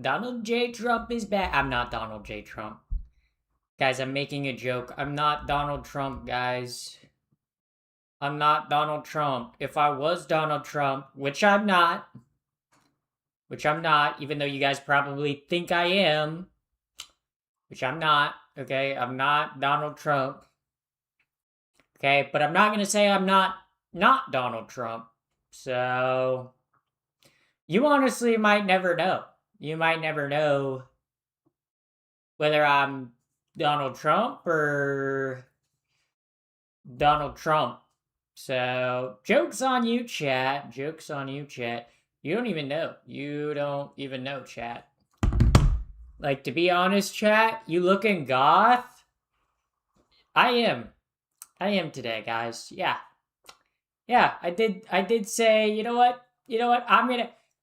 Donald J. Trump is bad. I'm not Donald J. Trump. Guys, I'm making a joke. I'm not Donald Trump, guys. I'm not Donald Trump. If I was Donald Trump, which I'm not, even though you guys probably think I am, which I'm not, okay? I'm not Donald Trump. Okay, but I'm not gonna say I'm not Donald Trump. So you honestly might never know. You might never know whether I'm Donald Trump or Donald Trump. So joke's on you, chat. Joke's on you, chat. You don't even know. You don't even know, chat. Like, to be honest, chat, you looking goth? I am. I am today, guys. Yeah. Yeah, I did say, you know what?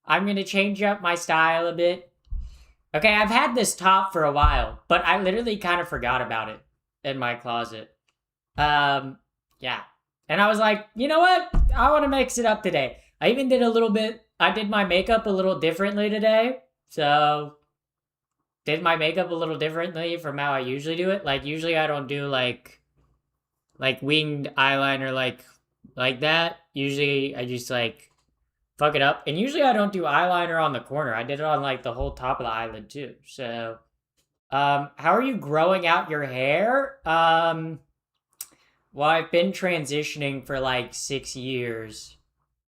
I'm gonna change up my style a bit. Okay, I've had this top for a while, but I literally kind of forgot about it in my closet. Yeah. And I was like, you know what? I want to mix it up today. I even did a little bit, I did my makeup a little differently today. So, did my makeup a little differently from how I usually do it. Like, usually I don't do like winged eyeliner like that. Usually I just like fuck it up. And usually I don't do eyeliner on the corner. I did it on like the whole top of the eyelid too. So, how are you growing out your hair? Well, I've been transitioning for like 6 years.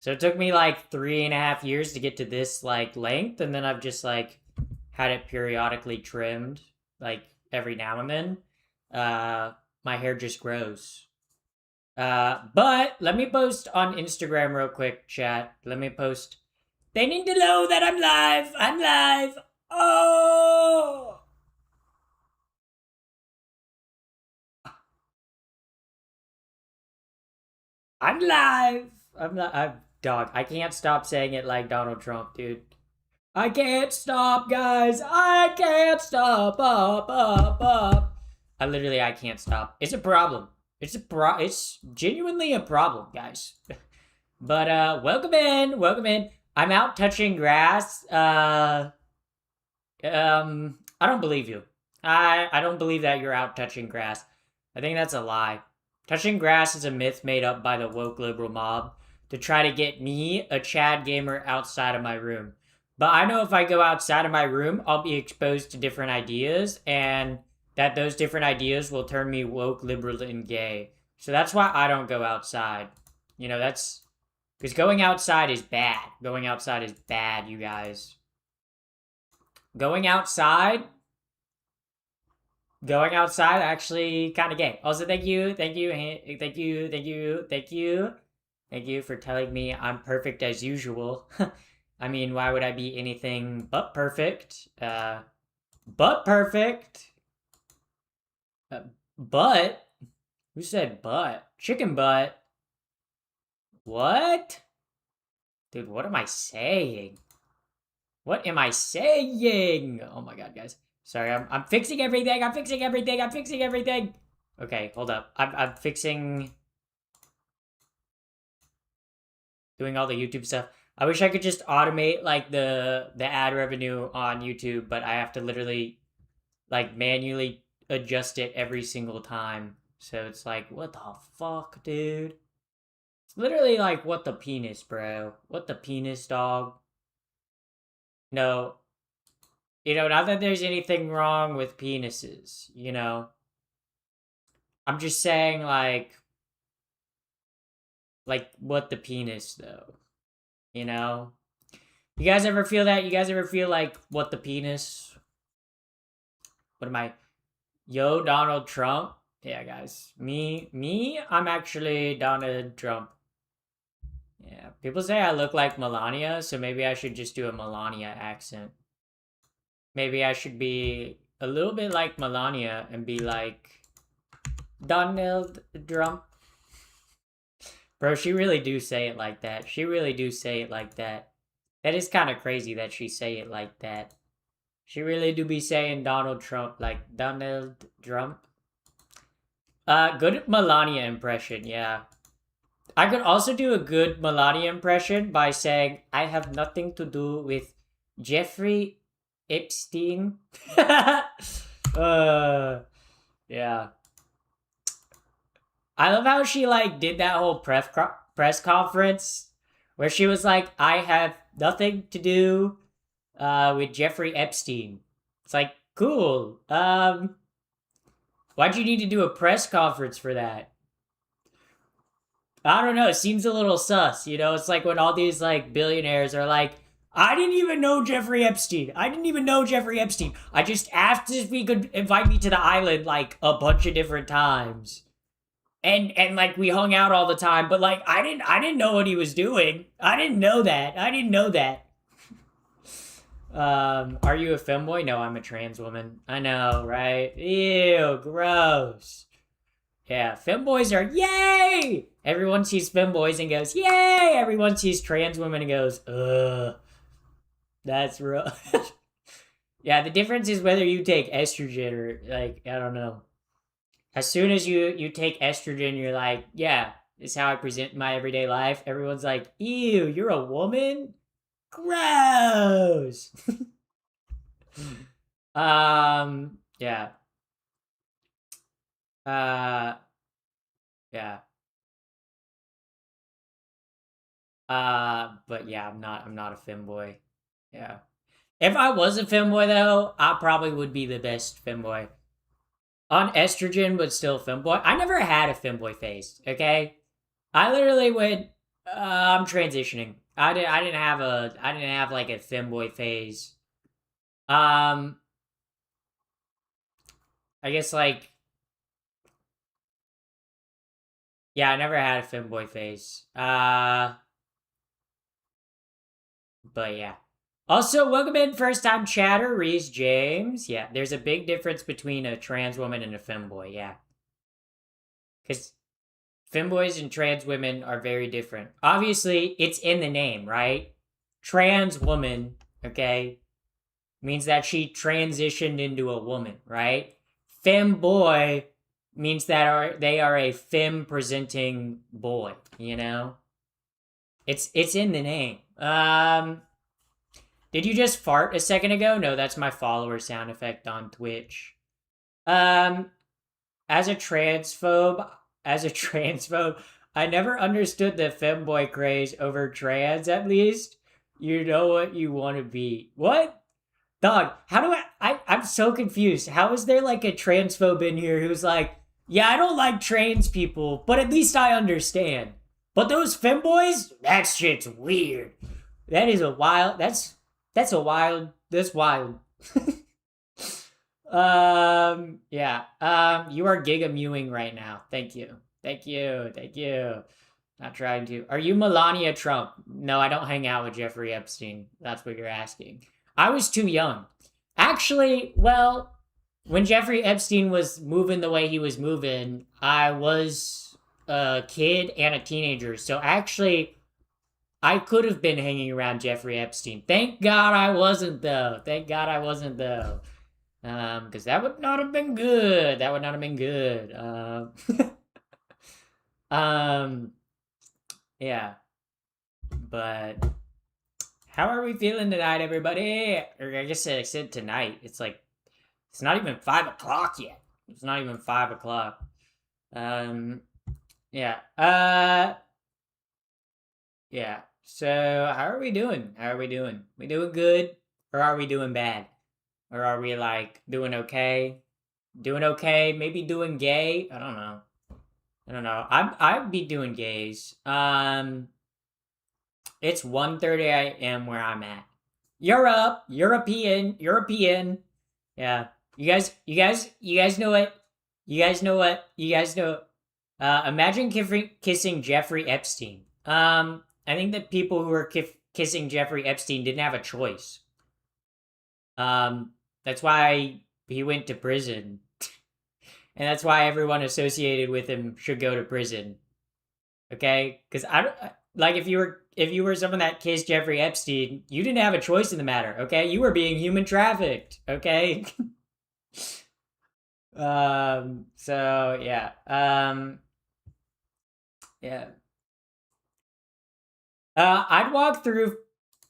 So it took me like 3.5 years to get to this like length, and then I've just like had it periodically trimmed, like every now and then. My hair just grows. But let me post on Instagram real quick, chat. Let me post. They need to know that I'm live. I'm live. Oh! I'm live. I'm dog. I can't stop saying it like Donald Trump, dude. I can't stop, guys. I can't stop. Up. I can't stop. It's a problem. It's genuinely a problem, guys. But welcome in. Welcome in. I'm out touching grass. I don't believe you. I don't believe that you're out touching grass. I think that's a lie. Touching grass is a myth made up by the woke liberal mob to try to get me, a Chad gamer, outside of my room. But I know if I go outside of my room, I'll be exposed to different ideas, and that those different ideas will turn me woke, liberal, and gay. So that's why I don't go outside. You know, that's because going outside is bad. Going outside is bad, you guys. Going outside actually kind of gay. Also, thank you for telling me I'm perfect as usual. I mean, why would I be anything but perfect? But perfect. But? Who said butt? Chicken butt? What? Dude, what am I saying? What am I saying? Oh my god, guys. Sorry, I'm fixing everything. I'm fixing everything. Okay, hold up. I'm fixing, doing all the YouTube stuff. I wish I could just automate like the ad revenue on YouTube, but I have to literally like manually adjust it every single time. So it's like, what the fuck, dude? It's literally like, what the penis, bro? What the penis, dog? No. You know, not that there's anything wrong with penises, you know? I'm just saying, what the penis, though? You know? You guys ever feel that? You guys ever feel like, what the penis? What am I? Yo, Donald Trump? Yeah, guys. Me, I'm actually Donald Trump. Yeah, people say I look like Melania, so maybe I should just do a Melania accent. Maybe I should be a little bit like Melania and be like, Donald Trump. Bro, she really do say it like that. She really do say it like that. That is kind of crazy that she say it like that. She really do be saying Donald Trump like Donald Trump. Good Melania impression, yeah. I could also do a good Melania impression by saying, I have nothing to do with Jeffrey Epstein. Yeah. I love how she like did that whole press conference where she was like, "I have nothing to do with Jeffrey Epstein." It's like, cool. Why'd you need to do a press conference for that? I don't know. It seems a little sus. It's like when all these like billionaires are like, I didn't even know Jeffrey Epstein. I didn't even know Jeffrey Epstein. I just asked if he could invite me to the island like a bunch of different times. And like we hung out all the time, but like I didn't know what he was doing. I didn't know that. I didn't know that. Are you a femboy? No, I'm a trans woman. I know, right? Ew, gross. Yeah, femboys are yay! Everyone sees femboys and goes, yay! Everyone sees trans women and goes, ugh. That's rough. Yeah, the difference is whether you take estrogen or like, I don't know. As soon as you take estrogen, you're like, yeah, this is how I present my everyday life. Everyone's like, ew, you're a woman? Gross. Yeah. Yeah. But yeah, I'm not a femboy. Yeah. If I was a femboy though, I probably would be the best femboy. On estrogen, but still femboy. I never had a femboy phase, okay? I literally went I'm transitioning. I didn't have like a femboy phase. Um I guess like yeah, I never had a femboy phase. But yeah. Also, welcome in first time chatter, Reese James. Yeah, there's a big difference between a trans woman and a femboy, yeah. Because femboys and trans women are very different. Obviously, it's in the name, right? Trans woman, okay, means that she transitioned into a woman, right? Femboy means that they are a femme presenting boy, you know? It's in the name. Did you just fart a second ago? No, that's my follower sound effect on Twitch. Um, as a transphobe, I never understood the femboy craze over trans. At least you know what you want to be. What? Dog, how do I'm so confused. How is there like a transphobe in here who's like, yeah, I don't like trans people, but at least I understand. But those femboys, that shit's weird. That is a wild. That's a wild. That's wild. Yeah. You are giga mewing right now. Thank you. Thank you. Thank you. Not trying to. Are you Melania Trump? No, I don't hang out with Jeffrey Epstein. That's what you're asking. I was too young. Actually, well, when Jeffrey Epstein was moving the way he was moving, I was a kid and a teenager. So actually, I could have been hanging around Jeffrey Epstein. Thank God I wasn't, though. Thank God I wasn't, though. Because that would not have been good. That would not have been good. Um, yeah. But how are we feeling tonight, everybody? Or I guess I said tonight. It's like it's not even 5 o'clock yet. It's not even 5 o'clock. Yeah. Yeah. So how are we doing? How are we doing? We doing good? Or are we doing bad? Or are we like doing okay? Doing okay? Maybe doing gay? I don't know. I don't know. I'd be doing gays. It's 1:30 a.m. where I'm at. Europe, European. Yeah. You guys know what? You guys know what? You guys know. Imagine kissing Jeffrey Epstein. I think that people who were kissing Jeffrey Epstein didn't have a choice. That's why he went to prison. And that's why everyone associated with him should go to prison. Okay? Because I don't like if you were someone that kissed Jeffrey Epstein, you didn't have a choice in the matter. Okay? You were being human trafficked. Okay? So yeah. Yeah. I'd walk through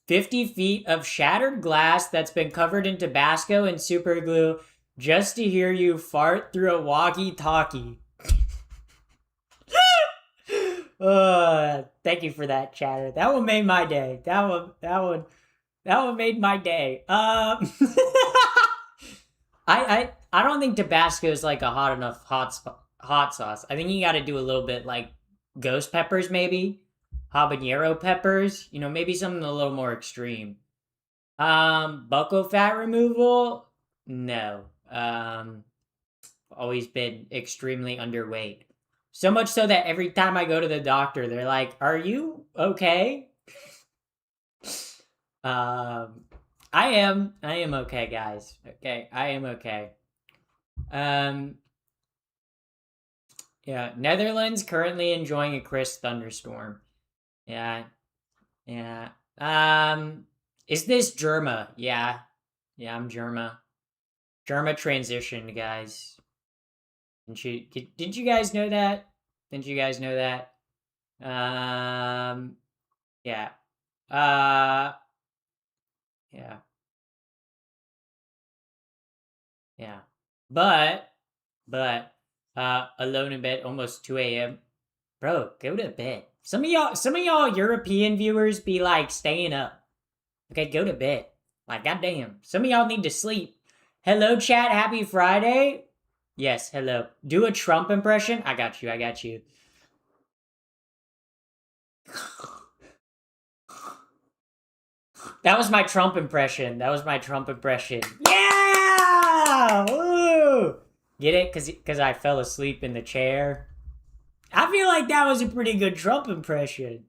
50 feet of shattered glass that's been covered in Tabasco and super glue just to hear you fart through a walkie-talkie. Thank you for that, chatter. That one made my day. That one made my day. I don't think Tabasco is like a hot enough hot sauce. I think you got to do a little bit like ghost peppers, maybe habanero peppers. You know, maybe something a little more extreme. Buccal fat removal? No. Always been extremely underweight. So much so that every time I go to the doctor, they're like, "Are you okay?" I am okay, guys. Okay, I am okay. Um, yeah, Netherlands currently enjoying a crisp thunderstorm. Yeah, yeah. Is this Germa? Yeah, yeah, I'm Germa. Germa transitioned, guys. Didn't you guys know that? Didn't you guys know that? Yeah. Uh, yeah, yeah. But, alone in bed, almost 2 a.m. Bro, go to bed. Some of y'all European viewers be like staying up. Okay, go to bed. Like, goddamn. Some of y'all need to sleep. Hello, chat. Happy Friday. Yes, hello. Do a Trump impression. I got you. I got you. That was my Trump impression. That was my Trump impression. Yeah! Woo! Get it? Because I fell asleep in the chair. I feel like that was a pretty good Trump impression.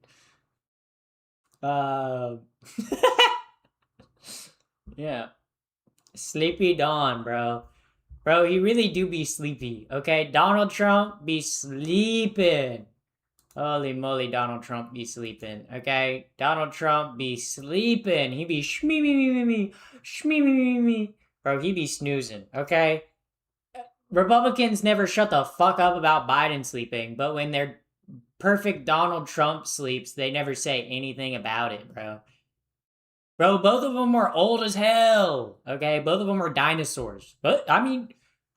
Yeah. Sleepy Dawn, bro. Bro, he really do be sleepy, okay? Donald Trump be sleeping. Holy moly, Donald Trump be sleeping, okay? Donald Trump be sleeping. He be shmee. Bro, he be snoozing, okay? Republicans never shut the fuck up about Biden sleeping, but when their perfect Donald Trump sleeps, they never say anything about it, bro. Bro, both of them were old as hell, okay? Both of them were dinosaurs. But, I mean,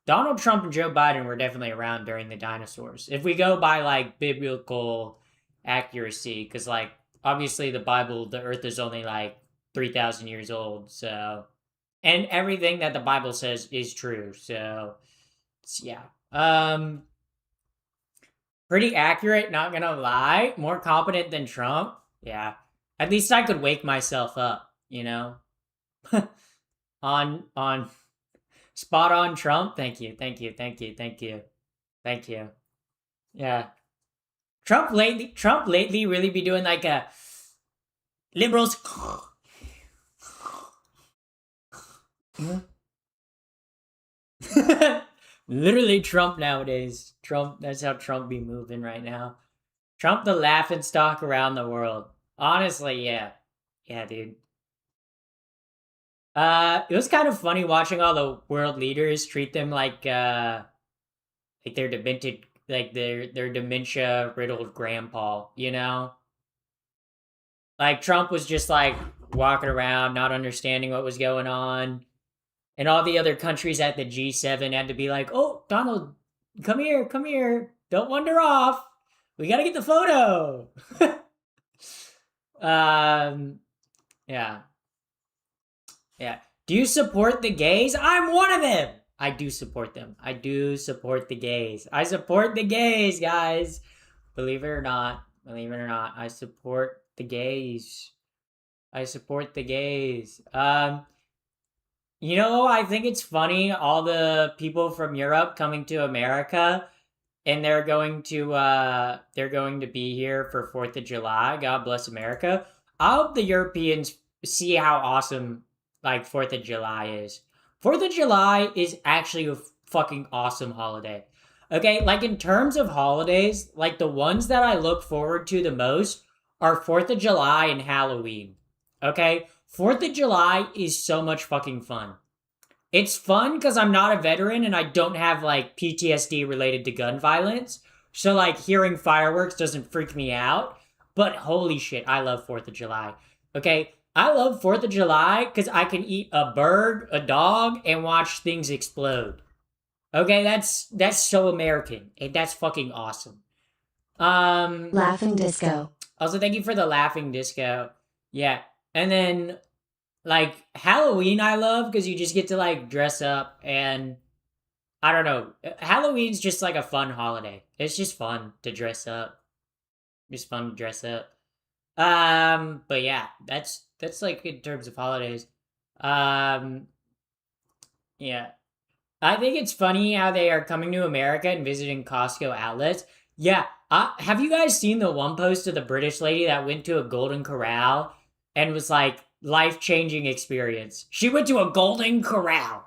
Donald Trump and Joe Biden were definitely around during the dinosaurs. If we go by, like, biblical accuracy, because, like, obviously the Bible, the earth is only, like, 3,000 years old, so... And everything that the Bible says is true, so... Yeah. Pretty accurate, not gonna lie. More competent than Trump. Yeah. At least I could wake myself up, you know? on spot on Trump. Thank you. Yeah. Trump lately really be doing like a liberals. Literally Trump nowadays. Trump, that's how Trump be moving right now. Trump the laughing stock around the world. Honestly, yeah. Yeah, dude. It was kind of funny watching all the world leaders treat them like they're demented, like they're dementia riddled grandpa, you know? Like Trump was just like walking around, not understanding what was going on. And all the other countries at the G7 had to be like, "Oh, Donald, come here. Don't wander off. We gotta get the photo." Yeah. Yeah. Do you support the gays? I'm one of them. I do support them. I do support the gays. I support the gays, guys. Believe it or not. I support the gays. I support the gays. You know, I think it's funny all the people from Europe coming to America and they're going to be here for 4th of July. God bless America. I hope the Europeans see how awesome like 4th of July is. 4th of July is actually a fucking awesome holiday. Okay, like in terms of holidays, like the ones that I look forward to the most are 4th of July and Halloween. Okay? 4th of July is so much fucking fun. It's fun because I'm not a veteran and I don't have like PTSD related to gun violence. So like hearing fireworks doesn't freak me out. But holy shit, I love 4th of July. Okay? I love 4th of July because I can eat a bird, a dog, and watch things explode. Okay, that's so American. And that's fucking awesome. Laughing disco. Also, thank you for the laughing disco. Yeah, and then like Halloween, I love because you just get to like dress up and I don't know. Halloween's just like a fun holiday. It's just fun to dress up. Just fun to dress up. But yeah, that's like in terms of holidays. Um, yeah. I think it's funny how they are coming to America and visiting Costco outlets. Yeah, have you guys seen the one post of the British lady that went to a Golden Corral and was like life changing experience? She went to a Golden Corral.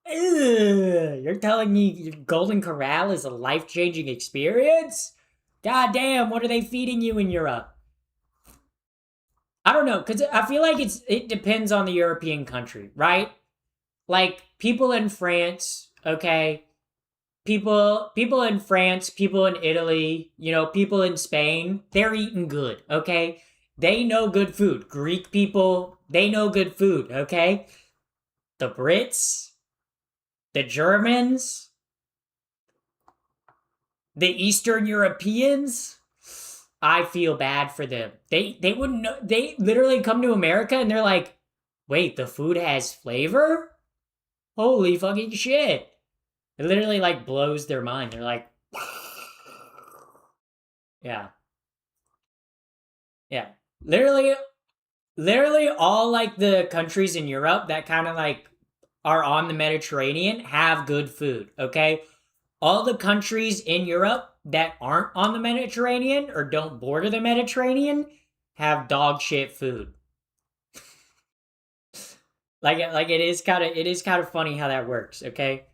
Ugh, you're telling me Golden Corral is a life changing experience? God damn, what are they feeding you in Europe? I don't know, because I feel like it depends on the European country, right? Like people in France, okay, people in France, people in Italy, people in Spain, they're eating good, okay? They know good food. Greek people, they know good food, okay? The Brits, the Germans, the Eastern Europeans, I feel bad for them. They wouldn't know, they literally come to America and they're like, "Wait, the food has flavor? Holy fucking shit." It literally like blows their mind. They're like, yeah, yeah. Literally, literally all like the countries in Europe that kind of like are on the Mediterranean have good food, okay? All the countries in Europe that aren't on the Mediterranean or don't border the Mediterranean have dog shit food. Like it is kind of funny how that works, okay?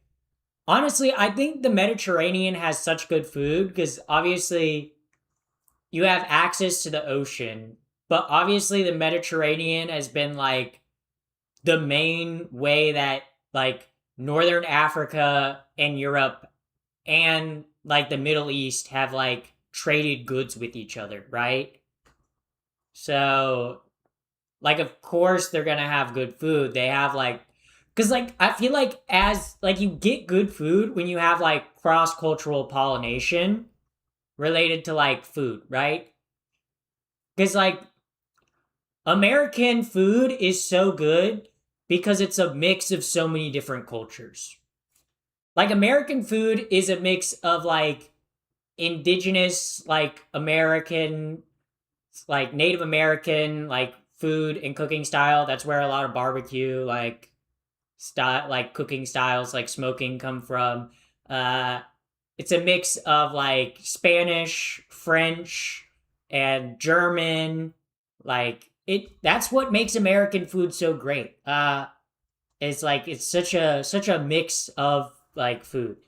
Honestly, I think the Mediterranean has such good food because obviously you have access to the ocean, but obviously the Mediterranean has been like the main way that like northern Africa and Europe and like the Middle East have like traded goods with each other, right? So like of course they're going to have good food. They have like cuz like I feel like as like you get good food when you have like cross-cultural pollination related to like food, right? Cuz like American food is so good because it's a mix of so many different cultures. Like American food is a mix of like indigenous, like American, like Native American, like food and cooking style. That's where a lot of barbecue, like style, like cooking styles, like smoking come from. Uh, it's a mix of like Spanish, French, and German. Like it that's what makes American food so great. It's like it's such a mix of like food.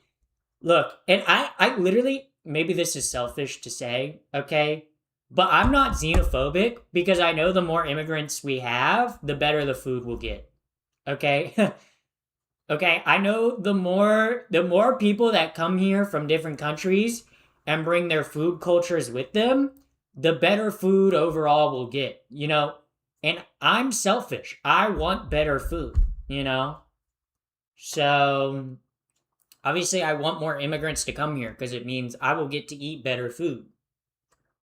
Look, and I literally maybe this is selfish to say, okay? But I'm not xenophobic because I know the more immigrants we have, the better the food will get. Okay? Okay, I know the more people that come here from different countries and bring their food cultures with them, the better food overall will get. And I'm selfish. I want better food. So obviously I want more immigrants to come here because it means I will get to eat better food.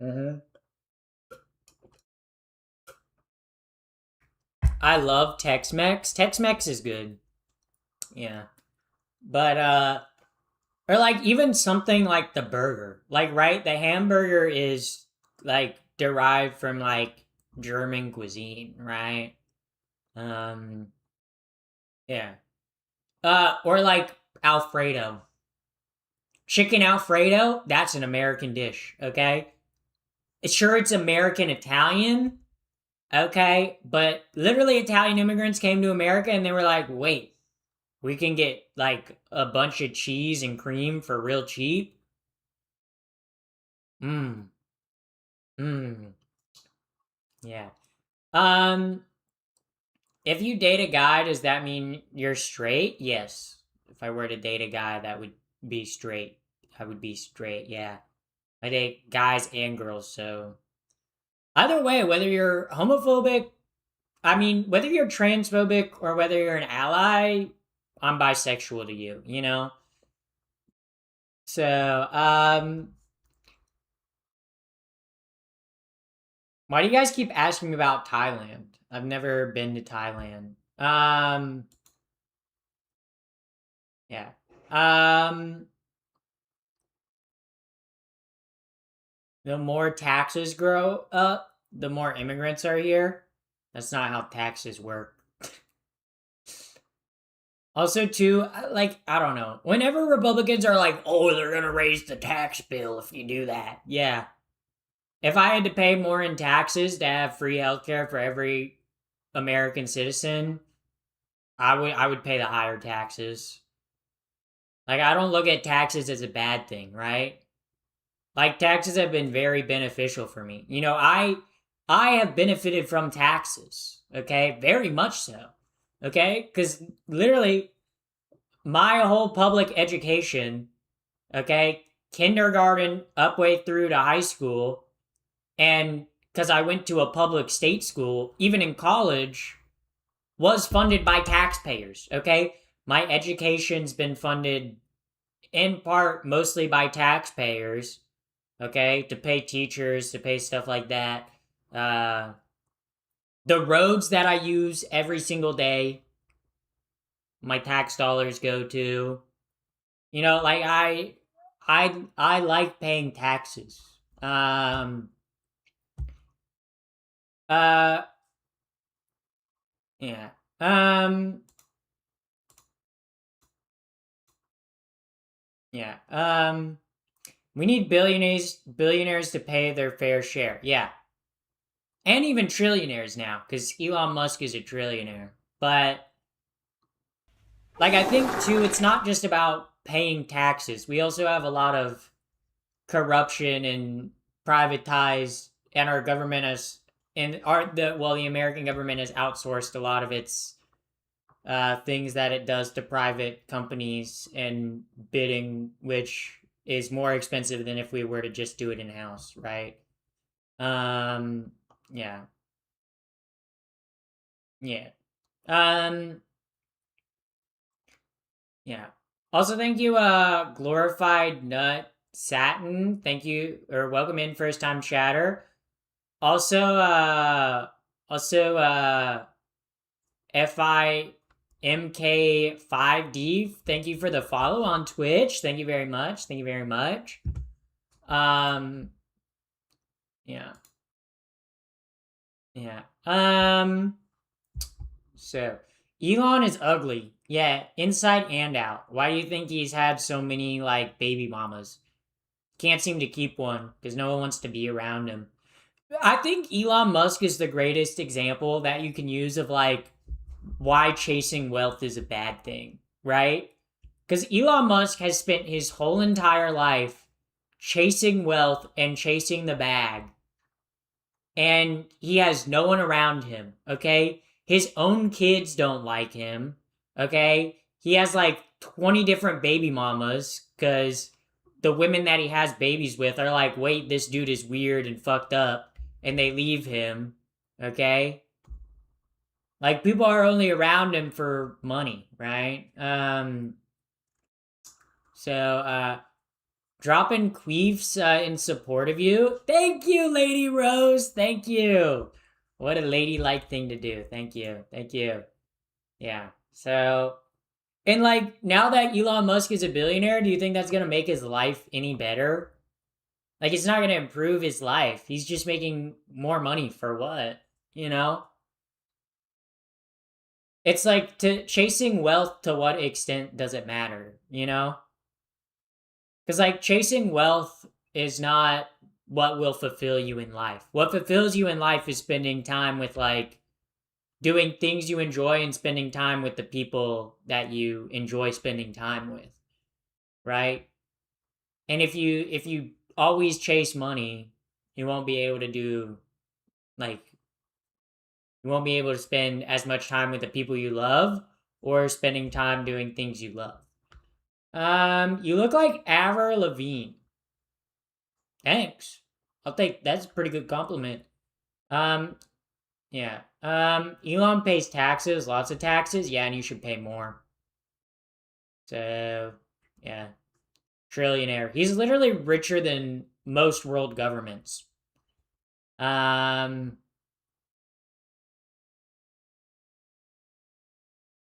Hmm. I love Tex-Mex. Tex-Mex is good. Yeah. But or like even something like the burger. Like right, the hamburger is like derived from like German cuisine, right? Um yeah. Or like Alfredo. Chicken Alfredo, that's an American dish, okay? Sure it's American Italian, okay? But literally Italian immigrants came to America and they were like, "Wait, we can get like a bunch of cheese and cream for real cheap?" Mmm. Mmm. Yeah. Um, if you date a guy, does that mean you're straight? Yes. If I were to date a guy, that would be straight. I would be straight, yeah. I date guys and girls, so Either way, whether you're homophobic, I mean, whether you're transphobic or whether you're an ally, I'm bisexual to you, you know? So, why do you guys keep asking me about Thailand? I've never been to Thailand. Yeah. Um, the more taxes grow up, the more immigrants are here. That's not how taxes work. Also, too, like, I don't know. Whenever Republicans are like, oh, they're going to raise the tax bill if you do that. Yeah. If I had to pay more in taxes to have free healthcare for every American citizen, I would pay the higher taxes. Like, I don't look at taxes as a bad thing, right? Like, taxes have been very beneficial for me. You know, I have benefited from taxes, okay? Very much so. Okay? Cuz literally my whole public education, okay, kindergarten up way through to high school, and cuz I went to a public state school, even in college, was funded by taxpayers, okay? My education's been funded in part mostly by taxpayers, okay, to pay teachers, to pay stuff like that. Uh, the roads that I use every single day, my tax dollars go to. You know, like I like paying taxes. Um, uh, yeah. Um, yeah. We need billionaires to pay their fair share. Yeah. And even trillionaires now, because Elon Musk is a trillionaire. But like I think too, it's not just about paying taxes. We also have a lot of corruption and privatized, and our government has the American government has outsourced a lot of its things that it does to private companies and bidding, which is more expensive than if we were to just do it in house, right? Um, yeah, yeah. Um, Yeah. Also, thank you, Glorified Nut Satin. Thank you, or welcome in, first time chatter. Also, FIMK5D. Thank you for the follow on Twitch. Thank you very much. Thank you very much. Um, yeah, yeah. So Elon is ugly. Yeah, inside and out. Why do you think he's had so many like baby mamas? Can't seem to keep one because no one wants to be around him. I think Elon Musk is the greatest example that you can use of like why chasing wealth is a bad thing, right? Because Elon Musk has spent his whole entire life chasing wealth and chasing the bag, and he has no one around him, okay? His own kids don't like him, okay? He has like 20 different baby mamas because the women that he has babies with are like, wait, this dude is weird and fucked up, and they leave him, okay? Like, people are only around him for money, right? Dropping queefs in support of you. Thank you, Lady Rose. Thank you. What a ladylike thing to do. Thank you. Thank you. Yeah. So, and like, now that Elon Musk is a billionaire, do you think that's going to make his life any better? Like, it's not going to improve his life. He's just making more money for what? You know? It's like to chasing wealth to what extent does it matter, you know? Because like chasing wealth is not what will fulfill you in life. What fulfills you in life is spending time with like doing things you enjoy and spending time with the people that you enjoy spending time with, right? And if you always chase money, you won't be able to do like you won't be able to spend as much time with the people you love or spending time doing things you love. You look like Avril Lavigne. Thanks. I'll take that's a pretty good compliment. Yeah. Elon pays taxes, lots of taxes. Yeah, and you should pay more. So, yeah. Trillionaire. He's literally richer than most world governments. Um,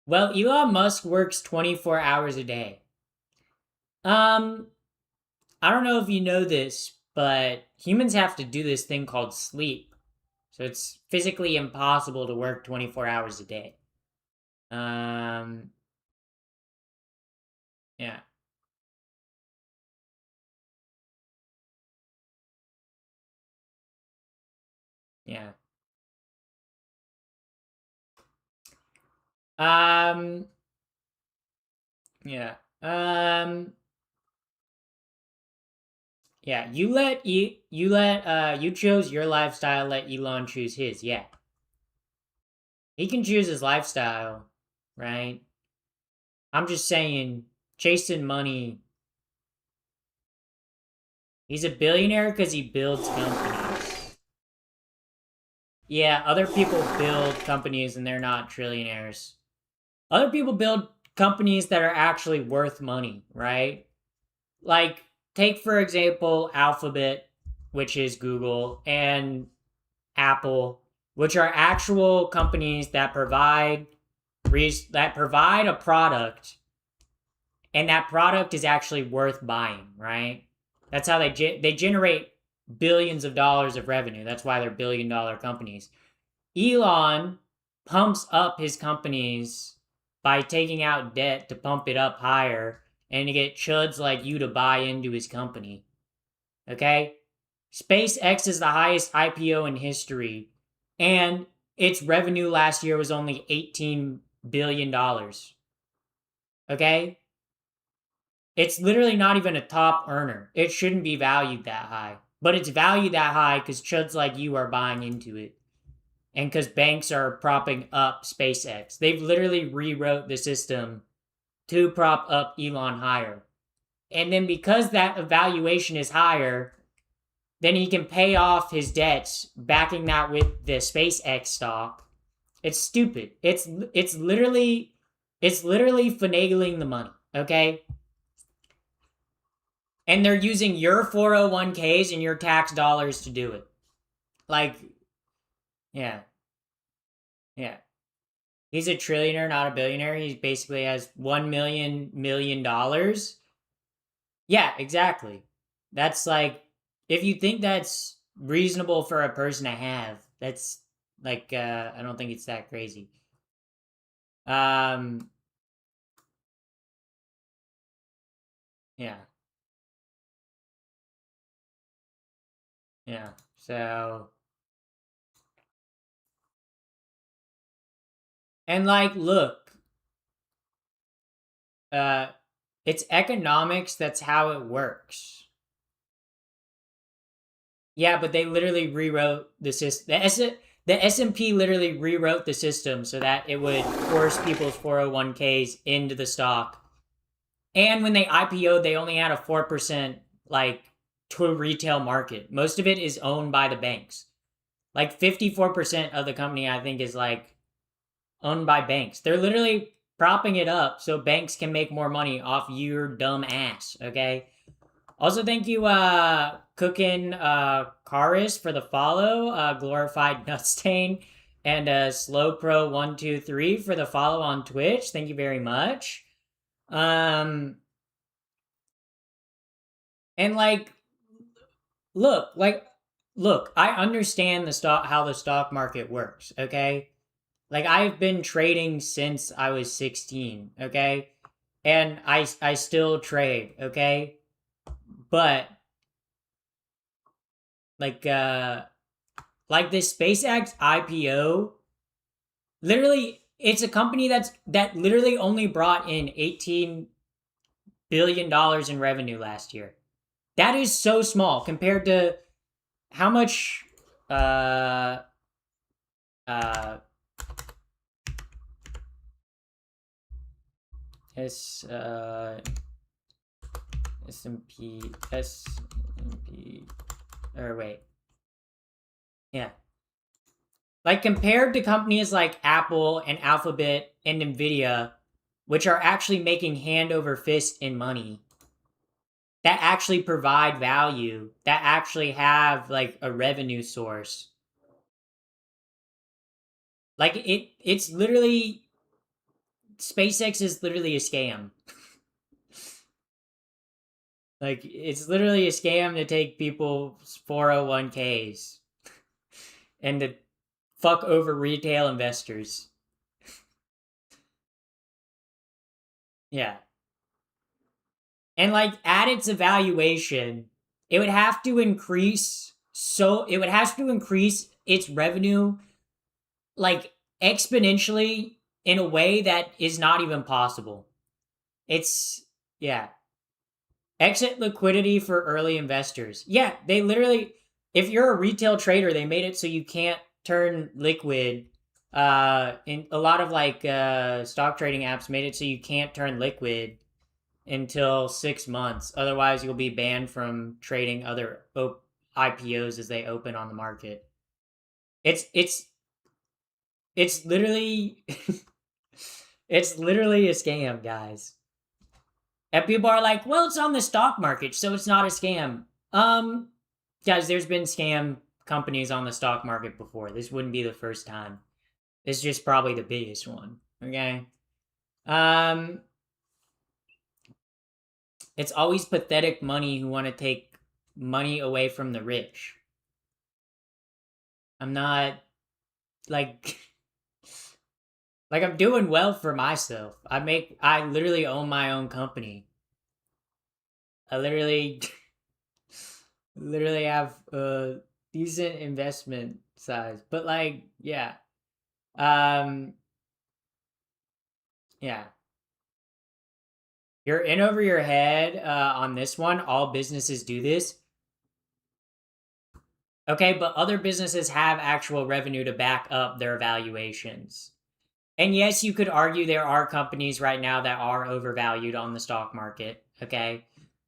well, Elon Musk works 24 hours a day. Um, I don't know if you know this, but humans have to do this thing called sleep. So it's physically impossible to work 24 hours a day. Um, yeah, yeah. Um, yeah. Yeah, you chose your lifestyle, let Elon choose his. Yeah. He can choose his lifestyle, right? I'm just saying, chasing money. He's a billionaire because he builds companies. Yeah, other people build companies and they're not trillionaires. Other people build companies that are actually worth money, right? Like, take for example Alphabet, which is Google, and Apple, which are actual companies that provide a product, and that product is actually worth buying, right? That's how they generate billions of dollars of revenue. That's why they're billion-dollar companies. Elon pumps up his companies by taking out debt to pump it up higher and to get chuds like you to buy into his company. Okay? SpaceX is the highest IPO in history, and its revenue last year was only $18 billion. Okay? It's literally not even a top earner. It shouldn't be valued that high. But it's valued that high because chuds like you are buying into it. And because banks are propping up SpaceX. They've literally rewrote the system to prop up Elon higher. And then because that evaluation is higher, then he can pay off his debts, backing that with the SpaceX stock. It's stupid. It's literally finagling the money. Okay, and they're using your 401ks and your tax dollars to do it. Like, yeah, yeah. He's a trillionaire, not a billionaire. He basically has $1 million dollars. Yeah, exactly. That's like, if you think that's reasonable for a person to have, that's like, I don't think it's that crazy. Um, yeah, yeah. So, and like, look, uh, it's economics. That's how it works. Yeah, but they literally rewrote the system. The S&P literally rewrote the system so that it would force people's 401ks into the stock. And when they IPO'd, they only had a 4% like to retail market. Most of it is owned by the banks. Like 54% of the company I think is like owned by banks. They're literally propping it up so banks can make more money off your dumb ass, okay? Also, thank you, Cookin Karis for the follow, Glorified Nutstain, and Slow Pro 123 for the follow on Twitch. Thank you very much. Um, and look, like, look, I understand how the stock market works. Okay, like I've been trading since I was 16. Okay, and I still trade. Okay, but like uh like this SpaceX IPO, literally, it's a company that literally only brought in $18 billion in revenue last year. That is so small compared to how much uh uh S S&P or wait. Yeah. Like compared to companies like Apple and Alphabet and Nvidia, which are actually making hand over fist in money, that actually provide value, that actually have like a revenue source. Like it's literally SpaceX is literally a scam. Like it's literally a scam to take people's 401ks and to fuck over retail investors. Yeah. And like at its evaluation, it would have to increase it would have to increase its revenue like exponentially in a way that is not even possible. It's yeah. Exit liquidity for early investors. Yeah, they literally if you're a retail trader, they made it so you can't turn liquid. In a lot of like stock trading apps made it so you can't turn liquid until 6 months. Otherwise, you'll be banned from trading other IPOs as they open on the market. It's it's it's literally it's literally a scam, guys. And people are like, "Well, it's on the stock market, so it's not a scam." Guys, there's been scam companies on the stock market before. This wouldn't be the first time. This is just probably the biggest one. Okay. Um, it's always pathetic money who want to take money away from the rich. I'm not like like I'm doing well for myself. I literally own my own company. I literally literally have a decent investment size. But like, yeah. Um yeah. You're in over your head on this one. All businesses do this. Okay, but other businesses have actual revenue to back up their valuations. And yes, you could argue there are companies right now that are overvalued on the stock market. Okay.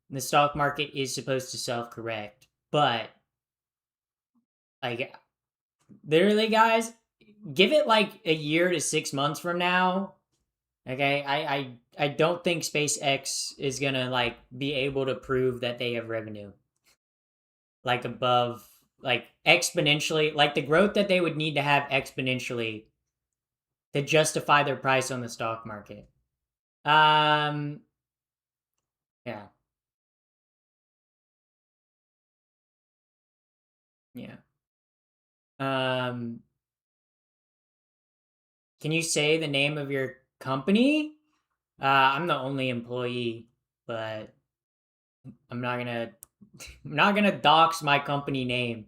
The stock market is supposed to self correct. But, like, literally, guys, give it like a year to 6 months from now. Okay. I don't think SpaceX is going to, like, be able to prove that they have revenue. Like, above, like, exponentially, like, the growth that they would need to have exponentially to justify their price on the stock market. Um, yeah. Yeah. Um, can you say the name of your company? I'm the only employee, but I'm not gonna I'm not gonna dox my company name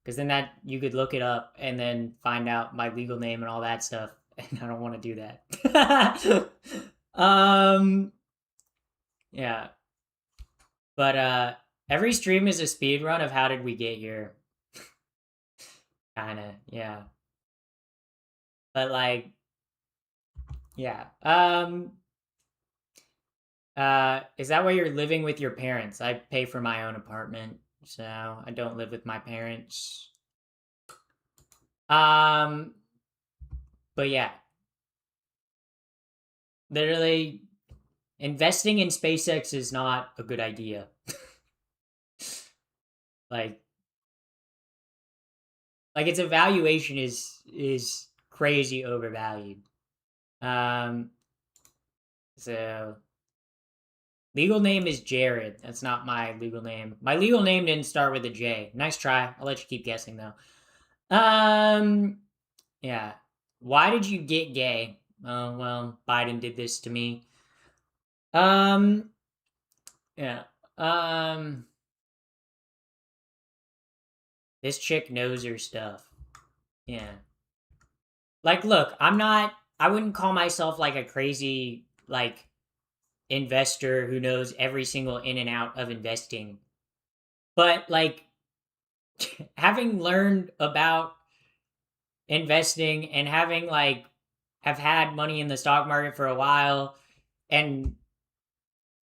because then that you could look it up and then find out my legal name and all that stuff, and I don't want to do that. Yeah, but every stream is a speed run of how did we get here? Kind of, yeah. But like, yeah. Is that why you're living with your parents? I pay for my own apartment, so I don't live with my parents. Um, but yeah, literally, investing in SpaceX is not a good idea. like, like its evaluation is crazy overvalued. Um, so legal name is Jared. That's not my legal name. My legal name didn't start with a J. Nice try. I'll let you keep guessing though. Um, yeah. Why did you get gay? Oh, well, Biden did this to me. Um, yeah. Um, this chick knows her stuff. Yeah. Like, look, I wouldn't call myself like a crazy, like, investor who knows every single in and out of investing. But, like, having learned about investing and having, like, have had money in the stock market for a while and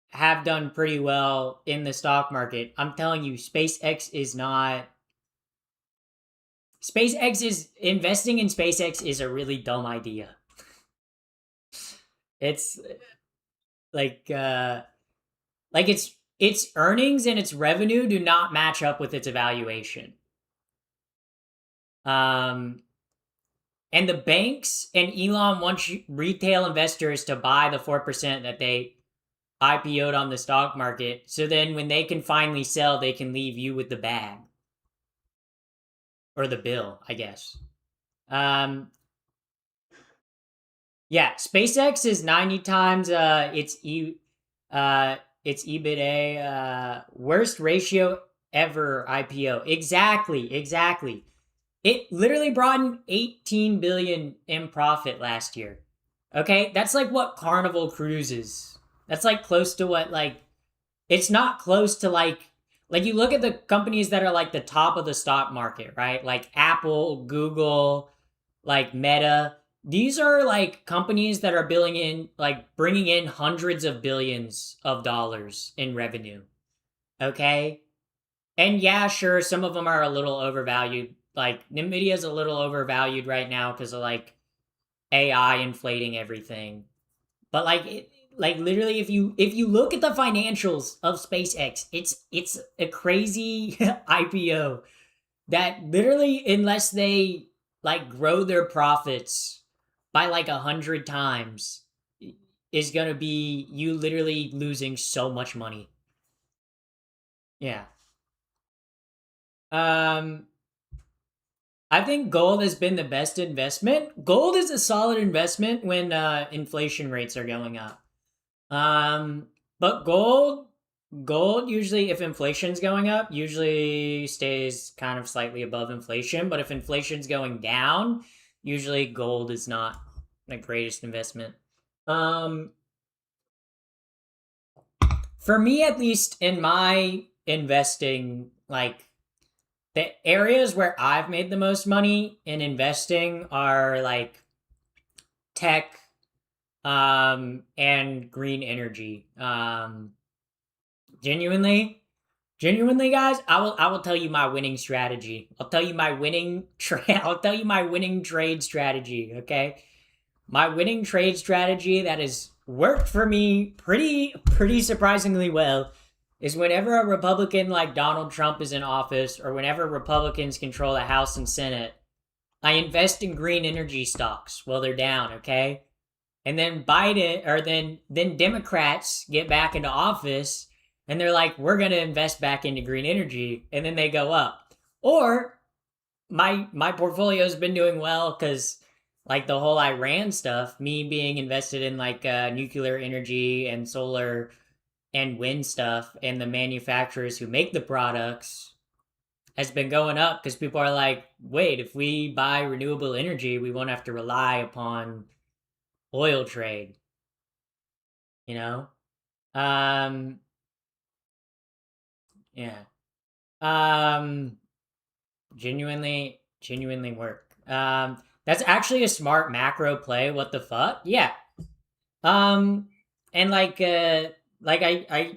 have done pretty well in the stock market. I'm telling you, SpaceX is not SpaceX is investing in SpaceX is a really dumb idea. It's like its earnings and its revenue do not match up with its evaluation. Um and the banks and Elon wants retail investors to buy the 4% that they IPO'd on the stock market. So then when they can finally sell, they can leave you with the bag. Or the bill, I guess. Yeah, SpaceX is 90 times its EBITDA, worst ratio ever IPO. Exactly. It literally brought in 18 billion in profit last year. Okay? That's like what Carnival Cruises. That's like close to what like it's not close to like you look at the companies that are like the top of the stock market, right? Like Apple, Google, like Meta. These are like companies that are bringing in hundreds of billions of dollars in revenue. Okay? And yeah, sure, some of them are a little overvalued. Like Nvidia's a little overvalued right now because of like AI inflating everything. But like literally, if you look at the financials of SpaceX, it's a crazy IPO that literally, unless they like grow their profits by like 100 times, is gonna be you literally losing so much money. Yeah. Um, I think gold has been the best investment. Gold is a solid investment when inflation rates are going up. Um, but gold usually, if inflation's going up, usually stays kind of slightly above inflation. But if inflation's going down, usually gold is not the greatest investment. Um, for me, at least in my investing, like the areas where I've made the most money in investing are like tech, and green energy. Genuinely, guys, I will tell you my winning strategy. I'll tell you my winning I'll tell you my winning trade strategy, okay? My winning trade strategy that has worked for me pretty surprisingly well is whenever a Republican like Donald Trump is in office or whenever Republicans control the House and Senate, I invest in green energy stocks while they're down, okay? And then Biden or then Democrats get back into office and they're like, we're gonna invest back into green energy, and then they go up. Or my portfolio's been doing well because like the whole Iran stuff, me being invested in like nuclear energy and solar and wind stuff, and the manufacturers who make the products has been going up because people are like, wait, if we buy renewable energy, we won't have to rely upon oil trade, you know? Um, yeah. Um, genuinely work. That's actually a smart macro play. What the fuck? Yeah. Um, and like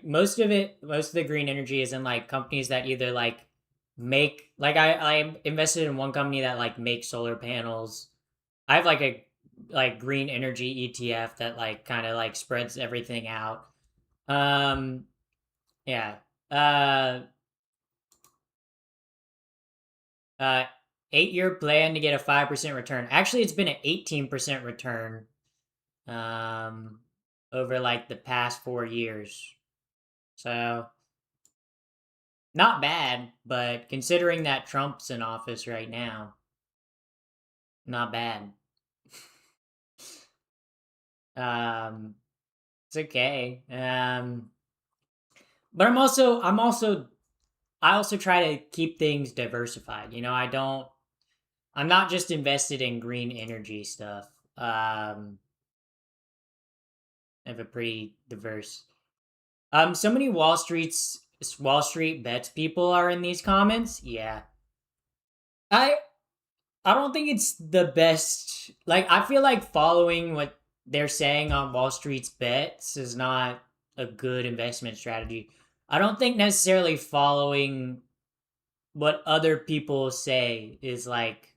most of the green energy is in like companies that either like make, like I invested in one company that like makes solar panels. I have like a like green energy ETF that like kind of like spreads everything out. Um, yeah. Uh, uh, 8-year plan to get a 5% return. Actually, it's been an 18% return um, over like the past 4 years. So not bad, but considering that Trump's in office right now, not bad. It's okay. But I also try to keep things diversified. You know, I'm not just invested in green energy stuff. I have a pretty diverse. So many Wall Street bets people are in these comments. Yeah, I I don't think it's the best. Like I feel like following what they're saying on Wall Street's bets is not a good investment strategy. I don't think necessarily following what other people say is like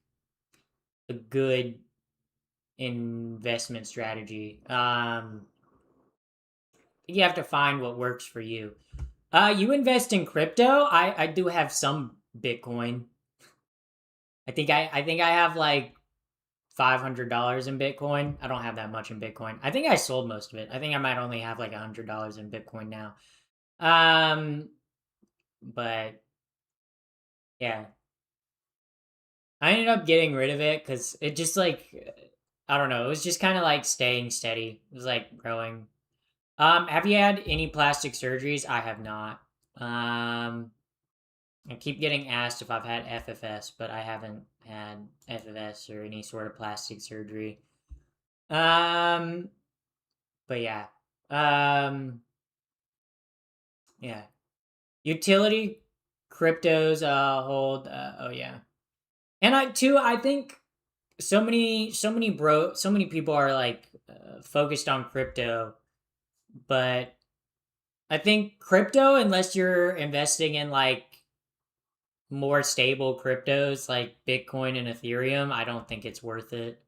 a good investment strategy. You have to find what works for you. You invest in crypto. I do have some Bitcoin. I think I have like $500 in Bitcoin. I don't have that much in Bitcoin. I think I sold most of it. I think I might only have like $100 in Bitcoin now. Um, but yeah, I ended up getting rid of it because it just like I don't know. It was just kind of like staying steady. It was like growing. Have you had any plastic surgeries? I have not. Um, I keep getting asked if I've had FFS, but I haven't had FFS or any sort of plastic surgery. Um, but yeah. Um, yeah. Utility cryptos hold oh yeah. And I think so many people are like focused on crypto, but I think crypto unless you're investing in like more stable cryptos like Bitcoin and Ethereum, I don't think it's worth it.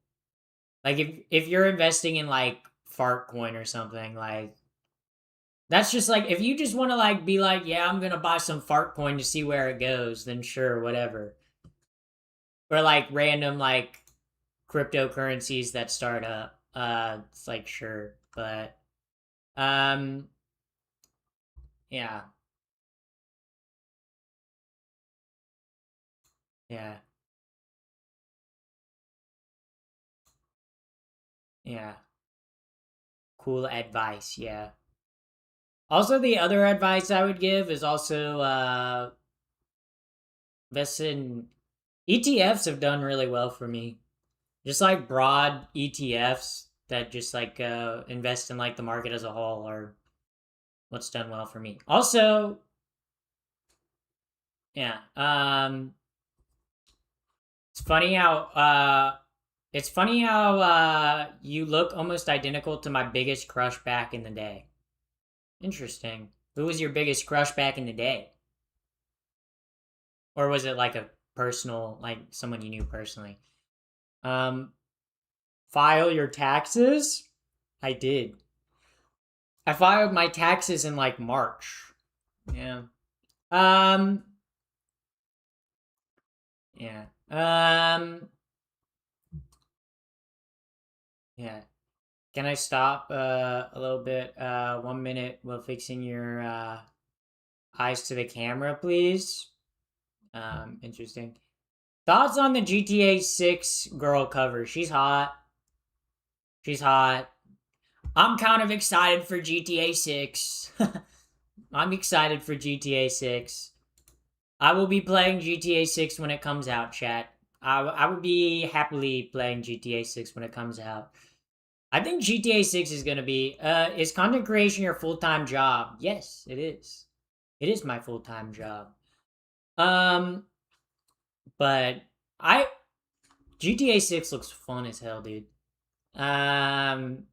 Like if you're investing in like Fartcoin or something, like that's just like if you just want to like be like, yeah, I'm gonna buy some Fartcoin to see where it goes, then sure, whatever. Or like random like cryptocurrencies that start up. It's like sure, but um, yeah, yeah, yeah. Cool advice, yeah. Also, the other advice I would give is also invest in ETFs have done really well for me. Just like broad ETFs that just like invest in like the market as a whole are what's done well for me. Also, yeah, it's funny how you look almost identical to my biggest crush back in the day. Interesting. Who was your biggest crush back in the day? Or was it like a personal, like someone you knew personally? Um, file your taxes? I did. I filed my taxes in like March. Yeah. Um, yeah. Yeah. Can I stop a little bit? 1 minute while fixing your eyes to the camera, please. Interesting. Thoughts on the GTA 6 girl cover? She's hot. She's hot. I'm kind of excited for GTA 6. I'm excited for GTA 6. I will be playing GTA 6 when it comes out, chat. I would be happily playing GTA 6 when it comes out. I think GTA 6 is going to be. Is content creation your full time job? Yes, it is. It is my full time job. Um, but I. GTA 6 looks fun as hell, dude. Um,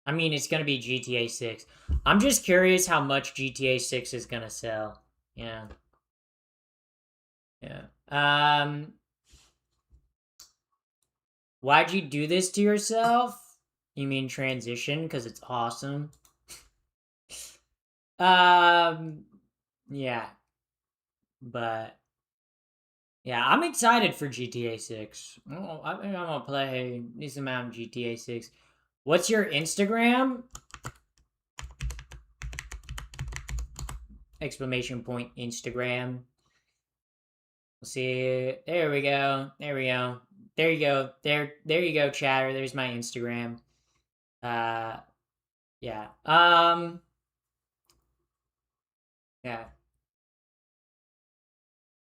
I mean, it's going to be GTA 6. I'm just curious how much GTA 6 is going to sell. Yeah. Yeah. Why'd you do this to yourself? You mean transition because it's awesome? Um, yeah, but yeah, I'm excited for GTA 6. Oh, I think I'm gonna play this amount of GTA 6. What's your Instagram? Exclamation point Instagram. We'll see. There we go. There we go. There you go. There you go, chatter. There's my Instagram. Uh yeah. Yeah.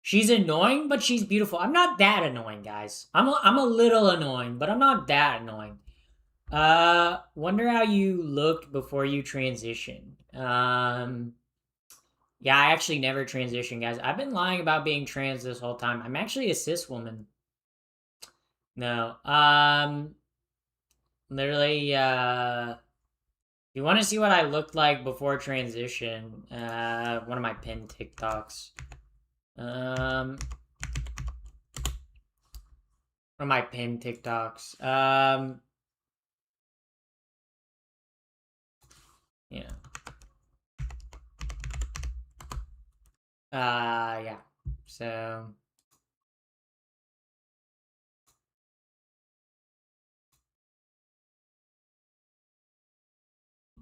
She's annoying, but she's beautiful. I'm not that annoying, guys. I'm a little annoying, but I'm not that annoying. Wonder how you looked before you transitioned. Yeah, I actually never transitioned, guys. I've been lying about being trans this whole time. I'm actually a cis woman. No. Literally, you want to see what I looked like before transition? One of my pinned TikToks. What are my pinned TikToks? Yeah. Yeah. So.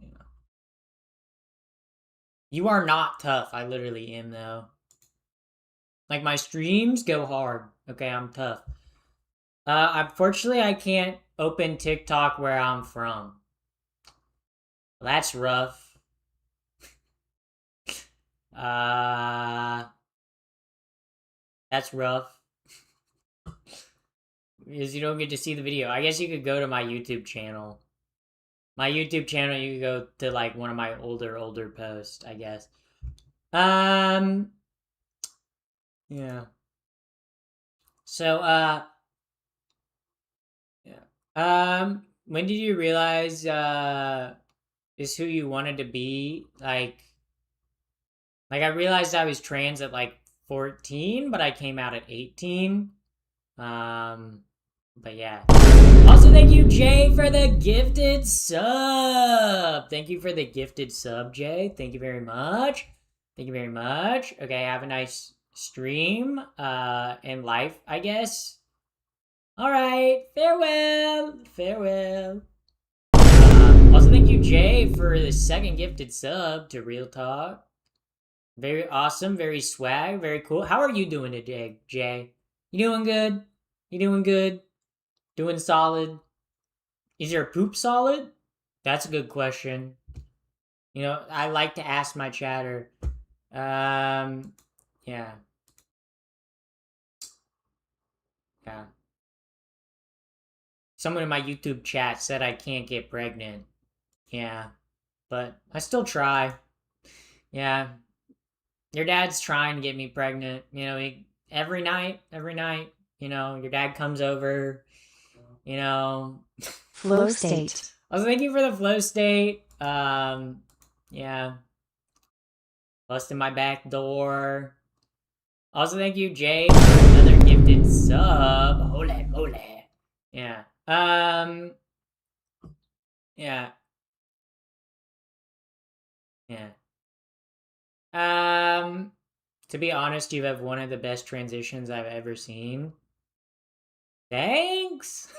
Yeah. You are not tough. I literally am, though. Like, my streams go hard. Okay, I'm tough. Unfortunately, I can't open TikTok where I'm from. That's rough. Uh, that's rough. Because you don't get to see the video. I guess you could go to my YouTube channel. My YouTube channel, you could go to like one of my older posts, I guess. Yeah. So, yeah. When did you realize, is who you wanted to be? Like I realized I was trans at like 14, but I came out at 18. Um, but yeah. Also, thank you, Jay, for the gifted sub. Thank you for the gifted sub, Jay. Thank you very much. Thank you very much. Okay, have a nice stream, and life, I guess. All right, farewell, farewell. Also, thank you, Jay, for the second gifted sub to Real Talk. Very awesome, very swag, very cool. How are you doing today, Jay? You doing good? You doing good? Doing solid? Is your poop solid? That's a good question. You know, I like to ask my chatter. Yeah. Yeah. Someone in my YouTube chat said I can't get pregnant. Yeah. But I still try. Yeah. Your dad's trying to get me pregnant. You know, every night, you know, your dad comes over, you know. Flow state. Also, thank you for the flow state. Yeah. Busting my back door. Also, thank you, Jay, for another gifted sub. Holy moly. Yeah. Yeah. Yeah. Um, to be honest, you have one of the best transitions I've ever seen. Thanks.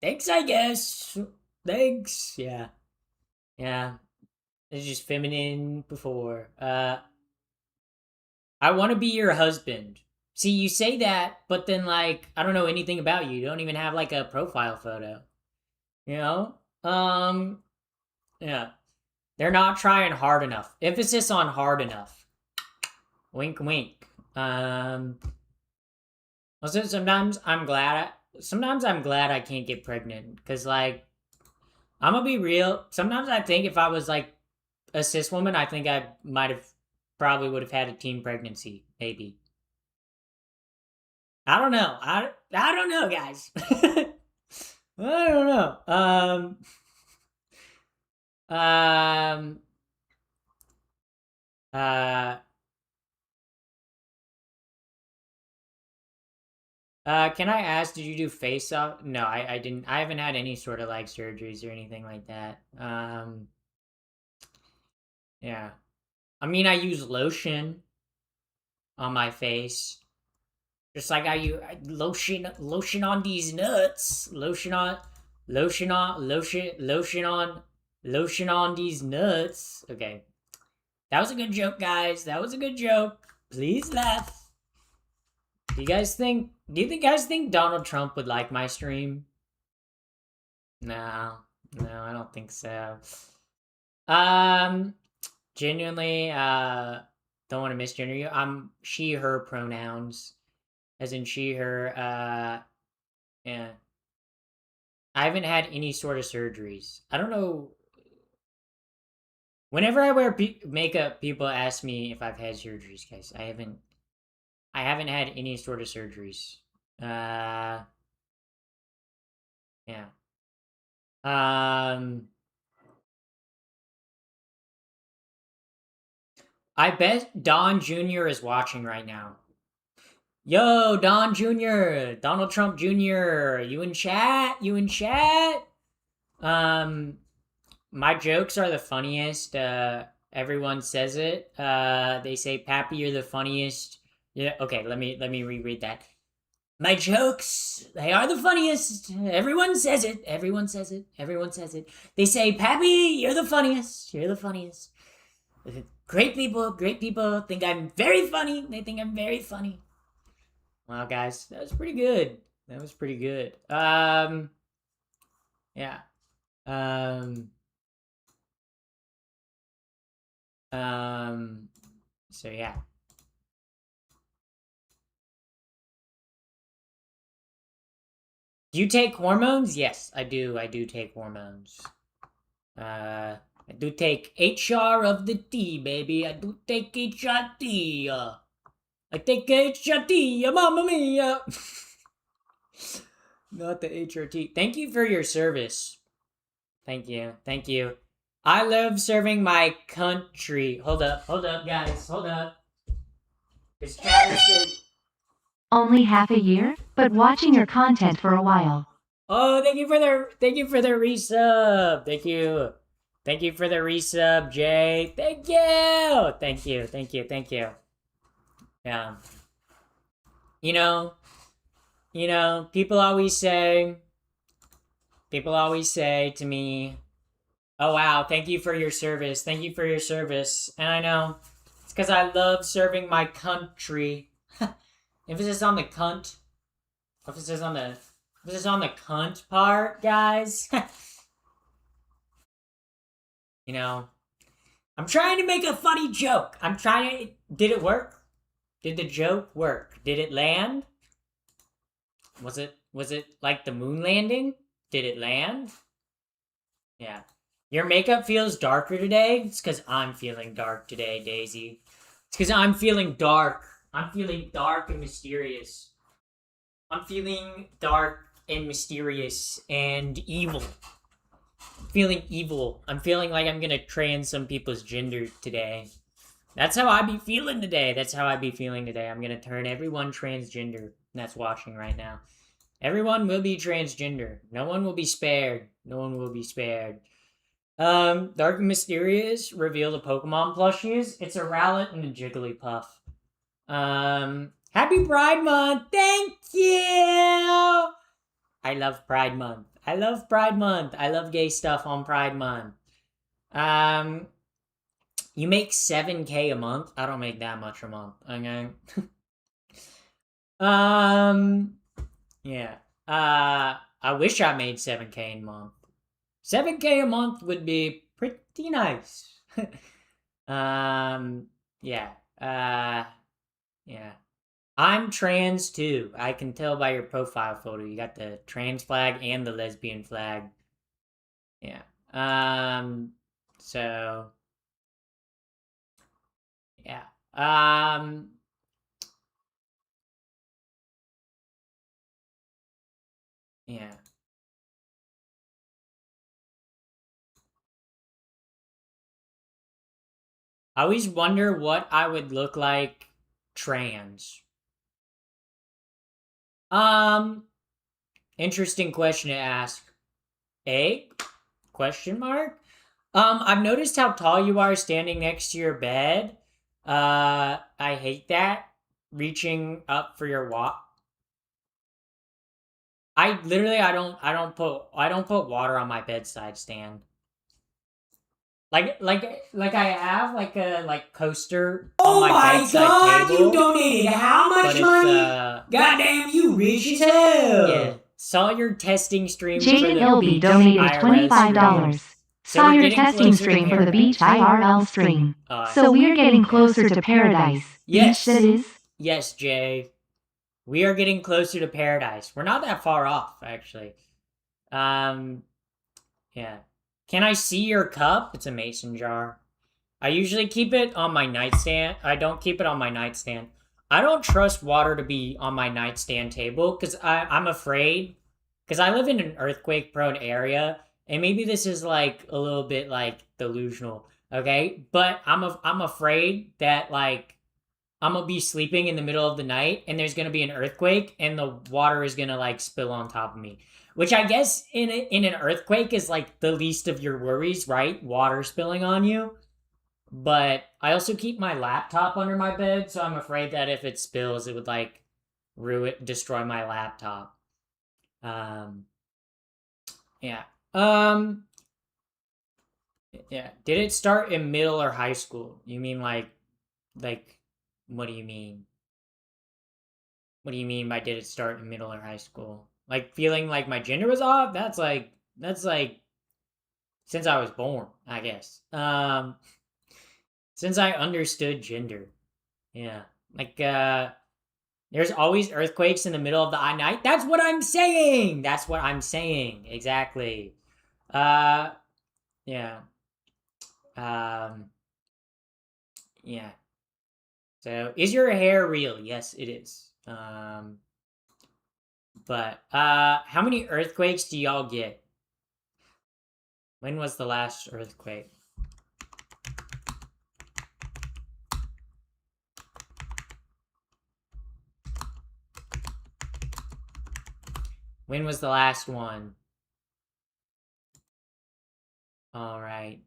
Thanks, I guess. Thanks. Yeah. Yeah. It's just feminine before. I want to be your husband. See, you say that, but then like I don't know anything about you. You don't even have like a profile photo. You know? Yeah. They're not trying hard enough. Emphasis on hard enough. Wink wink. Also sometimes I'm glad I can't get pregnant cuz like I'm gonna be real. Sometimes I think if I was like a cis woman, I think I might have probably would have had a teen pregnancy, maybe. I don't know. I don't know, guys. I don't know. Um. Uh. Can I ask? Did you do face off? No, I didn't. I haven't had any sort of like surgeries or anything like that. Yeah. I mean, I use lotion on my face, just like I use lotion on these nuts. Lotion on these nuts. Okay, that was a good joke, guys. That was a good joke. Please laugh. Do you guys think Donald Trump would like my stream? No, no, I don't think so. Um, Genuinely, don't want to misgender you. I'm she, her pronouns, as in she, her. Yeah. I haven't had any sort of surgeries. I don't know. Whenever I wear makeup, people ask me if I've had surgeries, guys. I haven't. I haven't had any sort of surgeries. Uh, yeah. Um, I bet Don Jr. is watching right now. Yo, Don Jr., Donald Trump Jr., you in chat? You in chat? My jokes are the funniest. Everyone says it. They say, "Pappy, you're the funniest." Yeah. Okay. Let me reread that. My jokes, they are the funniest. Everyone says it. Everyone says it. Everyone says it. They say, "Pappy, you're the funniest. You're the funniest." Great people think I'm very funny. They think I'm very funny. Wow, guys, that was pretty good. That was pretty good. Yeah. Um, so yeah. Do you take hormones? Yes, I do. I do take hormones. I do take HR of the T, baby. I do take HRT. I take HRT, Mamma Mia. Not the HRT. Thank you for your service. Thank you. Thank you. I love serving my country. Hold up, guys. Hold up. This chatter said, Only half a year, but watching your content for a while. oh, thank you for the resub. Thank you for the resub, Jay. Thank you. Thank you. Yeah. You know, people always say to me, "Oh wow, thank you for your service. Thank you for your service." And I know it's because I love serving my country. Emphasis on the cunt. Emphasis on the cunt part, guys. I'm trying to make a funny joke. Did it work? Did the joke work? Did it land? Was it like the moon landing? Did it land? Yeah. Your makeup feels darker today? It's because I'm feeling dark today, Daisy. It's because I'm feeling dark. I'm feeling dark and mysterious. I'm feeling dark and mysterious and evil. I'm feeling evil. I'm feeling like I'm gonna trans some people's gender today. That's how I be feeling today. I'm gonna turn everyone transgender that's watching right now. Everyone will be transgender. No one will be spared. Dark and Mysterious reveal the Pokemon plushies. It's a Rowlet and a Jigglypuff. Happy Pride Month! Thank you! I love Pride Month. I love gay stuff on Pride Month. You make 7K a month? I don't make that much a month, okay? Yeah. I wish I made 7K a month. 7K a month would be pretty nice. Yeah. Yeah. I'm trans too. I can tell by your profile photo. You got the trans flag and the lesbian flag. Yeah. So yeah. Yeah. I always wonder what I would look like trans. Interesting question to ask. A question mark? I've noticed how tall you are standing next to your bed. I hate that. Reaching up for your walk. I literally I don't put water on my bedside stand. Like I have like a coaster on my bedside table. You donated how much money? Goddamn, you rich as hell. Yeah. Saw your testing stream for the Jaden Ilby donated $25. Saw your testing stream for the beach IRL stream. So we're getting closer to paradise. Yes. Beach that is. Yes, Jay. We are getting closer to paradise. We're not that far off, actually. Yeah. Can I see your cup? It's a mason jar. I usually keep it on my nightstand. I don't keep it on my nightstand. I don't trust water to be on my nightstand table because I'm afraid. Because I live in an earthquake prone area. And maybe this is like a little bit like delusional. Okay, but I'm afraid that like I'm gonna be sleeping in the middle of the night and there's gonna be an earthquake and the water is gonna like spill on top of me. Which I guess in an earthquake is like the least of your worries, right? Water spilling on you. But I also keep my laptop under my bed, so I'm afraid that if it spills, it would like destroy my laptop. Um, yeah. Um, yeah. Did it start in middle or high school? You mean like, what do you mean? What do you mean by did it start in middle or high school? Like feeling like my gender was off? That's like since I was born, I guess. Since I understood gender. Yeah. Like there's always earthquakes in the middle of the night. That's what I'm saying. That's what I'm saying. Exactly. Uh yeah. Um yeah. So, is your hair real? Yes, it is. But how many earthquakes do y'all get? When was the last earthquake? When was the last one? All right.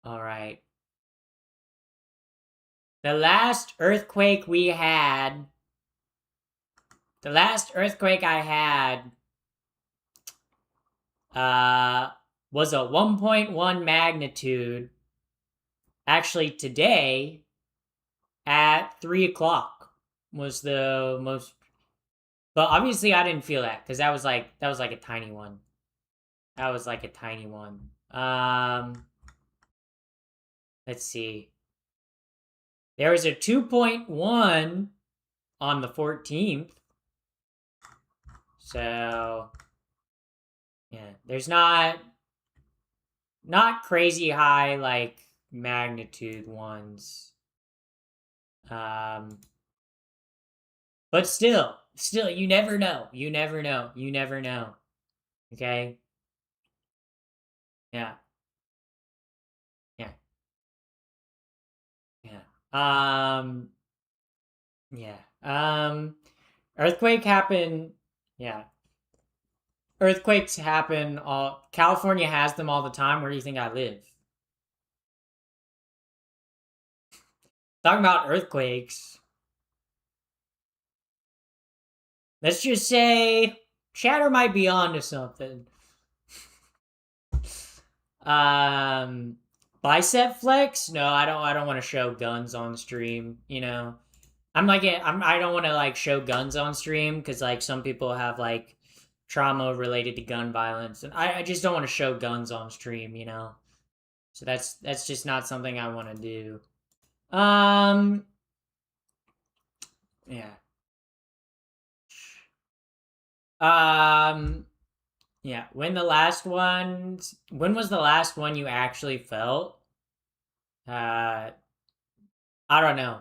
All right. The last earthquake I had was a 1.1 magnitude. Actually, today at 3 o'clock was the most. But obviously, I didn't feel that because that was like a tiny one. That was like a tiny one. Let's see. There was a 2.1 on the 14th. So yeah, there's not crazy high like magnitude ones. But still you never know. You never know. You never know. Okay? Yeah. Yeah. Yeah. Yeah. Earthquake happen. Yeah. Earthquakes happen all California has them all the time. Where do you think I live? Talking about earthquakes. Let's just say Chatter might be onto something. Um bicep flex? No, I don't want to show guns on stream, you know. I don't want to like show guns on stream cuz like some people have like trauma related to gun violence and I just don't want to show guns on stream, you know. So that's just not something I want to do. Um yeah. Um yeah, when was the last one you actually felt? Uh I don't know.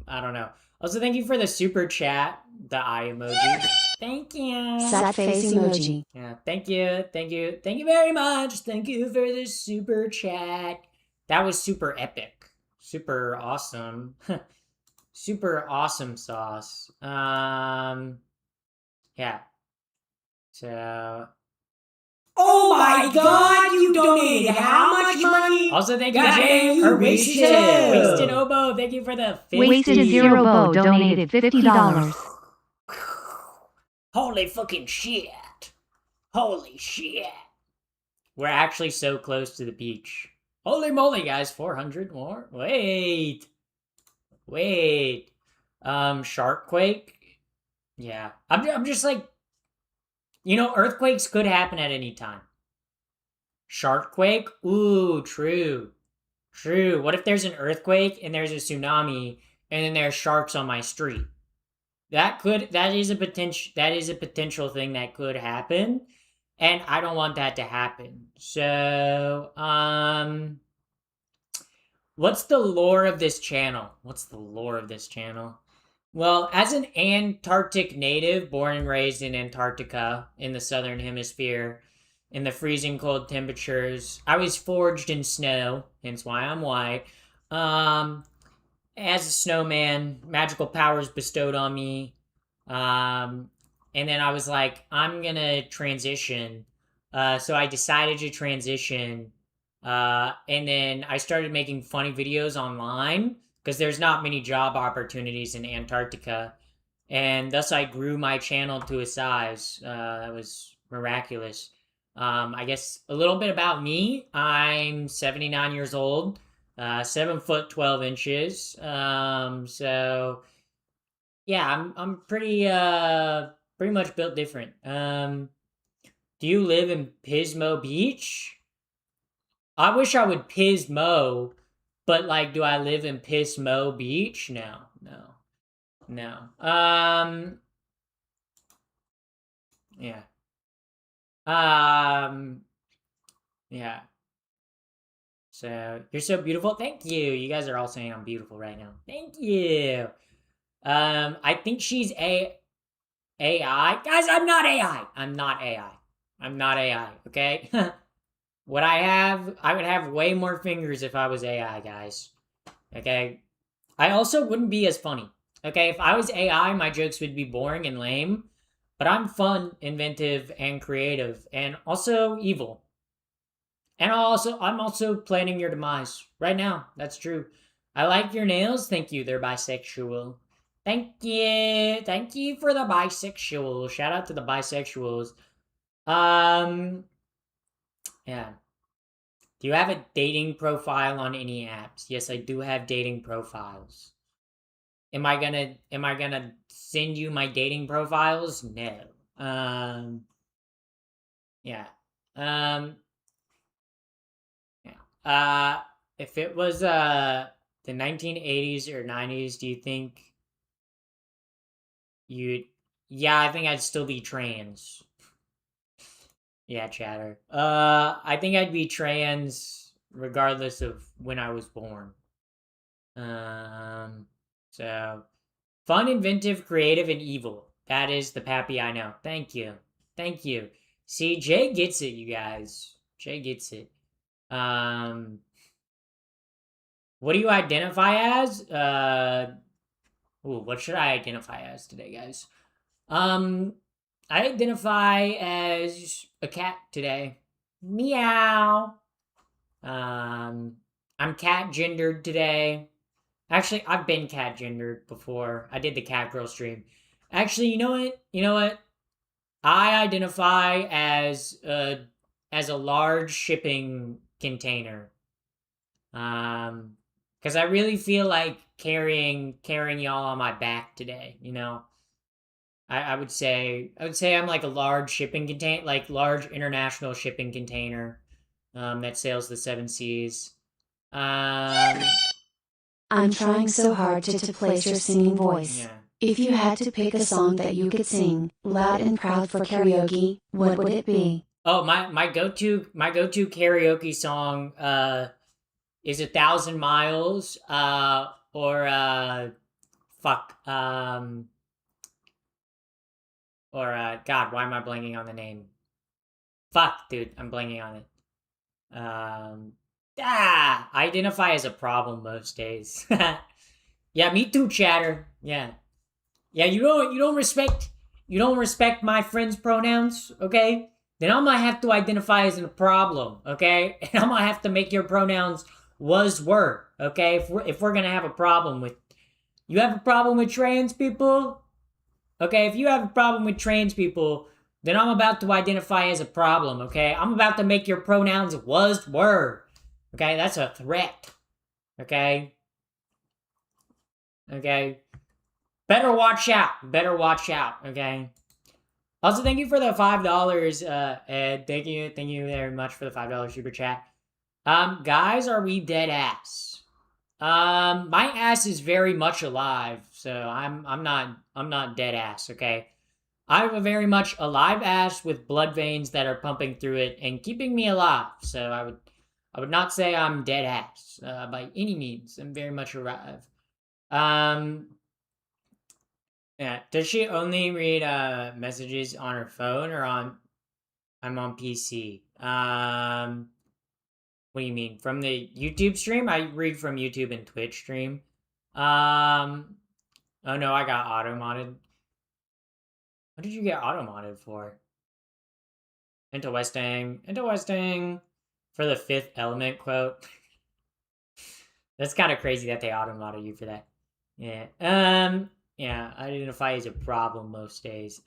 I don't know. Also, thank you for the super chat, the eye emoji. Thank you. Sad face emoji. Yeah, thank you. Thank you. Thank you very much. Thank you for the super chat. That was super epic. Super awesome. Super awesome sauce. Yeah. So oh my god, you donated how much money? Also, thank you, Jay. Or Wasted Obo, thank you for the 50. Wasted Zero Bo donated $50. Holy fucking shit. Holy shit. We're actually so close to the beach. Holy moly, guys, 400 more? Wait. Sharkquake? Yeah. I'm just like, you know, earthquakes could happen at any time. Sharkquake? Ooh, true. True. What if there's an earthquake and there's a tsunami and then there's sharks on my street? That is a potential thing that could happen. And I don't want that to happen. So, what's the lore of this channel? Well, as an Antarctic native, born and raised in Antarctica in the southern hemisphere, in the freezing cold temperatures. I was forged in snow, hence why I'm white. As a snowman, magical powers bestowed on me. And then I was like, I'm gonna transition. So I decided to transition. And then I started making funny videos online because there's not many job opportunities in Antarctica. And thus I grew my channel to a size that was miraculous. I guess a little bit about me. I'm 79 years old, 7 foot 12 inches. So yeah, I'm pretty much built different. Do you live in Pismo Beach? I wish I would Pismo, but like, do I live in Pismo Beach? No, no, no. Yeah. Um, yeah. So you're so beautiful. Thank you. You guys are all saying I'm beautiful right now. Thank you. I think she's AI. Guys, I'm not AI. I'm not AI. I'm not AI. Okay. I would have way more fingers if I was AI, guys. Okay. I also wouldn't be as funny. Okay. If I was AI, my jokes would be boring and lame. But I'm fun, inventive, and creative, and also evil. And I'm also planning your demise right now. That's true. I like your nails. Thank you. They're bisexual. Thank you. Thank you for the bisexual. Shout out to the bisexuals. Um, yeah. Do you have a dating profile on any apps? Yes, I do have dating profiles. Am I gonna send you my dating profiles? No. Yeah. Um, yeah. If it was the 1980s or 90s, do you think you'd yeah, I think I'd still be trans. Yeah, chatter. I think I'd be trans regardless of when I was born. Um, so fun, inventive, creative, and evil. That is the Pappy I know. Thank you. Thank you. See, Jay gets it, you guys. Jay gets it. Um, what do you identify as? What should I identify as today, guys? Um, I identify as a cat today. Meow. Um, I'm cat gendered today. Actually, I've been cat gendered before. I did the cat girl stream. Actually, you know what? You know what? I identify as a large shipping container. Because I really feel like carrying y'all on my back today. You know, I would say I'm like a large shipping container, like large international shipping container, that sails the seven seas. Um, I'm trying so hard to place your singing voice. yeah. If you had to pick a song that you could sing, loud and proud for karaoke, what would it be? Oh, my go-to karaoke song is 1,000 miles or fuck or God, why am I blanking on the name? Fuck, dude, I'm blanking on it. I identify as a problem most days. Yeah, me too, chatter. Yeah. Yeah, you don't respect my friend's pronouns, okay? Then I'm gonna have to identify as a problem, okay? And I'm gonna have to make your pronouns was were, okay? If we're gonna have a problem with you have a problem with trans people? Okay, if you have a problem with trans people, then I'm about to identify as a problem, okay? I'm about to make your pronouns was were. Okay, that's a threat. Okay? Okay? Better watch out. Better watch out, okay? Also, thank you for the $5, Ed. Thank you very much for the $5 super chat. Guys, are we dead ass? My ass is very much alive, so I'm not dead ass, okay? I have a very much alive ass with blood veins that are pumping through it and keeping me alive. So I would not say I'm dead ass by any means. I'm very much alive. Um, yeah. Does she only read messages on her phone or on I'm on PC. What do you mean? From the YouTube stream? I read from YouTube and Twitch stream. Um, oh no, I got auto-modded. What did you get auto-modded for? Into Westing for the fifth element quote. That's kind of crazy that they auto-modded you for that. Yeah. Yeah, identify as a problem most days.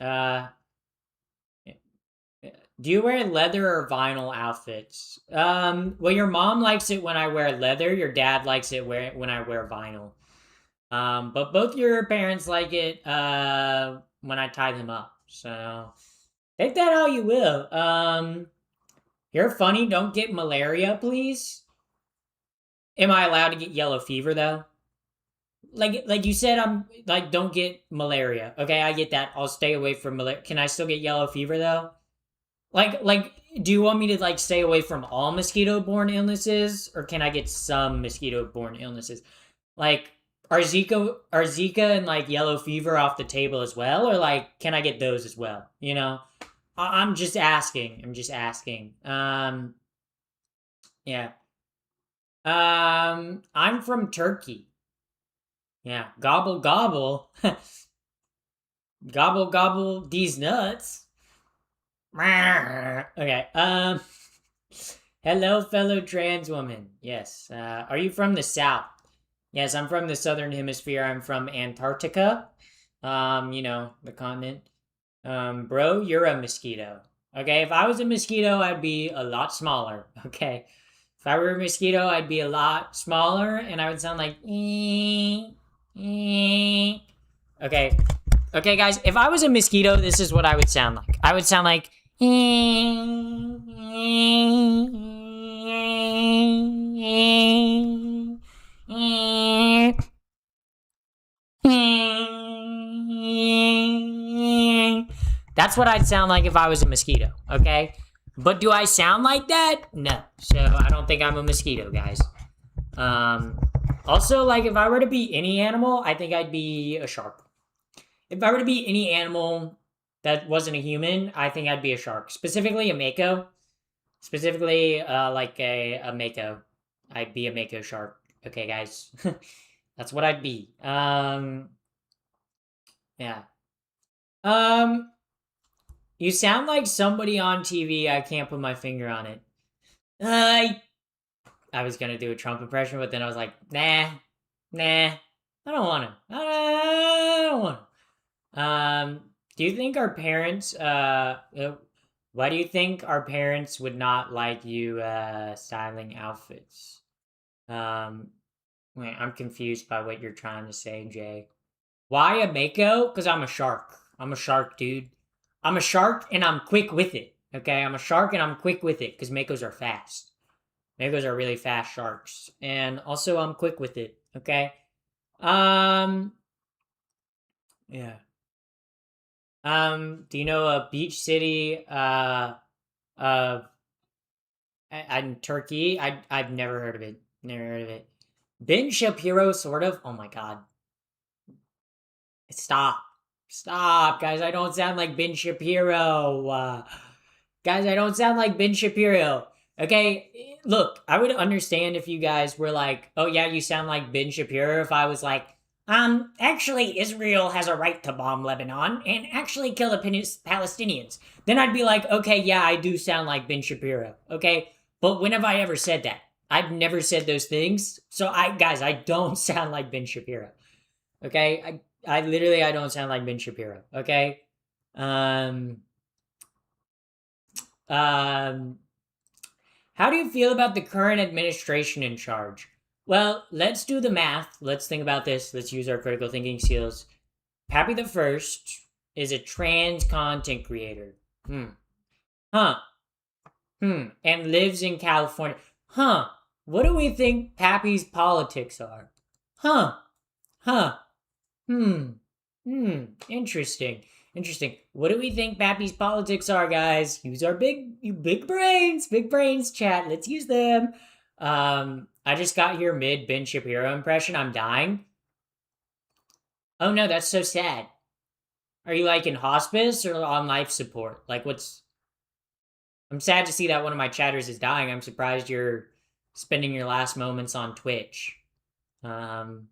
Do you wear leather or vinyl outfits? Well, your mom likes it when I wear leather. Your dad likes it when I wear vinyl. But both your parents like it when I tie them up. So take that how you will. You're funny. Don't get malaria, please. Am I allowed to get yellow fever though? Like you said, I'm like don't get malaria. Okay, I get that. I'll stay away from malaria. Can I still get yellow fever though? Like, do you want me to like stay away from all mosquito-borne illnesses, or can I get some mosquito-borne illnesses? Like, are Zika and like yellow fever off the table as well, or like can I get those as well? You know, I'm just asking. I'm just asking. Yeah. I'm from Turkey. Yeah. Gobble gobble, gobble gobble these nuts. Okay. Hello, fellow trans woman. Yes. Are you from the South? Yes, I'm from the Southern Hemisphere. I'm from Antarctica. The continent. Bro, you're a mosquito. Okay, if I was a mosquito, I'd be a lot smaller. Okay. If I were a mosquito, I'd be a lot smaller and I would sound like Okay. Okay, guys, if I was a mosquito, this is what I would sound like. I would sound like that's what I'd sound like if I was a mosquito, okay? But do I sound like that? No. So I don't think I'm a mosquito, guys. Also, like, if I were to be any animal, I think I'd be a shark. If I were to be any animal that wasn't a human, I think I'd be a shark. Specifically a mako. Specifically, like a mako. I'd be a mako shark. Okay, guys. That's what I'd be. Yeah. You sound like somebody on TV. I can't put my finger on it. I was gonna do a Trump impression, but then I was like, nah. I don't want to. I don't want to. Do you think our parents, why do you think our parents would not like you, styling outfits? Wait, I'm confused by what you're trying to say, Jay. Why a mako? Because I'm a shark. I'm a shark, dude. I'm a shark and I'm quick with it. Okay, I'm a shark and I'm quick with it because makos are fast. Makos are really fast sharks, and also I'm quick with it. Okay. Um. Yeah. Do you know a beach city? Uh. In Turkey. I've never heard of it. Never heard of it. Ben Shapiro, sort of. Oh my god. Stop. Stop, guys. I don't sound like Ben Shapiro. Guys, I don't sound like Ben Shapiro. Okay, look, I would understand if you guys were like, oh yeah, you sound like Ben Shapiro if I was like, actually, Israel has a right to bomb Lebanon and actually kill the Palestinians. Then I'd be like, okay, yeah, I do sound like Ben Shapiro. Okay, but when have I ever said that? I've never said those things. So I don't sound like Ben Shapiro. Okay, I don't sound like Ben Shapiro. Okay, um, um, how do you feel about the current administration in charge? Well, let's do the math. Let's think about this. Let's use our critical thinking skills. Pappy the First is a trans content creator. Huh. And lives in California. Huh. What do we think Pappy's politics are? Huh. Interesting. What do we think Pappy's politics are, guys? Use our big brains, chat. Let's use them. I just got here mid Ben Shapiro impression. I'm dying. Oh no, that's so sad. Are you like in hospice or on life support? Like, what's I'm sad to see that one of my chatters is dying. I'm surprised you're spending your last moments on Twitch. Um,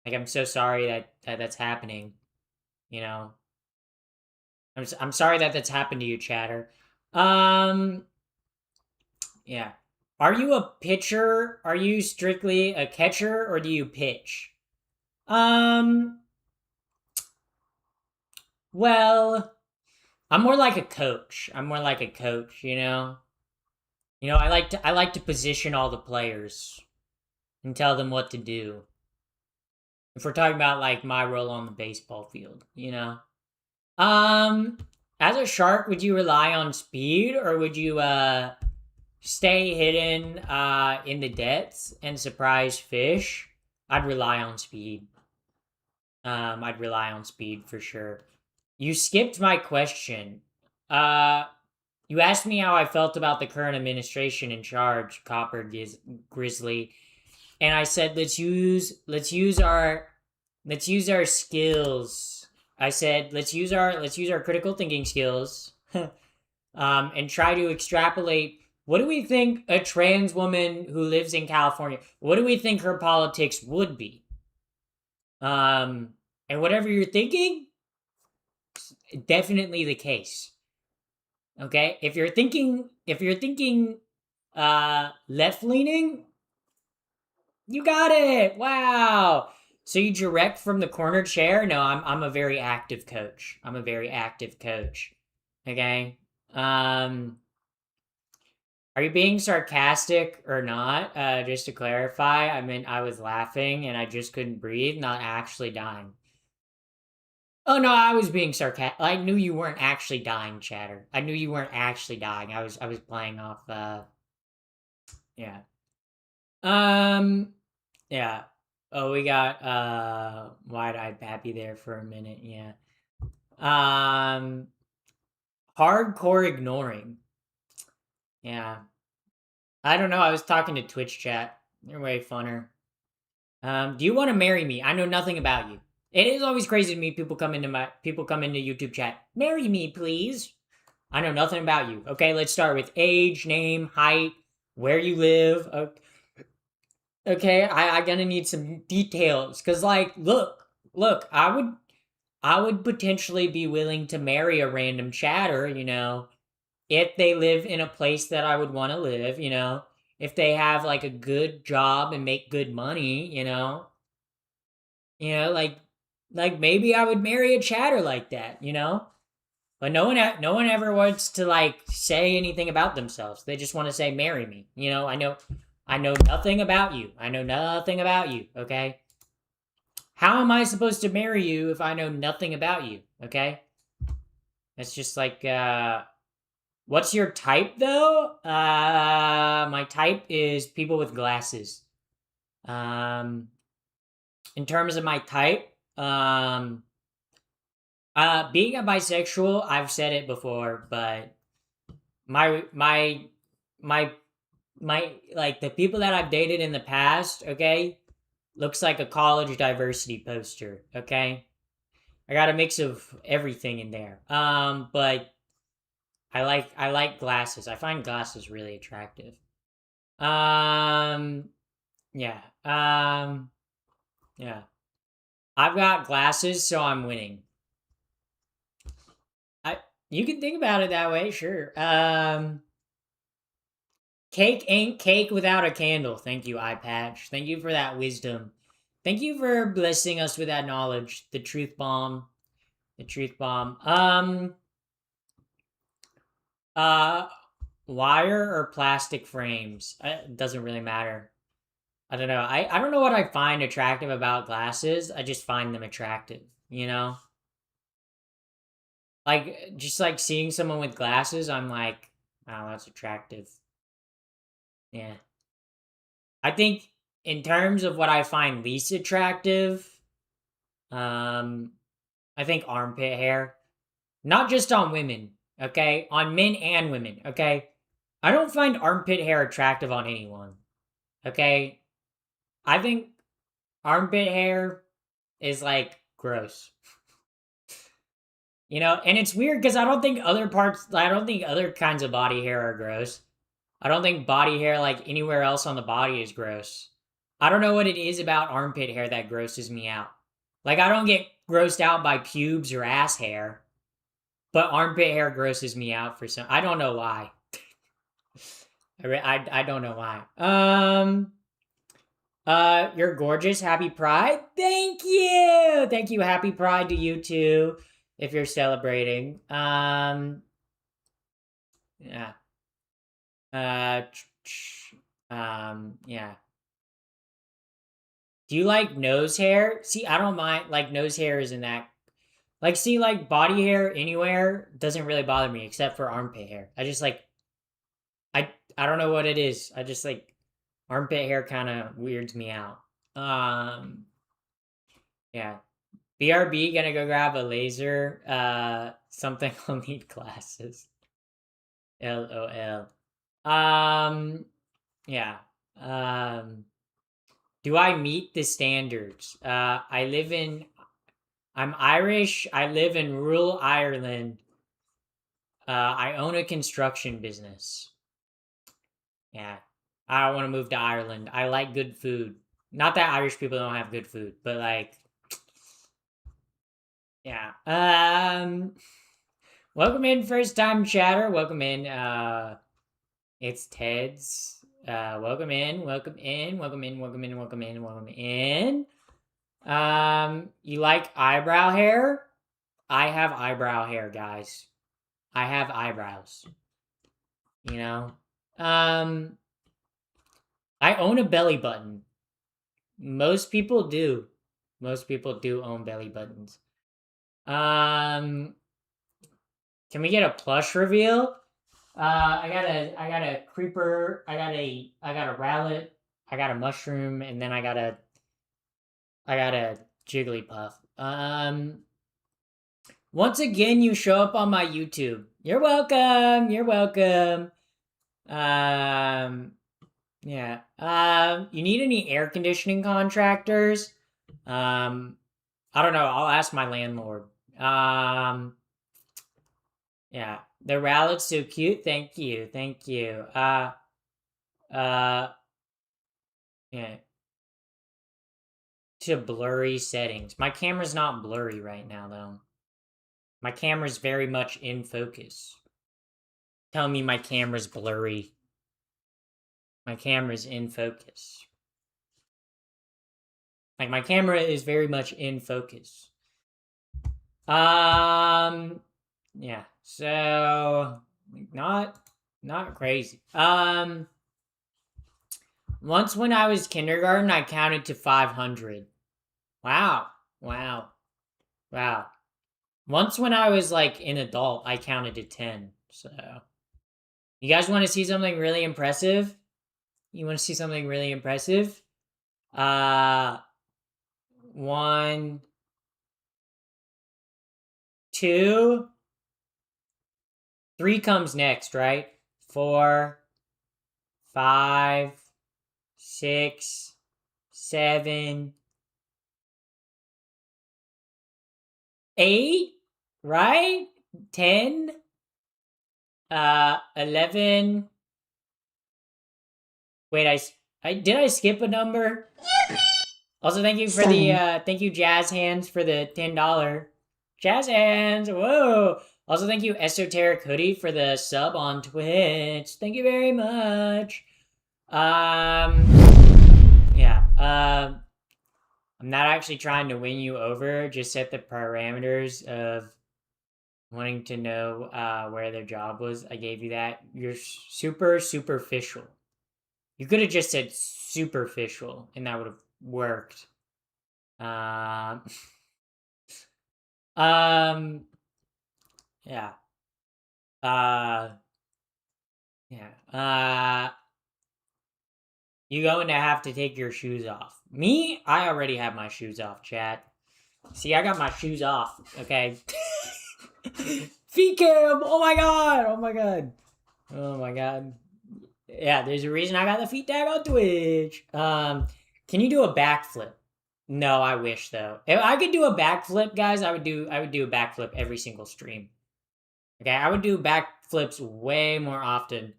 like I'm so sorry that that's happening. You know, I'm sorry that that's happened to you, chatter. Um, yeah. Are you a pitcher? Are you strictly a catcher, or do you pitch? Um, well, I'm more like a coach. I'm more like a coach, you know? I like to position all the players and tell them what to do. If we're talking about like my role on the baseball field, you know? Um as a shark, would you rely on speed, or would you stay hidden in the depths and surprise fish? I'd rely on speed. I'd rely on speed for sure. You skipped my question. Uh You asked me how I felt about the current administration in charge, Copper Grizzly, and I said let's use our skills. I said let's use our critical thinking skills, and try to extrapolate. What do we think a trans woman who lives in California? What do we think her politics would be? And whatever you're thinking, definitely the case. Okay, if you're thinking left leaning, you got it. Wow. So you direct from the corner chair? No, I'm a very active coach. I'm a very active coach. Okay. Um are you being sarcastic or not? Just to clarify, I mean I was laughing and I just couldn't breathe, not actually dying. Oh no, I was being sarcastic. I knew you weren't actually dying, chatter. I knew you weren't actually dying. I was playing off yeah. Um yeah. Oh, we got wide-eyed Pappy there for a minute, yeah. Um hardcore ignoring. Yeah. I don't know. I was talking to Twitch chat. They're way funner. Do you want to marry me? I know nothing about you. It is always crazy to me people come into YouTube chat. Marry me, please. I know nothing about you. Okay, let's start with age, name, height, where you live. Okay, I gonna need some details. Cause like, look, I would potentially be willing to marry a random chatter, if they live in a place that I would want to live, if they have like a good job and make good money, like maybe I would marry a chatter like that. But no one ever wants to like say anything about themselves. They just want to say marry me. I know nothing about you. I know nothing about you, okay? How am I supposed to marry you if I know nothing about you, okay? It's just like what's your type though? My type is people with glasses. Um in terms of my type, being a bisexual, I've said it before, but my my my my like the people that I've dated in the past, okay, looks like a college diversity poster, okay? I got a mix of everything in there. But I like glasses. I find glasses really attractive. Um yeah. Yeah. I've got glasses, so I'm winning. I You can think about it that way, sure. Cake ain't cake without a candle. Thank you, eye patch. Thank you for that wisdom. Thank you for blessing us with that knowledge. The truth bomb. The truth bomb. Uh Wire or plastic frames? It doesn't really matter. I don't know. I don't know what I find attractive about glasses. I just find them attractive. Like just like seeing someone with glasses, I'm like, oh, that's attractive. Yeah. I think in terms of what I find least attractive, um, I think armpit hair. Not just on women, okay? On men and women, okay? I don't find armpit hair attractive on anyone, okay? I think armpit hair is like gross. You know, and it's weird because I don't think other kinds of body hair are gross. I don't think body hair, like anywhere else on the body, is gross. I don't know what it is about armpit hair that grosses me out. Like, I don't get grossed out by pubes or ass hair, but armpit hair grosses me out for some. I don't know why. I don't know why. You're gorgeous. Happy Pride. Thank you. Thank you. Happy Pride to you too, if you're celebrating. Yeah. Yeah. Do you like nose hair? See, I don't mind. Like, nose hair isn't that. Like, see, like, body hair anywhere doesn't really bother me except for armpit hair. I just like. I don't know what it is. I just like. Armpit hair kind of weirds me out. Yeah. BRB gonna go grab a laser. Something I'll need glasses. LOL. Yeah. Do I meet the standards? I'm Irish. I live in rural Ireland. I own a construction business. Yeah. I don't want to move to Ireland. I like good food. Not that Irish people don't have good food, but like, yeah. Welcome in, first time chatter. Welcome in. It's Ted's. Welcome in. Welcome in. Welcome in. Welcome in. Welcome in. Welcome in. You like eyebrow hair? I have eyebrow hair, guys. I have eyebrows. You know. I own a belly button. Most people do. Most people do own belly buttons. Can we get a plush reveal? I got a creeper. I got a rowlet. I got a mushroom, and then I got a Jigglypuff. Once again, you show up on my YouTube. You're welcome. You're welcome. Yeah. You need any air conditioning contractors? I don't know. I'll ask my landlord. Yeah. The rowlet's so cute. Thank you. Thank you. Yeah. To blurry settings. My camera's not blurry right now, though. My camera's very much in focus. Tell me my camera's blurry. My camera's in focus. Like, my camera is very much in focus. Yeah. So, not crazy. Once when I was kindergarten, I counted to 500. Wow. Once when I was like an adult, I counted to 10. So, you guys want to see something really impressive? You want to see something really impressive? 1, 2, 3 comes next, right? 4, 5, 6, 7, 8, right? 10, 11. Wait, did I skip a number? Also, thank you for thank you Jazz Hands for the $10. Jazz Hands, whoa! Also, thank you Esoteric Hoodie for the sub on Twitch. Thank you very much. Yeah. I'm not actually trying to win you over. Just set the parameters of wanting to know where their job was. I gave you that. You're super superficial. You could have just said superficial, and that would have worked. Yeah. Yeah. You're going to have to take your shoes off. Me? I already have my shoes off, chat. See, I got my shoes off, okay? Feet cam! Oh my god! Oh my god! Oh my god. Yeah, there's a reason I got the feet tag on Twitch. Can you do a backflip? No, I wish though. If I could do a backflip, guys, I would do a backflip every single stream. Okay, I would do backflips way more often.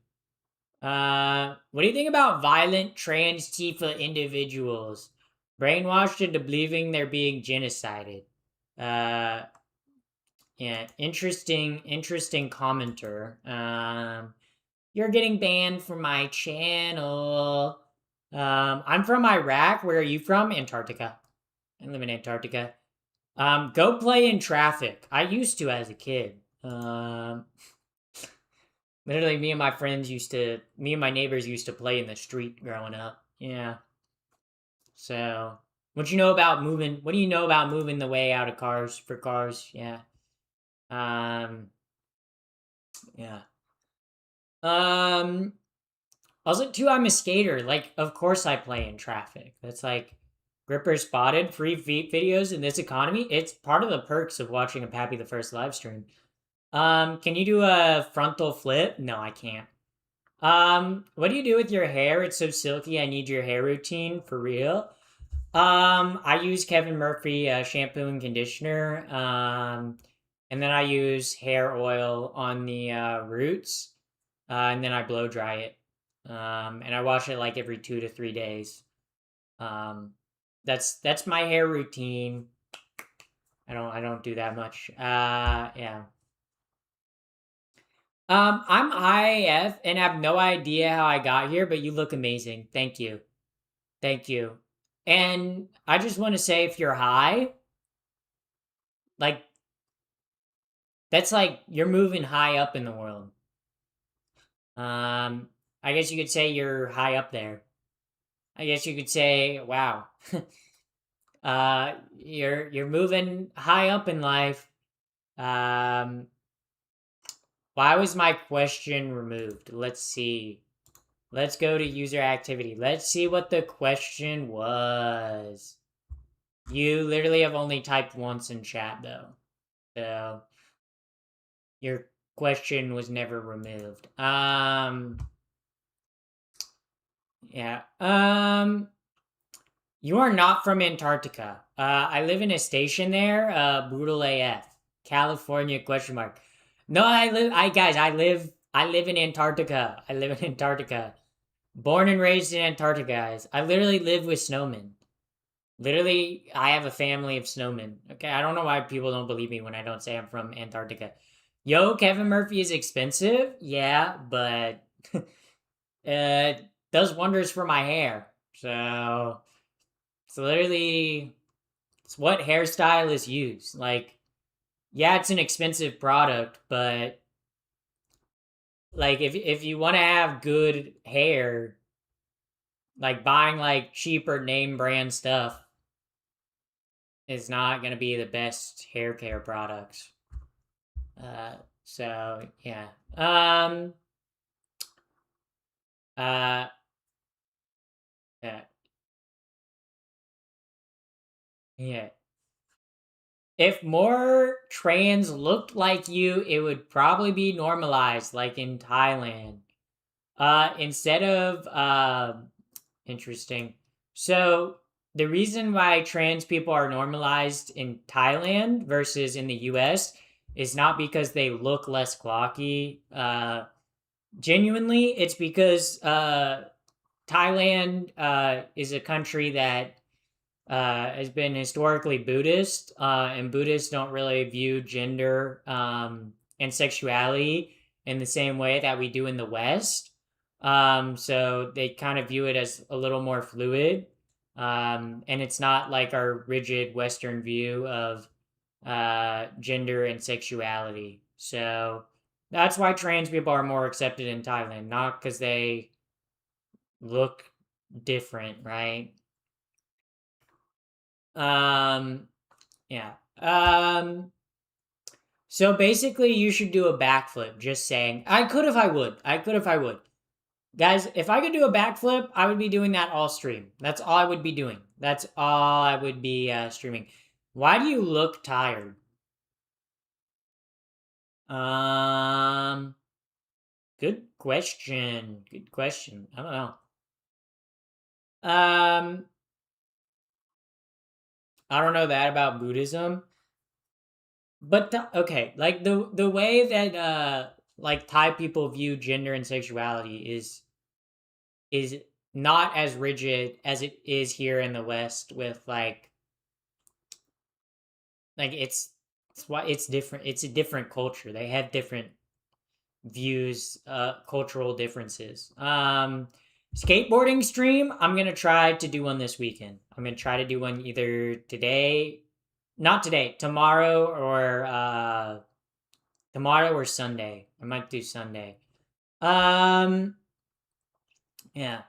What do you think about violent trans Tifa individuals brainwashed into believing they're being genocided? Uh, yeah, interesting commenter. You're getting banned from my channel. I'm from Iraq. Where are you from? Antarctica. I live in Antarctica. Go play in traffic. I used to as a kid. Literally, me and my neighbors used to play in the street growing up. Yeah. So, what you know about moving? What do you know about moving the way out of cars for cars? Yeah. Um. Yeah. Um. Also, too, I'm a skater. Like, of course, I play in traffic. That's like Gripper spotted free feet videos in this economy. It's part of the perks of watching a Pappy the First live stream. Can you do a frontal flip? No, I can't. What do you do with your hair? It's so silky. I need your hair routine for real. I use Kevin Murphy shampoo and conditioner. And then I use hair oil on the roots. And then I blow dry it. And I wash it like every 2 to 3 days. Um, that's my hair routine. I don't do that much. Yeah. I'm IAF and have no idea how I got here, but you look amazing. Thank you. Thank you. And I just want to say if you're high, like that's like you're moving high up in the world. Um I guess you could say you're high up there. I guess you could say, wow. You're moving high up in life. Um why was my question removed? Let's see. Let's go to user activity. Let's see what the question was. You literally have only typed once in chat though. So your question was never removed. Yeah. You are not from Antarctica. I live in a station there, brutal AF. California question mark. No, I live in Antarctica. I live in Antarctica. Born and raised in Antarctica, guys. I literally live with snowmen. Literally, I have a family of snowmen. Okay, I don't know why people don't believe me when I don't say I'm from Antarctica. Yo, Kevin Murphy is expensive. Yeah, but does wonders for my hair. So it's literally it's what hairstylists use. Like, yeah, it's an expensive product, but like if you want to have good hair, like buying like cheaper name brand stuff is not gonna be the best hair care products. Uh, so yeah. Uh, yeah. Yeah. If more trans looked like you, it would probably be normalized, like in Thailand. Instead of interesting. So the reason why trans people are normalized in Thailand versus in the U.S. is not because they look less gawky. Genuinely, it's because Thailand is a country that has been historically Buddhist, and Buddhists don't really view gender and sexuality in the same way that we do in the West. So they kind of view it as a little more fluid. And it's not like our rigid Western view of gender and sexuality. So that's why trans people are more accepted in Thailand, not because they look different, right? Um, yeah. So basically, you should do a backflip. Just saying. I could if I would. I could if I would. Guys, if I could do a backflip, I would be doing that all stream. That's all I would be doing. That's all I would be streaming. Why do you look tired? Um, good question. Good question. I don't know. Um, I don't know that about Buddhism. But okay, like the way that like Thai people view gender and sexuality is not as rigid as it is here in the West with like it's why it's different. It's a different culture. They have different views, cultural differences. Skateboarding stream, I'm gonna try to do one this weekend. I'm gonna try to do one either today, not today, tomorrow or Sunday. I might do Sunday. Um, yeah.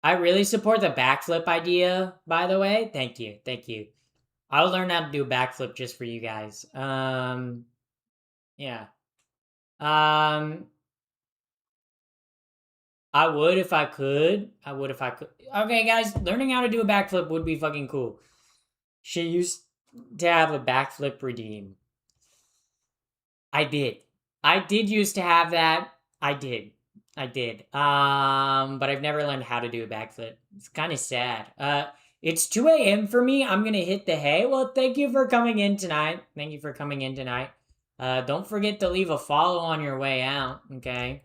I really support the backflip idea, by the way. Thank you. Thank you. I'll learn how to do a backflip just for you guys. Yeah. Um, I would if I could. I would if I could. Okay, guys, learning how to do a backflip would be fucking cool. She used to have a backflip redeem. I did. I did used to have that. I did. I did. But I've never learned how to do a backflip. It's kind of sad. It's 2 a.m. for me. I'm gonna hit the hay. Well, thank you for coming in tonight. Thank you for coming in tonight. Don't forget to leave a follow on your way out, okay?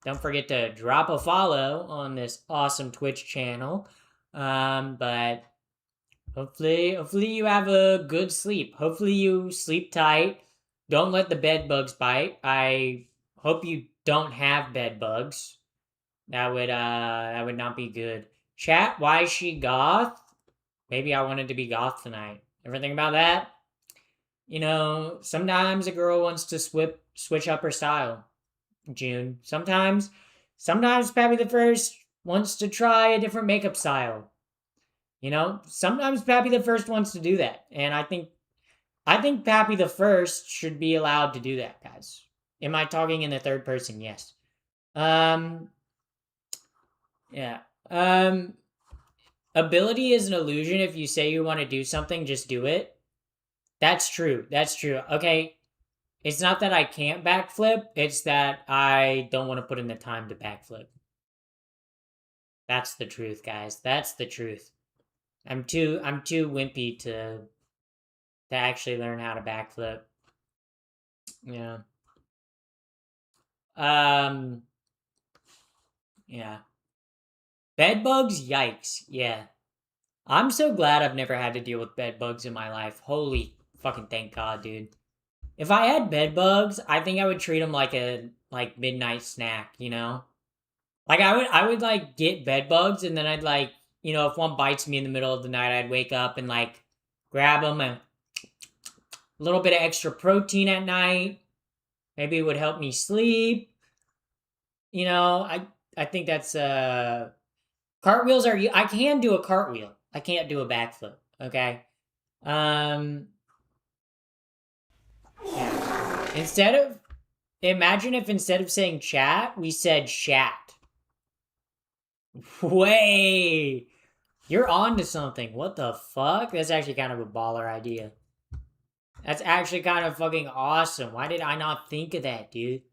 Don't forget to drop a follow on this awesome Twitch channel. But hopefully you have a good sleep. Hopefully you sleep tight. Don't let the bed bugs bite. I hope you don't have bed bugs. That would not be good. Chat, why is she goth? Maybe I wanted to be goth tonight. Ever think about that? You know, sometimes a girl wants to switch up her style. June. Sometimes Pappy the First wants to try a different makeup style. You know, sometimes Pappy the First wants to do that, and I think Pappy the First should be allowed to do that, guys. Am I talking in the third person? Yes. Um. Yeah. Ability is an illusion. If you say you want to do something, just do it. That's true. That's true. Okay. It's not that I can't backflip. It's that I don't want to put in the time to backflip. That's the truth, guys. That's the truth. I'm too wimpy to actually learn how to backflip. Yeah. Um. Yeah. Bed bugs. Yikes. Yeah. I'm so glad I've never had to deal with bed bugs in my life. Holy fucking thank God, dude. If I had bed bugs, I think I would treat them like a midnight snack. You know. Like I would like get bed bugs and then I'd like if one bites me in the middle of the night, I'd wake up and like grab them and a little bit of extra protein at night. Maybe it would help me sleep. I think that's cartwheels are I can do a cartwheel. I can't do a backflip. Okay. Um. Yeah. Imagine if instead of saying chat, we said shat. Way. You're on to something. What the fuck? That's actually kind of a baller idea. That's actually kind of fucking awesome. Why did I not think of that, dude?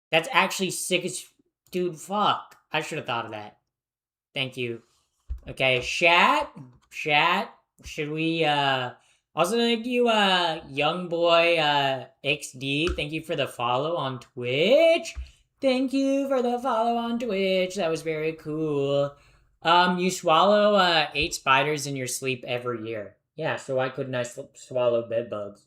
That's actually sick as... Dude, fuck. I should have thought of that. Thank you. Okay, Shat? Should we, Also, thank you, young boy, XD. Thank you for the follow on Twitch. Thank you for the follow on Twitch. That was very cool. You swallow, 8 spiders in your sleep every year. Yeah, so why couldn't I swallow bed bugs?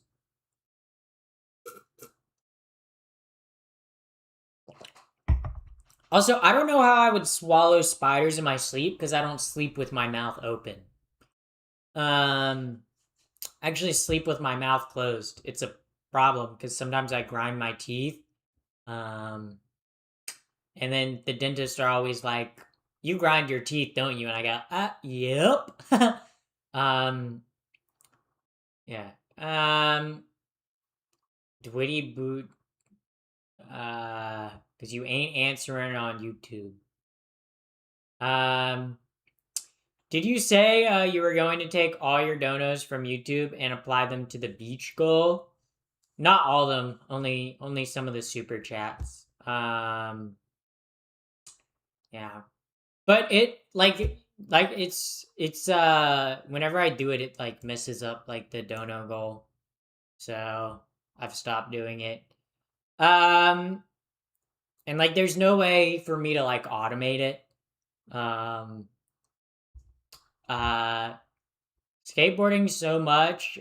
Also, I don't know how I would swallow spiders in my sleep because I don't sleep with my mouth open. I actually sleep with my mouth closed. It's a problem because sometimes I grind my teeth. Um, and then the dentists are always like, "You grind your teeth, don't you?" And I go, yep." um, yeah. Dwitty boot. Because you ain't answering on YouTube. Um, did you say you were going to take all your donos from YouTube and apply them to the beach goal? Not all of them, only some of the super chats. Yeah. But like it's whenever I do it, it like messes up like the dono goal. So I've stopped doing it. Um, and like there's no way for me to like automate it. Um, uh, skateboarding so much.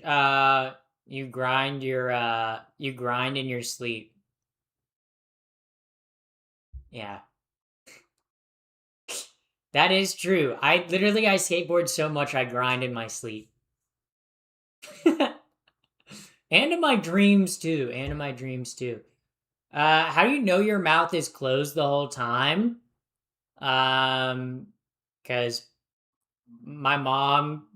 You grind in your sleep. Yeah, that is true. I skateboard so much I grind in my sleep. And in my dreams too. And in my dreams too. How do you know your mouth is closed the whole time? Because my mom,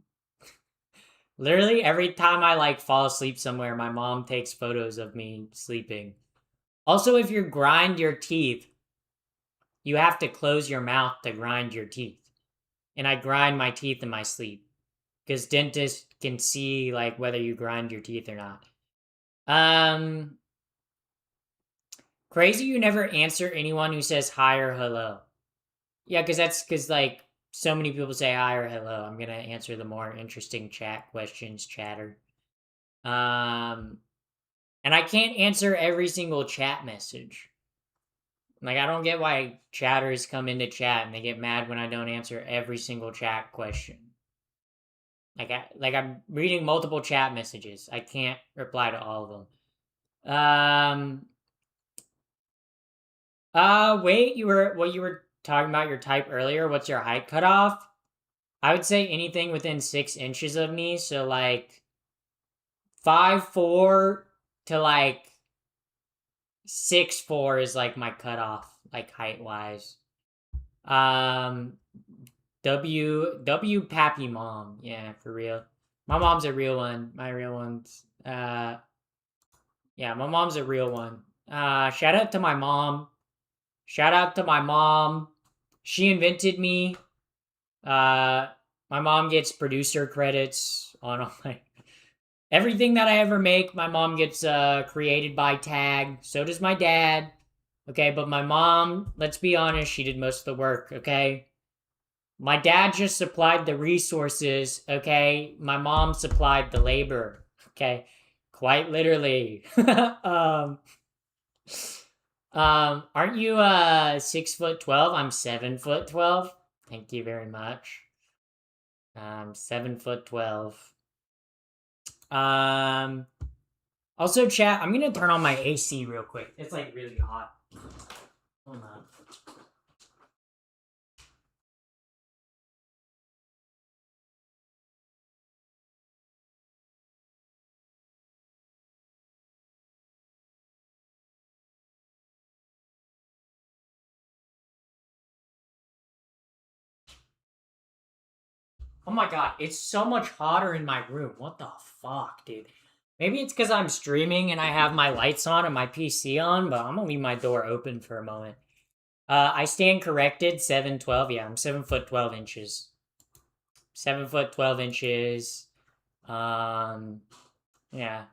literally every time I like fall asleep somewhere, my mom takes photos of me sleeping. Also, if you grind your teeth, you have to close your mouth to grind your teeth. And I grind my teeth in my sleep because dentists can see like whether you grind your teeth or not. Um, Crazy you never answer anyone who says hi or hello. Yeah, because like so many people say hi or hello. I'm gonna answer the more interesting chat questions, chatter. Um, and I can't answer every single chat message. Like I don't get why chatters come into chat and they get mad when I don't answer every single chat question. I'm reading multiple chat messages. I can't reply to all of them. Wait, you were talking about your type earlier. What's your height cutoff? I would say anything within 6 inches of me. So like 5'4" to like 6'4" is like my cutoff, like height wise. Um, W Pappy Mom, yeah, for real. My mom's a real one. My real one's yeah, my mom's a real one. Shout out to my mom. Shout out to my mom. She invented me. Uh, my mom gets producer credits on all my everything that I ever make. My mom gets created by Tag. So does my dad. Okay, but my mom, let's be honest, she did most of the work. Okay, my dad just supplied the resources. Okay, my mom supplied the labor. Okay, quite literally. um, aren't you 6'12"? I'm 7'12". Thank you very much. 7'12". Um, Also, chat. I'm gonna turn on my AC real quick. It's like really hot. Hold on. Oh my god, it's so much hotter in my room. What the fuck, dude? Maybe it's because I'm streaming and I have my lights on and my PC on, but I'm gonna leave my door open for a moment. I stand corrected. 7'12". Yeah, I'm 7'12". 7'12". Yeah.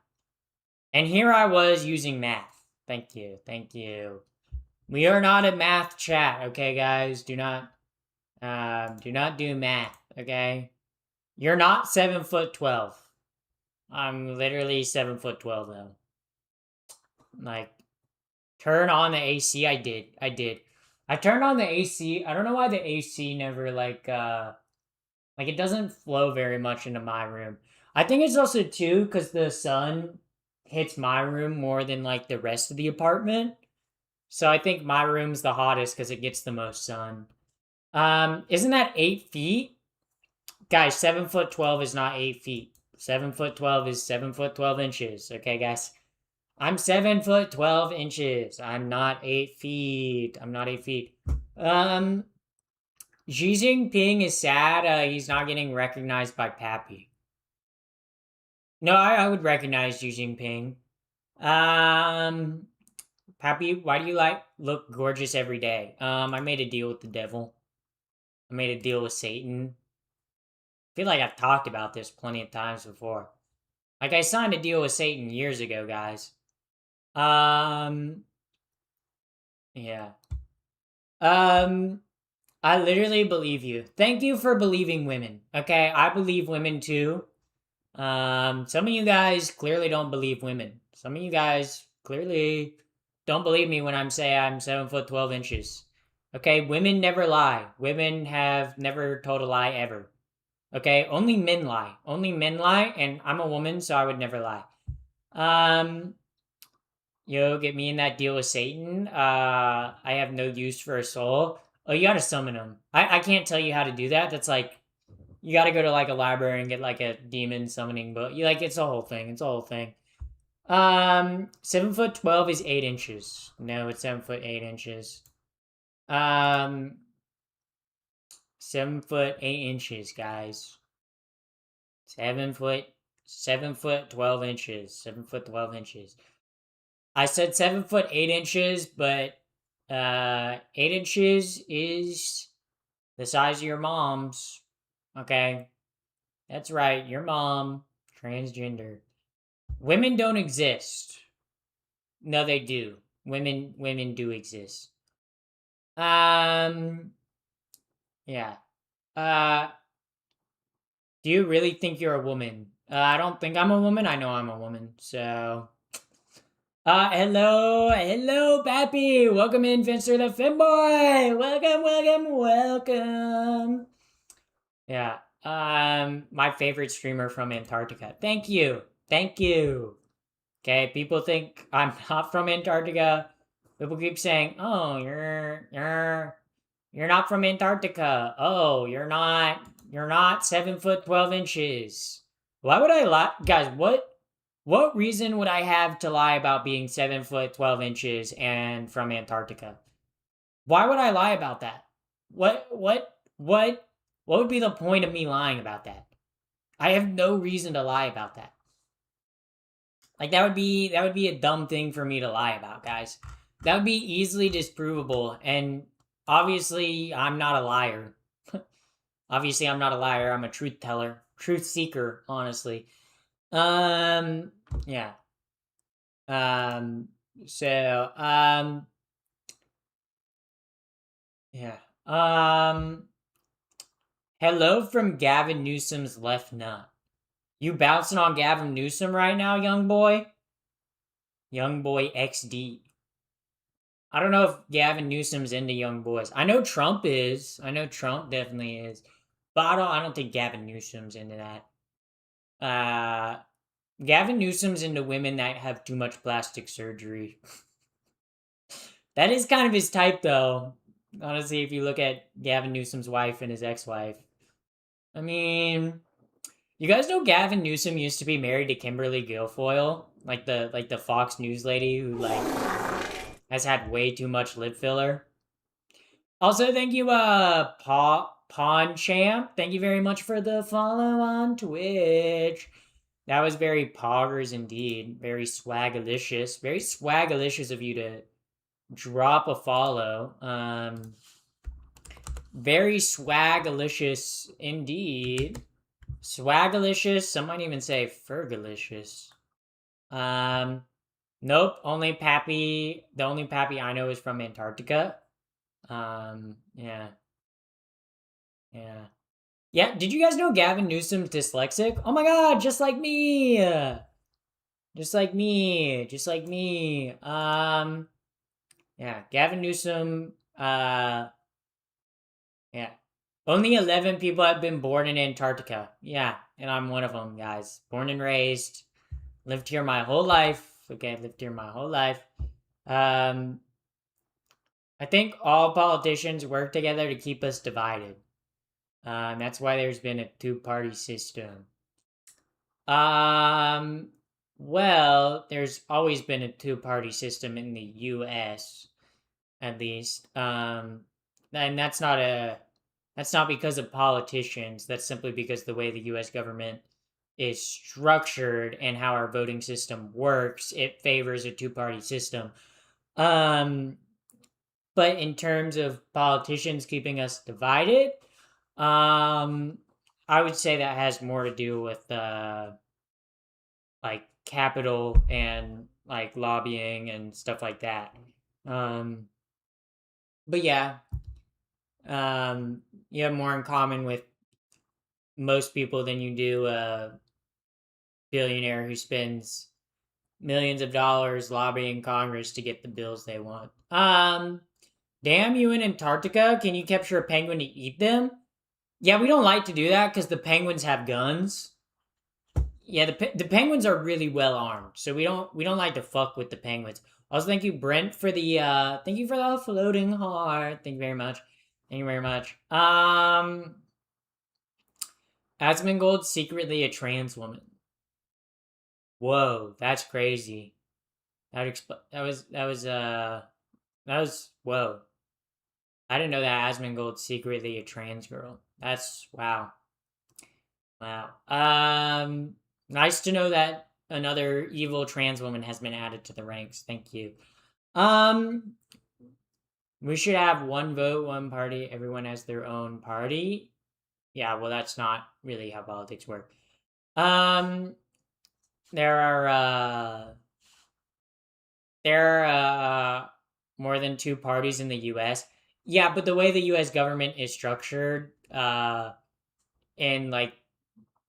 And here I was using math. Thank you. Thank you. We are not a math chat, okay, guys? Do not do math, okay? You're not 7'12". I'm literally 7'12" though. Like, turn on the AC. I did. I did. I turned on the AC. I don't know why the AC never like it doesn't flow very much into my room. I think it's also too because the sun hits my room more than like the rest of the apartment. So I think my room's the hottest because it gets the most sun. Isn't that 8 feet? Guys, 7'12" is not 8 feet. 7'12" is 7'12". Okay, guys. I'm 7'12". I'm not 8 feet. I'm not 8 feet. Um, Xi Jinping is sad. He's not getting recognized by Pappy. No, I would recognize Xi Jinping. Um, Pappy, why do you like look gorgeous every day? I made a deal with the devil. I made a deal with Satan. I feel like I've talked about this plenty of times before. Like I signed a deal with Satan years ago, guys. Um, yeah. Um, I literally believe you. Thank you for believing women. Okay, I believe women too. Some of you guys clearly don't believe women. Some of you guys clearly don't believe me when I'm say I'm 7 foot 12 inches. Okay, women never lie. Women have never told a lie ever. Okay, only men lie. Only men lie, and I'm a woman, so I would never lie. Um, get me in that deal with Satan. I have no use for a soul. Oh, you gotta summon him. I can't tell you how to do that. That's like you gotta go to like a library and get like a demon summoning book. You like it's a whole thing. It's a whole thing. 7 foot 12 is 8 inches. No, it's 7 foot 8 inches. Um, 7 foot 8 inches, guys. 7 foot 7 foot 12 inches. 7 foot 12 inches. I said 7 foot 8 inches, but 8 inches is the size of your mom's. Okay, that's right, your mom, transgender. Women don't exist. No, they do. Women do exist. Um, yeah. Uh, do you really think you're a woman? I don't think I'm a woman. I know I'm a woman. So, hello, Pappy. Welcome in, Finster the Femboy. Welcome. Yeah. My favorite streamer from Antarctica. Thank you. Thank you. Okay, people think I'm not from Antarctica. People keep saying, "Oh, you're not from Antarctica. Oh, you're not 7 foot 12 inches." Why would I lie, guys? What reason would I have to lie about being 7 foot 12 inches and from Antarctica? Why would I lie about that? What would be the point of me lying about that? I have no reason to lie about that. Like that would be a dumb thing for me to lie about, guys. That would be easily disprovable, and obviously I'm not a liar. Obviously I'm not a liar. I'm a truth teller, truth seeker, honestly. Um, yeah. Um, so yeah. Hello from Gavin Newsom's left nut. You bouncing on Gavin Newsom right now, young boy? Young boy XD. I don't know if Gavin Newsom's into young boys. I know Trump is. I know Trump definitely is. But I don't think Gavin Newsom's into that. Gavin Newsom's into women that have too much plastic surgery. That is kind of his type though. Honestly, if you look at Gavin Newsom's wife and his ex-wife. I mean, you guys know Gavin Newsom used to be married to Kimberly Guilfoyle, like the Fox News lady who like has had way too much lip filler. Also, thank you, Pawn Champ. Thank you very much for the follow on Twitch. That was very poggers indeed. Very swagalicious. Very swagalicious of you to drop a follow. Very swagalicious indeed. Swagalicious. Some might even say fergalicious. Nope. Only Pappy. The only Pappy I know is from Antarctica. Yeah. Yeah. Yeah, did you guys know Gavin Newsom's dyslexic? Oh my god, just like me! Just like me. Just like me. Yeah, Gavin Newsom, yeah. Only 11 people have been born in Antarctica. Yeah, and I'm one of them, guys. Born and raised. Lived here my whole life. Okay, lived here my whole life. Um, I think all politicians work together to keep us divided. That's why there's been a two-party system. Um, well, there's always been a two-party system in the U.S. at least. And that's not because of politicians. That's simply because the way the U.S. government is structured and how our voting system works, it favors a two-party system. Um, but in terms of politicians keeping us divided, I would say that has more to do with like capital and like lobbying and stuff like that. But yeah, You have more in common with most people than you do a billionaire who spends millions of dollars lobbying Congress to get the bills they want. Damn, you in Antarctica? Can you capture a penguin to eat them? Yeah, we don't like to do that because the penguins have guns. Yeah, the penguins are really well armed, so we don't like to fuck with the penguins. Also, thank you, Brent, for the thank you for the floating heart. Thank you very much. Thank you very much. Asmongold's secretly a trans woman. Whoa, that's crazy. That was whoa. I didn't know that Asmongold's secretly a trans girl. That's wow. Wow. Nice to know that another evil trans woman has been added to the ranks. Thank you. Um, we should have one vote, one party. Everyone has their own party. Yeah, well, that's not really how politics work. Um, there are more than two parties in the U.S. Yeah, but the way the U.S. government is structured, and like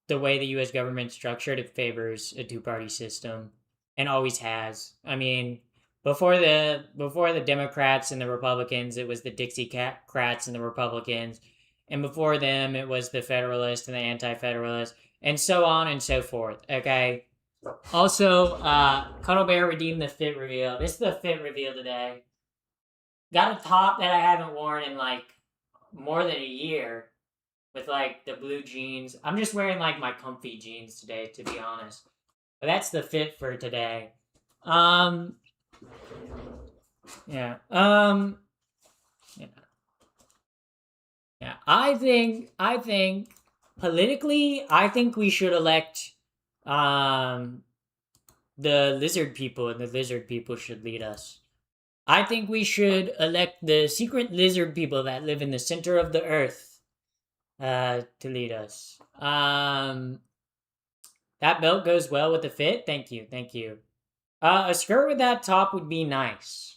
the way the U.S. government's structured, it favors a two-party system, and always has. I mean, before the Democrats and the Republicans, it was the Dixiecrats and the Republicans, and before them, it was the Federalists and the Anti-Federalists, and so on and so forth. Okay. Also, Cuddle Bear redeemed the fit reveal. This is the fit reveal today. Got a top that I haven't worn in like more than a year with like the blue jeans. I'm just wearing like my comfy jeans today, to be honest. But that's the fit for today. Um, yeah. Yeah. Yeah. I think politically, I think we should elect the lizard people, and the lizard people should lead us. I think we should elect the secret lizard people that live in the center of the earth to lead us. That belt goes well with the fit. Thank you, thank you. A skirt with that top would be nice.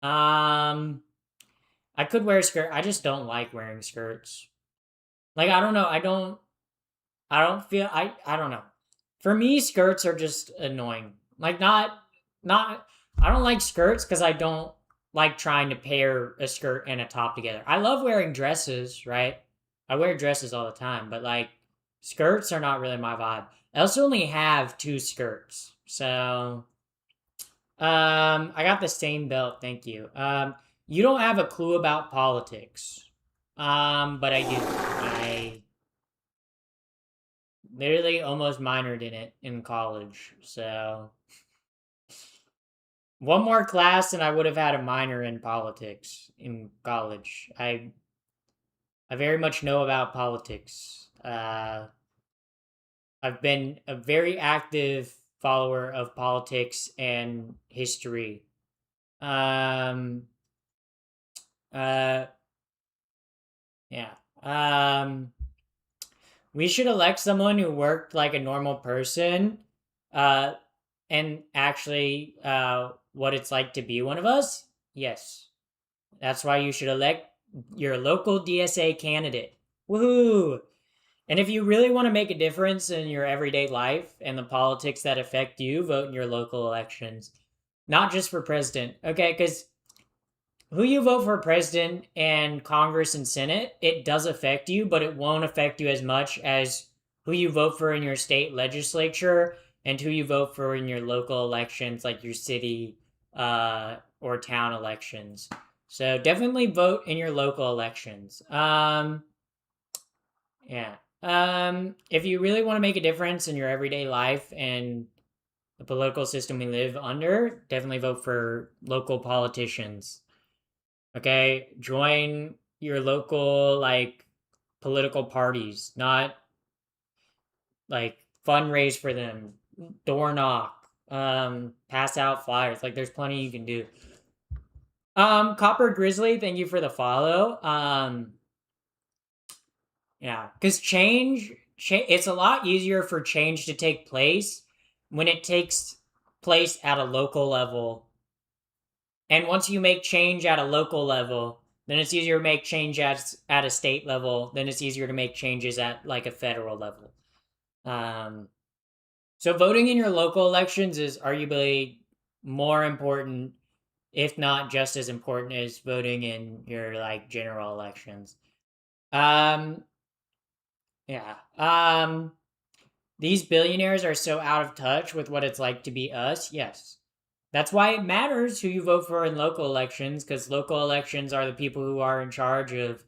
I could wear a skirt. I just don't like wearing skirts. Like I don't know. I don't feel. I don't know. For me, skirts are just annoying. Like not. I don't like skirts because I don't like trying to pair a skirt and a top together. I love wearing dresses, right? I wear dresses all the time, but like skirts are not really my vibe. I also only have two skirts, so I got the same belt. Thank you. You don't have a clue about politics, but I do. I literally almost minored in it in college, so one more class and I would have had a minor in politics in college. I very much know about politics. I've been a very active follower of politics and history. Um, uh, yeah. We should elect someone who worked like a normal person, uh, and actually, what it's like to be one of us. Yes, that's why you should elect your local DSA candidate. Woohoo! And if you really want to make a difference in your everyday life and the politics that affect you, vote in your local elections. Not just for president, okay? Because who you vote for president and Congress and Senate, it does affect you, but it won't affect you as much as who you vote for in your state legislature and who you vote for in your local elections, like your city or town elections. So definitely vote in your local elections. Yeah. If you really want to make a difference in your everyday life and the political system we live under, definitely vote for local politicians. Okay? Join your local like political parties, not like fundraise for them, door knock, pass out flyers. Like there's plenty you can do. Copper Grizzly, thank you for the follow. Yeah, because it's a lot easier for change to take place when it takes place at a local level. And once you make change at a local level, Then it's easier to make change at a state level. Then it's easier to make changes at like a federal level. Um, so voting in your local elections is arguably more important, if not just as important as voting in your like general elections. Um, yeah. These billionaires are so out of touch with what it's like to be us. Yes. That's why it matters who you vote for in local elections, because local elections are the people who are in charge of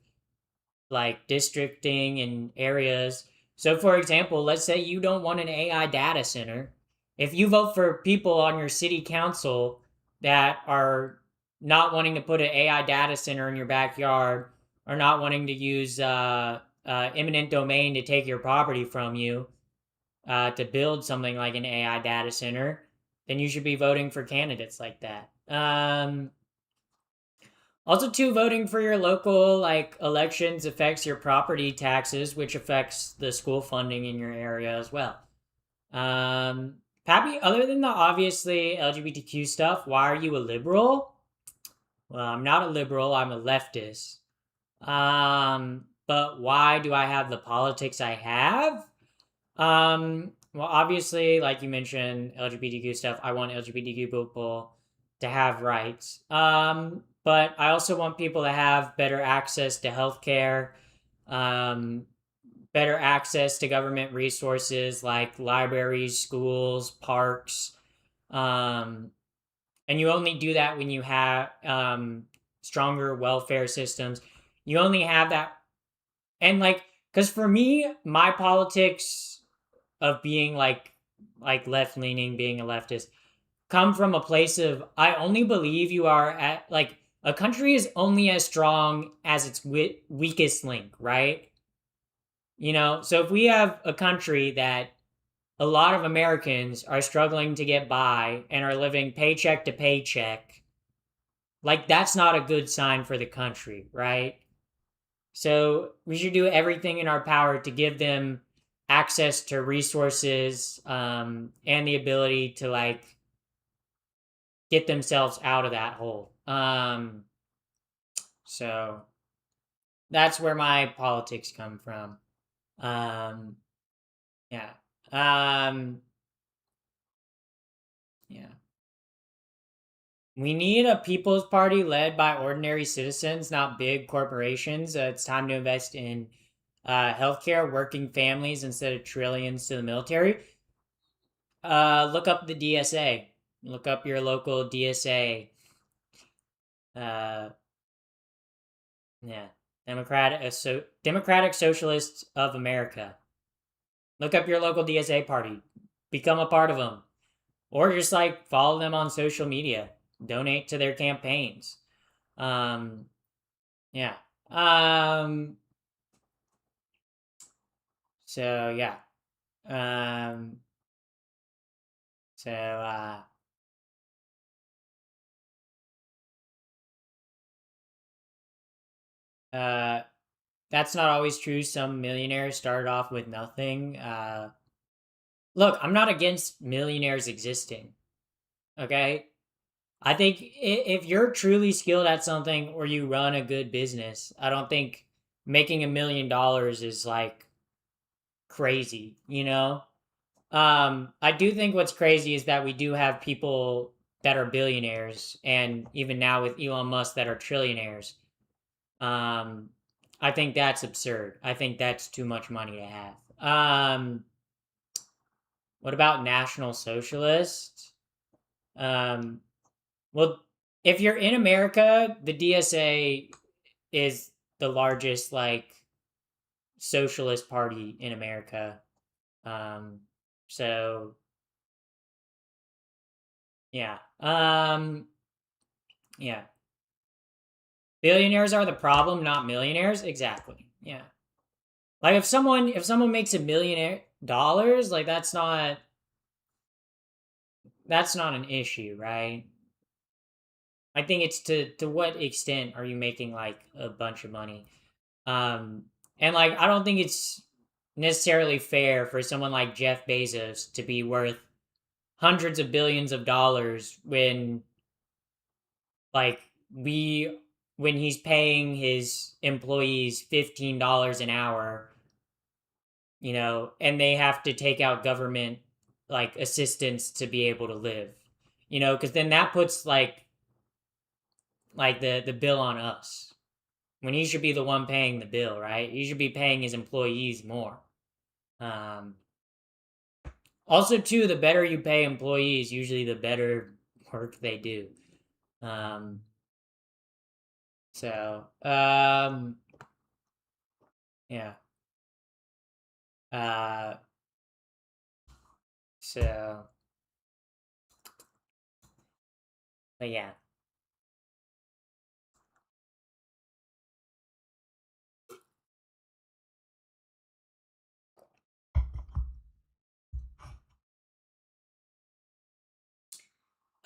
like districting and areas. So, for example, let's say you don't want an AI data center. If you vote for people on your city council that are not wanting to put an AI data center in your backyard, or not wanting to use eminent domain to take your property from you, to build something like an AI data center, then you should be voting for candidates like that. Also, too, voting for your local like elections affects your property taxes, which affects the school funding in your area as well. Pappy, other than the obviously LGBTQ stuff, why are you a liberal? Well, I'm not a liberal. I'm a leftist. But why do I have the politics I have? Well, obviously, like you mentioned, LGBTQ stuff. I want LGBTQ people to have rights. But I also want people to have better access to healthcare, um, better access to government resources like libraries, schools, parks. Um, and you only do that when you have stronger welfare systems. You only have that, and like, because for me, my politics of being like left leaning, being a leftist, come from a place of I only believe you are at like a country is only as strong as its weakest link, right? So if we have a country that a lot of Americans are struggling to get by and are living paycheck to paycheck, like that's not a good sign for the country, right? So we should do everything in our power to give them access to resources, and the ability to like get themselves out of that hole. So that's where my politics come from. Um, yeah. Yeah. We need a people's party led by ordinary citizens, not big corporations. It's time to invest in healthcare, working families instead of trillions to the military. Look up the DSA. Look up your local DSA. Uh, yeah, Democratic Socialists of America. Look up your local DSA party. Become a part of them, or just like follow them on social media. Donate to their campaigns. Um, yeah. Um, so yeah. Um, so uh, that's not always true. Some millionaires started off with nothing. Look, I'm not against millionaires existing. Okay. I think if you're truly skilled at something or you run a good business, I don't think making $1 million is like crazy, you know? I do think what's crazy is that we do have people that are billionaires, and even now with Elon Musk that are trillionaires. Um, I think that's absurd. I think that's too much money to have. What about National Socialist? Um, well, if you're in America, the DSA is the largest like socialist party in America. Um, so yeah. Yeah. Billionaires are the problem, not millionaires. Exactly. Yeah. Like if someone makes $1 million, like that's not an issue, right? I think it's to what extent are you making like a bunch of money? Um and like I don't think it's necessarily fair for someone like Jeff Bezos to be worth hundreds of billions of dollars when like we when he's paying his employees $15 an hour, and they have to take out government like assistance to be able to live, because then that puts like the bill on us when he should be the one paying the bill, right? He should be paying his employees more. Um, Also, too, the better you pay employees, usually the better work they do. Um, so, yeah. Uh, so, but yeah.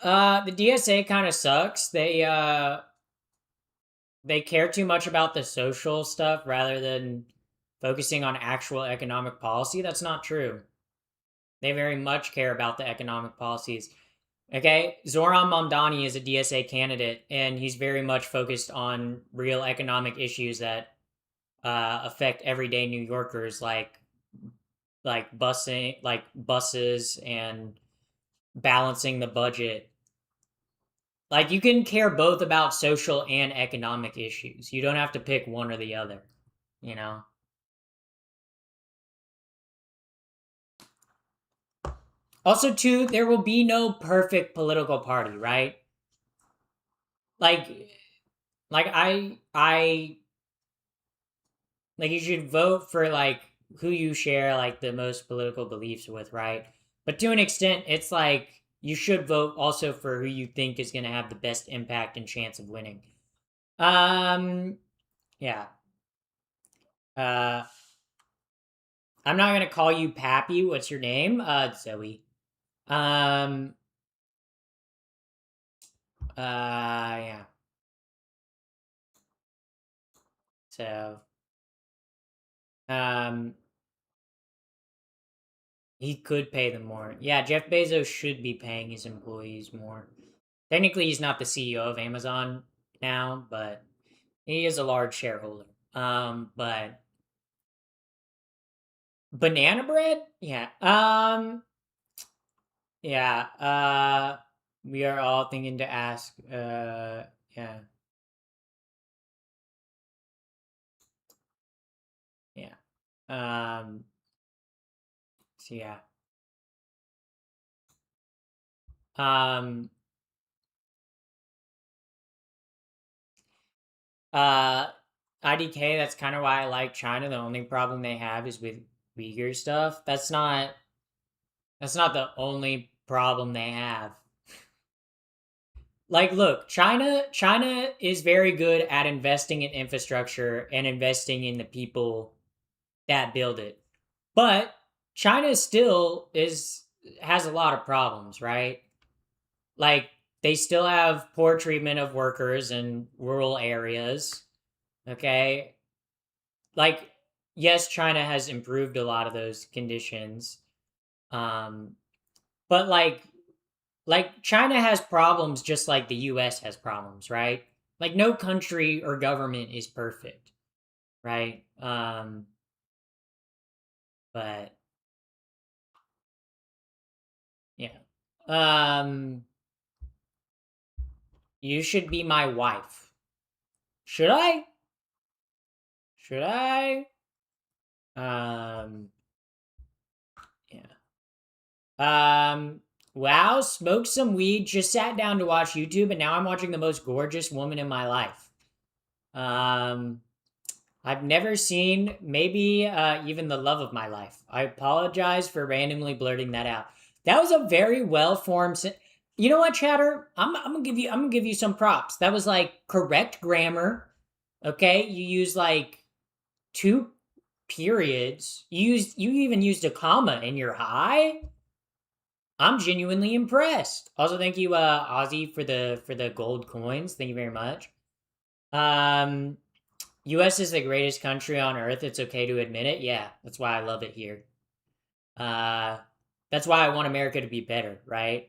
The DSA kind of sucks. They care too much about the social stuff rather than focusing on actual economic policy. That's not true. They very much care about the economic policies. Okay, Zoran Mamdani is a DSA candidate, and he's very much focused on real economic issues that affect everyday New Yorkers, like busing, like buses and balancing the budget. Like you can care both about social and economic issues. You don't have to pick one or the other. You know. Also, too, there will be no perfect political party, right? Like, I like you should vote for like who you share like the most political beliefs with, right? But to an extent, it's like you should vote also for who you think is going to have the best impact and chance of winning. Um, yeah. Uh, I'm not gonna call you Pappy. What's your name? Zoe. Um, yeah. So, um, he could pay them more. Yeah, Jeff Bezos should be paying his employees more. Technically, he's not the CEO of Amazon now, but he is a large shareholder. But banana bread? Yeah. Yeah. We are all thinking to ask. Yeah. Yeah. Um. So yeah. Um. Uh. IDK. That's kind of why I like China. The only problem they have is with Uyghur stuff. That's not the only problem they have. Like, look, China is very good at investing in infrastructure and investing in the people that build it. But China still is has a lot of problems, right? Like they still have poor treatment of workers in rural areas. Okay? Like yes, China has improved a lot of those conditions. Um but like China has problems just like the US has problems, right? Like no country or government is perfect, right? But yeah. Um you should be my wife. Should I? Should I? Um yeah. Wow, smoked some weed, just sat down to watch YouTube, and now I'm watching the most gorgeous woman in my life. Um I've never seen maybe even the love of my life. I apologize for randomly blurting that out. That was a very well formed. You know what, Chatter? I'm gonna give you some props. That was like correct grammar. Okay, you use like two periods. You even used a comma in your hi. I'm genuinely impressed. Also, thank you, Ozzy, for the gold coins. Thank you very much. Um, US is the greatest country on earth. It's okay to admit it. Yeah, that's why I love it here. Uh that's why I want America to be better, right?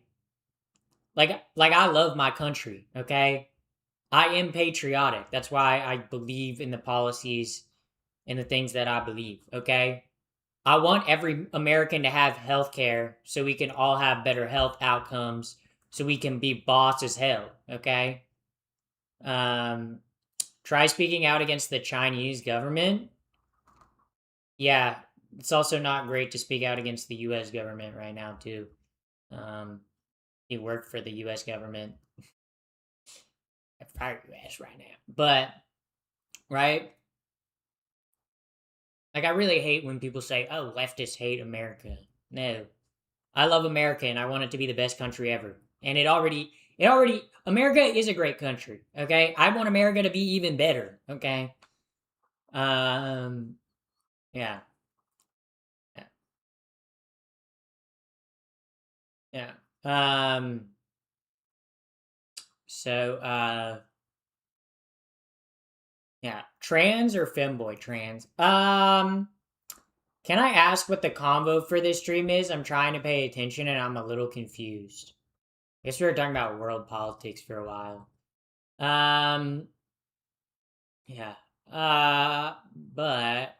Like I love my country, okay? I am patriotic. That's why I believe in the policies and the things that I believe, okay? I want every American to have health care so we can all have better health outcomes so we can be boss as hell, okay? Um, Try speaking out against the Chinese government. Yeah, it's also not great to speak out against the US government right now, too. Um, you work for the US government. I fire your ass right now. But, right? Like, I really hate when people say, oh, leftists hate America. No. I love America and I want it to be the best country ever. And America is a great country, okay? I want America to be even better, okay? Um, yeah, yeah, yeah. So, yeah, trans or femboy trans? Can I ask what the combo for this stream is? I'm trying to pay attention and I'm a little confused. I guess we were talking about world politics for a while. Um, yeah. But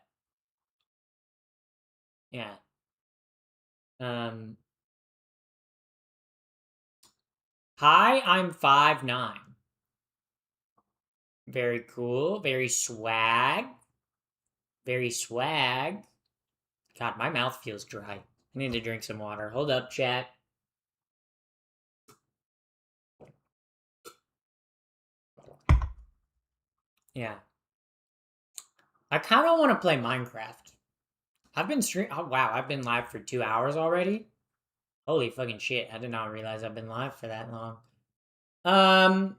yeah. Um, Hi, I'm 5'9". Very cool. Very swag. Very swag. God, my mouth feels dry. I need to drink some water. Hold up, chat. Yeah. I kind of want to play Minecraft. I've been Oh, wow. I've been live for 2 hours already. Holy fucking shit. I did not realize I've been live for that long. Um,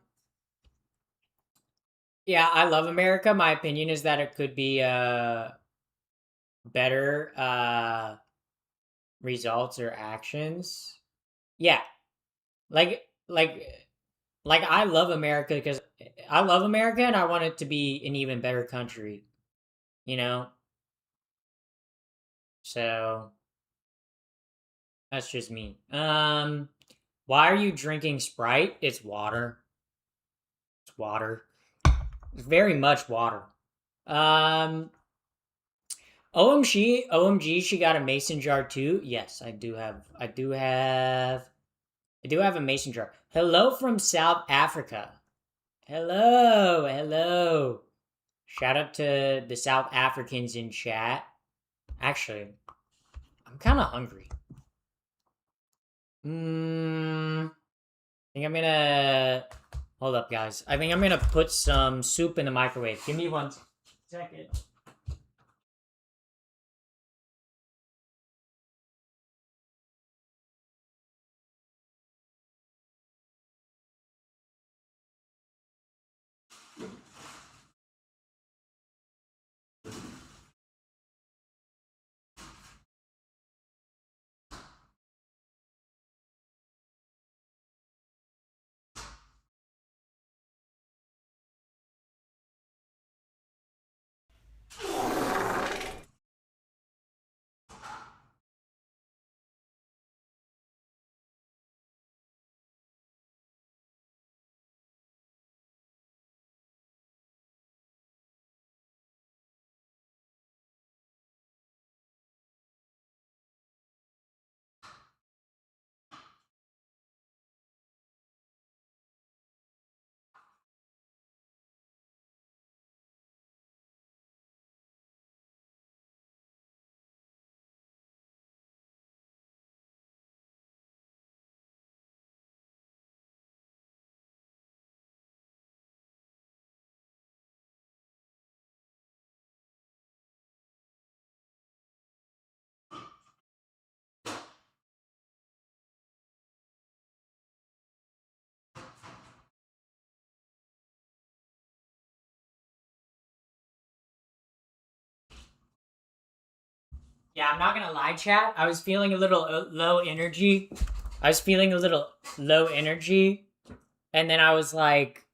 yeah, I love America. My opinion is that it could be better results or actions. Yeah, like like I love America because I love America and I want it to be an even better country, you know? So that's just me. Why are you drinking Sprite? It's water. It's water. It's very much water. Um OMG, she got a mason jar too. Yes, I do have a mason jar. Hello from South Africa. Hello. Shout out to the South Africans in chat. Actually, I'm kind of hungry. I think I'm gonna hold up, guys. I think I'm gonna put some soup in the microwave. Give me 1 second. Yeah, I'm not gonna lie, chat. I was feeling a little low energy. And then I was like,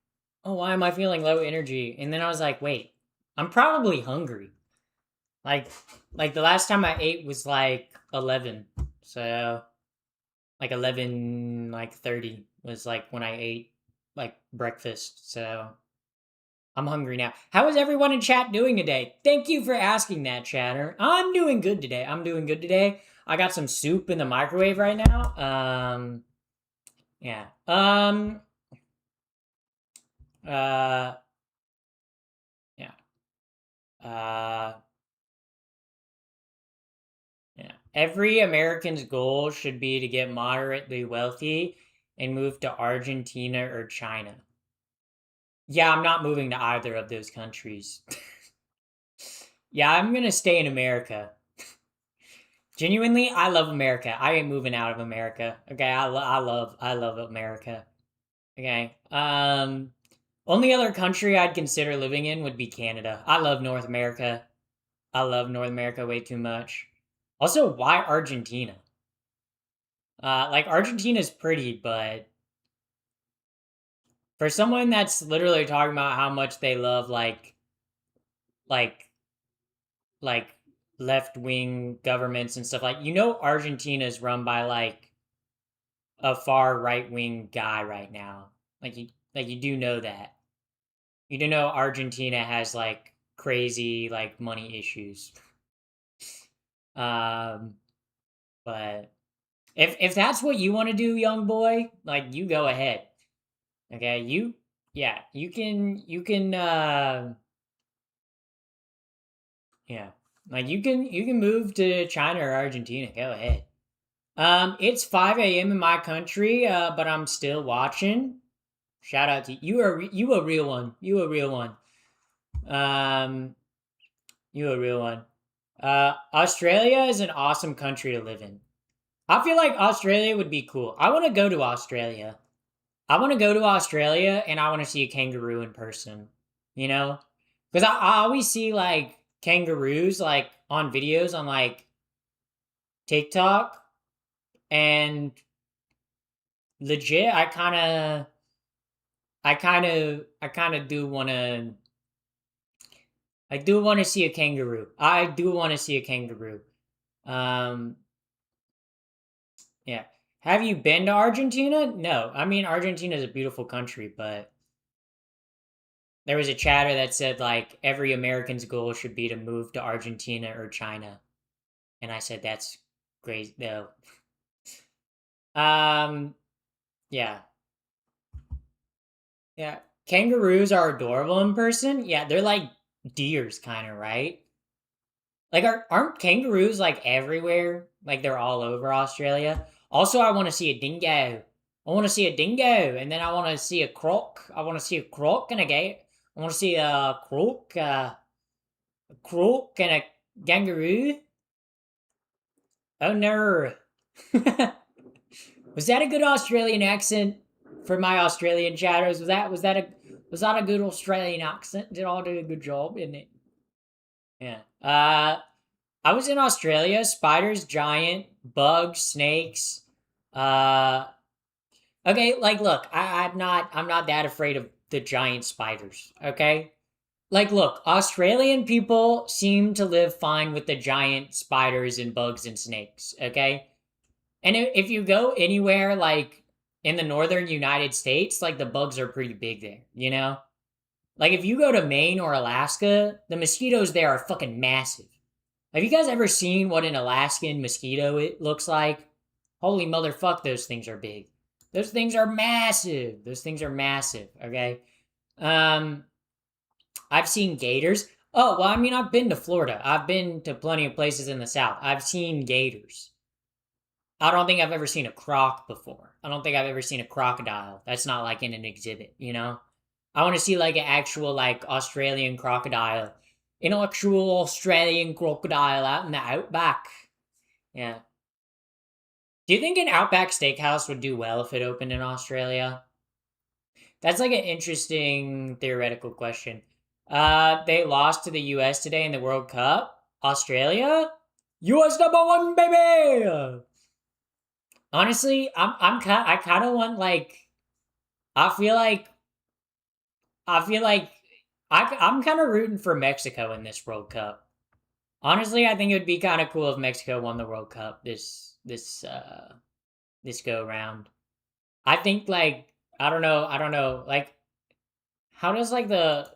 "Oh, why am I feeling low energy?" And then I was like, "Wait, I'm probably hungry." Like, the last time I ate was like 11. So, like 11, like 30 was like when I ate. like breakfast, so I'm hungry now. How is everyone in chat doing today? Thank you for asking that, chatter. I'm doing good today. I got some soup in the microwave right now. Yeah. Uh, yeah. Uh, yeah. Every American's goal should be to get moderately wealthy and move to Argentina or China. Yeah, I'm not moving to either of those countries. Yeah, I'm gonna stay in America. Genuinely, I love America. I ain't moving out of America. Okay, I love America. Okay. Only other country I'd consider living in would be Canada. I love North America. I love North America way too much. Also, why Argentina? Like Argentina's pretty, but for someone that's literally talking about how much they love like like left wing governments and stuff, like, Argentina is run by like a far right wing guy right now. You do know that. You do know Argentina has like crazy like money issues. Um but if that's what you want to do, young boy, like you go ahead. Okay? You can yeah. Like you can move to China or Argentina. Go ahead. It's 5 a.m. in my country, but I'm still watching. Shout out to you. You a real one. You a real one. Um, you a real one. Australia is an awesome country to live in. I feel like Australia would be cool. I want to go to Australia. I want to go to Australia and I want to see a kangaroo in person. You know, because I always see like kangaroos like on videos on like TikTok, and legit, I kind of do want to. I do want to see a kangaroo. I do want to see a kangaroo. Um, yeah. Have you been to Argentina? No. I mean, Argentina is a beautiful country, but there was a chatter that said like every American's goal should be to move to Argentina or China, and I said that's great. No. Um. Yeah. Yeah. Kangaroos are adorable in person. Yeah, they're like deers, kind of, right? Like, aren't kangaroos like everywhere? Like they're all over Australia. Also, I want to see a dingo. I want to see a dingo, and then I want to see a croc. I want to see a croc and a gay. I want to see a croc and a kangaroo. Oh no! Was that a good Australian accent for my Australian chatters? Was that a good Australian accent? Did I do a good job in it? Yeah. I was in Australia. Spiders, giant, bugs, snakes. Uh, okay, like, look, I'm not that afraid of the giant spiders. Okay, like, look, Australian people seem to live fine with the giant spiders and bugs and snakes. Okay, and if you go anywhere like in the northern United States, like the bugs are pretty big there. Like if you go to Maine or Alaska, the mosquitoes there are fucking massive. Have you guys ever seen what an Alaskan mosquito it looks like? Holy motherfuck, those things are big. Those things are massive. Those things are massive, okay? Um, I've seen gators. Oh, well, I mean, I've been to Florida. I've been to plenty of places in the South. I've seen gators. I don't think I've ever seen a croc before. I don't think I've ever seen a crocodile. That's not like in an exhibit. I want to see like an actual like Australian crocodile. An actual Australian crocodile out in the outback. Yeah. Do you think an Outback Steakhouse would do well if it opened in Australia? That's like an interesting theoretical question. They lost to the US today in the World Cup. Australia? US #1, baby! Honestly, I kind of want like I feel like I feel like I'm kind of rooting for Mexico in this World Cup. Honestly, I think it would be kind of cool if Mexico won the World Cup this go around. I think like I don't know. Like, how does like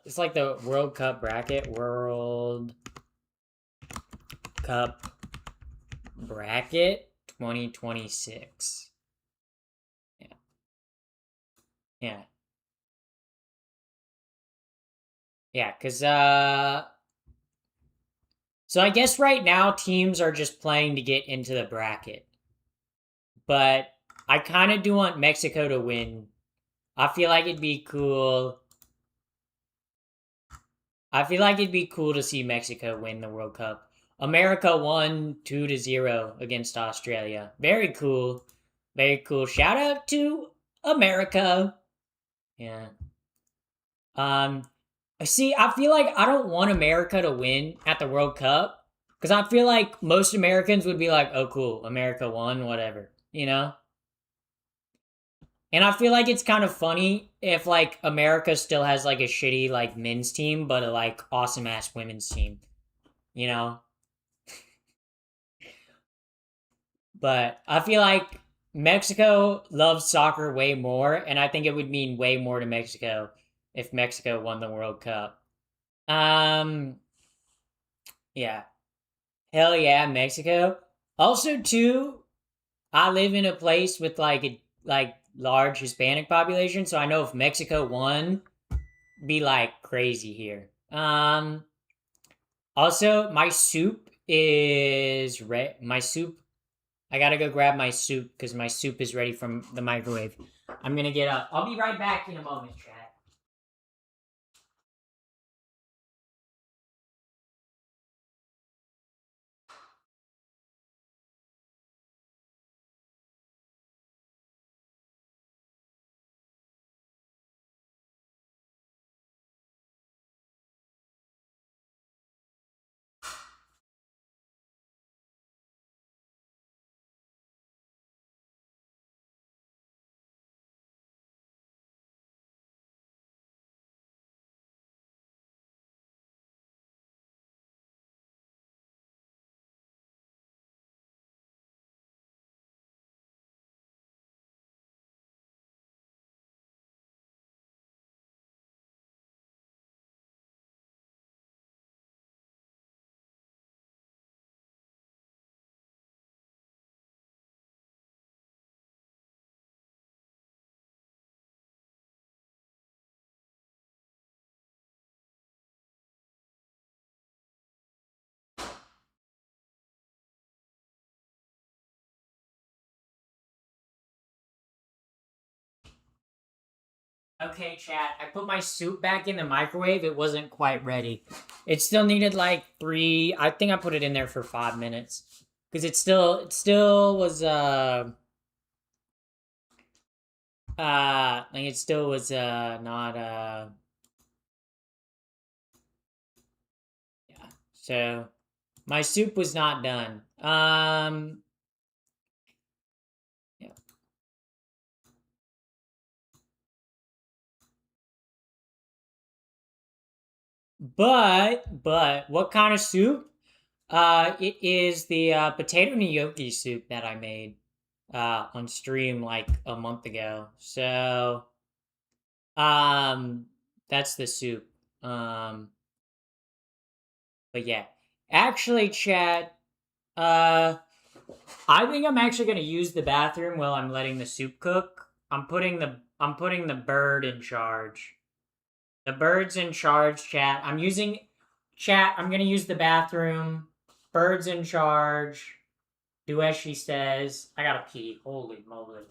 it's like the World Cup bracket, World Cup bracket 2026. Yeah. Yeah. Yeah, cuz so I guess right now teams are just playing to get into the bracket. But I kind of do want Mexico to win. I feel like it'd be cool. I feel like it'd be cool to see Mexico win the World Cup. America won 2-0 against Australia. Very cool. Very cool. Shout out to America. Yeah. Um See, I feel like I don't want America to win at the World Cup cuz I feel like most Americans would be like, "Oh cool, America won, whatever." You know? And I feel like it's kind of funny if like America still has like a shitty like men's team but a like awesome ass women's team, you know? But I feel like Mexico loves soccer way more, and I think it would mean way more to Mexico if Mexico won the World Cup. Um, yeah, hell yeah, Mexico. Also, too, I live in a place with like a like large Hispanic population, so I know if Mexico won, be like crazy here. Also, my soup is my soup. I gotta go grab my soup because my soup is ready from the microwave. I'm gonna get up. I'll be right back in a moment, chat. Okay, chat. I put my soup back in the microwave. It wasn't quite ready. It still needed like three. I think I put it in there for 5 minutes because it still was like it still was not yeah. So my soup was not done. Yeah. But what kind of soup? It is the potato gnocchi soup that I made on stream like a month ago. So um that's the soup. Um but yeah. Actually, chat, uh I think I'm actually gonna use the bathroom while I'm letting the soup cook. I'm putting the bird in charge. The bird's in charge, chat. I'm gonna use the bathroom. Bird's in charge. Do as she says. I gotta pee. Holy moly.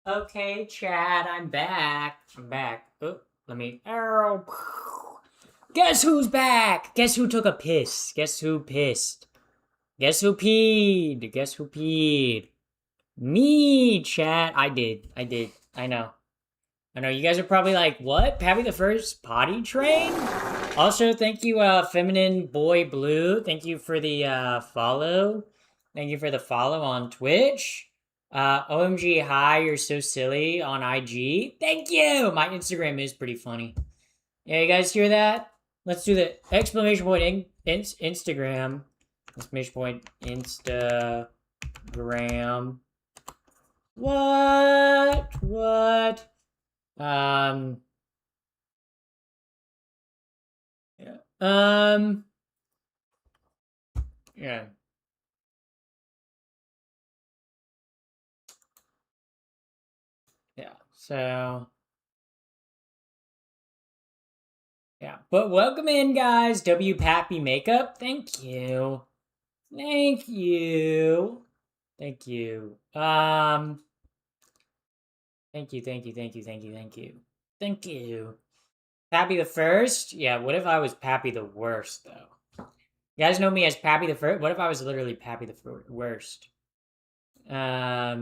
Okay, Chad, I'm back. I'm back. Oh, let me. Arrow. Guess who's back? Guess who took a piss? Guess who pissed? Guess who peed? Guess who peed? Me, chat. I did. I did. I know. I know. You guys are probably like, what? Pappy the First potty train? Also, thank you, Feminine Boy Blue. Thank you for the follow. Thank you for the follow on Twitch. OMG, hi, you're so silly on IG. Thank you! My Instagram is pretty funny. Yeah, you guys hear that? Let's do the exclamation point Instagram. Exclamation point Instagram. What? What? Yeah. Yeah. Yeah. So, yeah. But welcome in, guys. W Pappy Makeup. Thank you. Thank you. Thank you. Thank you, thank you, thank you, thank you, thank you. Thank you. Pappy the First? Yeah, what if I was Pappy the Worst, though? You guys know me as Pappy the First? What if I was literally Pappy the Worst? I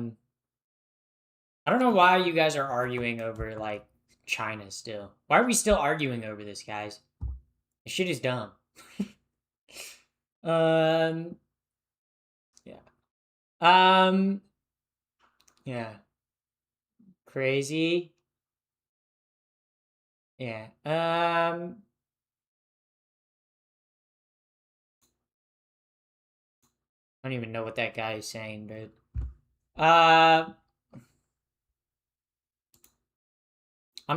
don't know why you guys are arguing over, like, China still. Why are we still arguing over this, guys? This shit is dumb. um, yeah. Um, yeah. Crazy. Yeah. I don't even know what that guy is saying, dude. I'm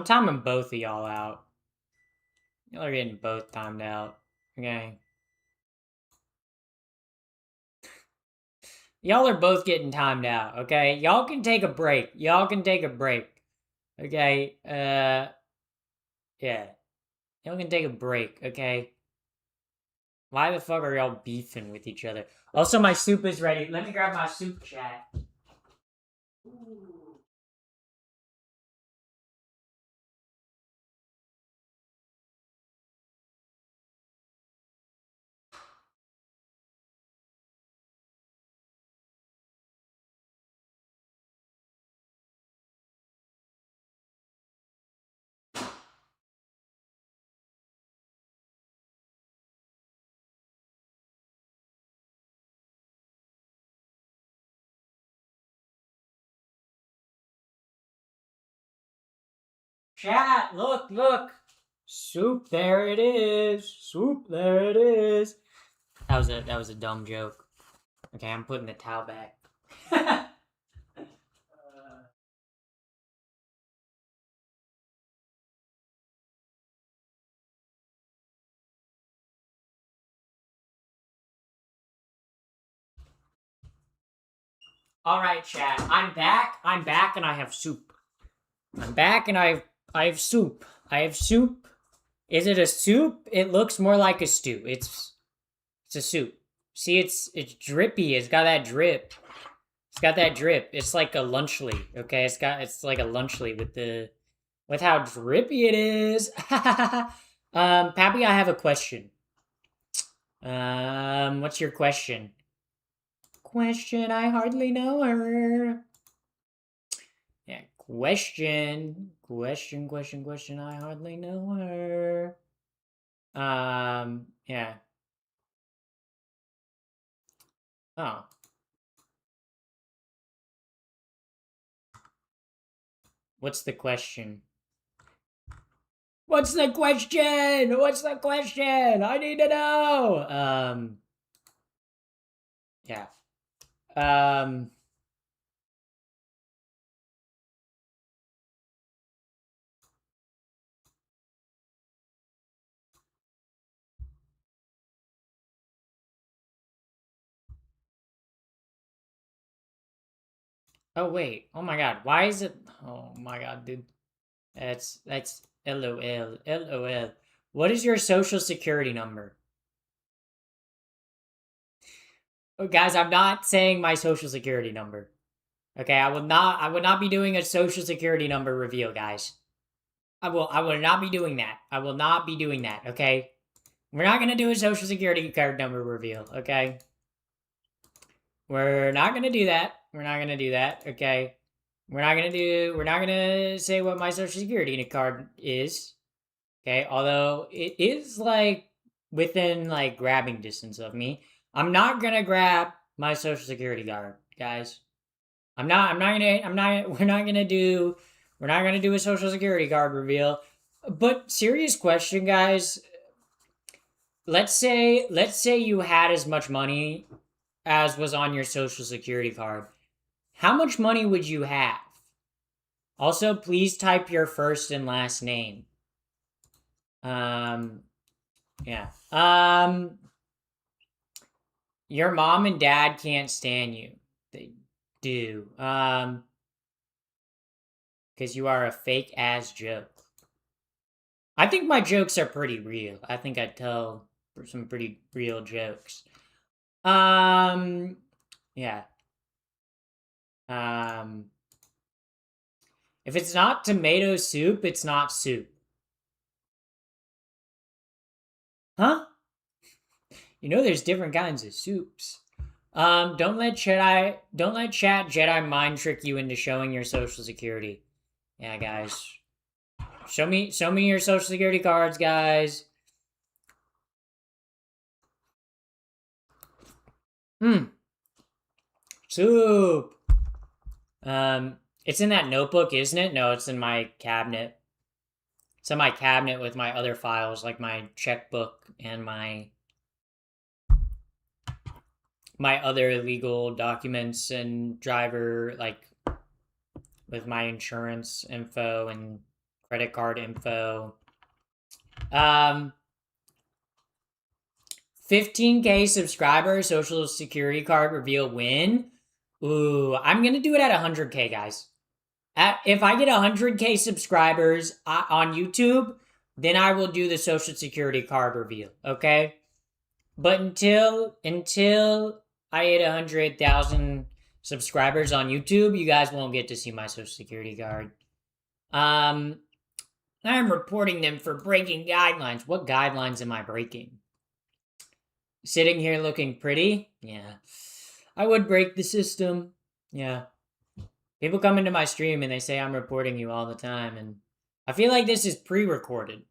timing both of y'all out. Y'all are getting both timed out. Okay. Y'all are both getting timed out, okay? Y'all can take a break. Y'all can take a break. Okay? Yeah. Y'all can take a break, okay? Why the fuck are y'all beefing with each other? Also, my soup is ready. Let me grab my soup, chat. Ooh. Chat, look, look. Soup, there it is. Soup, there it is. That was a dumb joke. Okay, I'm putting the towel back. All right, chat. I'm back. I'm back, and I have soup. I'm back, and I have soup. I have soup. Is it a soup? It looks more like a stew. It's a soup. See, it's drippy. It's got that drip. It's got that drip. It's like a lunchly. Okay, it's like a lunchly with how drippy it is. Pappy, I have a question. What's your question? Question, I hardly know her. Yeah, question, I hardly know her. Yeah. Oh. What's the question? What's the question? What's the question? I need to know. Yeah. Um, oh wait. Oh my god. Why is it? Oh my god, dude. That's LOL. LOL. What is your social security number? Oh, guys, I'm not saying my social security number. Okay, I would not be doing a social security number reveal, guys. I will not be doing that. I will not be doing that, okay? We're not gonna do a social security card number reveal, okay? We're not gonna do that. We're not gonna do that, okay? We're not gonna say what my social security card is. Okay, although it is like within like grabbing distance of me. I'm not gonna grab my social security card, guys. We're not gonna do a social security card reveal. But serious question, guys. Let's say you had as much money as was on your social security card. How much money would you have? Also, please type your first and last name. Yeah. Your mom and dad can't stand you. They do. Because you are a fake ass joke. I think my jokes are pretty real. I think I tell some pretty real jokes. Yeah. If it's not tomato soup, it's not soup. Huh? You know there's different kinds of soups. Don't let Chat Jedi mind trick you into showing your social security. Yeah, guys. Show me your social security cards, guys. Soup. It's in that notebook, isn't it? No, it's in my cabinet. It's in my cabinet with my other files, like my checkbook and my other legal documents and driver, like with my insurance info and credit card info. 15K subscribers, social security card reveal win. Ooh, I'm gonna do it at 100K, guys. If I get 100K subscribers on YouTube, then I will do the social security card reveal. Okay, but until I hit 100,000 subscribers on YouTube, you guys won't get to see my social security card. I'm reporting them for breaking guidelines. What guidelines am I breaking? Sitting here looking pretty? Yeah. I would break the system. Yeah. People come into my stream and they say I'm reporting you all the time, and I feel like this is pre-recorded.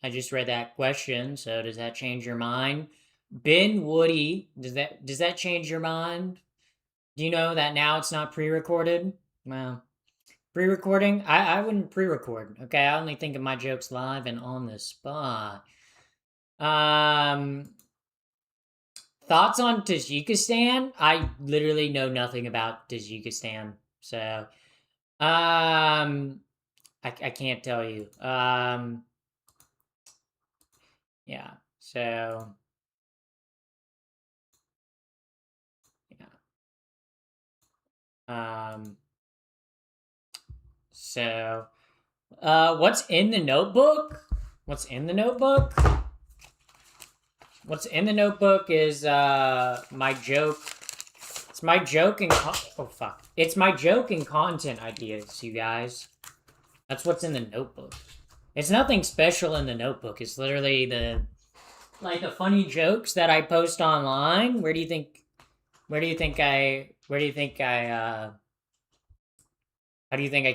I just read that question, so does that change your mind? Ben Woody, does that change your mind? Do you know that now it's not pre-recorded? Well, pre-recording? I wouldn't pre-record. Okay, I only think of my jokes live and on the spot. Thoughts on Tajikistan? I literally know nothing about Tajikistan, so I can't tell you. Yeah. So yeah. So what's in the notebook? What's in the notebook? What's in the notebook is my joke. It's my joke and oh fuck. It's my joke and content ideas, you guys. That's what's in the notebook. It's nothing special in the notebook. It's literally the funny jokes that I post online. Where do you think I how do you think I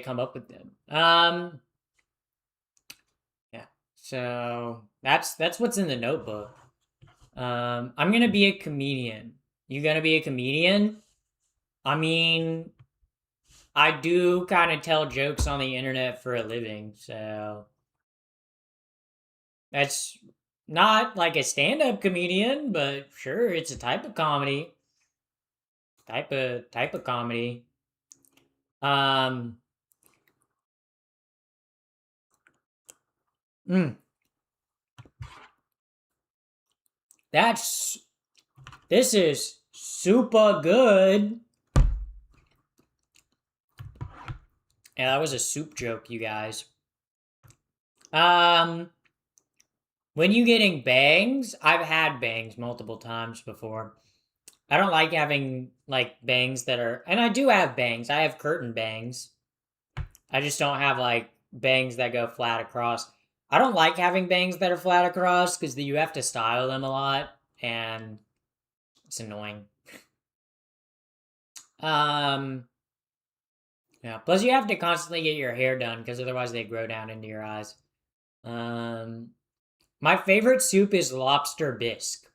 come up with them? Yeah. So that's what's in the notebook. I'm gonna be a comedian. You gonna be a comedian? I mean, I do kind of tell jokes on the internet for a living, so that's not like a stand-up comedian, but sure, it's a type of comedy. Type of comedy. Um. Mm, this is super good. Yeah, that was a soup joke, you guys. When you getting bangs, I've had bangs multiple times before. I don't like having, like, bangs that are... And I do have bangs. I have curtain bangs. I just don't have, like, bangs that go flat across. I don't like having bangs that are flat across because you have to style them a lot, and it's annoying. Yeah. Plus, you have to constantly get your hair done because otherwise they grow down into your eyes. My favorite soup is lobster bisque.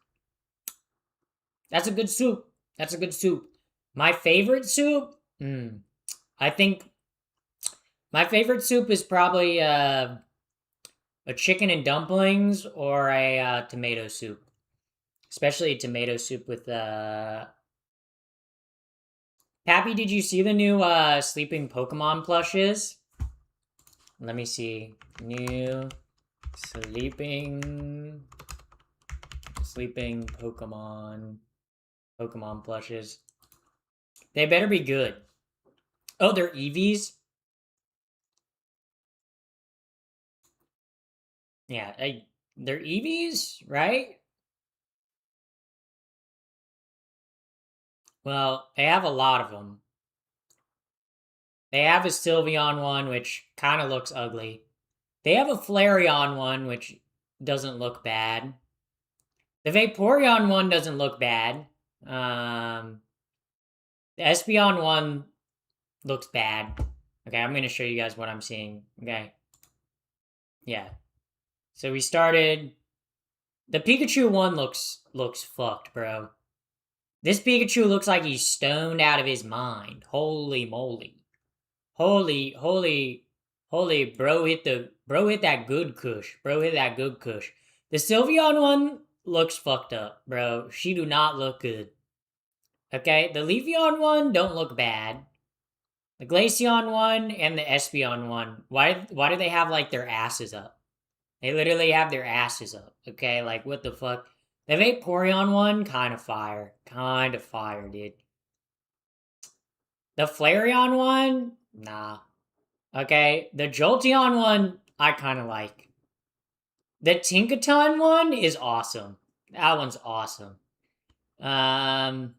That's a good soup. That's a good soup. My favorite soup? I think my favorite soup is probably a chicken and dumplings or a tomato soup. Especially a tomato soup with Pappy, did you see the new sleeping Pokemon plushes? Let me see. New sleeping Pokemon plushes. They better be good. Oh, they're Eevees? Yeah, they're Eevees, right? Well, they have a lot of them. They have a Sylveon one, which kind of looks ugly. They have a Flareon one, which doesn't look bad. The Vaporeon one doesn't look bad. The Espeon one looks bad. Okay, I'm going to show you guys what I'm seeing. Okay. Yeah. So we started... The Pikachu one looks fucked, bro. This Pikachu looks like he's stoned out of his mind. Holy moly. Holy, bro hit that good kush. Bro hit that good kush. The Sylveon one looks fucked up, bro. She do not look good. Okay, the Leafeon one don't look bad. The Glaceon one and the Espeon one, why do they have, like, their asses up? They literally have their asses up, okay? Like, what the fuck? The Vaporeon one, kind of fire. Kind of fire, dude. The Flareon one, nah. Okay, the Jolteon one, I kind of like. The Tinkaton one is awesome. That one's awesome. The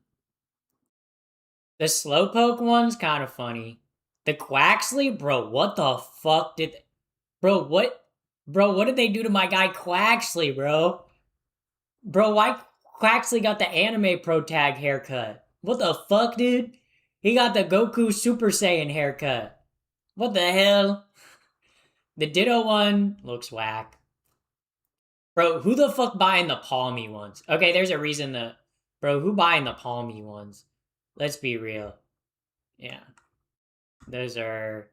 Slowpoke one's kind of funny. The Quaxley, bro, what the fuck did... Bro, what... Bro, what did they do to my guy Quaxley, bro? Bro, why Quaxley got the anime pro tag haircut? What the fuck, dude? He got the Goku Super Saiyan haircut. What the hell? The Ditto one looks whack. Bro, who the fuck buying the Palmy ones? Okay, there's a reason that... Bro, who buying the Palmy ones? Let's be real. Yeah. Those are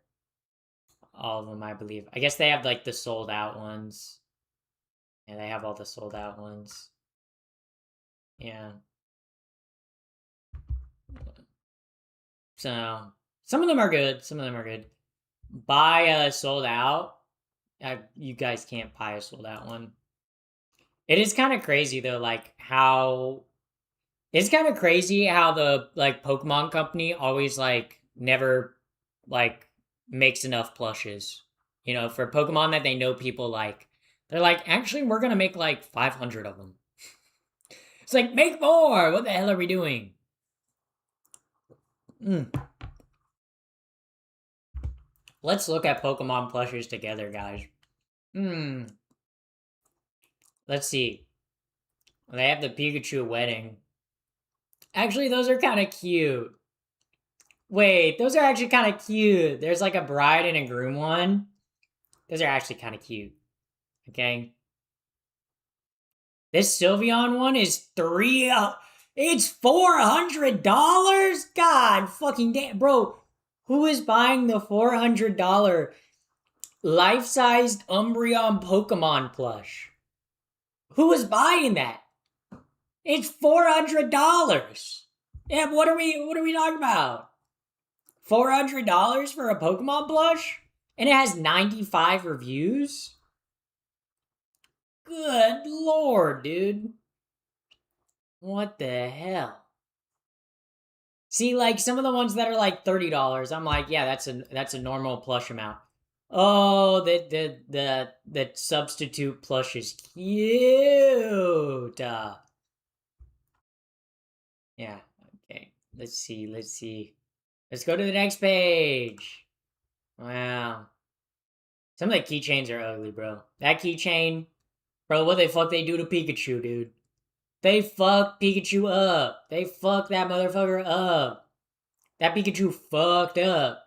all of them, I believe. I guess they have, like, the sold out ones. Yeah, they have all the sold out ones. Yeah. So, some of them are good. Some of them are good. Buy a sold out. You guys can't buy a sold out one. It is kind of crazy, though, like, how... It's kind of crazy how the, like, Pokemon company always, like, never, like, makes enough plushes. You know, for Pokemon that they know people like. They're like, actually, we're gonna make, like, 500 of them. It's like, make more! What the hell are we doing? Let's look at Pokemon plushes together, guys. Let's see. They have the Pikachu wedding. Actually, those are kind of cute. Wait, those are actually kind of cute. There's like a bride and a groom one. Those are actually kind of cute. Okay. This Sylveon one is it's $400? God fucking damn. Bro, who is buying the $400 life-sized Umbreon Pokemon plush? Who is buying that? It's $400. Yeah, what are we talking about? $400 for a Pokemon plush? And it has 95 reviews? Good lord, dude. What the hell? See, like, some of the ones that are like $30, I'm like, yeah, that's a normal plush amount. Oh, the substitute plush is cute. Yeah. Okay. Let's see. Let's go to the next page. Wow. Some of the keychains are ugly, bro. That keychain, bro, what the fuck they do to Pikachu, dude? They fuck Pikachu up. They fuck that motherfucker up. That Pikachu fucked up.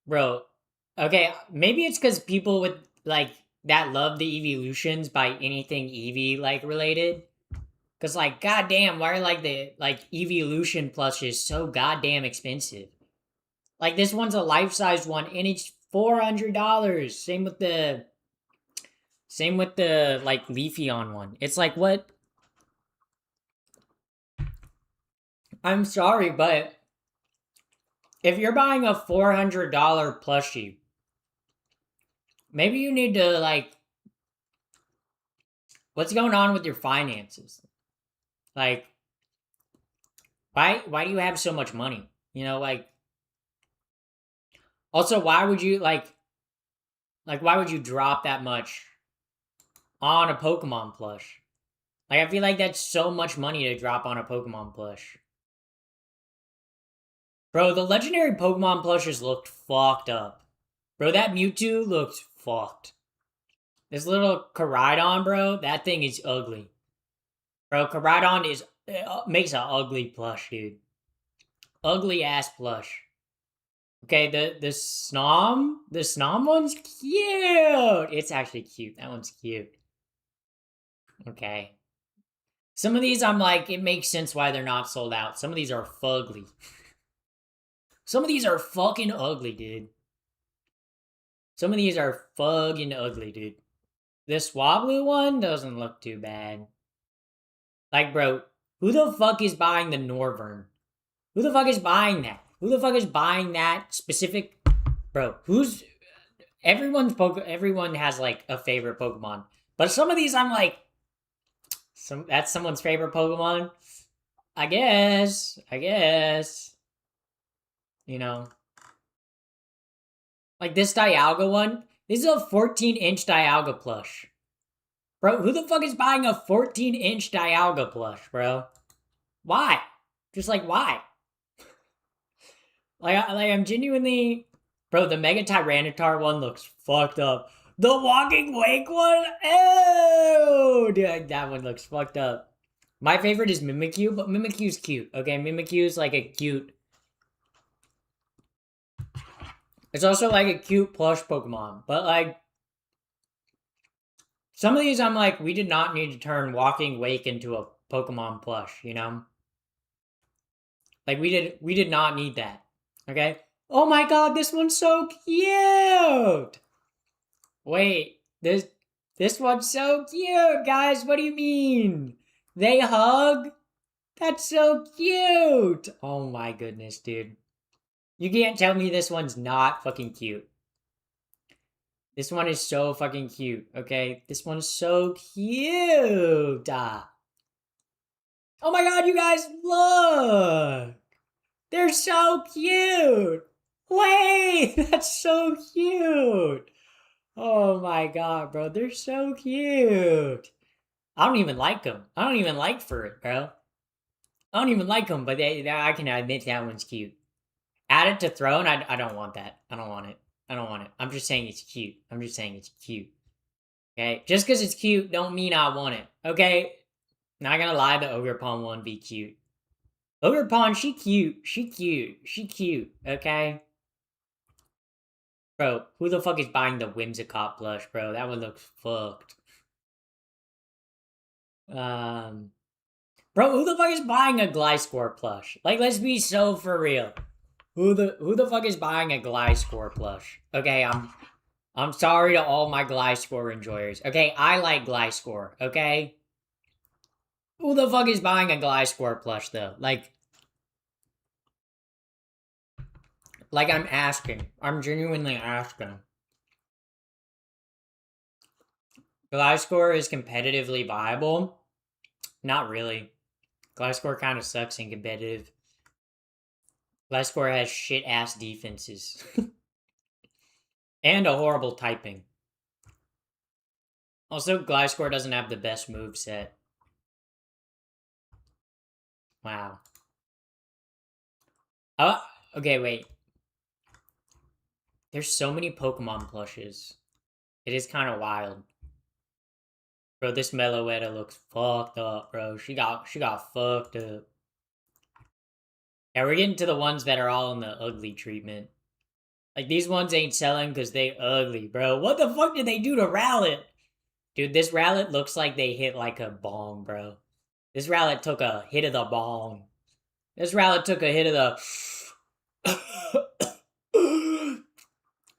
Bro, okay, maybe it's because people with, like, that love the evolutions by anything Eevee, like, related. Because, like, goddamn, why are, like, the, like, evolution plushes so goddamn expensive? Like, this one's a life-size one, and it's $400. Same with the, like, Leafeon one. It's like, what? I'm sorry, but if you're buying a $400 plushie, maybe you need to, like, what's going on with your finances? Like, why do you have so much money? You know, like, also, why would you, like, why would you drop that much on a Pokemon plush? Like, I feel like that's so much money to drop on a Pokemon plush. Bro, the legendary Pokemon plushes looked fucked up. Bro, that Mewtwo looked fucked. This little Koraidon, bro, that thing is ugly. Bro, Koraidon is makes an ugly plush, dude. Ugly ass plush. Okay, the Snom one's cute. It's actually cute. That one's cute. Okay. Some of these I'm like, it makes sense why they're not sold out. Some of these are fugly. Some of these are fucking ugly, dude. Some of these are fucking ugly, dude. This Swablu one doesn't look too bad. Like, bro, who the fuck is buying the Norvern? Who the fuck is buying that? Who the fuck is buying that specific? Bro, who's everyone has like a favorite Pokemon. But some of these I'm like, that's someone's favorite Pokemon. I guess. You know. Like this Dialga one. This is a 14-inch Dialga plush. Bro, who the fuck is buying a 14-inch Dialga plush, bro? Why? Just like why? Like I'm genuinely, bro. The Mega Tyranitar one looks fucked up. The Walking Wake one, oh, dude, that one looks fucked up. My favorite is Mimikyu, but Mimikyu's cute. Okay, Mimikyu's like a cute. It's also like a cute plush Pokemon, but like some of these, I'm like, we did not need to turn Walking Wake into a Pokemon plush. You know, like we did not need that. Okay. Oh my god, this one's so cute. Wait, this one's so cute, guys. What do you mean? They hug? That's so cute. Oh my goodness, dude. You can't tell me this one's not fucking cute. This one is so fucking cute, okay? This one's so cute. Oh my god, you guys, look! They're so cute! Wait, that's so cute! Oh my god, bro, they're so cute! I don't even like them. I don't even like Furret, bro. I don't even like them, but I can admit that one's cute. Add it to Throne, I don't want that. I don't want it. I don't want it. I'm just saying it's cute. I'm just saying it's cute. Okay? Just because it's cute don't mean I want it. Okay? Not gonna lie, the Ogerpon one be cute. Ogerpon, she cute. She cute. She cute. Okay? Bro, who the fuck is buying the Whimsicott plush, bro? That one looks fucked. Bro, who the fuck is buying a Gliscor plush? Like, let's be so for real. Who the fuck is buying a Gliscor plush? Okay, I'm sorry to all my Gliscor enjoyers. Okay, I like Gliscor, okay? Who the fuck is buying a Gliscor plush though? Like I'm asking. I'm genuinely asking. Gliscor is competitively viable? Not really. Gliscor kind of sucks in competitive. Gliscor has shit ass defenses. And a horrible typing. Also, Gliscor doesn't have the best move set. Wow. Uh, okay, wait. There's so many Pokemon plushes. It is kind of wild. Bro, this Meloetta looks fucked up, bro. She got fucked up. Yeah, we're getting to the ones that are all in the ugly treatment. Like, these ones ain't selling because they ugly, bro. What the fuck did they do to Rowlet? Dude, this Rowlet looks like they hit like a bong, bro. This Rowlet took a hit of the bong. This Rowlet took a hit of the...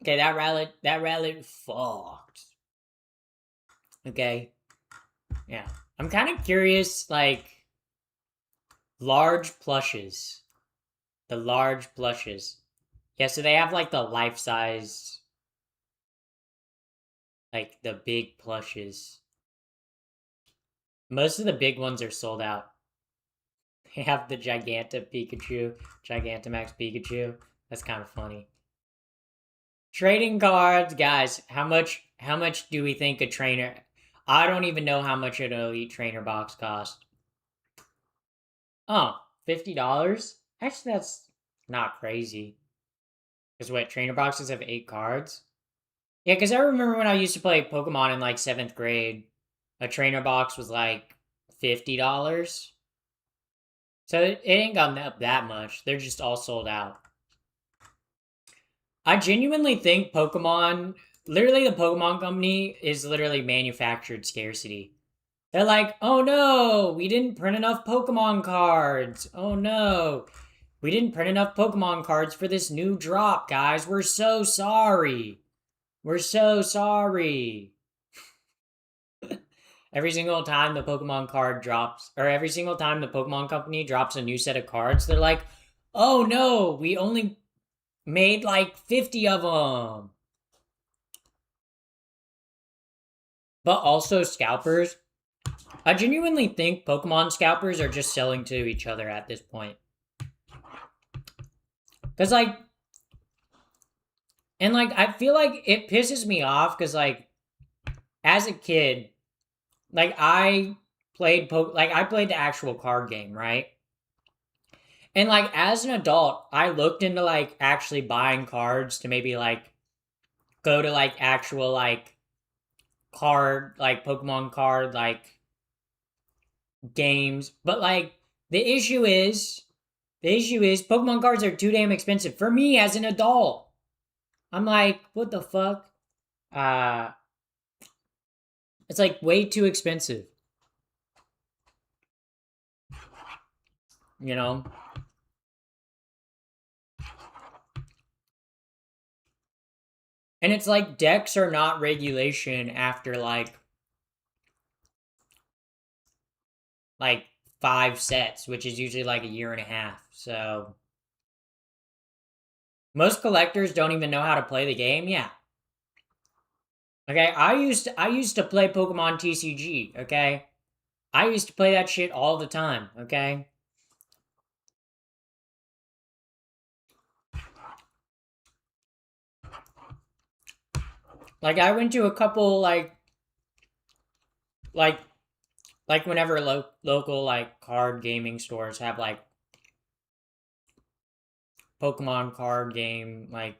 Okay, that Rowlet fucked. Okay. Yeah. I'm kind of curious, like, large plushes. The large plushes. Yeah, so they have, like, the life-size, like, the big plushes. Most of the big ones are sold out. They have the Gigantamax Pikachu. That's kind of funny. Trading cards, guys. How much do we think a trainer? I don't even know how much an elite trainer box costs. Oh, $50? Actually, that's not crazy. Because what, trainer boxes have 8 cards? Yeah, because I remember when I used to play Pokemon in like 7th grade, a trainer box was like $50. So it ain't gone up that much. They're just all sold out. I genuinely think Pokemon, literally, the Pokemon Company is literally manufactured scarcity. They're like, oh no, we didn't print enough Pokemon cards. Oh no, we didn't print enough Pokemon cards for this new drop, guys. We're so sorry. We're so sorry. Every single time the Pokemon card drops, or every single time the Pokemon Company drops a new set of cards, they're like, oh no, we only made like 50 of them. But also scalpers. I genuinely think Pokemon scalpers are just selling to each other at this point. Because, like, and like, I feel like it pisses me off because, like, as a kid, like, I played the actual card game, right? And like, as an adult, I looked into like actually buying cards to maybe like go to like actual like card, like Pokemon card, like games. But like, the issue is Pokemon cards are too damn expensive for me as an adult. I'm like, what the fuck? Uh, it's like way too expensive, you know? And it's like decks are not regulation after like 5 sets, which is usually like a year and a half. So most collectors don't even know how to play the game. Yeah. Okay, I used to play Pokemon TCG, okay? I used to play that shit all the time, okay? Like I went to a couple like like whenever local like card gaming stores have like Pokemon card game, like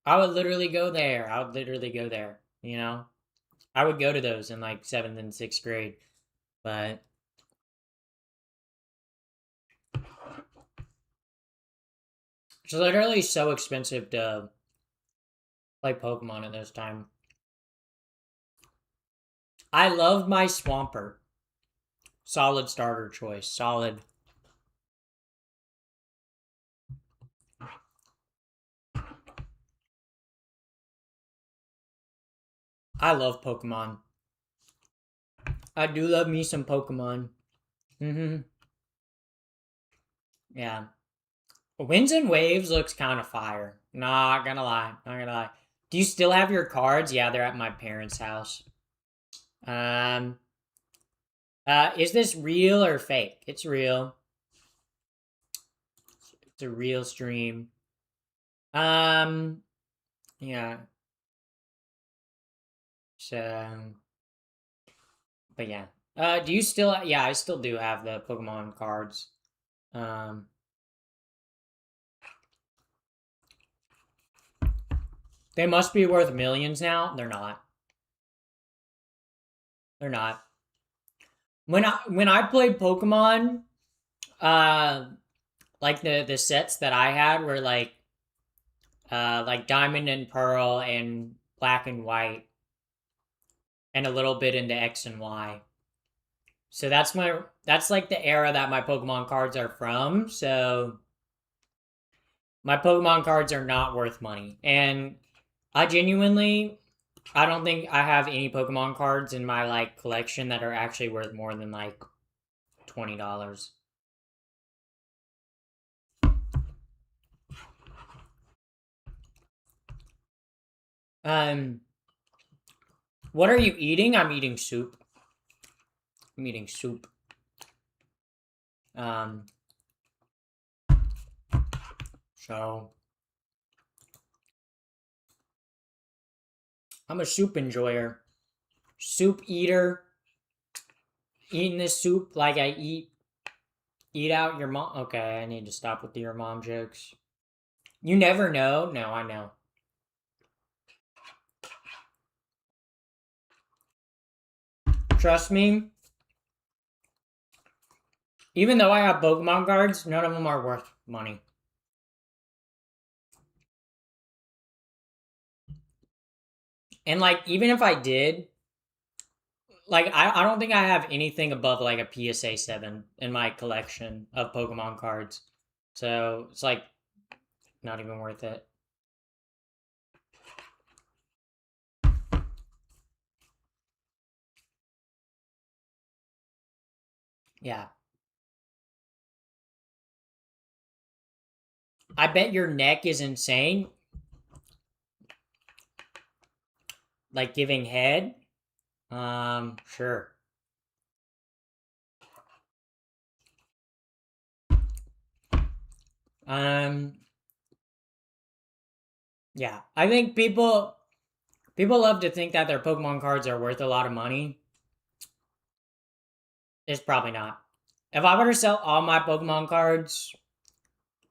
I would literally go there. I would literally go there, you know? I would go to those in like 7th and 6th grade. But it's literally so expensive to play Pokemon at this time. I love my Swampert. Solid starter choice. Solid. I love Pokemon. I do love me some Pokemon. Mm-hmm. Yeah. Winds and Waves looks kind of fire. Not gonna lie. Not gonna lie. Do you still have your cards? Yeah, they're at my parents' house. Um. Is this real or fake? It's real. It's a real stream. Um. Yeah. So. But yeah. Do you still? Yeah, I still do have the Pokemon cards. Um. They must be worth millions now. They're not. They're not. When I played Pokemon, like the sets that I had were like Diamond and Pearl and Black and White, and a little bit into X and Y. So that's like the era that my Pokemon cards are from. So my Pokemon cards are not worth money. And I genuinely I don't think I have any Pokemon cards in my like collection that are actually worth more than like $20. Um what are you eating? I'm eating soup. I'm eating soup. Um so I'm a soup enjoyer. Soup eater. Eating this soup like I eat out your mom. Okay, I need to stop with your mom jokes. You never know. No, I know. Trust me. Even though I have Pokemon cards, none of them are worth money. And like, even if I did, like, I don't think I have anything above like a PSA 7 in my collection of Pokemon cards. So it's like not even worth it. Yeah. I bet your neck is insane. Like giving head. Sure. Um, yeah. I think people love to think that their Pokemon cards are worth a lot of money. It's probably not. If I were to sell all my Pokemon cards,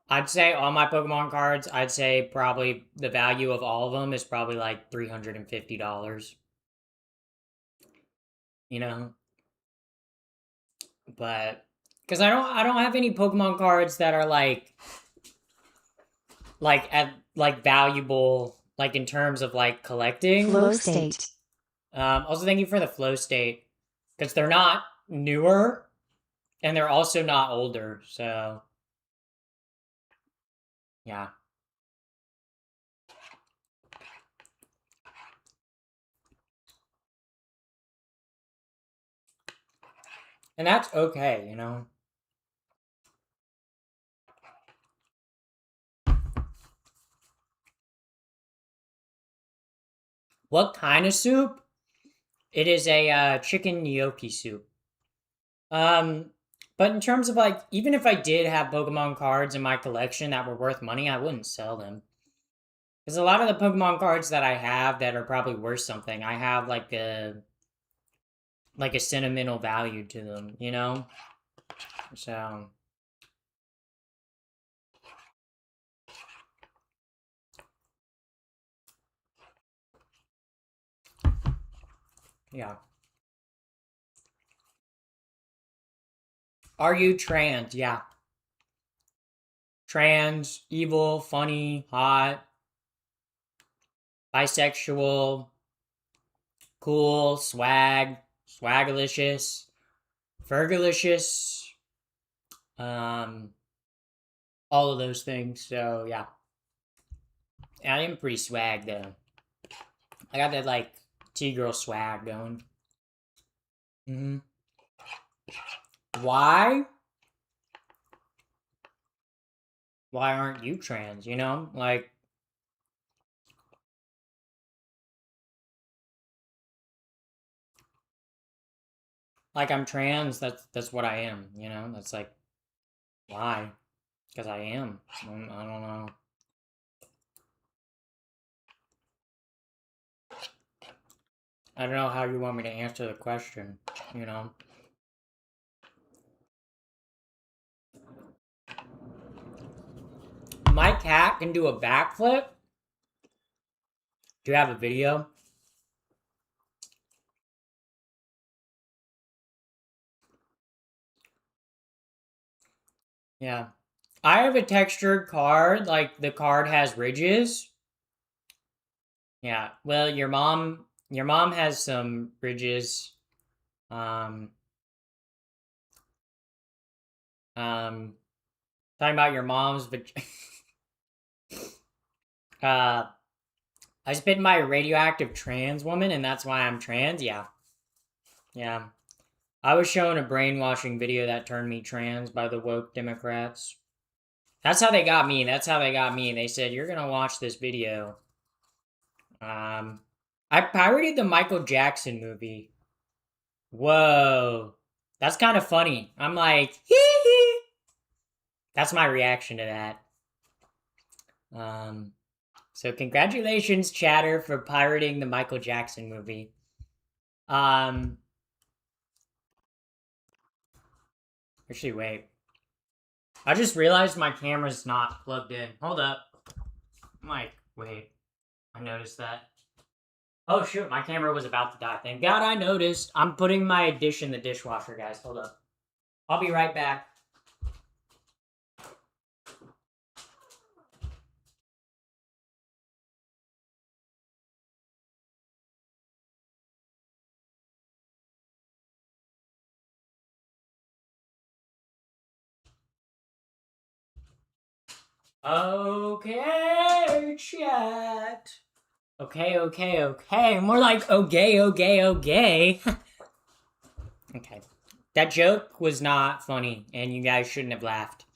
I'd say all my Pokemon cards, I'd say probably the value of all of them is probably like $350. You know? But because I don't have any Pokemon cards that are like at like valuable like in terms of like collecting. Flow state. Also thank you for the flow state. Because they're not newer and they're also not older, so yeah. And that's okay, you know? What kind of soup? It is a chicken gnocchi soup. Um, but in terms of like, even if I did have Pokemon cards in my collection that were worth money, I wouldn't sell them. Because a lot of the Pokemon cards that I have that are probably worth something, I have like a sentimental value to them, you know? So yeah. Are you trans? Yeah. Trans, evil, funny, hot, bisexual, cool, swagalicious, fergalicious, um, all of those things. So yeah, I am pretty swag though. I got that like T-girl swag going. Hmm. Why? Why aren't you trans? You know, like I'm trans. That's what I am. You know, that's like why? Because I am. I don't know. I don't know how you want me to answer the question. You know. My cat can do a backflip. Do you have a video? Yeah. I have a textured card, like the card has ridges. Yeah. Well, your mom has some ridges. Um um talking about your mom's uh I spit my radioactive trans woman and that's why I'm trans. Yeah. Yeah. I was shown a brainwashing video that turned me trans by the woke Democrats. That's how they got me. That's how they got me. They said, "You're going to watch this video." I pirated the Michael Jackson movie. Whoa. That's kind of funny. I'm like, hee hee. That's my reaction to that. So congratulations, Chatter, for pirating the Michael Jackson movie. Actually, wait. I just realized my camera's not plugged in. Hold up. I'm like, wait. I noticed that. Oh shoot, my camera was about to die. Thank God I noticed. I'm putting my dish in the dishwasher, guys. Hold up. I'll be right back. Okay, chat. Okay. More like okay. Okay. That joke was not funny, and you guys shouldn't have laughed.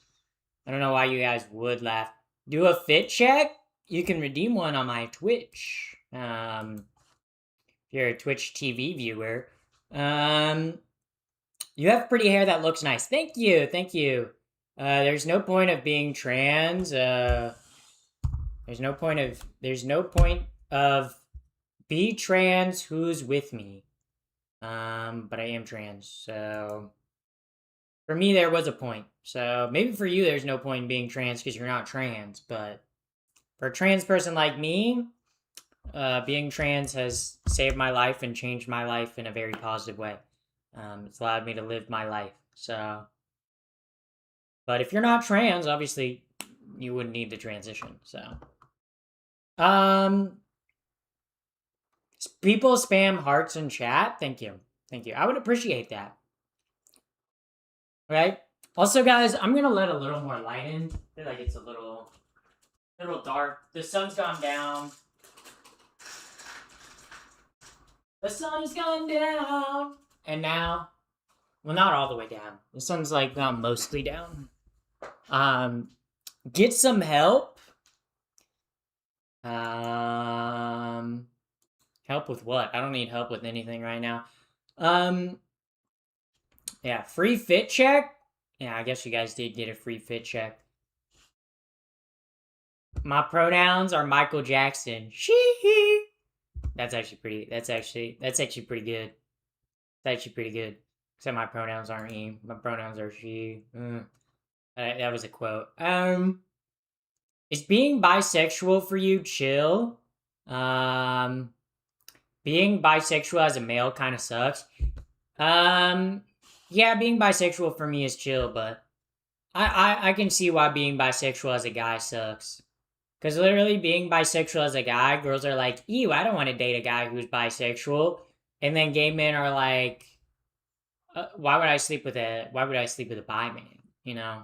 I don't know why you guys would laugh. Do a fit check? You can redeem one on my Twitch. If you're a Twitch TV viewer. You have pretty hair that looks nice. Thank you. There's no point of being trans. There's no point of be trans who's with me. But I am trans, so for me there was a point. So maybe for you there's no point in being trans because you're not trans, but for a trans person like me, being trans has saved my life and changed my life in a very positive way. It's allowed me to live my life. So, but if you're not trans, obviously you wouldn't need to transition. So, um, people spam hearts in chat. Thank you. I would appreciate that. Right. Also, guys, I'm gonna let a little more light in. I feel like it's a little dark. The sun's gone down. The sun has gone down, and now, well, not all the way down. The sun's like gone mostly down. Get some help. Help with what? I don't need help with anything right now. Yeah, free fit check. Yeah, I guess you guys did get a free fit check. My pronouns are Michael Jackson. Shee. That's actually pretty good. That's actually pretty good. Except my pronouns aren't he. My pronouns are she. That was a quote. Is being bisexual for you chill? Being bisexual as a male kind of sucks. Yeah, being bisexual for me is chill, but I can see why being bisexual as a guy sucks. Because literally being bisexual as a guy, girls are like, ew, I don't want to date a guy who's bisexual. And then gay men are like, why would I sleep with a bi man? You know?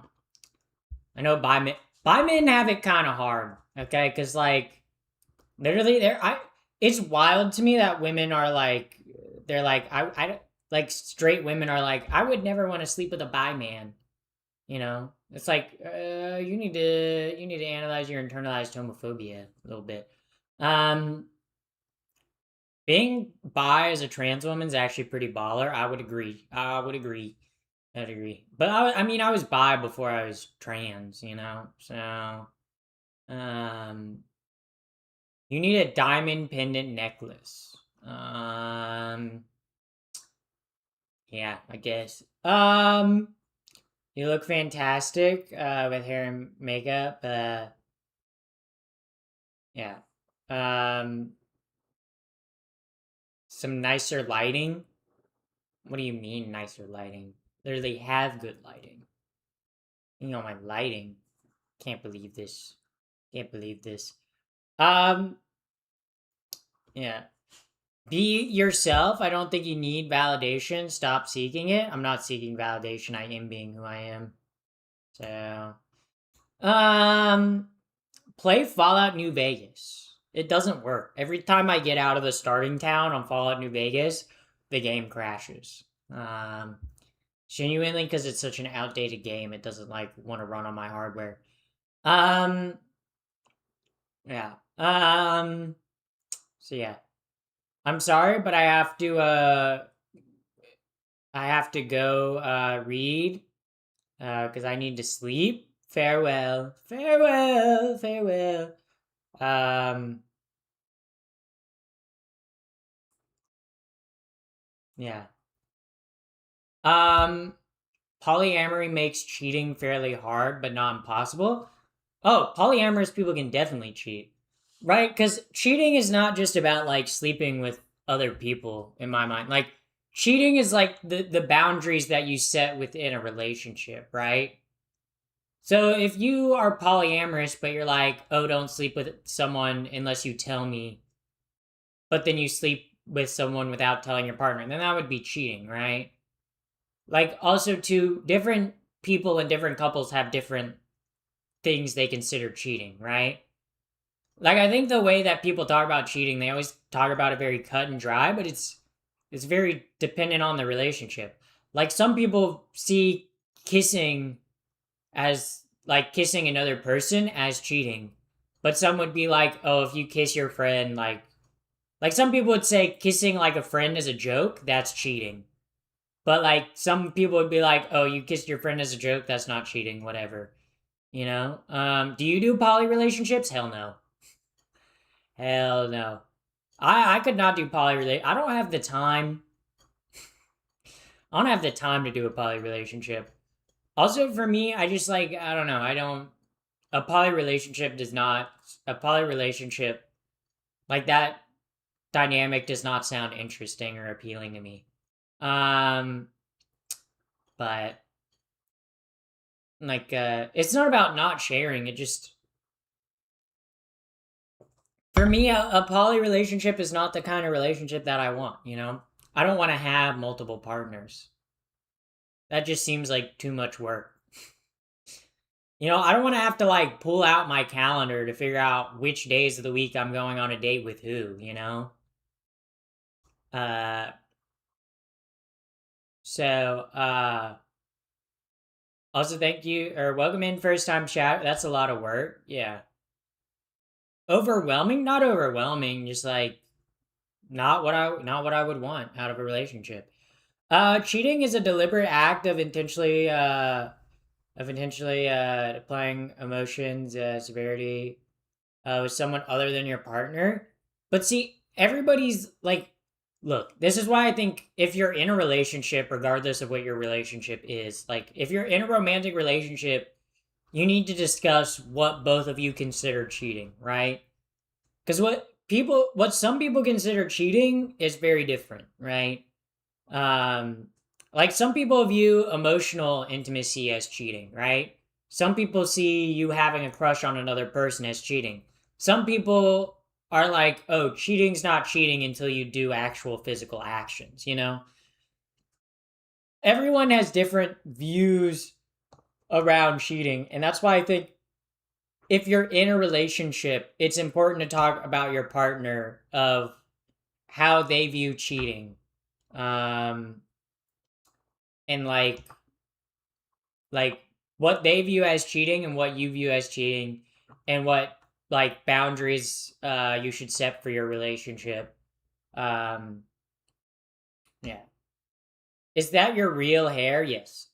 I know bi men have it kind of hard, okay? Because like, literally, it's wild to me that women are like, they're like, like straight women are like, I would never want to sleep with a bi man. You know, it's like you need to analyze your internalized homophobia a little bit. Being bi as a trans woman is actually pretty baller. I would agree. But I mean, I was bi before I was trans. You know, so you need a diamond pendant necklace. Yeah, I guess. You look fantastic with hair and makeup. Yeah. some nicer lighting. What do you mean nicer lighting? Literally have good lighting. You know my lighting. Can't believe this. Can't believe this. Yeah. Be yourself. I don't think you need validation. Stop seeking it. I'm not seeking validation. I am being who I am. So, play Fallout New Vegas. It doesn't work. Every time I get out of the starting town on Fallout New Vegas, the game crashes. Genuinely, because it's such an outdated game, it doesn't like want to run on my hardware. Yeah. So yeah. I'm sorry, but I have to go read because I need to sleep. Farewell. Farewell. Farewell. Yeah. Polyamory makes cheating fairly hard, but not impossible. Oh, polyamorous people can definitely cheat. Right? Because cheating is not just about like sleeping with other people, in my mind. Like, cheating is like the boundaries that you set within a relationship, right? So if you are polyamorous, but you're like, oh, don't sleep with someone unless you tell me, but then you sleep with someone without telling your partner, then that would be cheating, right? Like, also, too, different people and different couples have different things they consider cheating, right? Like, I think the way that people talk about cheating, they always talk about it very cut and dry, but it's very dependent on the relationship. Like, some people see kissing as like kissing another person as cheating, but some would be like, oh, if you kiss your friend, like some people would say kissing like a friend as a joke, that's cheating. But like some people would be like, oh, you kissed your friend as a joke, that's not cheating, whatever. You know? Do you do poly relationships? Hell no. Hell no. I could not do poly relate. I don't have the time. I don't have the time to do a poly relationship. Also, for me, I just like I don't know. I don't. A poly relationship does not. A poly relationship like that dynamic does not sound interesting or appealing to me. Um, but like, it's not about not sharing. It just for me, a poly relationship is not the kind of relationship that I want. You know, I don't want to have multiple partners. That just seems like too much work. You know, I don't want to have to like pull out my calendar to figure out which days of the week I'm going on a date with who, you know? Uh so also thank you or welcome in first time chat. That's a lot of work. Yeah. Overwhelming? Not overwhelming, just like not what I would want out of a relationship. Cheating is a deliberate act of intentionally applying emotions, severity with someone other than your partner. But see, everybody's like, look, this is why I think if you're in a relationship, regardless of what your relationship is, like if you're in a romantic relationship, you need to discuss what both of you consider cheating, right? Because what some people consider cheating is very different, right? Um, like some people view emotional intimacy as cheating, right? Some people see you having a crush on another person as cheating. Some people are like, oh, cheating's not cheating until you do actual physical actions, you know? Everyone has different views around cheating, and that's why I think if you're in a relationship, it's important to talk about your partner of how they view cheating. Um, and like what they view as cheating and what you view as cheating and what like boundaries you should set for your relationship. Um yeah. Is that your real hair? Yes.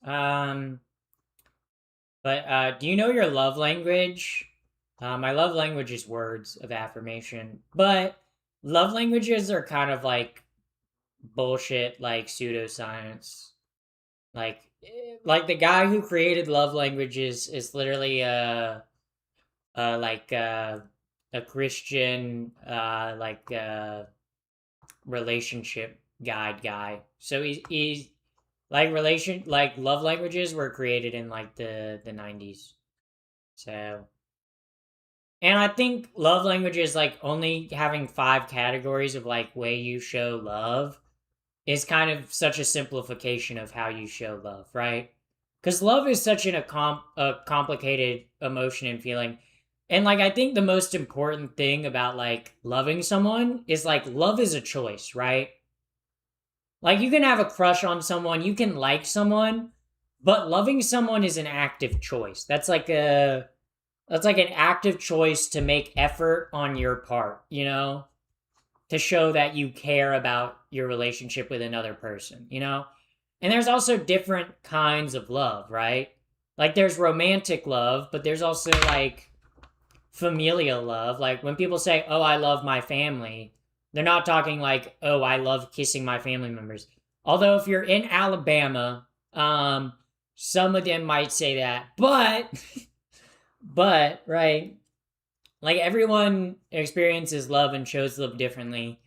But do you know your love language? My love language is words of affirmation, but love languages are kind of like bullshit, like pseudoscience. Like the guy who created love languages is literally like a Christian relationship guide guy. So he's like love languages were created in like the 90s. So, and I think love languages, like only having 5 categories of like way you show love, is kind of such a simplification of how you show love, right? Because love is such a complicated emotion and feeling. And like I think the most important thing about like loving someone is like love is a choice, right? Like you can have a crush on someone, you can like someone, but loving someone is an active choice. That's like an active choice to make effort on your part, you know? To show that you care about your relationship with another person, you know? And there's also different kinds of love, right? Like there's romantic love, but there's also like familial love. Like when people say, "Oh, I love my family," they're not talking like, "Oh, I love kissing my family members." Although if you're in Alabama, some of them might say that, but but right, like everyone experiences love and shows love differently,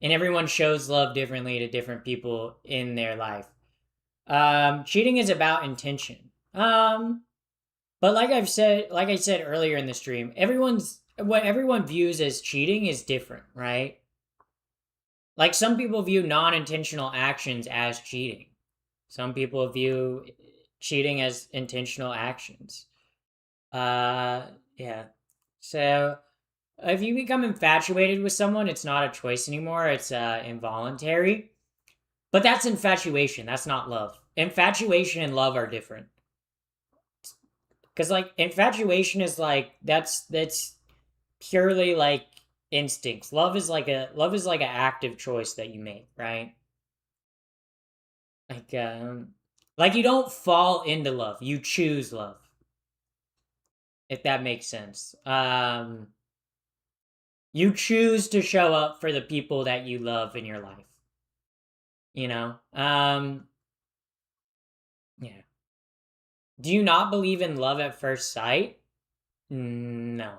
and everyone shows love differently to different people in their life. Cheating is about intention. But like I said earlier in the stream, what everyone views as cheating is different, right? Like some people view non-intentional actions as cheating. Some people view cheating as intentional actions. Uh, yeah. So if you become infatuated with someone, it's not a choice anymore. It's involuntary. But that's infatuation. That's not love. Infatuation and love are different. Cuz like infatuation is like that's purely like instincts. Love is like an active choice that you make, right? Like like you don't fall into love. You choose love. If that makes sense. You choose to show up for the people that you love in your life, you know? Yeah. Do you not believe in love at first sight? No.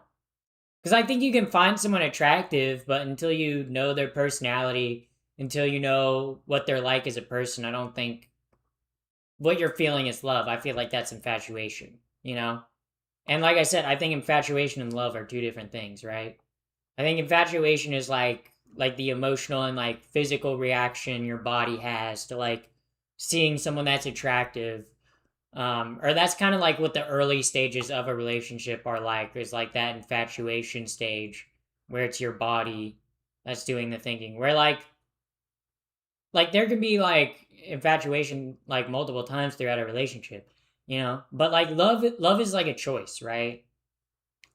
Because I think you can find someone attractive, but until you know their personality, until you know what they're like as a person, I don't think what you're feeling is love. I feel like that's infatuation, you know? And like I said, I think infatuation and love are two different things, right? I think infatuation is like the emotional and like physical reaction your body has to like seeing someone that's attractive. Or that's kind of like what the early stages of a relationship are like. There's like that infatuation stage where it's your body that's doing the thinking. Where like there can be like infatuation like multiple times throughout a relationship, you know. But like love is like a choice, right?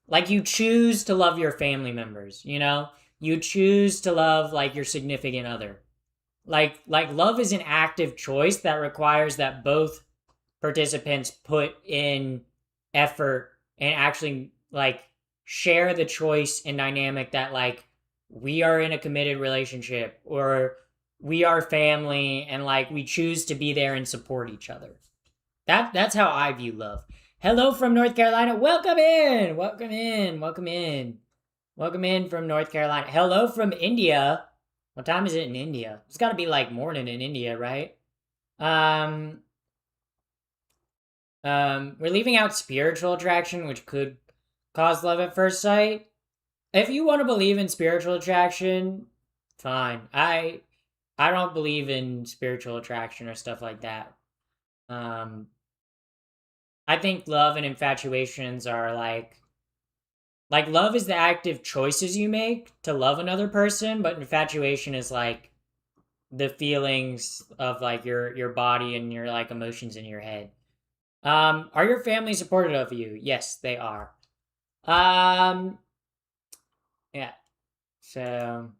Like you choose to love your family members, you know. You choose to love like your significant other. Like love is an active choice that requires that both participants put in effort and actually like share the choice and dynamic that like we are in a committed relationship or we are family and like we choose to be there and support each other. That's how I view love. Hello from North Carolina. Welcome in. Welcome in. Welcome in. Welcome in from North Carolina. Hello from India. What time is it in India? It's got to be like morning in India, right? Um we're leaving out spiritual attraction, which could cause love at first sight. If you want to believe in spiritual attraction, fine. I don't believe in spiritual attraction or stuff like that. Um, I think love and infatuations are like love is the active choices you make to love another person, but infatuation is like the feelings of like your body and your like emotions in your head. Are your family supportive of you? Yes, they are. Um, yeah. So,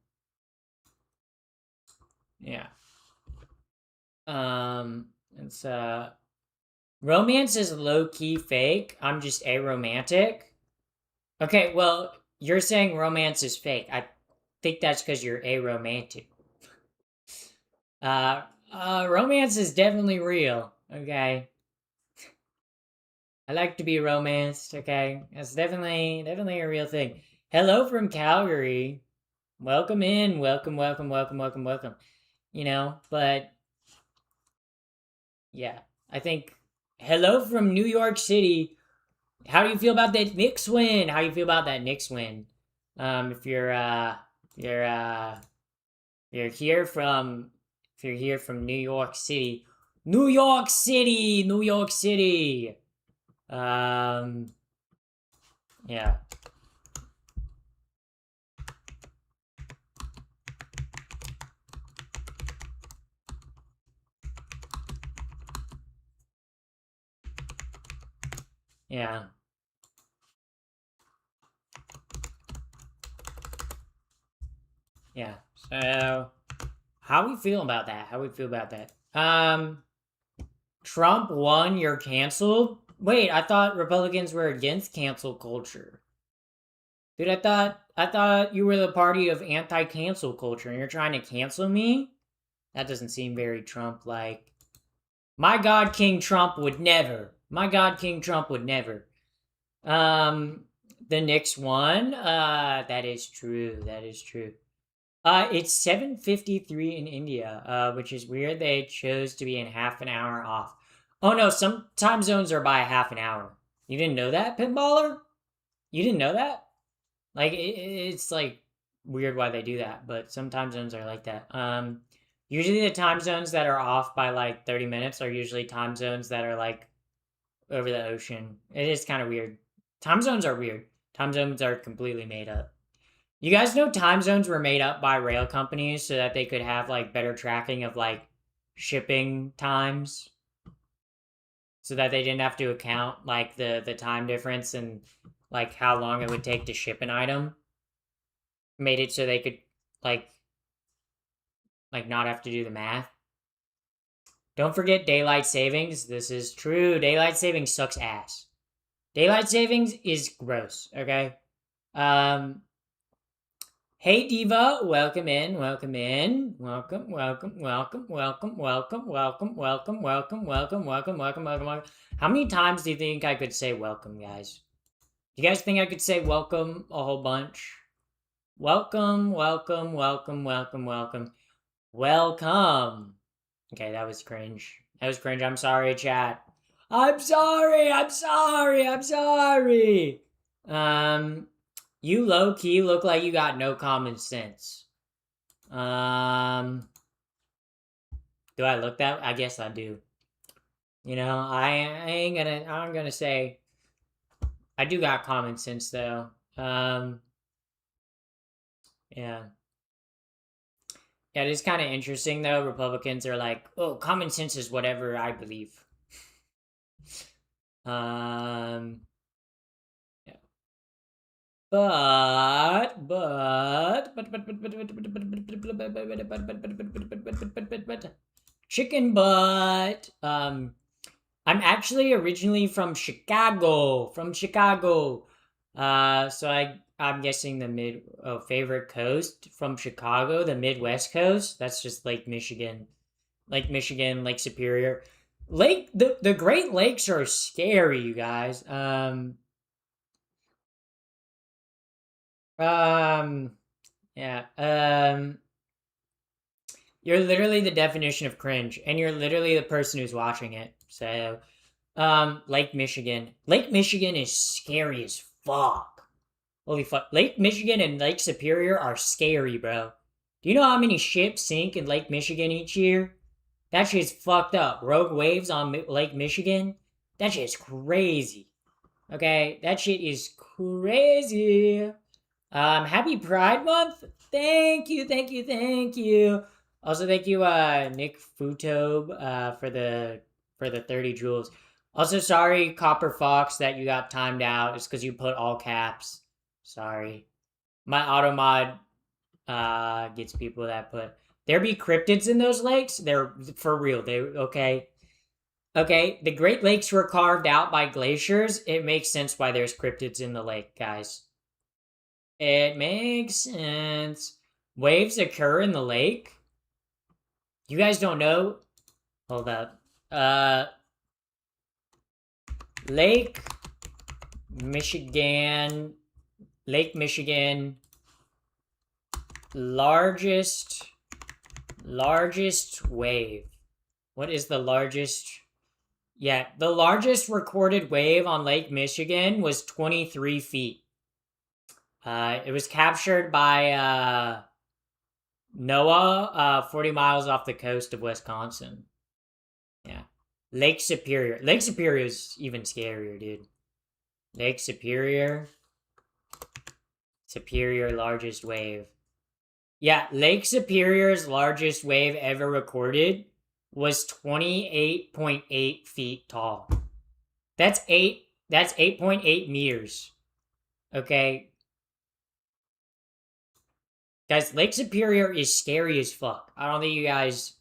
yeah. It's romance is low key fake. I'm just aromantic. Okay, well, you're saying romance is fake. I think that's because you're aromantic. Uh, romance is definitely real. Okay, I like to be romanced. Okay, that's definitely a real thing. Hello from Calgary. welcome in. Welcome, welcome, welcome, welcome, welcome. You know, but yeah, I think hello from New York City. How do you feel about that Knicks win? How do you feel about that Knicks win? If you're you're here from if you're here from New York City, New York City, New York City. Um, yeah, yeah, yeah. So, how we feel about that? How we feel about that? Trump won. You're canceled. Wait, I thought Republicans were against cancel culture. Dude, I thought you were the party of anti-cancel culture, and you're trying to cancel me. That doesn't seem very Trump-like. My God, King Trump would never. My God, King Trump would never. Um, the Knicks won. That is true. That is true. It's 7:53 in India, which is weird. They chose to be in half an hour off. Oh no, some time zones are by half an hour. You didn't know that, Pinballer? You didn't know that? Like it's like weird why they do that, but some time zones are like that. Usually the time zones that are off by like 30 minutes are usually time zones that are like over the ocean. It is kind of weird. Time zones are weird. Time zones are completely made up. You guys know time zones were made up by rail companies so that they could have like better tracking of like shipping times so that they didn't have to account like the time difference and like how long it would take to ship an item. Made it so they could like not have to do the math. Don't forget daylight savings. This is true. Daylight savings sucks ass. Daylight savings is gross, okay? Um Hey Diva, welcome in, welcome in. Welcome, welcome, welcome, welcome, welcome, welcome, welcome, welcome, welcome, welcome, welcome, welcome, welcome. How many times do you think I could say welcome, guys? Do you guys think I could say welcome a whole bunch? Welcome, welcome, welcome, welcome, welcome. Welcome. Okay, that was cringe. That was cringe. I'm sorry, chat. I'm sorry. I'm sorry. I'm sorry. You low key look like you got no common sense. Do I look that? I guess I do. You know, I'm gonna say I do got common sense though. Yeah. Yeah, it is kind of interesting though. Republicans are like, "Oh, common sense is whatever I believe." Um, yeah. But chicken butt. I'm actually originally from Chicago. From Chicago. So I'm guessing the favorite coast from Chicago, the Midwest coast. That's just Lake Michigan. Lake Michigan, Lake Superior. The Great Lakes are scary, you guys. Um yeah. You're literally the definition of cringe, and you're literally the person who's watching it. So Lake Michigan. Lake Michigan is scary as fuck. Holy fuck. Lake Michigan and Lake Superior are scary, bro. Do you know how many ships sink in Lake Michigan each year? That shit's fucked up. Rogue waves on Lake Michigan? That shit's crazy. Okay? That shit is crazy. Happy Pride Month. Thank you, thank you, thank you. Also, thank you, Nick Futob, for the 30 jewels. Also, sorry, Copper Fox, that you got timed out. It's because you put all caps. Sorry. My auto mod gets people that put. There be cryptids in those lakes. They're for real. They okay. Okay, the Great Lakes were carved out by glaciers. It makes sense why there's cryptids in the lake, guys. It makes sense. Waves occur in the lake. You guys don't know? Hold up. Lake Michigan. Lake Michigan. largest wave. What is the largest? Yeah, the largest recorded wave on Lake Michigan was 23 feet. It was captured by NOAA, 40 miles off the coast of Wisconsin. Yeah. Lake Superior. Lake Superior is even scarier, dude. Lake Superior. Superior largest wave. Yeah, Lake Superior's largest wave ever recorded was 28.8 feet tall. That's 8.8 meters. Okay. Guys, Lake Superior is scary as fuck. I don't think you guys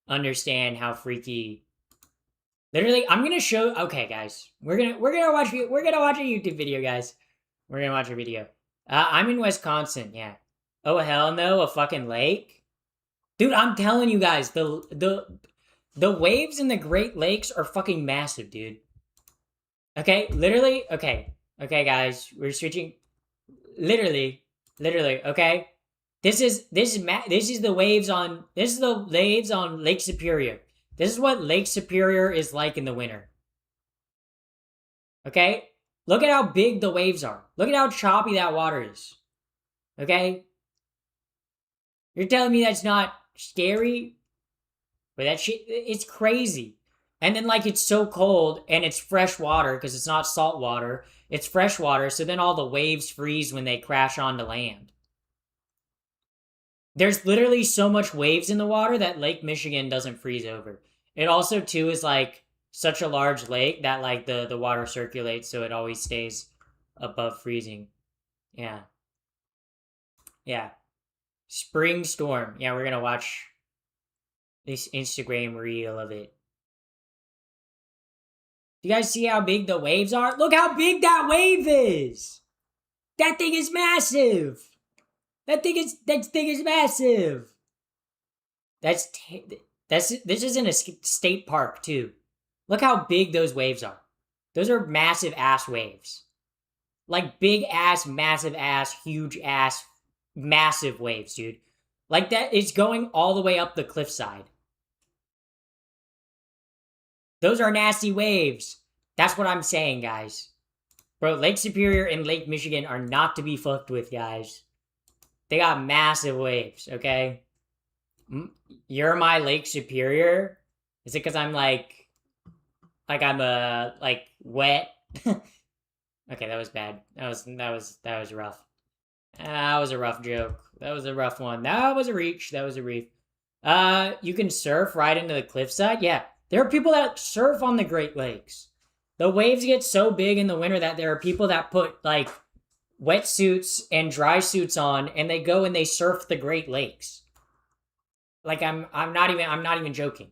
understand how freaky. Literally, I'm gonna show. Okay, guys, we're gonna watch a YouTube video, guys. We're gonna watch a video. I'm in Wisconsin. Yeah. Oh hell no, a fucking lake, dude. I'm telling you guys, the waves in the Great Lakes are fucking massive, dude. Okay, literally. Okay, guys, we're switching. Literally. Okay. This is the waves on Lake Superior. This is what Lake Superior is like in the winter. Okay? Look at how big the waves are. Look at how choppy that water is. Okay? You're telling me that's not scary? But that shit, it's crazy. And then, like, it's so cold and it's fresh water because it's not salt water. It's fresh water, so then all the waves freeze when they crash onto land. There's literally so much waves in the water that Lake Michigan doesn't freeze over. It also, too, is like such a large lake that like the water circulates, so it always stays above freezing. Yeah. Yeah. Spring storm. Yeah, we're gonna watch this Instagram reel of it. You guys see how big the waves are? Look how big that wave is! That thing is massive! That thing is massive! This is in a state park too. Look how big those waves are. Those are massive ass waves. Like big ass, massive ass, huge ass, massive waves, dude. Like that, it's going all the way up the cliffside. Those are nasty waves. That's what I'm saying, guys. Bro, Lake Superior and Lake Michigan are not to be fucked with, guys. They got massive waves, okay? You're my Lake Superior? Is it because I'm like I'm like wet? Okay, that was bad. That was rough. That was a rough joke. That was a rough one. That was a reach. That was a reef. You can surf right into the cliffside? Yeah. There are people that surf on the Great Lakes. The waves get so big in the winter that there are people that put like wetsuits and dry suits on and they go and they surf the Great Lakes. Like I'm not even joking.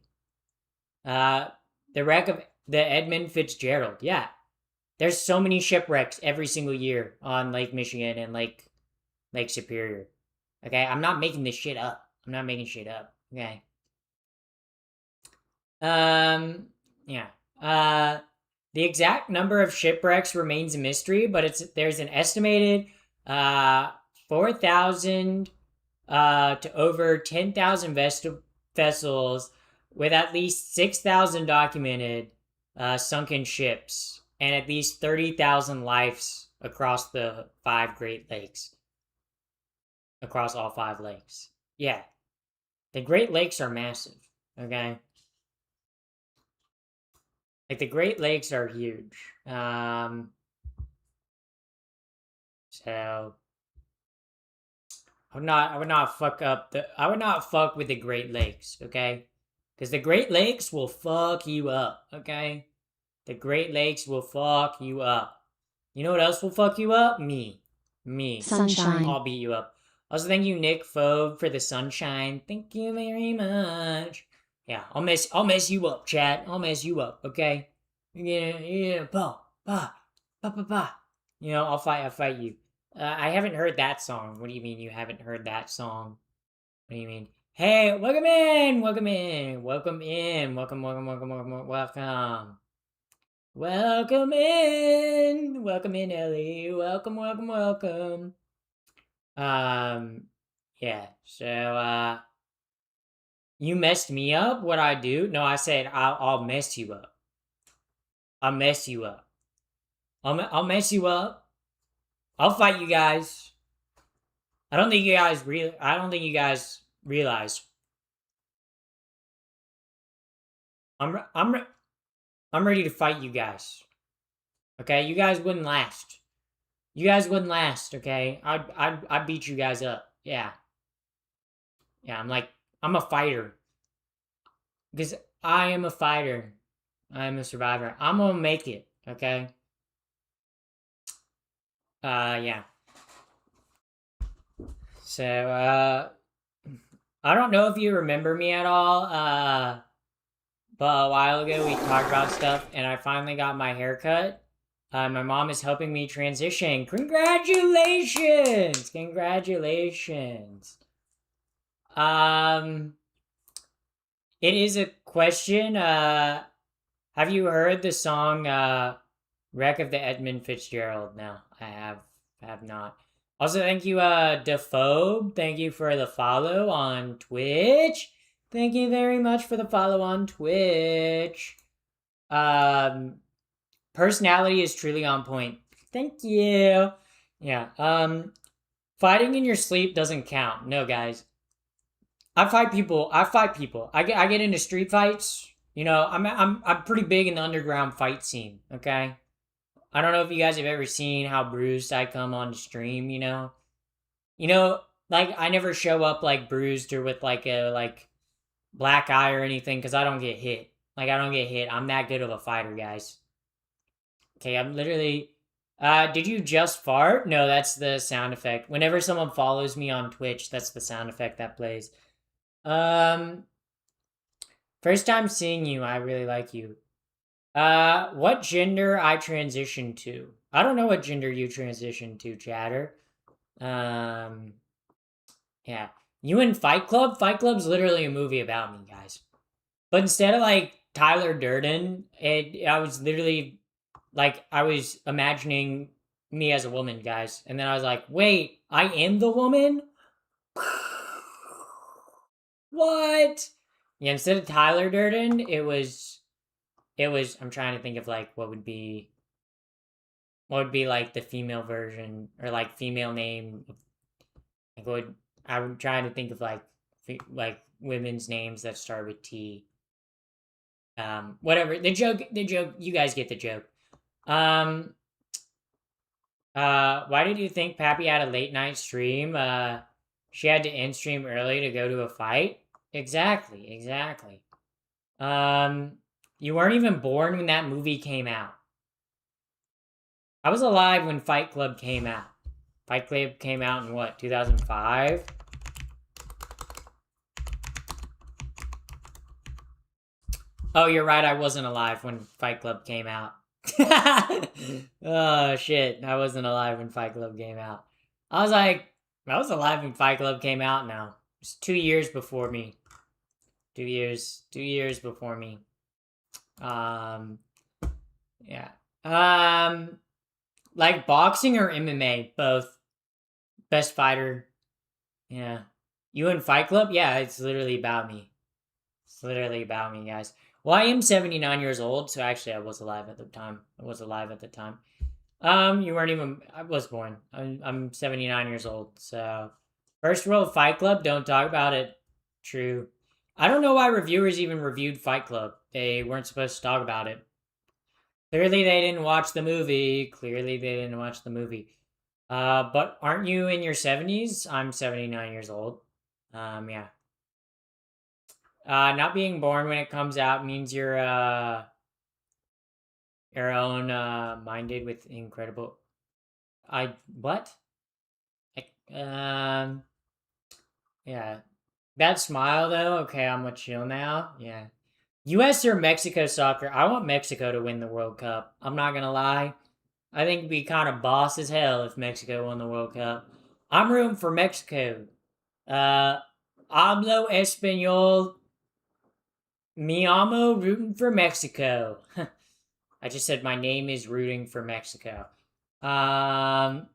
The wreck of the Edmund Fitzgerald. Yeah. There's so many shipwrecks every single year on Lake Michigan and Lake Superior. Okay, I'm not making this shit up. I'm not making shit up. Okay. Yeah. The exact number of shipwrecks remains a mystery, but there's an estimated 4,000 to over 10,000 vessels with at least 6,000 documented sunken ships and at least 30,000 lives across the 5 Great Lakes. Across all 5 lakes. Yeah. The Great Lakes are massive, okay? Like, the Great Lakes are huge. So... I would not fuck with the Great Lakes, okay? Because the Great Lakes will fuck you up, okay? The Great Lakes will fuck you up. You know what else will fuck you up? Me. Sunshine. I'll beat you up. Also, thank you, Nick Phobe, for the sunshine. Thank you very much. Yeah, I'll mess you up, chat. I'll mess you up, okay? Yeah, pa. You know, I'll fight you. I haven't heard that song. What do you mean you haven't heard that song? What do you mean? Hey, welcome in! Welcome in! Welcome in! Welcome. Welcome in, Ellie. Welcome. Yeah. So, you messed me up? What I do? No, I said I'll mess you up. I'll mess you up. I'll mess you up. I'll fight you guys. I don't think you guys realize. I'm re- I'm re- I'm ready to fight you guys. Okay, you guys wouldn't last. You guys wouldn't last. Okay, I'd beat you guys up. Yeah, yeah. I'm a fighter because I am a fighter. I am a survivor. I'm gonna make it. Okay. Yeah. So, I don't know if you remember me at all. But a while ago we talked about stuff, and I finally got my hair cut. My mom is helping me transition. Congratulations! Congratulations. Um, it is a question. Have you heard the song "Wreck of the Edmund Fitzgerald"? No, I have not. Also, thank you, Dephobe. Thank you for the follow on Twitch. Thank you very much for the follow on Twitch. Um, Personality is truly on point. Thank you. Yeah. Fighting in your sleep doesn't count. No, guys. I fight people. I get into street fights. You know, I'm pretty big in the underground fight scene. Okay. I don't know if you guys have ever seen how bruised I come on stream. You know, like I never show up like bruised or with like a black eye or anything because I don't get hit. Like I don't get hit. I'm that good of a fighter, guys. Okay, I'm literally. Did you just fart? No, that's the sound effect. Whenever someone follows me on Twitch, that's the sound effect that plays. Um, First time seeing you, I really like you. What gender I transitioned to? I don't know what gender you transitioned to, chatter. Um, yeah. You in Fight Club? Fight Club's literally a movie about me, guys. But instead of like Tyler Durden, I was literally like I was imagining me as a woman, guys. And then I was like, wait, I am the woman? What? Yeah, instead of Tyler Durden, it was I'm trying to think of like what would be like the female version or like female name. Like I'm trying to think of like women's names that start with T. Whatever. The joke, you guys get the joke. Um why did you think Pappy had a late night stream? She had to end stream early to go to a fight? Exactly. Um, you weren't even born when that movie came out. I was alive when Fight Club came out. Fight Club came out in what, 2005? Oh, you're right, I wasn't alive when Fight Club came out. Oh, shit, I wasn't alive when Fight Club came out. I was like, I was alive when Fight Club came out now. It's 2 years before me. 2 years before me. Um, yeah. Like boxing or MMA, both. Best fighter. Yeah. You in Fight Club? Yeah, it's literally about me. It's literally about me, guys. Well, I am 79 years old, so actually I was alive at the time. I was alive at the time. You weren't even. I was born. I'm 79 years old. So, first rule of Fight Club: don't talk about it. True. I don't know why reviewers even reviewed Fight Club. They weren't supposed to talk about it. Clearly, they didn't watch the movie. But aren't you in your 70s? I'm 79 years old. Yeah. Not being born when it comes out means you're your own minded with incredible. I what? Um. Yeah. That smile though. Okay, I'm gonna chill now. Yeah. U.S. or Mexico soccer? I want Mexico to win the World Cup. I'm not gonna lie. I think it'd be kind of boss as hell if Mexico won the World Cup. I'm rooting for Mexico. Uh, Hablo Espanol. Mi amo rooting for Mexico. I just said my name is rooting for Mexico. Um,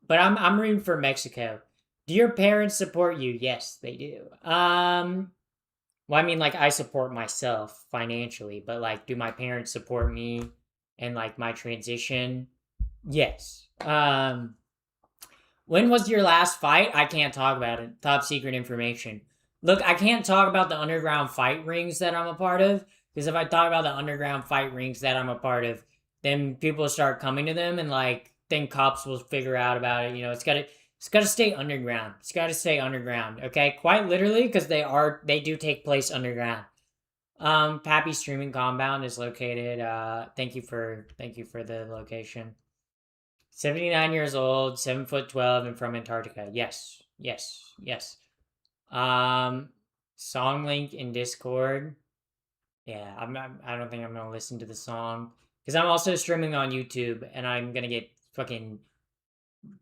but I'm rooting for Mexico. Do your parents support you? Yes, they do. Well, I mean, like, I support myself financially, but, like, do my parents support me and, like, my transition? Yes. When was your last fight? I can't talk about it. Top secret information. Look, I can't talk about the underground fight rings that I'm a part of, because if I talk about the underground fight rings that I'm a part of, then people start coming to them, and, like, then cops will figure out about it. You know, it's gotta stay underground. It's gotta stay underground. Okay, quite literally, because they do take place underground. Pappy Streaming Compound is located. Thank you for the location. 79 years old, 7 foot 12, and from Antarctica. Yes, yes, yes. Um, song link in Discord. Yeah, I don't think I'm gonna listen to the song because I'm also streaming on YouTube, and I'm gonna get fucking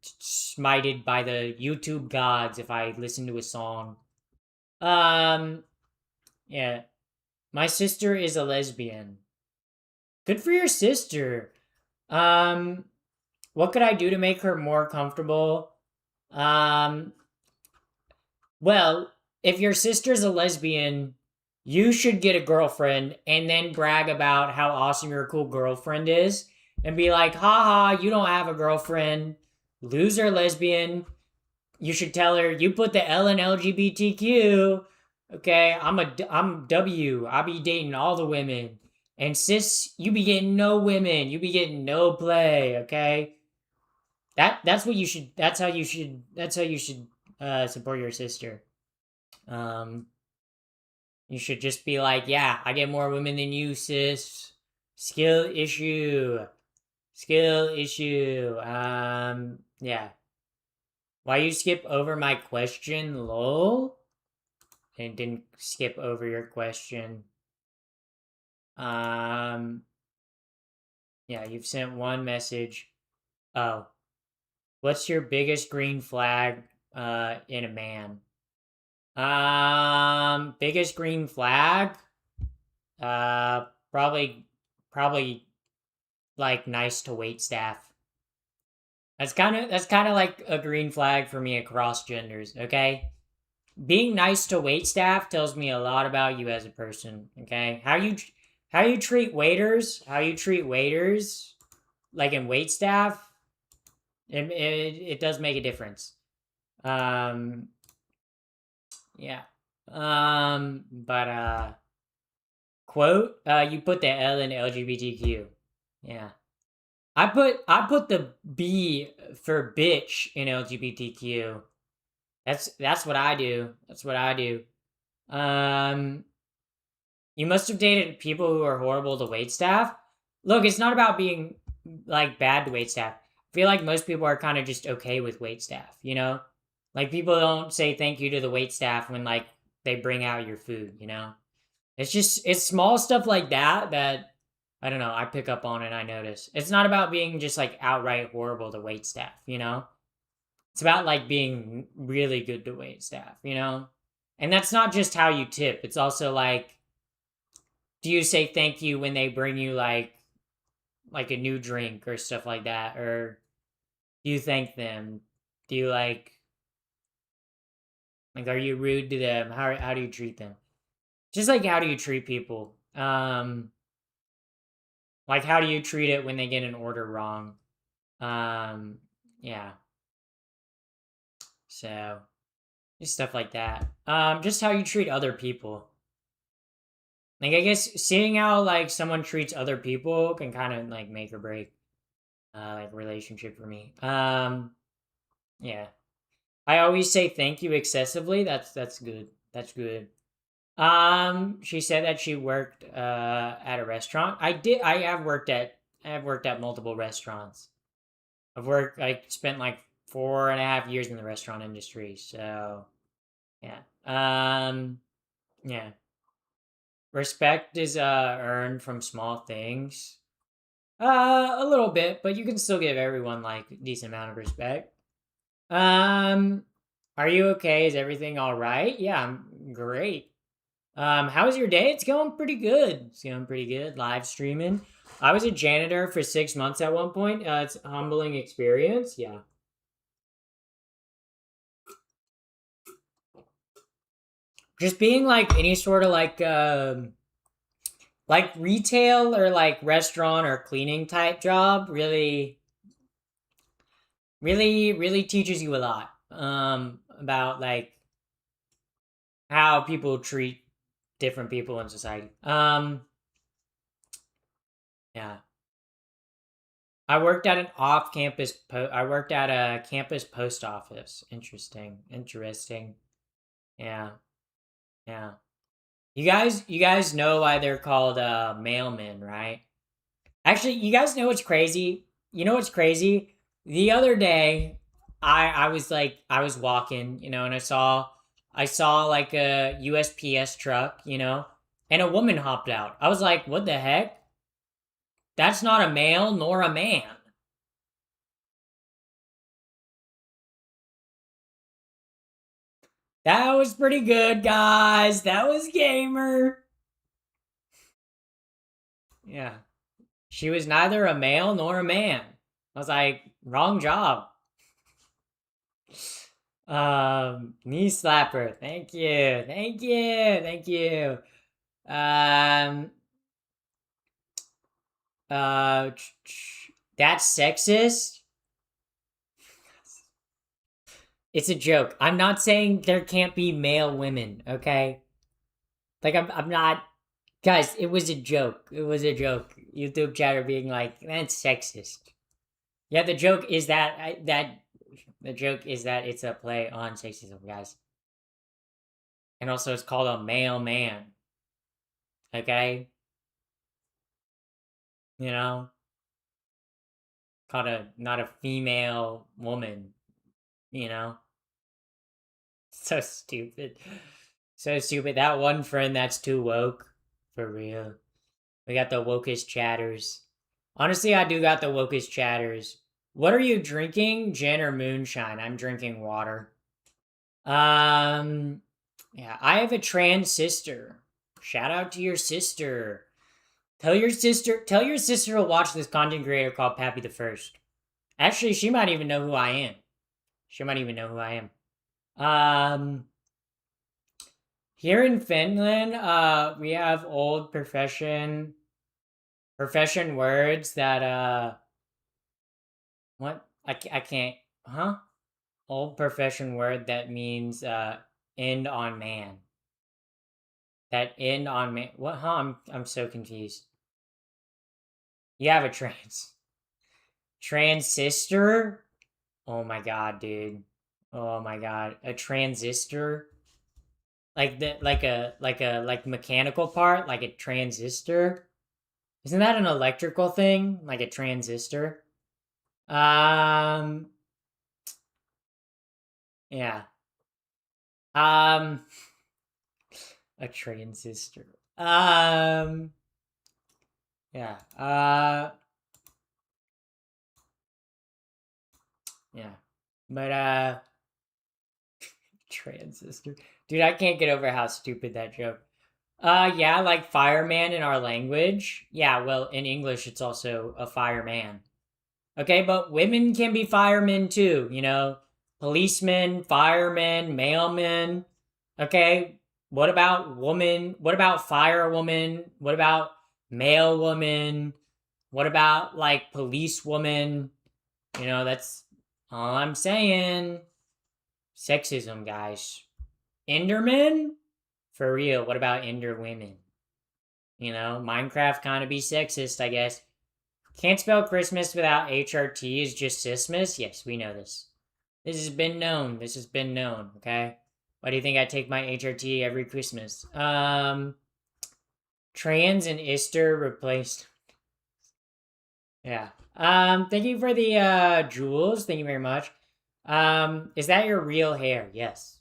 smited by the YouTube gods if I listen to a song. Um, yeah. My sister is a lesbian. Good for your sister. Um, what could I do to make her more comfortable? Um, well, if your sister's a lesbian, you should get a girlfriend and then brag about how awesome your cool girlfriend is and be like, haha, you don't have a girlfriend. Loser lesbian. You should tell her you put the L in LGBTQ. Okay, I'm W. I be dating all the women. And sis, you be getting no women. You be getting no play, okay? That's what you should that's how you should support your sister. Um, you should just be like, yeah, I get more women than you, sis. Skill issue. Skill issue. Yeah. Why you skip over my question, lol? And didn't skip over your question. Yeah, you've sent one message. Oh. What's your biggest green flag in a man? Biggest green flag? Uh, probably like nice to wait staff. That's kind of like a green flag for me across genders. Okay, being nice to wait staff tells me a lot about you as a person. Okay, how you treat waiters, like in wait staff, it does make a difference. Um, yeah. But quote, you put the L in LGBTQ. Yeah. I put the B for bitch in LGBTQ. That's what I do. That's what I do. Um you must have dated people who are horrible to wait staff. Look, it's not about being like bad to wait staff. I feel like most people are kind of just okay with wait staff, you know? Like people don't say thank you to the wait staff when like they bring out your food, you know? It's small stuff like that I don't know, I pick up on and I notice. It's not about being just like outright horrible to wait staff, you know? It's about like being really good to wait staff, you know? And that's not just how you tip. It's also like, do you say thank you when they bring you like a new drink or stuff like that? Or do you thank them? Do you like are you rude to them? How do you treat them? Just like how do you treat people? Like how do you treat it when they get an order wrong? Yeah. So just stuff like that. Just how you treat other people. Like I guess seeing how like someone treats other people can kind of like make or break like relationship for me. Yeah. I always say thank you excessively. That's good. That's good. She said that she worked at a restaurant. I have worked at multiple restaurants. I spent like 4.5 years in the restaurant industry. So yeah. Yeah. Respect is earned from small things. A little bit, but you can still give everyone like a decent amount of respect. Um, are you okay? Is everything all right? Yeah, I'm great. How's your day? It's going pretty good. It's going pretty good. Live streaming. I was a janitor for 6 months at one point. It's a humbling experience. Yeah. just being like any sort of like retail or like restaurant or cleaning type job really teaches you a lot about like how people treat different people in society. Yeah. I worked at an off-campus I worked at a campus post office. Interesting. Yeah. Yeah. You guys know why they're called mailmen, right? Actually, you guys know what's crazy? You know what's crazy? The other day, I was walking, and I saw like a USPS truck, and a woman hopped out. I was like, what the heck? That's not a male nor a man. That was pretty good, guys. That was gamer. Yeah. She was neither a male nor a man. I was like, wrong job. Knee slapper. Thank you. Thank you. Thank you. Um, that's sexist. It's a joke. I'm not saying there can't be male women, okay? Like I'm not guys, it was a joke. It was a joke. YouTube chatter being like, that's sexist. Yeah, the joke is the joke is that it's a play on sexism, guys. And also it's called a male man. Okay? You know? Called a not a female woman, you know? So stupid. So stupid. That one friend that's too woke. For real. We got the wokest chatters. Honestly, I do got the wokest chatters. What are you drinking? Gin or moonshine? I'm drinking water. Um yeah, I have a trans sister. Shout out to your sister. Tell your sister to watch this content creator called Pappy the First. Actually, she might even know who I am. She might even know who I am. Um, Here in Finland, we have old profession words that what I can't, huh? Old profession word that means end on man. That end on man. What? Huh? I'm so confused. You have a transistor. Oh my god, dude. Oh my god, a transistor. Like mechanical part, like a transistor. Isn't that an electrical thing? Like a transistor? Um, yeah. Um, a transistor. Yeah. Yeah. But transistor. Dude, I can't get over how stupid that joke. Yeah, like fireman in our language. Yeah, well, in English it's also a fireman. Okay, but women can be firemen too, policemen, firemen, mailmen. Okay, what about woman? What about firewoman? What about mail woman? What about like policewoman? That's all I'm saying. Sexism, guys. Endermen? For real, what about Ender women? Minecraft kind of be sexist, I guess. Can't spell Christmas without HRT is just Sismas? Yes, we know this. This has been known. This has been known, okay? Why do you think I take my HRT every Christmas? Trans and Easter replaced. Yeah. Thank you for the jewels. Thank you very much. Is that your real hair? Yes.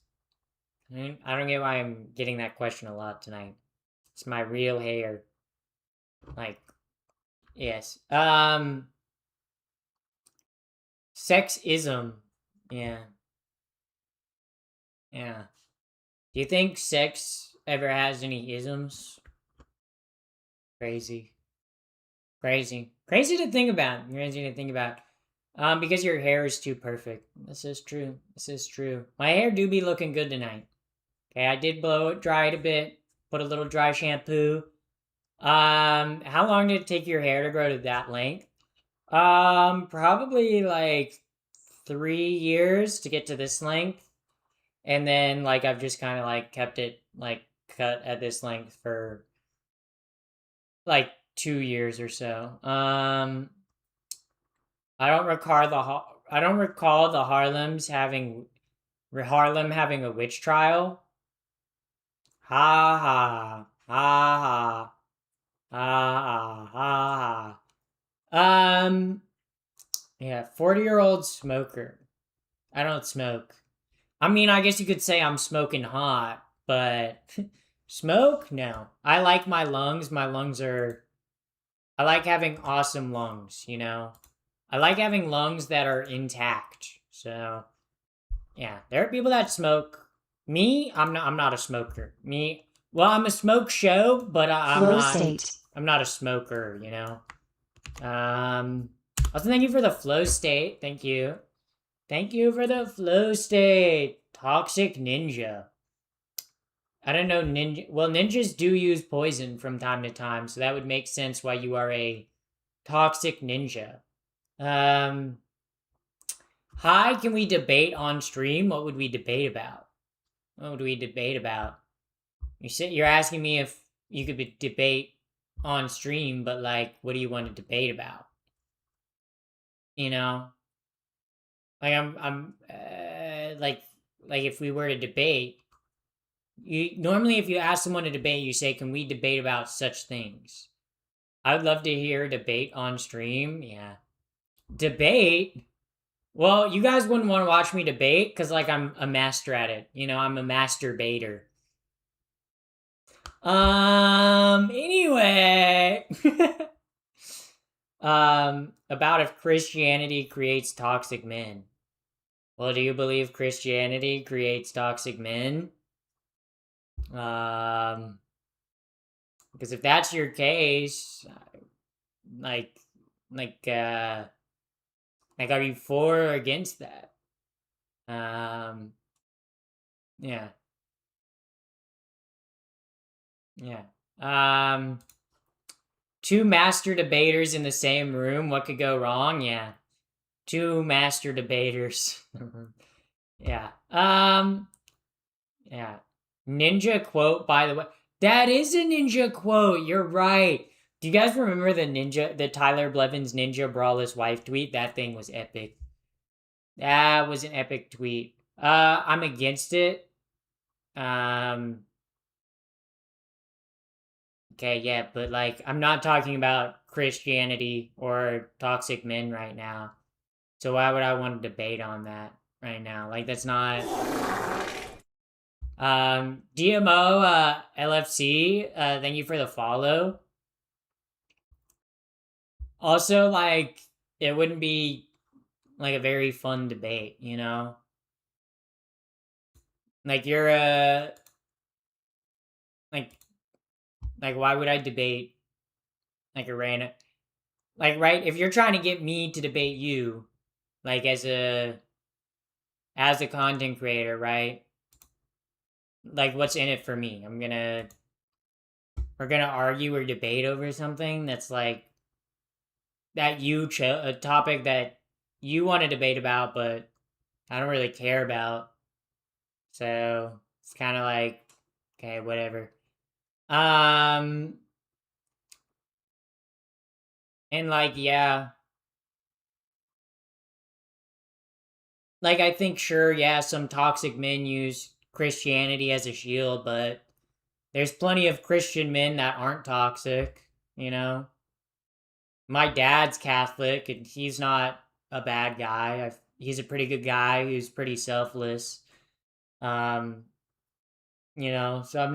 I don't get why I'm getting that question a lot tonight. It's my real hair. Like, yes. Sexism. Yeah. Yeah. Do you think sex ever has any isms? Crazy. Crazy. Crazy to think about. Crazy to think about. Because your hair is too perfect. This is true. This is true. My hair do be looking good tonight. Okay, I did blow it, dry it a bit, put a little dry shampoo. How long did it take your hair to grow to that length? Probably like 3 years to get to this length. And then like I've just kind of like kept it like cut at this length for like 2 years or so. I don't recall the Harlem having a witch trial. Ha ha ha ha ha ha ha. Yeah, 40-year-old smoker. I don't smoke. I mean, I guess you could say I'm smoking hot, but smoke? No. I like my lungs. My lungs are. I like having awesome lungs, you know? I like having lungs that are intact. So, yeah, there are people that smoke. Me, I'm not a smoker. Me, well, I'm a smoke show, but I'm Flow not. state. I'm not a smoker, you know. Also, thank you for the flow state. Thank you. Thank you for the flow state. Toxic ninja. I don't know ninja. Well, ninjas do use poison from time to time, so that would make sense why you are a toxic ninja. Um, Hi, can we debate on stream? What would we debate about? What would we debate about? You're asking me if you could debate on stream, but like, what do you want to debate about? You know, like like if we were to debate, you normally if you ask someone to debate, you say, "Can we debate about such things?" I would love to hear a debate on stream. Yeah, debate. Well, you guys wouldn't want to watch me debate because, like, I'm a master at it. You know, I'm a masturbator. Anyway. About if Christianity creates toxic men. Well, do you believe Christianity creates toxic men? Um, because if that's your case, like, like, uh, like, are you for or against that? Um, yeah, yeah. Um, Two master debaters in the same room. What could go wrong? Yeah, two master debaters. Yeah. Yeah. Ninja quote, by the way. That is a ninja quote. You're right. Do you guys remember the Tyler Blevins Ninja Brawl his wife tweet? That thing was epic. That was an epic tweet. I'm against it. Um, okay, yeah, but like, I'm not talking about Christianity or toxic men right now. So why would I want to debate on that right now? Like, that's not. DMO LFC, thank you for the follow. Also, like, it wouldn't be like a very fun debate, you know? Like you're like like why would I debate like a random like right, if you're trying to get me to debate you, like as a content creator, right? Like what's in it for me? We're gonna argue or debate over something that's like that a topic that you want to debate about, but I don't really care about. So it's kind of like, okay, whatever. Um, and like, yeah, like I think, sure, yeah, some toxic men use Christianity as a shield, but there's plenty of Christian men that aren't toxic, you know? My dad's Catholic, and he's not a bad guy. He's a pretty good guy who's pretty selfless. Um, so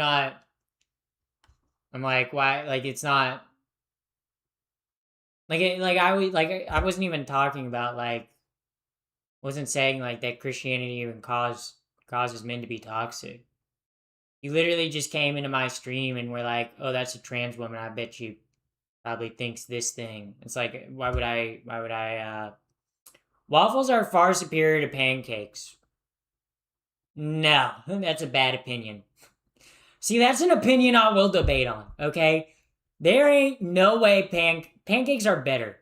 I'm like, why? Like, it's not I wasn't even talking about like wasn't saying like that Christianity even causes men to be toxic. You literally just came into my stream and were like, "Oh, that's a trans woman. I bet you probably thinks this thing." It's like, why would I? Why would I? Waffles are far superior to pancakes. No, that's a bad opinion. See, that's an opinion I will debate on, okay? There ain't no way pancakes are better.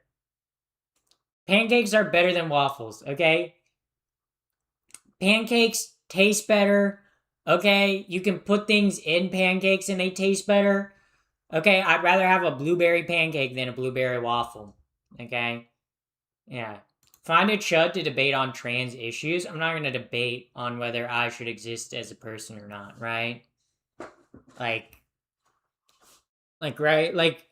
Pancakes are better than waffles, okay? Pancakes taste better, okay? You can put things in pancakes and they taste better. Okay, I'd rather have a blueberry pancake than a blueberry waffle. Okay? Yeah. Find a chud to debate on trans issues. I'm not going to debate on whether I should exist as a person or not, right? Like, right? Like,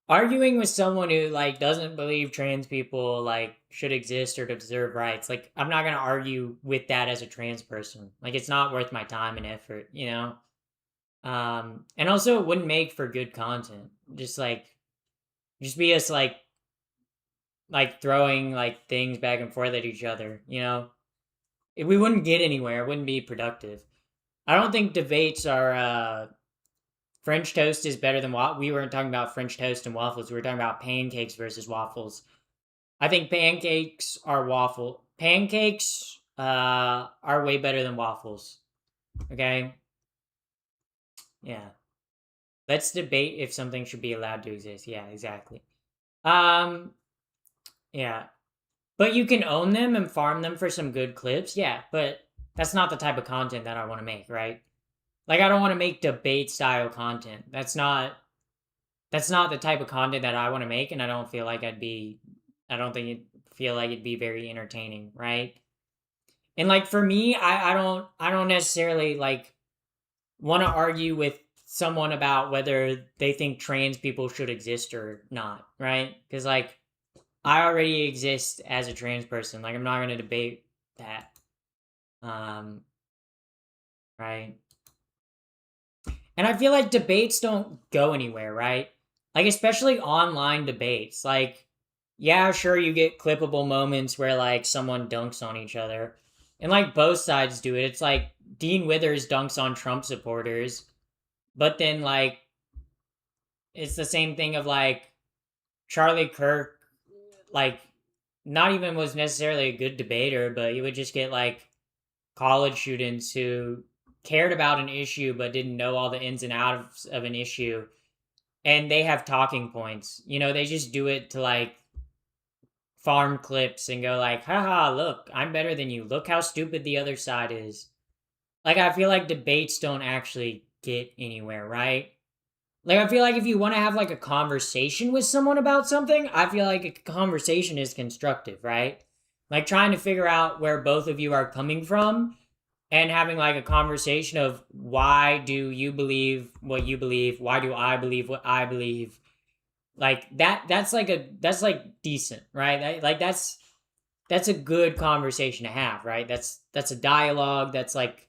arguing with someone who, like, doesn't believe trans people, like, should exist or deserve rights. Like, I'm not going to argue with that as a trans person. Like, it's not worth my time and effort, you know? And also it wouldn't make for good content. Just be us, like throwing like things back and forth at each other, you know? We wouldn't get anywhere. It wouldn't be productive. I don't think debates are French toast is better than what we weren't talking about French toast and waffles. We were talking about pancakes versus waffles. I think pancakes are way better than waffles. Okay? Yeah. Let's debate if something should be allowed to exist. Yeah, exactly. Um yeah. But you can own them and farm them for some good clips. Yeah, but that's not the type of content that I want to make, right? Like I don't want to make debate style content. That's not the type of content that I want to make and I don't feel like I don't think it feel like it'd be very entertaining, right? And like for me, I don't necessarily like want to argue with someone about whether they think trans people should exist or not, right? Cuz like I already exist as a trans person. Like I'm not going to debate that. Um, right? And I feel like debates don't go anywhere, right? Like especially online debates. Like yeah, sure you get clippable moments where like someone dunks on each other. And like both sides do it. It's like Dean Withers dunks on Trump supporters, but then like it's the same thing of like Charlie Kirk like not even was necessarily a good debater, but he would just get like college students who cared about an issue but didn't know all the ins and outs of an issue, and they have talking points. You know, they just do it to like farm clips and go like, haha, look, I'm better than you. Look how stupid the other side is. Like I feel like debates don't actually get anywhere, right? Like I feel like if you want to have like a conversation with someone about something, I feel like a conversation is constructive, right? Like trying to figure out where both of you are coming from and having like a conversation of why do you believe what you believe, why do I believe what I believe, like that's like decent, right? Like that's a good conversation to have, right? That's a dialogue, that's like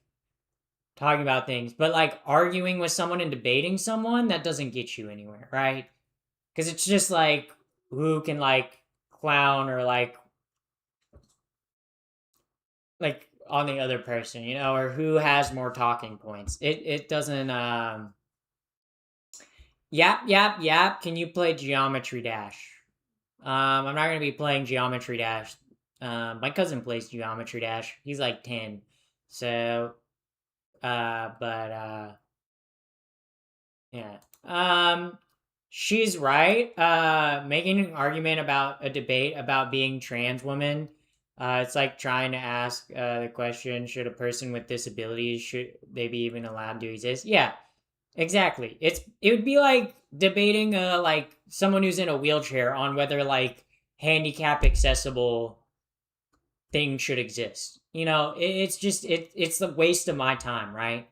talking about things. But like arguing with someone and debating someone, that doesn't get you anywhere, right? Because it's just like who can like clown or like on the other person, you know, or who has more talking points. It doesn't yap. Can you play Geometry Dash? I'm not gonna be playing Geometry Dash. My cousin plays Geometry Dash. He's like 10. So but yeah. She's right. Making an argument about a debate about being trans woman. It's like trying to ask the question: should a person with disabilities should they be even allowed to exist? Yeah, exactly. It would be like debating like someone who's in a wheelchair on whether like handicap accessible things should exist. You know, it's just it's the waste of my time, right?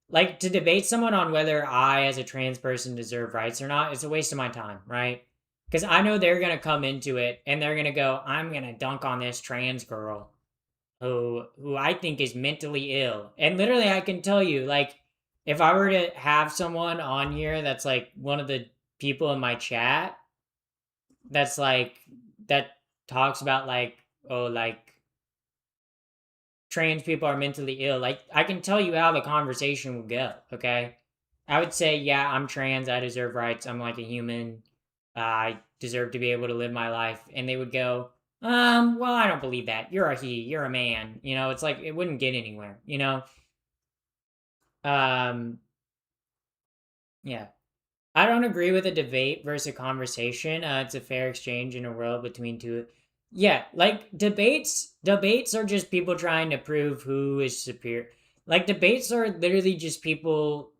Like to debate someone on whether I, as a trans person, deserve rights or not, it's a waste of my time, right? Because I know they're gonna come into it and they're gonna go, I'm gonna dunk on this trans girl who I think is mentally ill. And literally I can tell you, like, if I were to have someone on here that's like one of the people in my chat that's like that talks about like, oh, like trans people are mentally ill, like I can tell you how the conversation would go, okay? I would say, yeah, I'm trans, I deserve rights, I'm like a human, I deserve to be able to live my life. And they would go, Well, I don't believe that. You're a he, you're a man. You know, it's like it wouldn't get anywhere, you know? Um, yeah. I don't agree with a debate versus a conversation. It's a fair exchange in a world between two. Yeah, like debates are just people trying to prove who is superior. Like debates are literally just people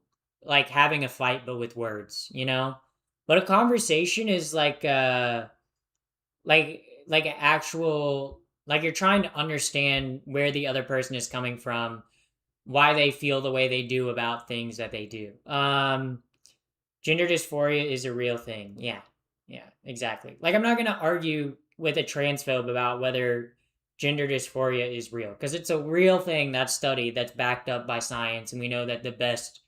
like having a fight but with words, you know? But a conversation is like an actual like you're trying to understand where the other person is coming from, why they feel the way they do about things that they do. Gender dysphoria is a real thing. Yeah. Yeah, exactly. Like I'm not going to argue with a transphobe about whether gender dysphoria is real because it's a real thing that's studied, that's backed up by science, and we know that the best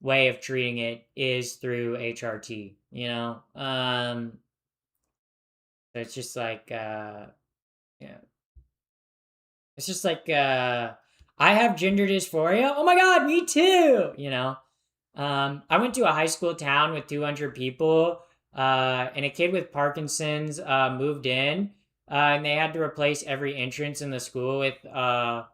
way of treating it is through HRT, you know? So it's just like yeah. It's just like I have gender dysphoria. Oh my god, me too, you know? I went to a high school town with 200 people, and a kid with Parkinson's moved in, and they had to replace every entrance in the school with of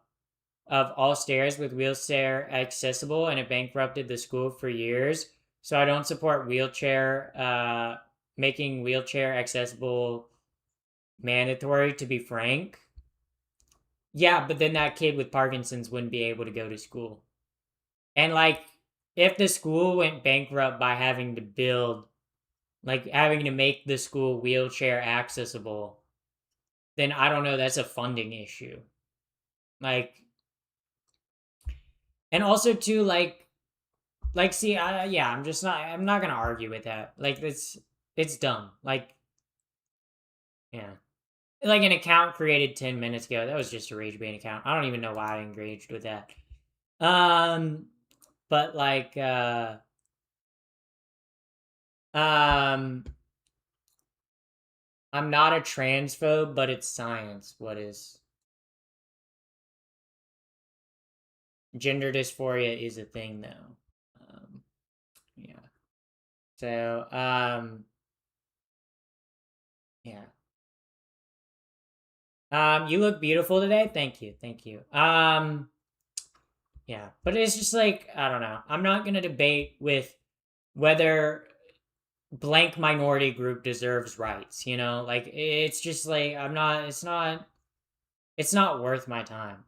all stairs with wheelchair accessible, and it bankrupted the school for years. So I don't support wheelchair making wheelchair accessible mandatory. To be frank, yeah, but then that kid with Parkinson's wouldn't be able to go to school, and like if the school went bankrupt by having to build like having to make the school wheelchair accessible, then I don't know, that's a funding issue. Like and also too like see yeah, I'm not going to argue with that. Like it's dumb. Like yeah. Like an account created 10 minutes ago, that was just a rage bait account. I don't even know why I engaged with that. Um but like um I'm not a transphobe, but it's science. What is gender dysphoria is a thing though. Yeah. So, yeah. You look beautiful today. Thank you. Thank you. Yeah. But it's just like, I don't know. I'm not gonna debate with whether blank minority group deserves rights, you know? Like it's just like I'm not it's not worth my time.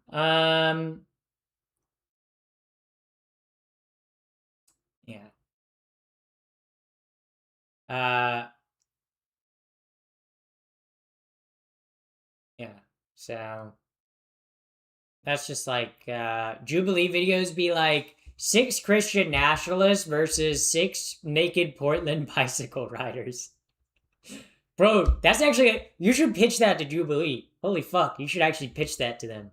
Yeah. Uh yeah. So that's just like Jubilee videos be like six Christian nationalists versus six naked Portland bicycle riders. Bro, that's actually you should pitch that to Jubilee. Holy fuck, you should actually pitch that to them.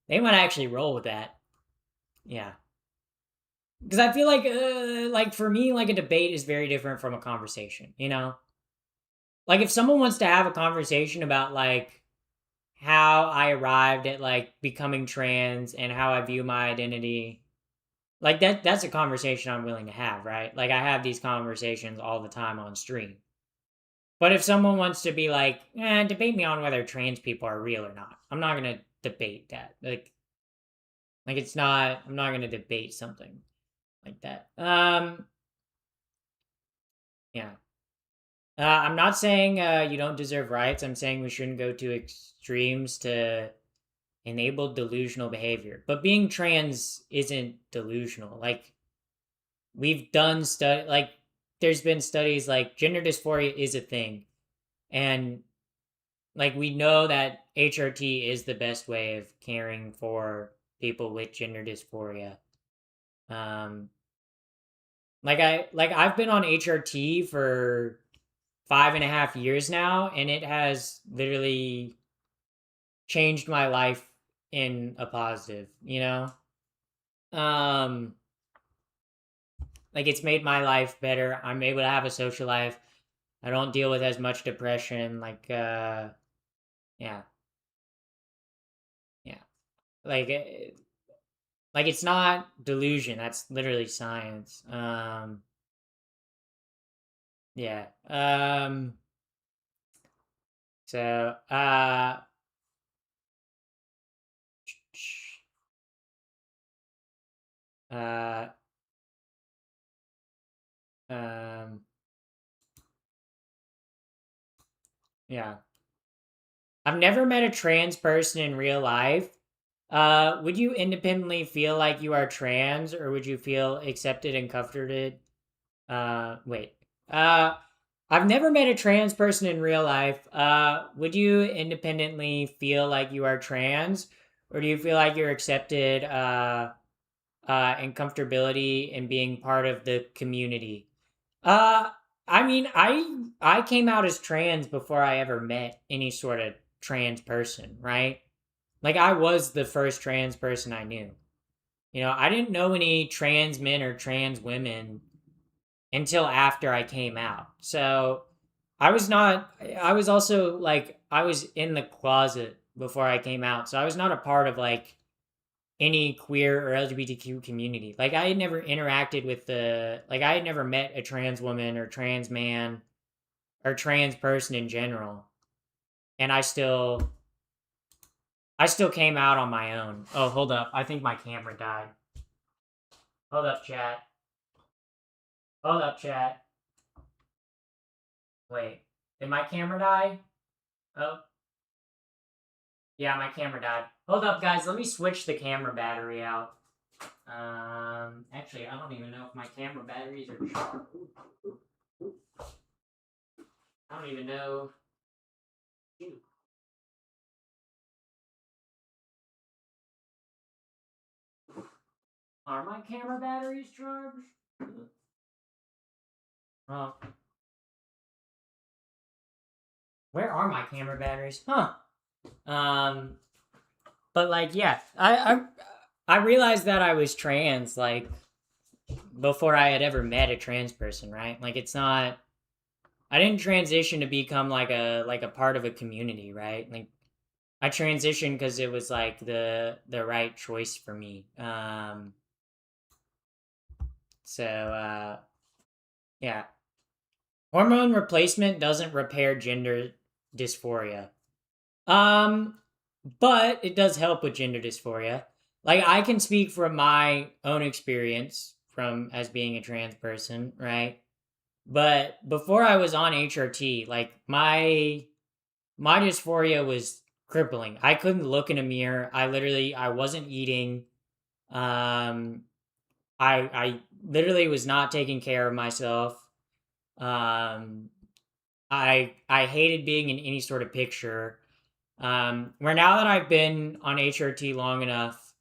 They might actually roll with that. Yeah. Because I feel like for me, like a debate is very different from a conversation, you know? Like if someone wants to have a conversation about like how I arrived at like becoming trans and how I view my identity, like that's a conversation I'm willing to have, right? Like I have these conversations all the time on stream. But if someone wants to be like, debate me on whether trans people are real or not, I'm not gonna debate that. Like it's not. I'm not gonna debate something like that. Yeah. I'm not saying you don't deserve rights. I'm saying we shouldn't go to extremes to enable delusional behavior. But being trans isn't delusional. Like we've done study like there's been studies like gender dysphoria is a thing, and like we know that HRT is the best way of caring for people with gender dysphoria. Um, I've been on HRT for 5.5 years now, and it has literally changed my life in a positive. You know, um, like it's made my life better. I'm able to have a social life. I don't deal with as much depression. Yeah, yeah. Like like it's not delusion. That's literally science. Yeah. So, uh, um, yeah. I've never met a trans person in real life. Would you independently feel like you are trans, or would you feel accepted and comforted? Wait. Uh, I've never met a trans person in real life. Would you independently feel like you are trans, or do you feel like you're accepted, and comfortability in being part of the community? Uh, I mean, I came out as trans before I ever met any sort of trans person, right? Like I was the first trans person I knew. I didn't know any trans men or trans women until after I came out. So I was not, I was also like, I was in the closet before I came out. So I was not a part of like any queer or LGBTQ community. Like I had never interacted with I had never met a trans woman or trans man or trans person in general. And I still came out on my own. Oh, hold up. I think my camera died. Hold up, chat. Hold up, chat. Wait. Did my camera die? Oh, yeah, my camera died. Hold up, guys. Let me switch the camera battery out. Actually, I don't even know if my camera batteries are charged. I don't even know. Shoot. Are my camera batteries charged? Oh, where are my camera batteries? Huh. Um, but like, yeah, I realized that I was trans like before I had ever met a trans person, right? Like, it's not. I didn't transition to become like a part of a community, right? Like, I transitioned because it was like the right choice for me. So yeah, hormone replacement doesn't repair gender dysphoria. Um, but it does help with gender dysphoria. Like I can speak from my own experience from as being a trans person, right? But before I was on HRT, like my dysphoria was crippling. I couldn't look in a mirror. I wasn't eating. Um, I literally was not taking care of myself. Um, I hated being in any sort of picture. Where now that I've been on HRT long enough,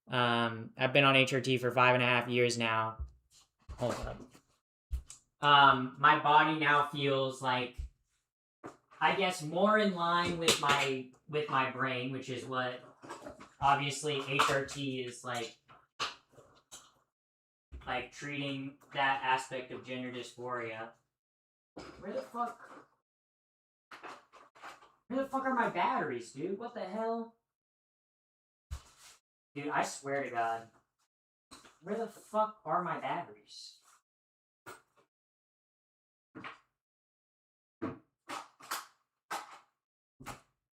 I've been on HRT for 5.5 years now. Hold up. My body now feels like, I guess, more in line with my brain, which is what obviously HRT is like treating that aspect of gender dysphoria. Where the fuck? Where the fuck are my batteries, dude? What the hell? Dude, I swear to God. Where the fuck are my batteries?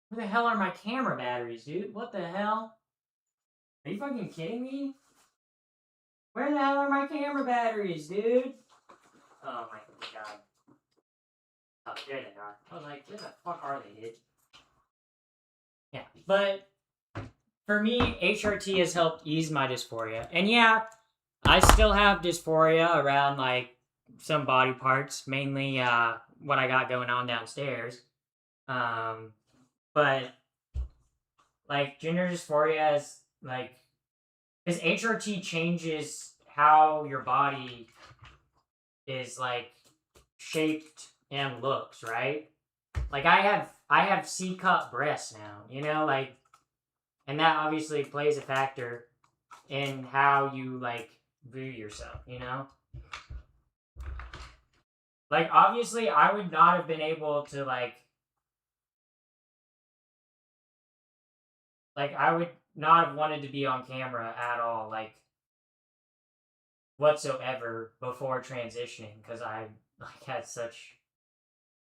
Where the hell are my camera batteries, dude? What the hell? Are you fucking kidding me? Where the hell are my camera batteries, dude? Oh my god. Oh, there they are. I was like, where the fuck are they, dude? Yeah, but for me, HRT has helped ease my dysphoria. And yeah, I still have dysphoria around like some body parts, mainly what I got going on downstairs. But like gender dysphoria is like, because HRT changes how your body is like shaped and looks, right? Like I have C cup breasts now, like, and that obviously plays a factor in how you like view yourself. Like obviously I would not have been able to like I would not have wanted to be on camera at all, like whatsoever before transitioning, because I like had such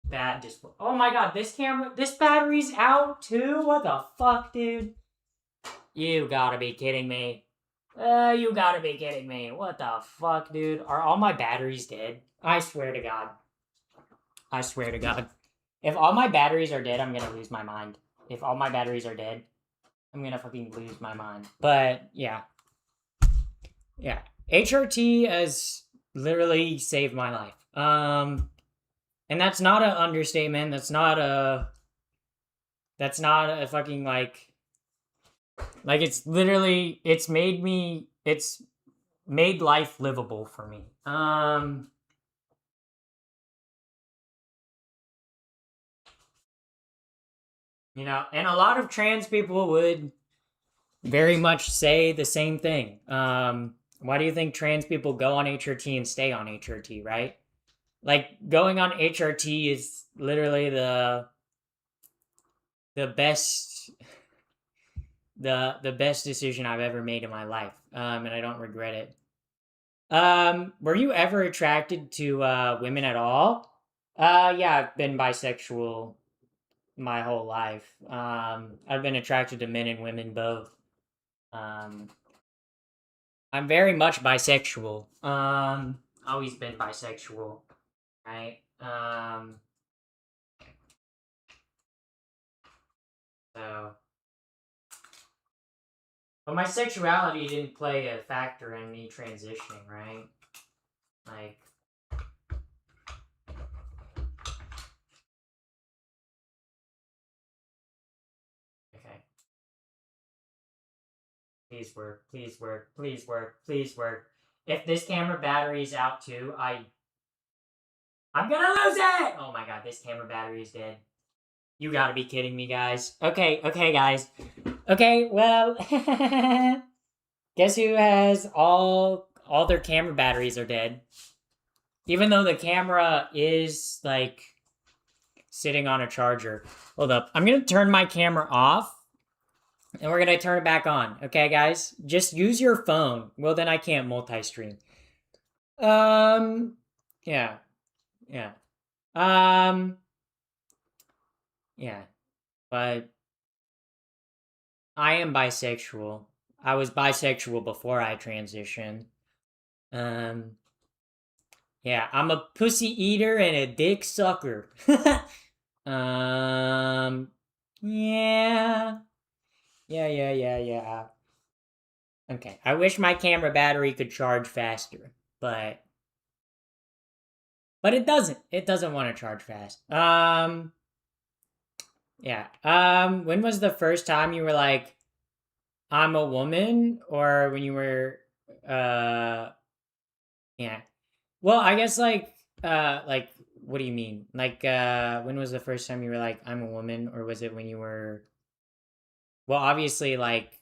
bad display. Oh my god, this battery's out too? What the fuck, dude? You gotta be kidding me. You gotta be kidding me. What the fuck, dude? Are all my batteries dead? I swear to God. I swear to God. If all my batteries are dead, I'm gonna lose my mind. If all my batteries are dead, I'm gonna fucking lose my mind. But, yeah. Yeah. HRT has literally saved my life. And that's not an understatement. That's not a fucking like it's literally it's made life livable for me. You know, and a lot of trans people would very much say the same thing. Why do you think trans people go on HRT and stay on HRT, right? Like going on HRT is literally the best the best decision I've ever made in my life. And I don't regret it. Were you ever attracted to women at all? Yeah, I've been bisexual my whole life. I've been attracted to men and women both. Um, I'm very much bisexual. Always been bisexual, right? So, but my sexuality didn't play a factor in me transitioning, right? Like, okay. Please work, please work, please work, please work. If this camera battery is out too, I'm gonna lose it! Oh my god, this camera battery is dead. You gotta be kidding me, guys. Okay, guys. Okay, well, guess who has all their camera batteries are dead. Even though the camera is, like, sitting on a charger. Hold up. I'm gonna turn my camera off. And we're gonna turn it back on. Okay, guys? Just use your phone. Well, then I can't multi-stream. Yeah. Yeah. Um, yeah. But I am bisexual. I was bisexual before I transitioned. Um, yeah, I'm a pussy eater and a dick sucker. um, yeah. Yeah. Okay, I wish my camera battery could charge faster, but it doesn't. It doesn't want to charge fast. Yeah. When was the first time you were like, I'm a woman, or when you were, yeah. Well, I guess like, what do you mean? Like, when was the first time you were like, I'm a woman, or was it when you were? Well, obviously, like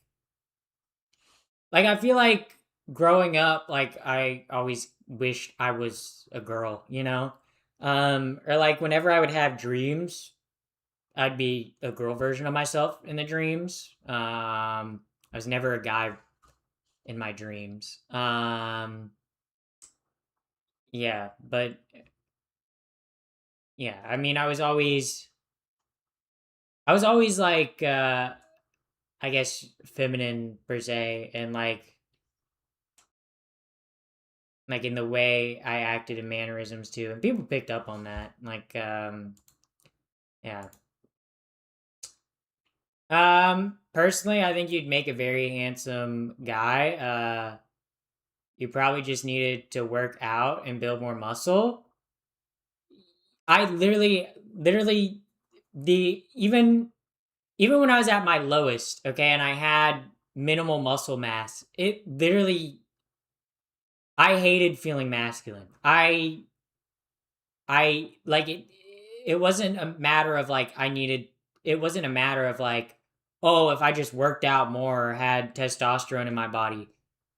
I feel like growing up, like I always wished I was a girl, you know, or like whenever I would have dreams, I'd be a girl version of myself in the dreams. I was never a guy in my dreams. Yeah, but yeah, I mean, I was always like, I guess feminine per se, and like in the way I acted and mannerisms too, and people picked up on that. Like, yeah. Personally, I think you'd make a very handsome guy. You probably just needed to work out and build more muscle. I literally, the even when I was at my lowest, okay, and I had minimal muscle mass, it literally, I hated feeling masculine. I like it. It wasn't a matter of like I needed. It wasn't a matter of like, oh, if I just worked out more or had testosterone in my body.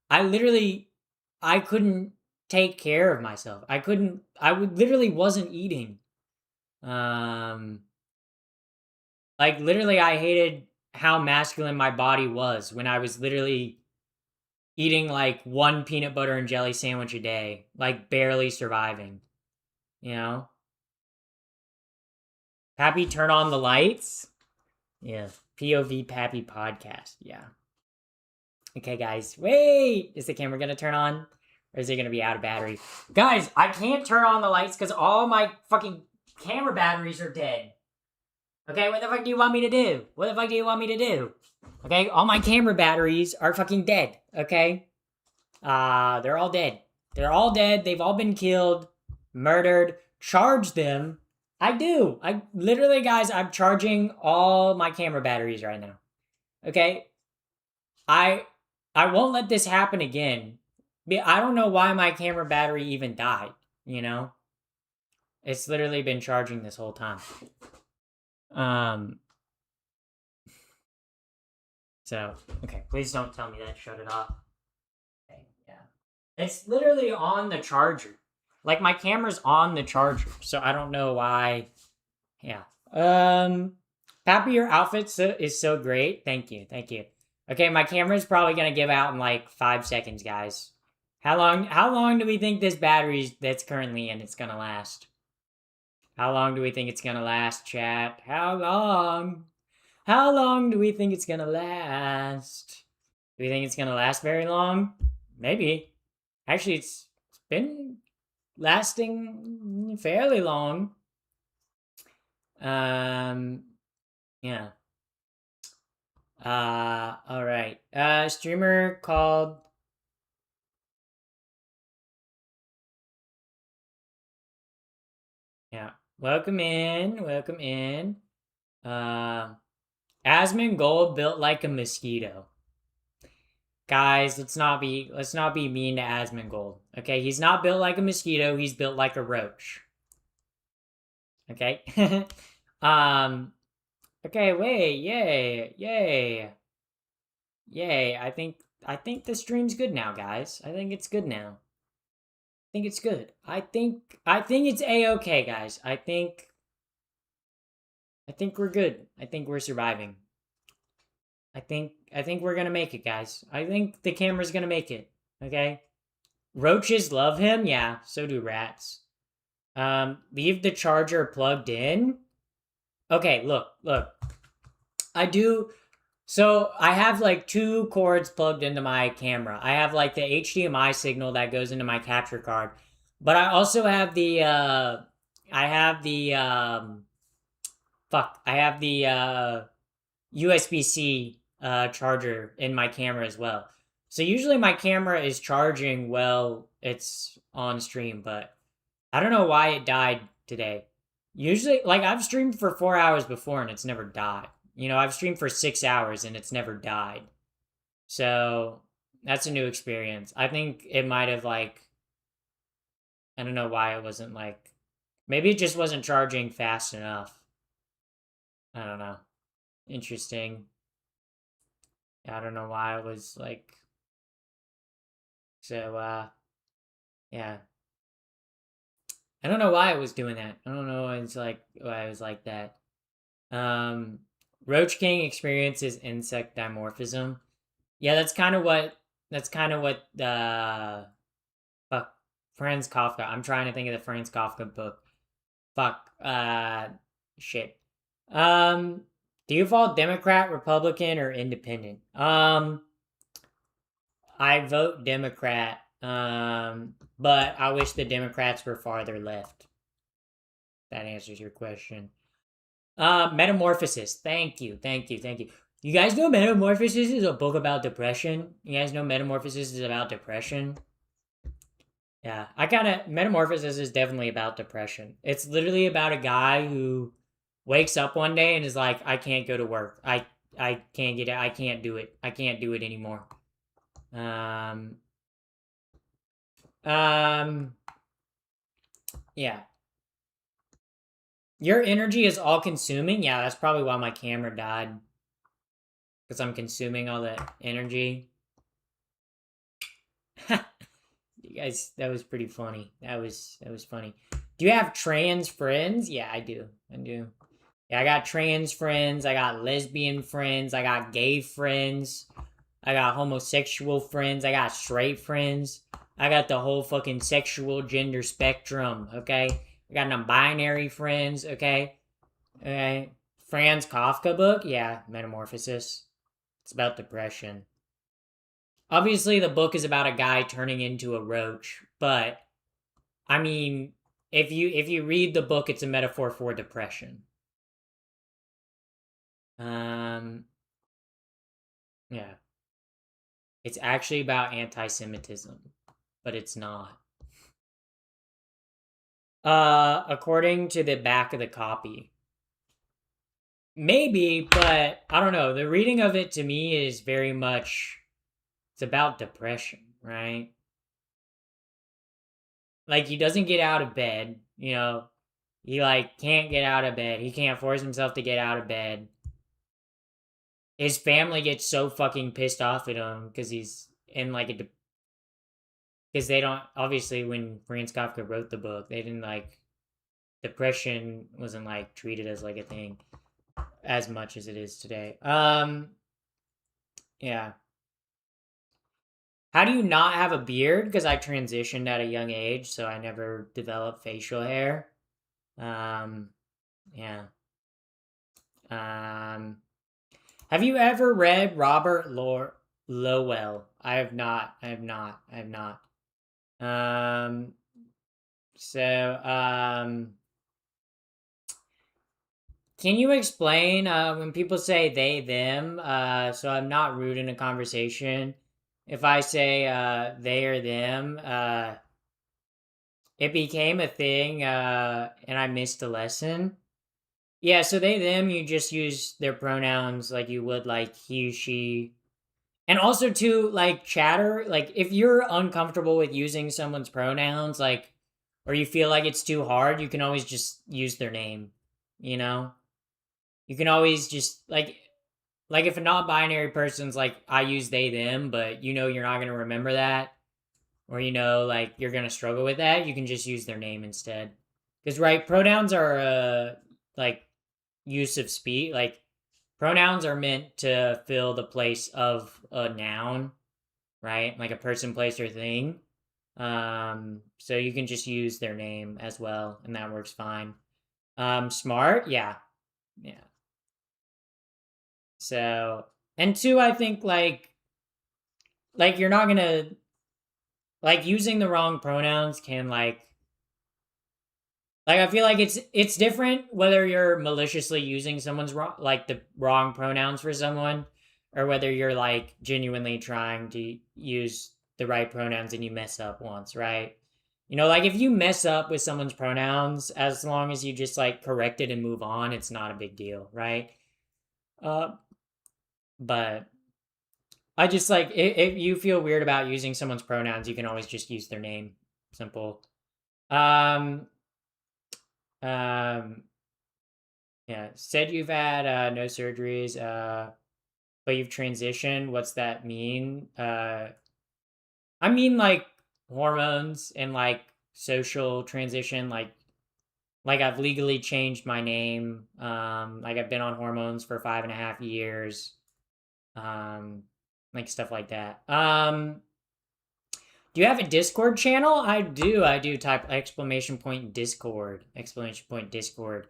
I literally, I couldn't take care of myself. I couldn't. I would literally wasn't eating. Um, like literally, I hated how masculine my body was when I was literally eating like one peanut butter and jelly sandwich a day, like barely surviving. You know. Pappy, turn on the lights. Yeah. POV Pappy podcast. Yeah. Okay, guys. Wait! Is the camera gonna turn on? Or is it gonna be out of battery? Guys, I can't turn on the lights because all my fucking camera batteries are dead. Okay, what the fuck do you want me to do? What the fuck do you want me to do? Okay, all my camera batteries are fucking dead. Okay? They're all dead. They're all dead. They've all been killed, murdered. Charge them. I do. I literally, guys, I'm charging all my camera batteries right now. Okay? I won't let this happen again. I don't know why my camera battery even died, you know? It's literally been charging this whole time. So, okay, please don't tell me that shut it off. Okay, yeah. It's literally on the charger. Like, my camera's on the charger, so I don't know why. Yeah. Pappy, your outfit is so great. Thank you, thank you. Okay, my camera's probably gonna give out in like 5 seconds, guys. How long do we think this battery that's currently in it's gonna last? How long do we think it's gonna last, chat? How long? How long do we think it's gonna last? Do we think it's gonna last very long? Maybe. Actually, it's been lasting fairly long. Yeah. All right. Streamer called. Yeah. Welcome in. Welcome in. Asmongold built like a mosquito. Guys, let's not be mean to Asmongold. Okay, he's not built like a mosquito. He's built like a roach. Okay. Okay. Wait. Yay. Yay. Yay. I think the stream's good now, guys. I think it's good now. I think it's good. I think it's a-okay, guys. I think we're good. I think we're surviving. I think we're gonna make it, guys. I think the camera's gonna make it. Okay? Roaches love him? Yeah, so do rats. Leave the charger plugged in. Okay, look. So I have like 2 cords plugged into my camera. I have like the HDMI signal that goes into my capture card. But I also have the USB-C charger in my camera as well. So usually my camera is charging while it's on stream, but I don't know why it died today. Usually, like, I've streamed for 4 hours before and it's never died. You know, I've streamed for 6 hours and it's never died. So that's a new experience. I think it might have, like, I don't know why it wasn't, like, maybe it just wasn't charging fast enough. I don't know. Interesting. I don't know why it was, like, so, yeah. I don't know why it was doing that. I don't know why it was like that. Roach King experiences insect dimorphism. Yeah, that's kind of what fuck, Franz Kafka. I'm trying to think of the Franz Kafka book. Fuck, shit. Do you fall Democrat, Republican, or Independent? I vote Democrat. But I wish the Democrats were farther left. That answers your question. Metamorphosis. Thank you. You guys know Metamorphosis is a book about depression? You guys know Metamorphosis is about depression? Yeah, Metamorphosis is definitely about depression. It's literally about a guy who wakes up one day and is like, I can't go to work. I can't get it. I can't do it. I can't do it anymore. Yeah. Your energy is all consuming? Yeah, that's probably why my camera died. Because I'm consuming all that energy. You guys, that was pretty funny. That was funny. Do you have trans friends? Yeah, I do. Yeah, I got trans friends. I got lesbian friends. I got gay friends. I got homosexual friends. I got straight friends. I got the whole fucking sexual gender spectrum, okay? I got non-binary friends, okay? Okay. Franz Kafka book? Yeah, Metamorphosis. It's about depression. Obviously, the book is about a guy turning into a roach, but I mean, if you read the book, it's a metaphor for depression. Um, yeah, it's actually about anti-Semitism, but it's not. According to the back of the copy, maybe, but I don't know. The reading of it to me is very much it's about depression, right? Like he doesn't get out of bed, he like can't get out of bed. He can't force himself to get out of bed. His family gets so fucking pissed off at him because he's in like a because they don't obviously when Franz Kafka wrote the book they didn't like depression wasn't like treated as like a thing as much as it is today. Yeah. How do you not have a beard? Because I transitioned at a young age, so I never developed facial hair. Um, yeah. Um, have you ever read Robert Lowell? I have not. I have not. I have not. Um, so, can you explain when people say they, them? So I'm not rude in a conversation. If I say they or them, it became a thing and I missed a lesson. Yeah, so they, them, you just use their pronouns like you would like he, she. And also to like chatter, like if you're uncomfortable with using someone's pronouns, like, or you feel like it's too hard, you can always just use their name, you know? You can always just like if a non-binary person's like I use they them, but you're not going to remember that or like you're going to struggle with that, you can just use their name instead. Cuz right, pronouns are like use of speech, like pronouns are meant to fill the place of a noun, right? Like a person, place or thing. So you can just use their name as well and that works fine. Smart, yeah. Yeah. So, and two, I think like you're not gonna like using the wrong pronouns can like I feel like it's different whether you're maliciously using someone's wrong like the wrong pronouns for someone or whether you're like genuinely trying to use the right pronouns and you mess up once, right? Like if you mess up with someone's pronouns, as long as you just like correct it and move on, it's not a big deal, right? Uh, but I just like if you feel weird about using someone's pronouns, you can always just use their name. Simple. Um, um, yeah. Said you've had no surgeries, but you've transitioned. What's that mean? I mean like hormones and like social transition. Like I've legally changed my name. Like I've been on hormones for 5.5 years. Um, like stuff like that. Do you have a Discord channel? I do. I do. Type exclamation point Discord. Exclamation point Discord.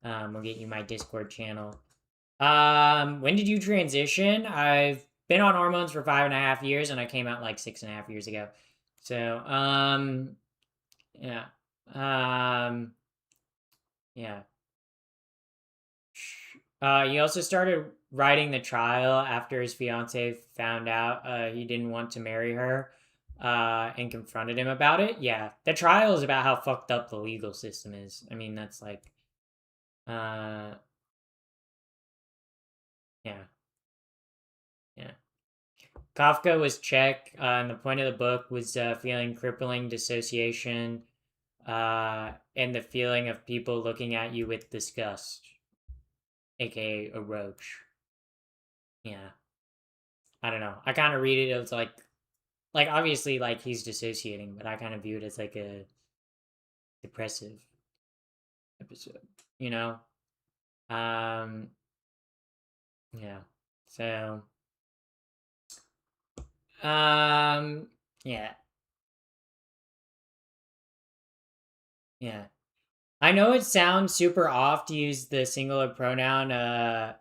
We'll get you my Discord channel. When did you transition? I've been on hormones for 5.5 years, and I came out like 6.5 years ago. So, yeah, um, yeah. He also started writing the trial after his fiance found out he didn't want to marry her and confronted him about it. Yeah, the trial is about how fucked up the legal system is. I mean, that's like, uh, yeah, yeah. Kafka was Czech, and the point of the book was feeling crippling dissociation and the feeling of people looking at you with disgust, aka a roach. Yeah, I don't know. I kind of read it as like obviously like he's dissociating, but I kind of view it as like a depressive episode, you know? Um yeah. So um yeah. Yeah. I know it sounds super off to use the singular pronoun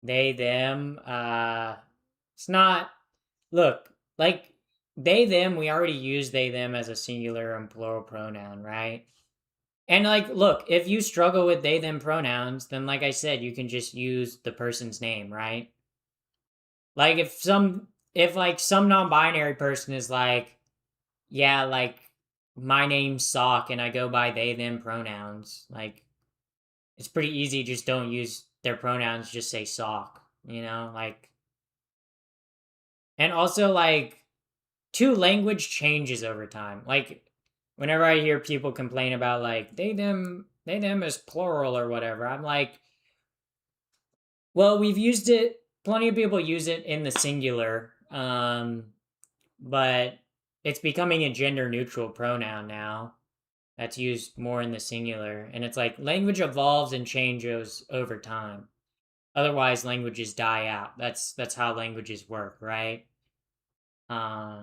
they them. It's not. Look, like they them, we already use they them as a singular and plural pronoun, right? And like, look, if you struggle with they them pronouns, then like I said, you can just use the person's name, right? Like if like some non-binary person is like, yeah, like my name's Sock and I go by they them pronouns, like it's pretty easy, just don't use their pronouns, just say Sock, you know? Like, and also like language changes over time. Like whenever I hear people complain about like they them is plural or whatever, I'm like, well, we've used it. Plenty of people use it in the singular, but it's becoming a gender neutral pronoun now. That's used more in the singular, and it's like language evolves and changes over time. Otherwise, languages die out. That's how languages work, right? Uh,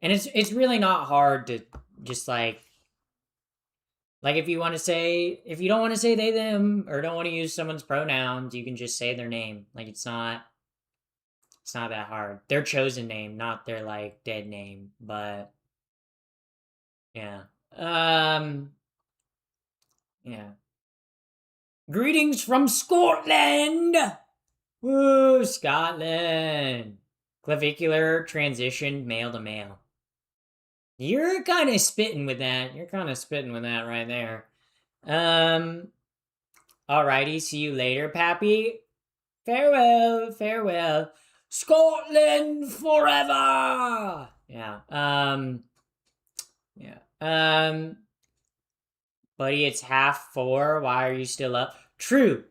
and it's really not hard to just like if you want to say, if you don't want to say they them or don't want to use someone's pronouns, you can just say their name. Like it's not that hard. Their chosen name, not their like dead name, but yeah. Yeah. Greetings from Scotland. Woo, Scotland. Clavicular transition male to male. You're kind of spitting with that. You're kind of spitting with that right there. Um Alrighty, see you later, Pappy. Farewell, farewell. Scotland forever! Yeah. Yeah. Buddy, it's 4:30. Why are you still up? True.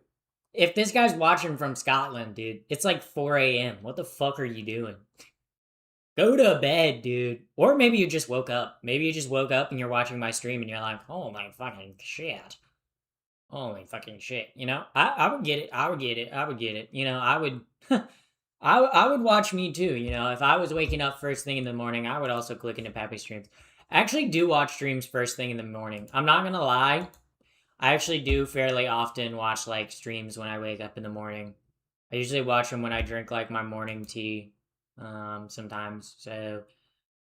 If this guy's watching from Scotland, dude, it's like 4 a.m. What the fuck are you doing? Go to bed, dude. Or maybe you just woke up. Maybe you just woke up and you're watching my stream and you're like, oh my fucking shit. Holy fucking shit. You know, I would get it. I would get it. I would get it. You know, I would. I would watch me too. You know, if I was waking up first thing in the morning, I would also click into Pappy streams. I actually do watch streams first thing in the morning. I'm not gonna lie. I actually do fairly often watch like streams when I wake up in the morning. I usually watch them when I drink like my morning tea. Sometimes. So,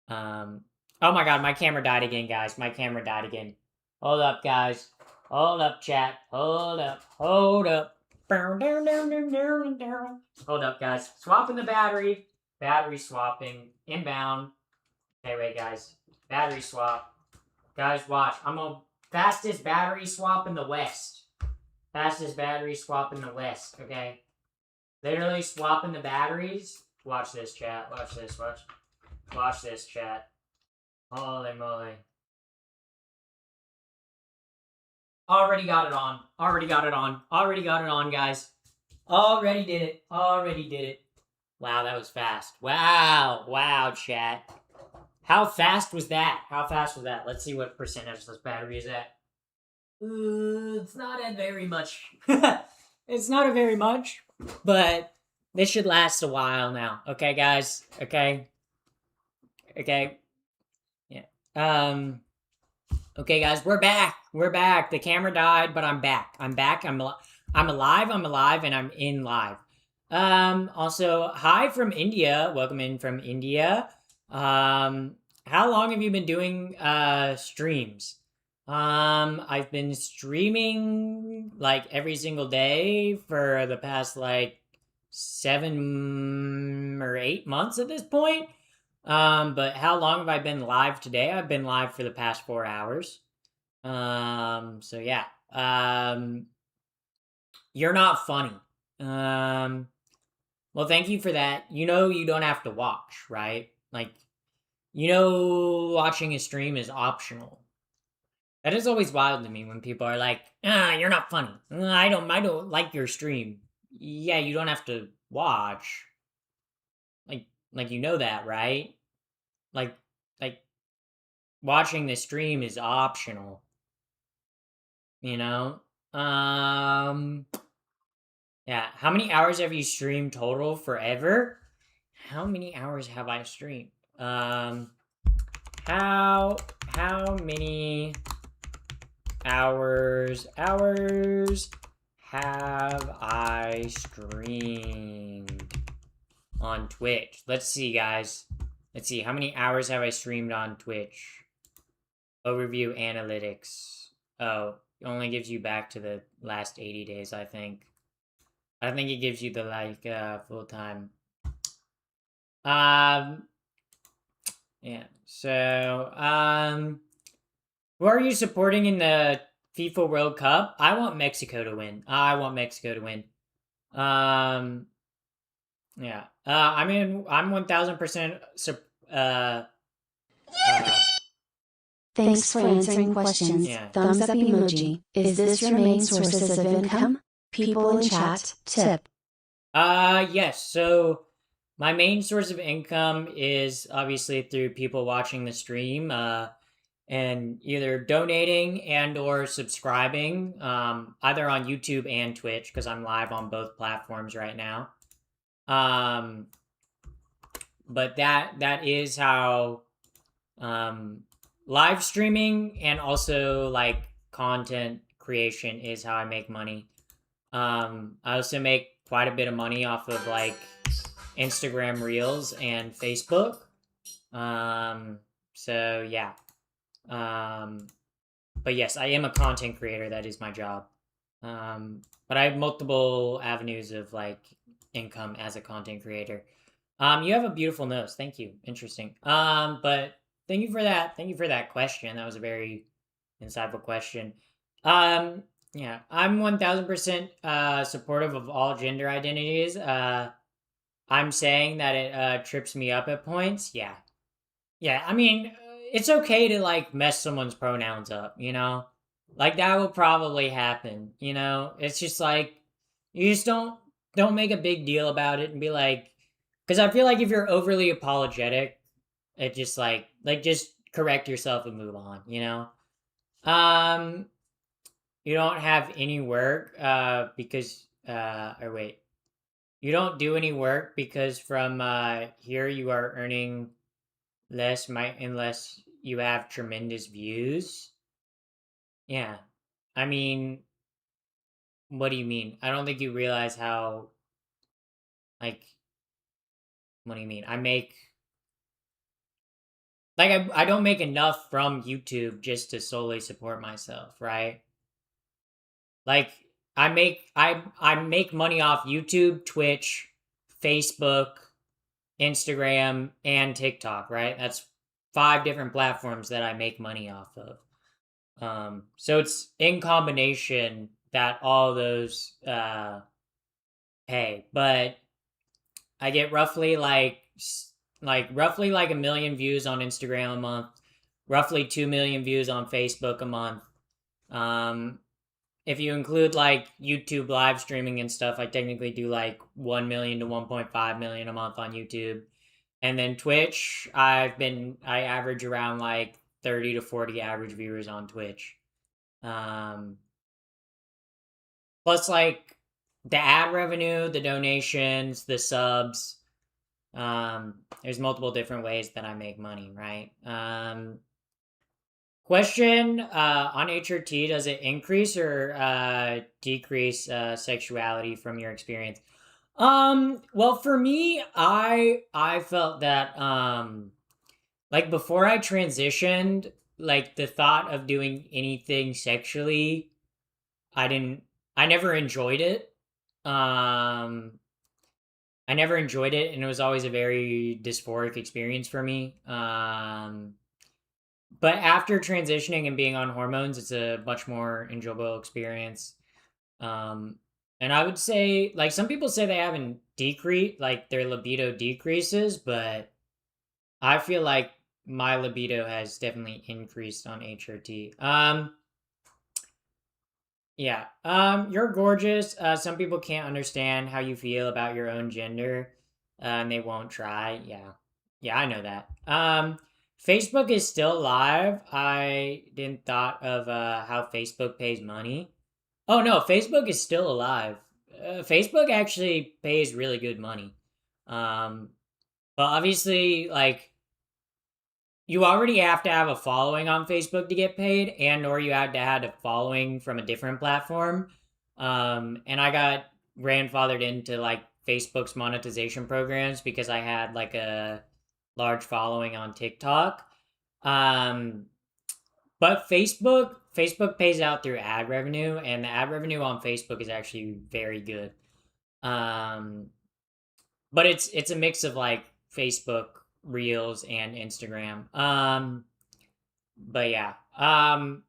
um, oh my god, my camera died again, guys. My camera died again. Hold up, guys. Hold up, chat. Hold up. Hold up. Hold up, guys. Swapping the battery. Battery swapping. Inbound. Okay, wait, guys. Battery swap. Guys, watch. I'm gonna fastest battery swap in the West. Fastest battery swap in the West. Okay. Literally swapping the batteries. Watch this, chat. Watch this. Watch this, chat. Holy moly. Already got it on. Already got it on. Already got it on, guys. Already did it. Already did it. Wow, that was fast. Wow. Wow, chat. How fast was that? How fast was that? Let's see what percentage this battery is at. It's not at very much. It's not a very much, but this should last a while now. Okay, guys? Okay? Okay? Yeah. Okay, guys, we're back. We're back. The camera died, but I'm back. I'm back. I'm alive. I'm alive, and I'm in live. Also, hi from India. Welcome in from India. How long have you been doing streams? I've been streaming like every single day for the past like 7 or 8 months at this point. But how long have I been live today? I've been live for the past 4 hours. So yeah. You're not funny. Well, thank you for that. You know, you don't have to watch, right? Like, you know, watching a stream is optional. That is always wild to me when people are like, you're not funny. I don't like your stream. Yeah, you don't have to watch. Like you know that, right? Like like watching the stream is optional. You know? Yeah, how many hours have you streamed total forever? How many hours have I streamed? how many hours have I streamed on Twitch? Let's see, guys. Let's see, how many hours have I streamed on Twitch? Overview analytics. Oh, it only gives you back to the last 80 days, I think. I don't think it gives you the full time. Yeah. So, who are you supporting in the FIFA World Cup? I want Mexico to win. Yeah. I mean, I'm 1000% Thanks for answering questions. Yeah. Thumbs up emoji. Is this your main sources of income? People in chat, tip. Yes. So my main source of income is obviously through people watching the stream, and either donating and or subscribing, either on YouTube and Twitch, because I'm live on both platforms right now. But that is how live streaming and also like content creation is how I make money. I also make quite a bit of money off of like Instagram Reels and Facebook. So yeah. But yes, I am a content creator. That is my job. But I have multiple avenues of like income as a content creator. You have a beautiful nose. Thank you. Interesting. But thank you for that. Thank you for that question. That was a very insightful question. Yeah, I'm 1000% supportive of all gender identities. I'm saying that it trips me up at points. Yeah. Yeah, I mean, it's okay to like mess someone's pronouns up, you know? Like that will probably happen, you know? It's just like you just don't make a big deal about it and be like, cuz I feel like if you're overly apologetic, it just like just correct yourself and move on, you know? Um you don't have any work because or wait. You don't do any work because from here you are earning less might unless you have tremendous views. Yeah. I mean, what do you mean? I don't think you realize how like what do you mean? I make like I don't make enough from YouTube just to solely support myself, right? Like I make money off YouTube, Twitch, Facebook, Instagram, and TikTok, right? That's 5 different platforms that I make money off of. So it's in combination that all those pay, but I get roughly roughly like 1 million views on Instagram a month, roughly 2 million views on Facebook a month. Um, if you include like YouTube live streaming and stuff, I technically do like 1 million to 1.5 million a month on YouTube. And then Twitch, I average around like 30 to 40 average viewers on Twitch. Um, Plus like the ad revenue, the donations, the subs. There's multiple different ways that I make money, right? Question on HRT, does it increase or decrease sexuality from your experience? Well, for me, I felt that like before I transitioned, like the thought of doing anything sexually, I didn't I never enjoyed it. Um I never enjoyed it and it was always a very dysphoric experience for me. But after transitioning and being on hormones, it's a much more enjoyable experience. Um, and I would say, like, some people say they haven't decreased, like, their libido decreases, but I feel like my libido has definitely increased on HRT. Yeah. You're gorgeous. Some people can't understand how you feel about your own gender, and they won't try. Yeah. Yeah, I know that. Facebook is still live. I didn't thought of how Facebook pays money. Oh no, Facebook is still alive. Facebook actually pays really good money. But obviously, like you already have to have a following on Facebook to get paid, and or you had to have a following from a different platform. And I got grandfathered into like Facebook's monetization programs because I had like a large following on TikTok. Um, but Facebook pays out through ad revenue, and the ad revenue on Facebook is actually very good. Um, but it's a mix of like Facebook Reels and Instagram. But yeah. And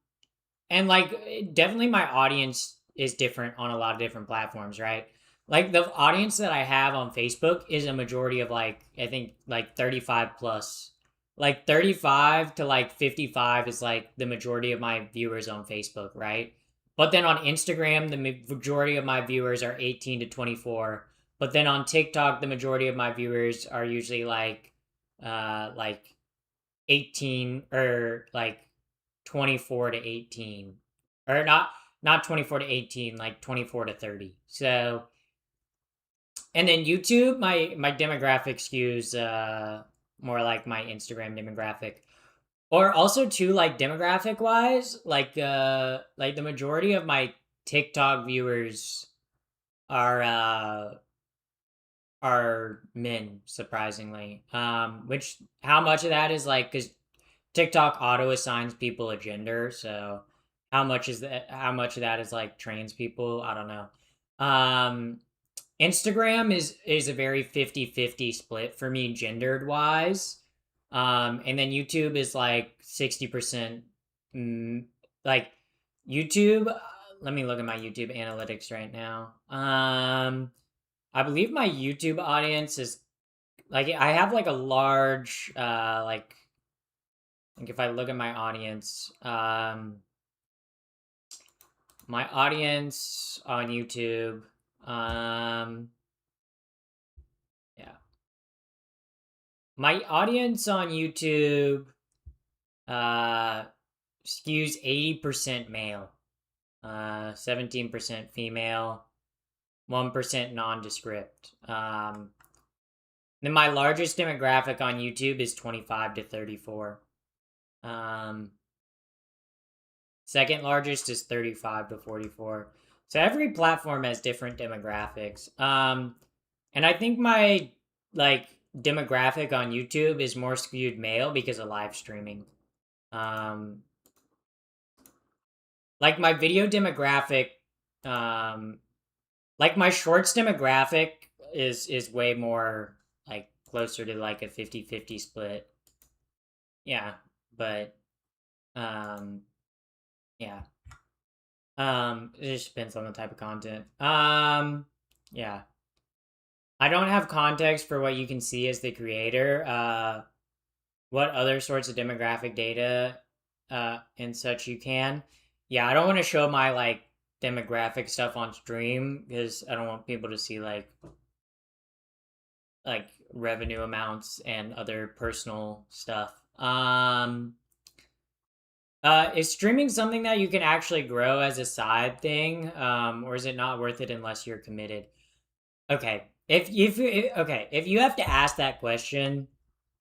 like definitely my audience is different on a lot of different platforms, right? Like the audience that I have on Facebook is a majority of like I think like 35 plus. Like 35 to like 55 is like the majority of my viewers on Facebook, right? But then on Instagram the majority of my viewers are 18 to 24. But then on TikTok the majority of my viewers are usually like 18 or like 24 to 18, or not 24 to 18, like 24 to 30. So and then YouTube, my demographic skews more like my Instagram demographic, or also too like demographic wise like the majority of my TikTok viewers are are men, surprisingly. Which how much of that is like because TikTok auto assigns people a gender, so how much of that is like trans people? I don't know. Um Instagram is a very 50-50 split for me gendered wise. And then YouTube is like 60% like YouTube let me look at my YouTube analytics right now. I believe my YouTube audience is like I have like a large like if I look at my audience, my audience on YouTube, yeah, my audience on YouTube, skews 80% male, 17% female, 1% nondescript. Then my largest demographic on YouTube is 25 to 34. Second largest is 35 to 44. So every platform has different demographics. And I think my like demographic on YouTube is more skewed male because of live streaming. Um like my video demographic like my shorts demographic is way more like closer to like a 50-50 split. Yeah, but um yeah. It just depends on the type of content. Yeah. I don't have context for what you can see as the creator. What other sorts of demographic data, and such you can. Yeah, I don't want to show my like demographic stuff on stream because I don't want people to see like revenue amounts and other personal stuff. Is streaming something that you can actually grow as a side thing, or is it not worth it unless you're committed? Okay, if you have to ask that question,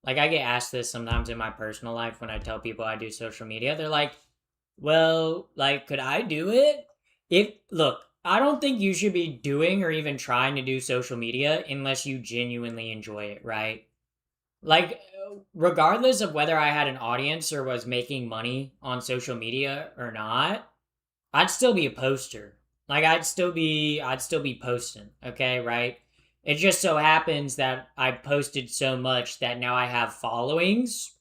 like I get asked this sometimes in my personal life when I tell people I do social media, they're like, "Well, like, could I do it?" If look, I don't think you should be doing or even trying to do social media unless you genuinely enjoy it, right? Like regardless of whether I had an audience or was making money on social media or not, I'd still be a poster. Like I'd still be posting, okay, right? It just so happens that I posted so much that now I have followings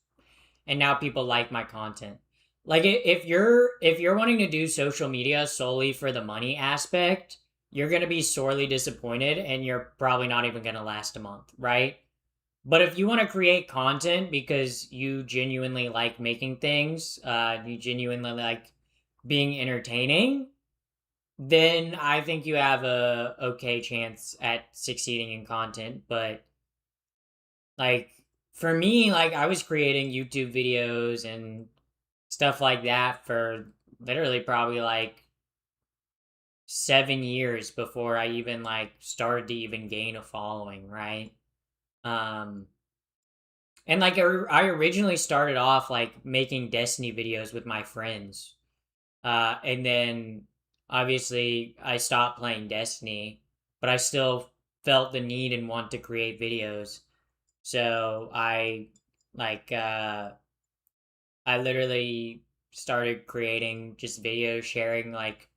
and now people like my content. Like if you're wanting to do social media solely for the money aspect, you're going to be sorely disappointed and you're probably not even going to last a month, right? But if you want to create content because you genuinely like making things, you genuinely like being entertaining, then I think you have a okay chance at succeeding in content. But like for me, like I was creating YouTube videos and stuff like that for literally probably like 7 years before I even like started to even gain a following, right? Um And like I originally started off like making Destiny videos with my friends. And then obviously I stopped playing Destiny, but I still felt the need and want to create videos. So like I literally started creating just videos sharing like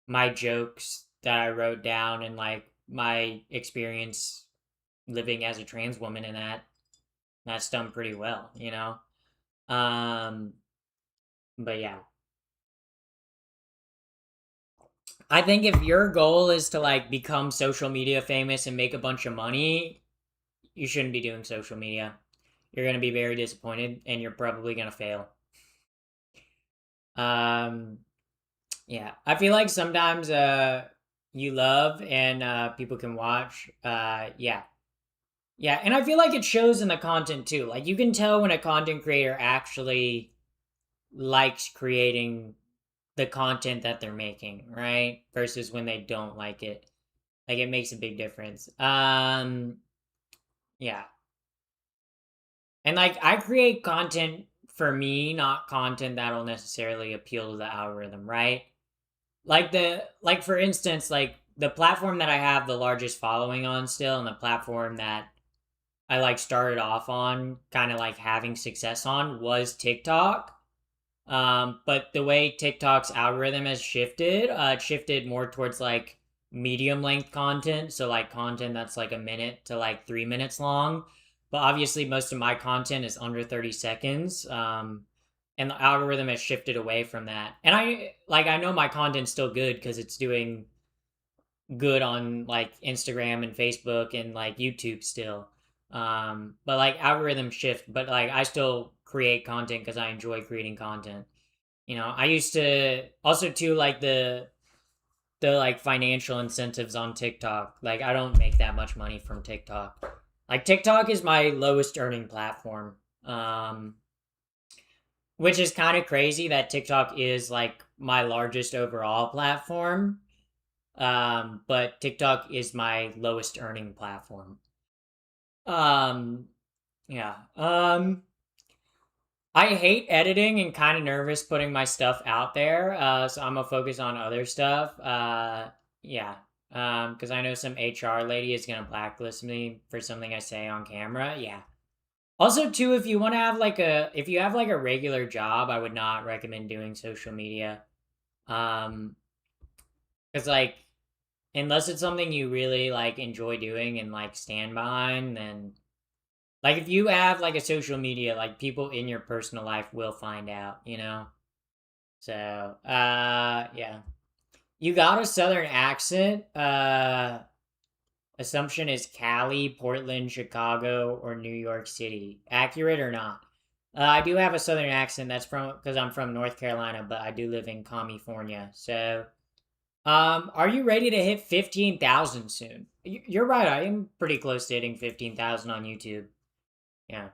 my jokes that I wrote down and like my experience living as a trans woman in that. That's done pretty well, you know? Um but yeah. I think if your goal is to like become social media famous and make a bunch of money, you shouldn't be doing social media. You're going to be very disappointed and you're probably going to fail. Um yeah, I feel like sometimes you love and people can watch. Yeah. Yeah, and I feel like it shows in the content too. Like you can tell when a content creator actually likes creating the content that they're making, right? Versus when they don't like it. Like it makes a big difference. Yeah. And like I create content for me, not content that'll necessarily appeal to the algorithm, right? Like for instance, like the platform that I have the largest following on still and the platform that I like started off on kind of like having success on was TikTok. But the way TikTok's algorithm has shifted, it shifted more towards like medium length content. So like content that's like a minute to like 3 minutes long. But obviously most of my content is under 30 seconds. And the algorithm has shifted away from that. And I know my content's still good because it's doing good on like Instagram and Facebook and like YouTube still. But like algorithm shift, but like I still create content because I enjoy creating content. You know, I used to also too like the like financial incentives on TikTok. Like I don't make that much money from TikTok. Like TikTok is my lowest earning platform. Which is kind of crazy that TikTok is like my largest overall platform. But TikTok is my lowest earning platform. Um, yeah. I hate editing and kind of nervous putting my stuff out there. So I'm gonna focus on other stuff. Yeah. Because I know some HR lady is gonna blacklist me for something I say on camera. Yeah. Also, too, if you have like a regular job, I would not recommend doing social media. Um, because like unless it's something you really like enjoy doing and like stand behind, then like if you have like a social media, like people in your personal life will find out, you know? So, yeah. You got a southern accent. Assumption is Cali, Portland, Chicago, or New York City. Accurate or not? I do have a southern accent. That's from because I'm from North Carolina, but I do live in California. So, are you ready to hit 15,000 soon? You're right. I am pretty close to hitting 15,000 on YouTube. Yeah.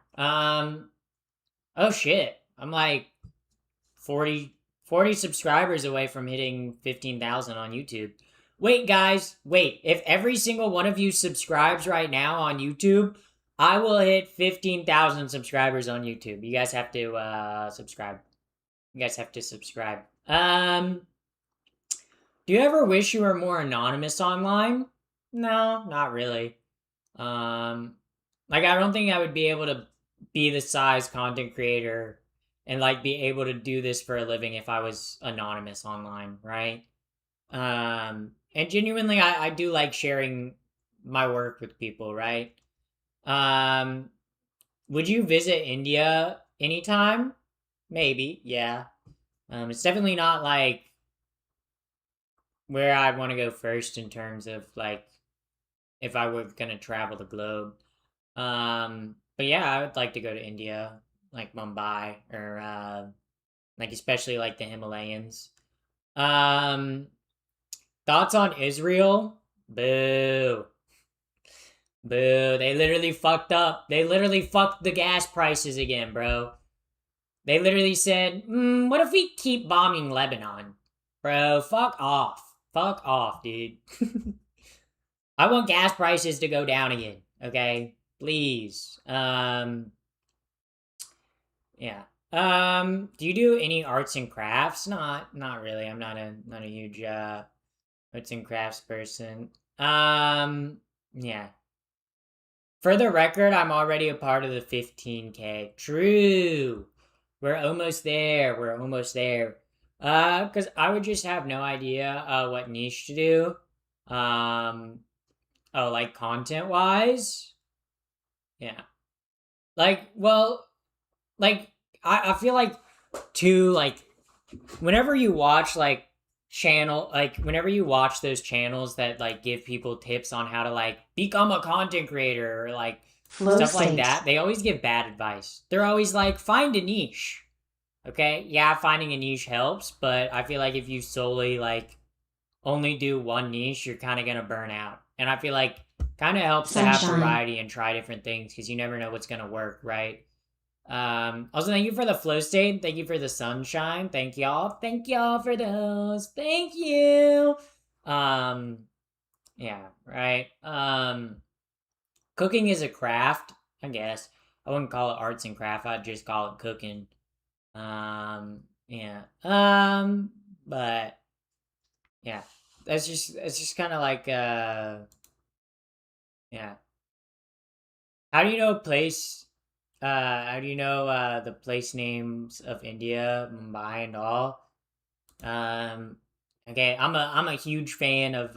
Oh shit. I'm like 40 subscribers away from hitting 15,000 on YouTube. Wait, guys. Wait. If every single one of you subscribes right now on YouTube, I will hit 15,000 subscribers on YouTube. You guys have to subscribe. You guys have to subscribe. Do you ever wish you were more anonymous online? No, not really. Um, like I don't think I would be able to be the size content creator and like be able to do this for a living if I was anonymous online, right? And genuinely, I do like sharing my work with people, right? Um, would you visit India anytime? Maybe, yeah. It's definitely not like where I'd want to go first in terms of like if I were gonna travel the globe. But yeah, I would like to go to India, like Mumbai or like especially like the Himalayas. Um, thoughts on Israel? Boo. Boo. They literally fucked up. They literally fucked the gas prices again, bro. They literally said, what if we keep bombing Lebanon? Bro, fuck off. Fuck off, dude. I want gas prices to go down again, okay? Please. Yeah. Do you do any arts and crafts? Not really. I'm not a huge arts and crafts person. Yeah. For the record, I'm already a part of the 15K. True. We're almost there. We're almost there. Cuz I would just have no idea what niche to do. Oh, like content wise? Yeah. Like, well, like I feel like too like whenever you watch whenever you watch those channels that like give people tips on how to like become a content creator or like Flow stuff like state. that, they always give bad advice. They're always like, find a niche. Okay, yeah, finding a niche helps, but I feel like if you solely like only do one niche, you're kind of gonna burn out. And I feel like kind of helps to have Sunshine. variety and try different things because you never know what's gonna work, right? Also, thank you for the flow state. Thank you for the sunshine. Thank y'all. Thank y'all for those. Thank you. Um, yeah, right. Cooking is a craft, I guess. I wouldn't call it arts and craft. I'd just call it cooking. Yeah. But yeah, it's just kind of like yeah. How do you know place? How do you know the place names of India, Mumbai, and all? Um, okay, I'm a huge fan of.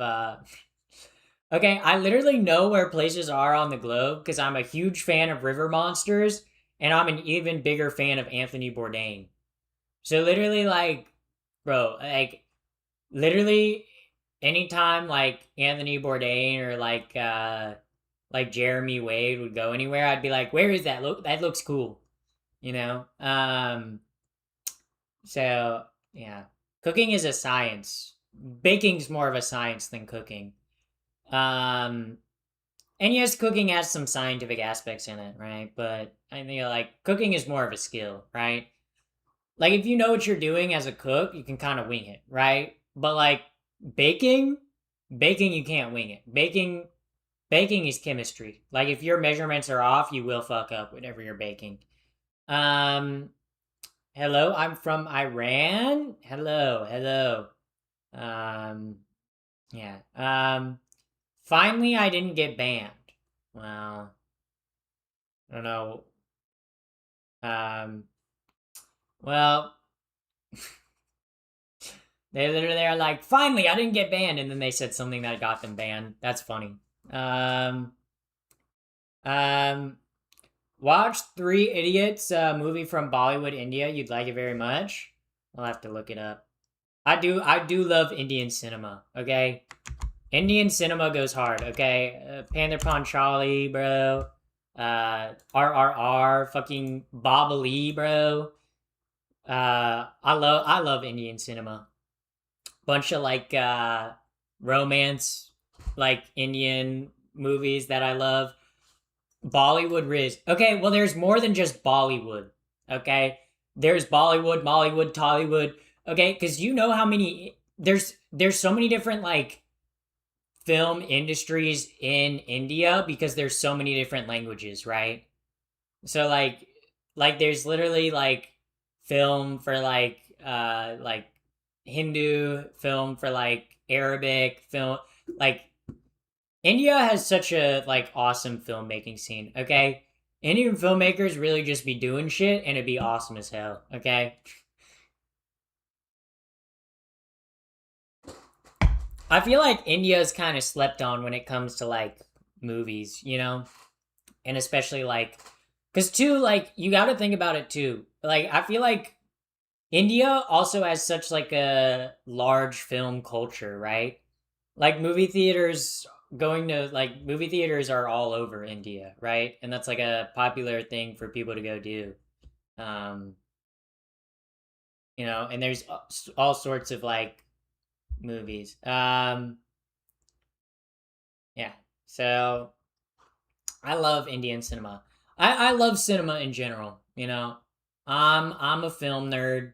Okay, I literally know where places are on the globe because I'm a huge fan of river monsters, and I'm an even bigger fan of Anthony Bourdain. So literally, like, bro, literally, anytime like Anthony Bourdain or like Jeremy Wade would go anywhere, I'd be like, "Where is that? Look, that looks cool," you know. So yeah, cooking is a science. Baking's more of a science than cooking. Um, and yes, cooking has some scientific aspects in it, right? But I think like cooking is more of a skill, right? Like if you know what you're doing as a cook, you can kind of wing it, right? But like baking, baking you can't wing it. Baking is chemistry. Like if your measurements are off, you will fuck up whatever you're baking. Um, hello, I'm from Iran. Hello, hello. Um, yeah. Finally, I didn't get banned. Well, I don't know. Um, well, they're like, finally, I didn't get banned, and then they said something that got them banned. That's funny. Um, um, watch Three Idiots, movie from Bollywood, India. You'd like it very much. I'll have to look it up. I do love Indian cinema. Okay, Indian cinema goes hard. Okay, Panther Panchali, bro. RRR, fucking Babali, bro. I love Indian cinema. Bunch of like romance, like Indian movies that I love. Bollywood Riz. Okay, well, there's more than just Bollywood. Okay, there's Bollywood, Mollywood, Tollywood. Okay, because you know how many there's so many different like film industries in India because there's so many different languages, right? So like there's literally like film for like Hindu, film for like Arabic, film like India has such a like awesome filmmaking scene, okay? Indian filmmakers really just be doing shit and it'd be awesome as hell, okay? I feel like India is kind of slept on when it comes to like movies, you know? And especially like cuz too like you got to think about it too. Like I feel like India also has such like a large film culture, right? Like movie theaters are all over India, right? And that's like a popular thing for people to go do. Um, and there's all sorts of like movies. Yeah. So I love Indian cinema. I love cinema in general, you know. I'm a film nerd.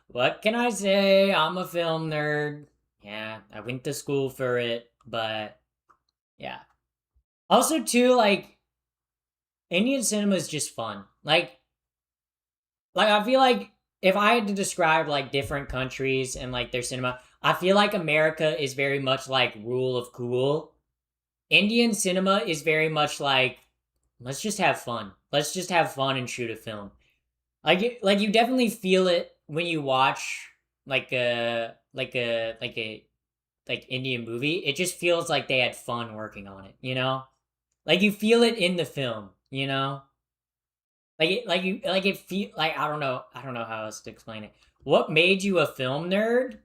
What can I say? I'm a film nerd. Yeah, I went to school for it, but yeah. Also too, like Indian cinema is just fun. Like like I feel like if I had to describe like different countries and like their cinema, I feel like America is very much like rule of cool. Indian cinema is very much like let's just have fun. Let's just have fun and shoot a film. Like you definitely feel it when you watch like Indian movie. It just feels like they had fun working on it, you know? Like you feel it in the film, you know? Like it feel like I don't know how else to explain it. What made you a film nerd?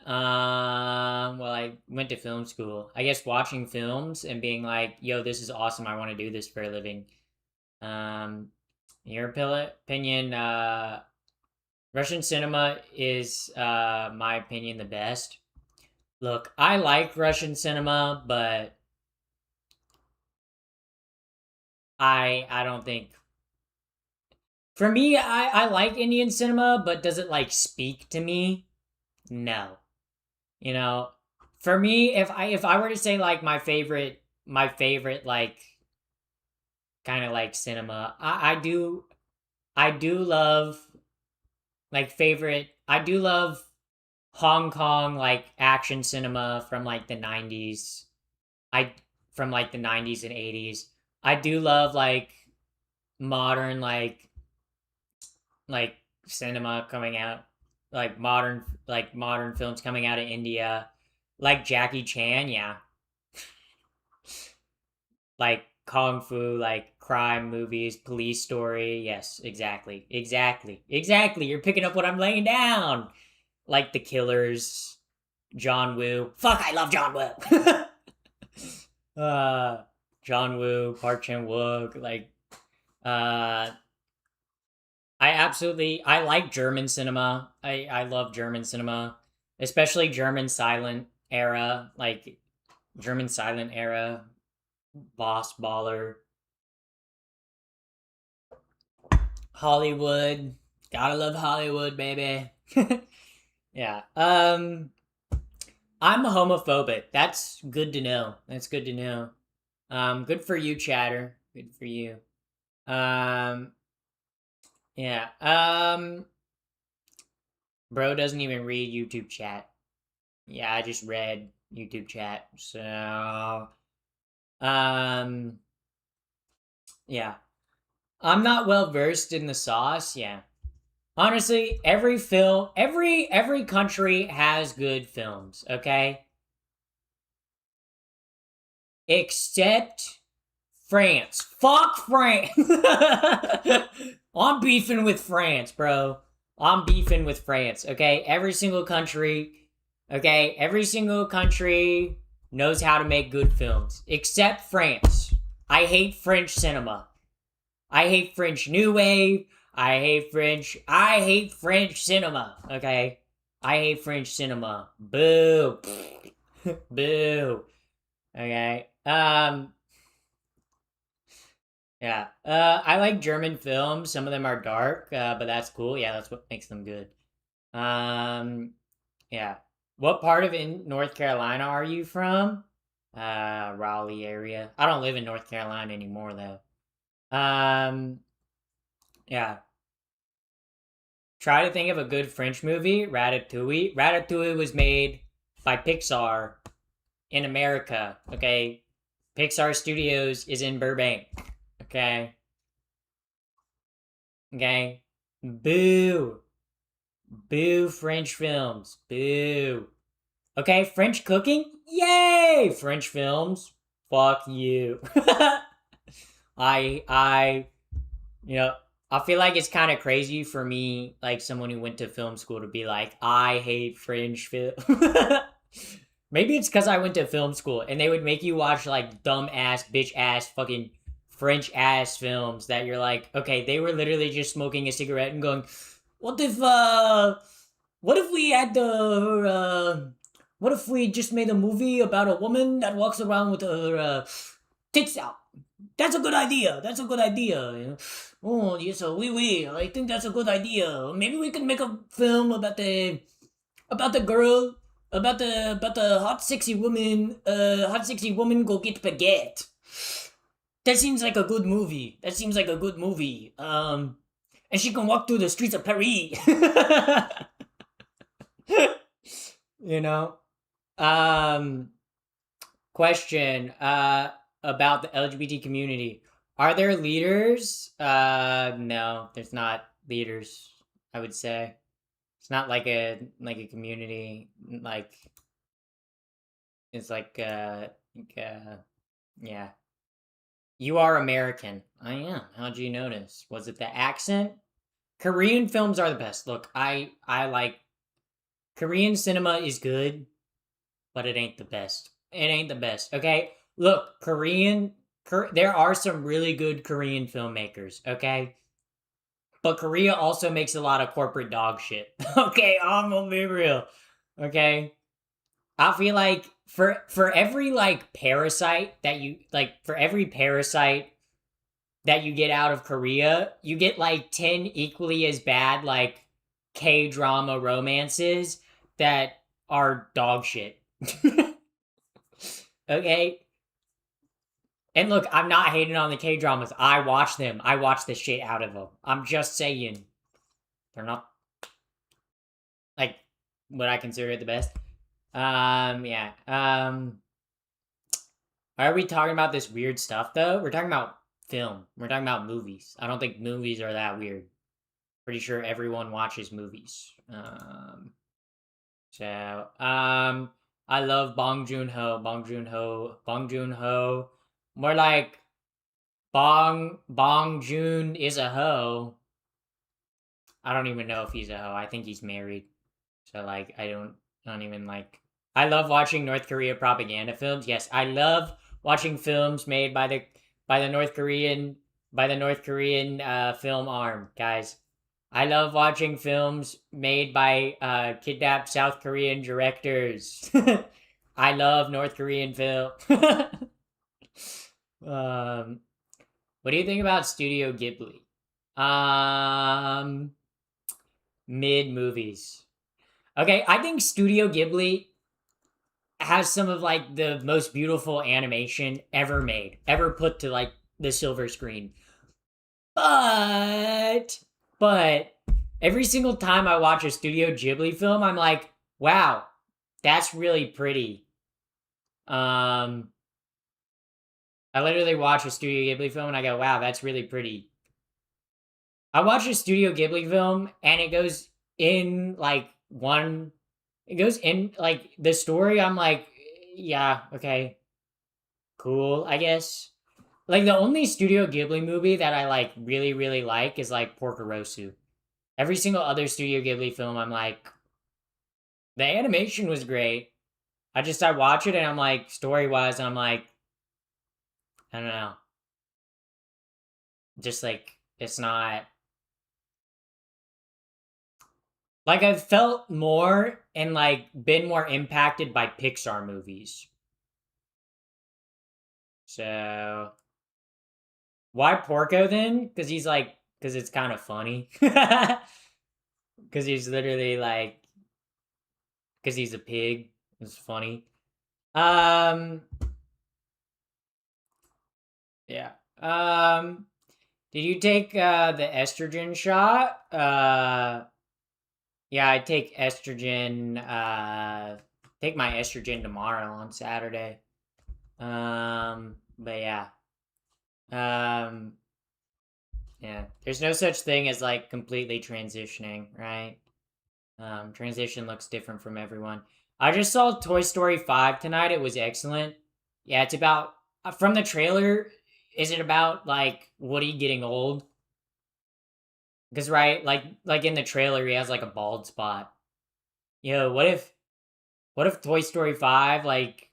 Well, I went to film school. I guess watching films and being like, "Yo, this is awesome. I want to do this for a living." Um, in your opinion, Russian cinema is, my opinion, the best. Look, I like Russian cinema, but I don't think for me, I like Indian cinema, but does it like speak to me? No. You know, for me, if I were to say like my favorite like kind of like cinema, I do love like favorite I do love Hong Kong like action cinema from like the 90s. I from like the 90s and 80s. I do love modern like cinema coming out, like modern films coming out of India, like Jackie Chan, yeah, like kung fu, like crime movies, Police Story, yes, exactly. You're picking up what I'm laying down, like The Killers, John Woo. Fuck, I love John Woo. uh, John Woo, Park Chan Wook, like uh I like German cinema. I love German cinema, especially German silent era, Boss Baller, Hollywood. Gotta love Hollywood, baby. Yeah. I'm homophobic. That's good to know. That's good to know. Good for you, Chatter. Good for you. Um, yeah. Bro doesn't even read YouTube chat. Yeah, I just read YouTube chat. So, um, yeah. I'm not well versed in the sauce. Yeah. Honestly, every country has good films, okay? Except France. Fuck France. I'm beefing with France, bro. I'm beefing with France, okay? Every single country knows how to make good films, except France. I hate French cinema. I hate French New Wave. I hate French cinema, okay? I hate French cinema. Boo. Boo. Okay. Yeah. I like German films. Some of them are dark, but that's cool. Yeah, that's what makes them good. Um, yeah. What part of North Carolina are you from? Raleigh area. I don't live in North Carolina anymore though. Yeah. Try to think of a good French movie. Ratatouille. Ratatouille was made by Pixar in America. Okay. Pixar Studios is in Burbank. Okay. Okay. Boo. Boo French films. Boo. Okay, French cooking? Yay! French films? Fuck you. I you know, I feel like it's kind of crazy for me, like someone who went to film school, to be like, I hate French film. Maybe it's because I went to film school and they would make you watch like dumb ass, bitch ass, fucking French ass films that you're like, okay, they were literally just smoking a cigarette and going, what if, what if we had what if we just made a movie about a woman that walks around with her tits out? That's a good idea. That's a good idea. You know? Oh, yes, oui. I think that's a good idea. Maybe we can make a film about the girl, about the hot sexy woman go get baguette. That seems like a good movie. and she can walk through the streets of Paris. You know? Question about the LGBT community. Are there leaders? No, there's not leaders, I would say. It's not like a community, like it's yeah. You are American. I am. How'd you notice? Was it the accent? Korean films are the best. Look, I like Korean cinema is good, but it ain't the best. It ain't the best. Okay? Look, there are some really good Korean filmmakers, okay? But Korea also makes a lot of corporate dog shit. Okay, I'm gonna be real. Okay? I feel like for every like parasite that you like for every parasite that you get out of Korea, you get like 10 equally as bad like K-drama romances that are dog shit. Okay? And look, I'm not hating on the K-dramas. I watch them. I watch the shit out of them. I'm just saying. They're not like what I consider the best. Yeah. Are we talking about this weird stuff though? We're talking about film. We're talking about movies. I don't think movies are that weird. Pretty sure everyone watches movies. I love Bong Joon-ho. Bong Joon-ho. More like Bong Joon is a hoe. I don't even know if he's a hoe. I think he's married. So like I don't even like I love watching North Korea propaganda films. Yes, I love watching films made by the North Korean film arm, guys. I love watching films made by kidnapped South Korean directors. I love North Korean film. What do you think about Studio Ghibli? Mid movies. Okay, I think Studio Ghibli has some of like the most beautiful animation ever made, ever put to like the silver screen. But every single time I watch a Studio Ghibli film, I'm like, wow, that's really pretty. I literally watch a Studio Ghibli film and I go, wow, that's really pretty. I watch a Studio Ghibli film and it goes in like the story. I'm like, yeah, okay, cool, I guess. Like the only Studio Ghibli movie that I like really, really like is like Porco Rosso. Every single other Studio Ghibli film, I'm like, the animation was great. I watch it and I'm like, story wise, and I'm like, I don't know. Just like, it's not. Like, I've felt more and like been more impacted by Pixar movies. So, why Porco then? Because it's kind of funny. Because he's literally like, because he's a pig. It's funny. Yeah. Did you take the estrogen shot? Yeah, I take estrogen. Take my estrogen tomorrow on Saturday. But yeah. Yeah. There's no such thing as like completely transitioning, right? Transition looks different from everyone. I just saw Toy Story 5 tonight. It was excellent. Yeah, it's about from the trailer. Is it about like Woody getting old? Because right, like in the trailer, he has like a bald spot. Yo, what if Toy Story 5 like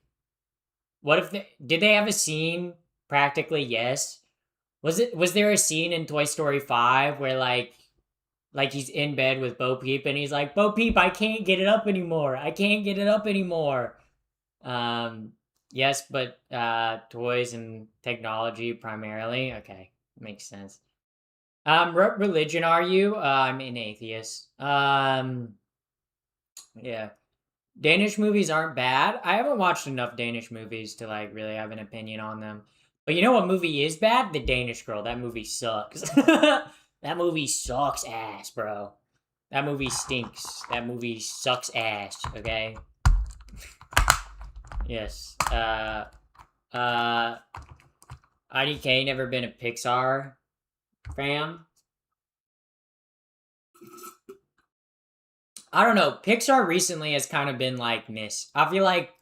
what if did they have a scene? Practically yes. Was there a scene in Toy Story 5 where like he's in bed with Bo Peep and he's like, Bo Peep, I can't get it up anymore. I can't get it up anymore. Yes, but toys and technology primarily. Okay, makes sense. What religion are you? I'm an atheist. Yeah. Danish movies aren't bad. I haven't watched enough Danish movies to like really have an opinion on them. But you know what movie is bad? The Danish Girl. That movie sucks. That movie sucks ass, bro. That movie stinks. That movie sucks ass, okay? Yes. IDK never been a Pixar fan. I don't know. Pixar recently has kind of been like miss. I feel like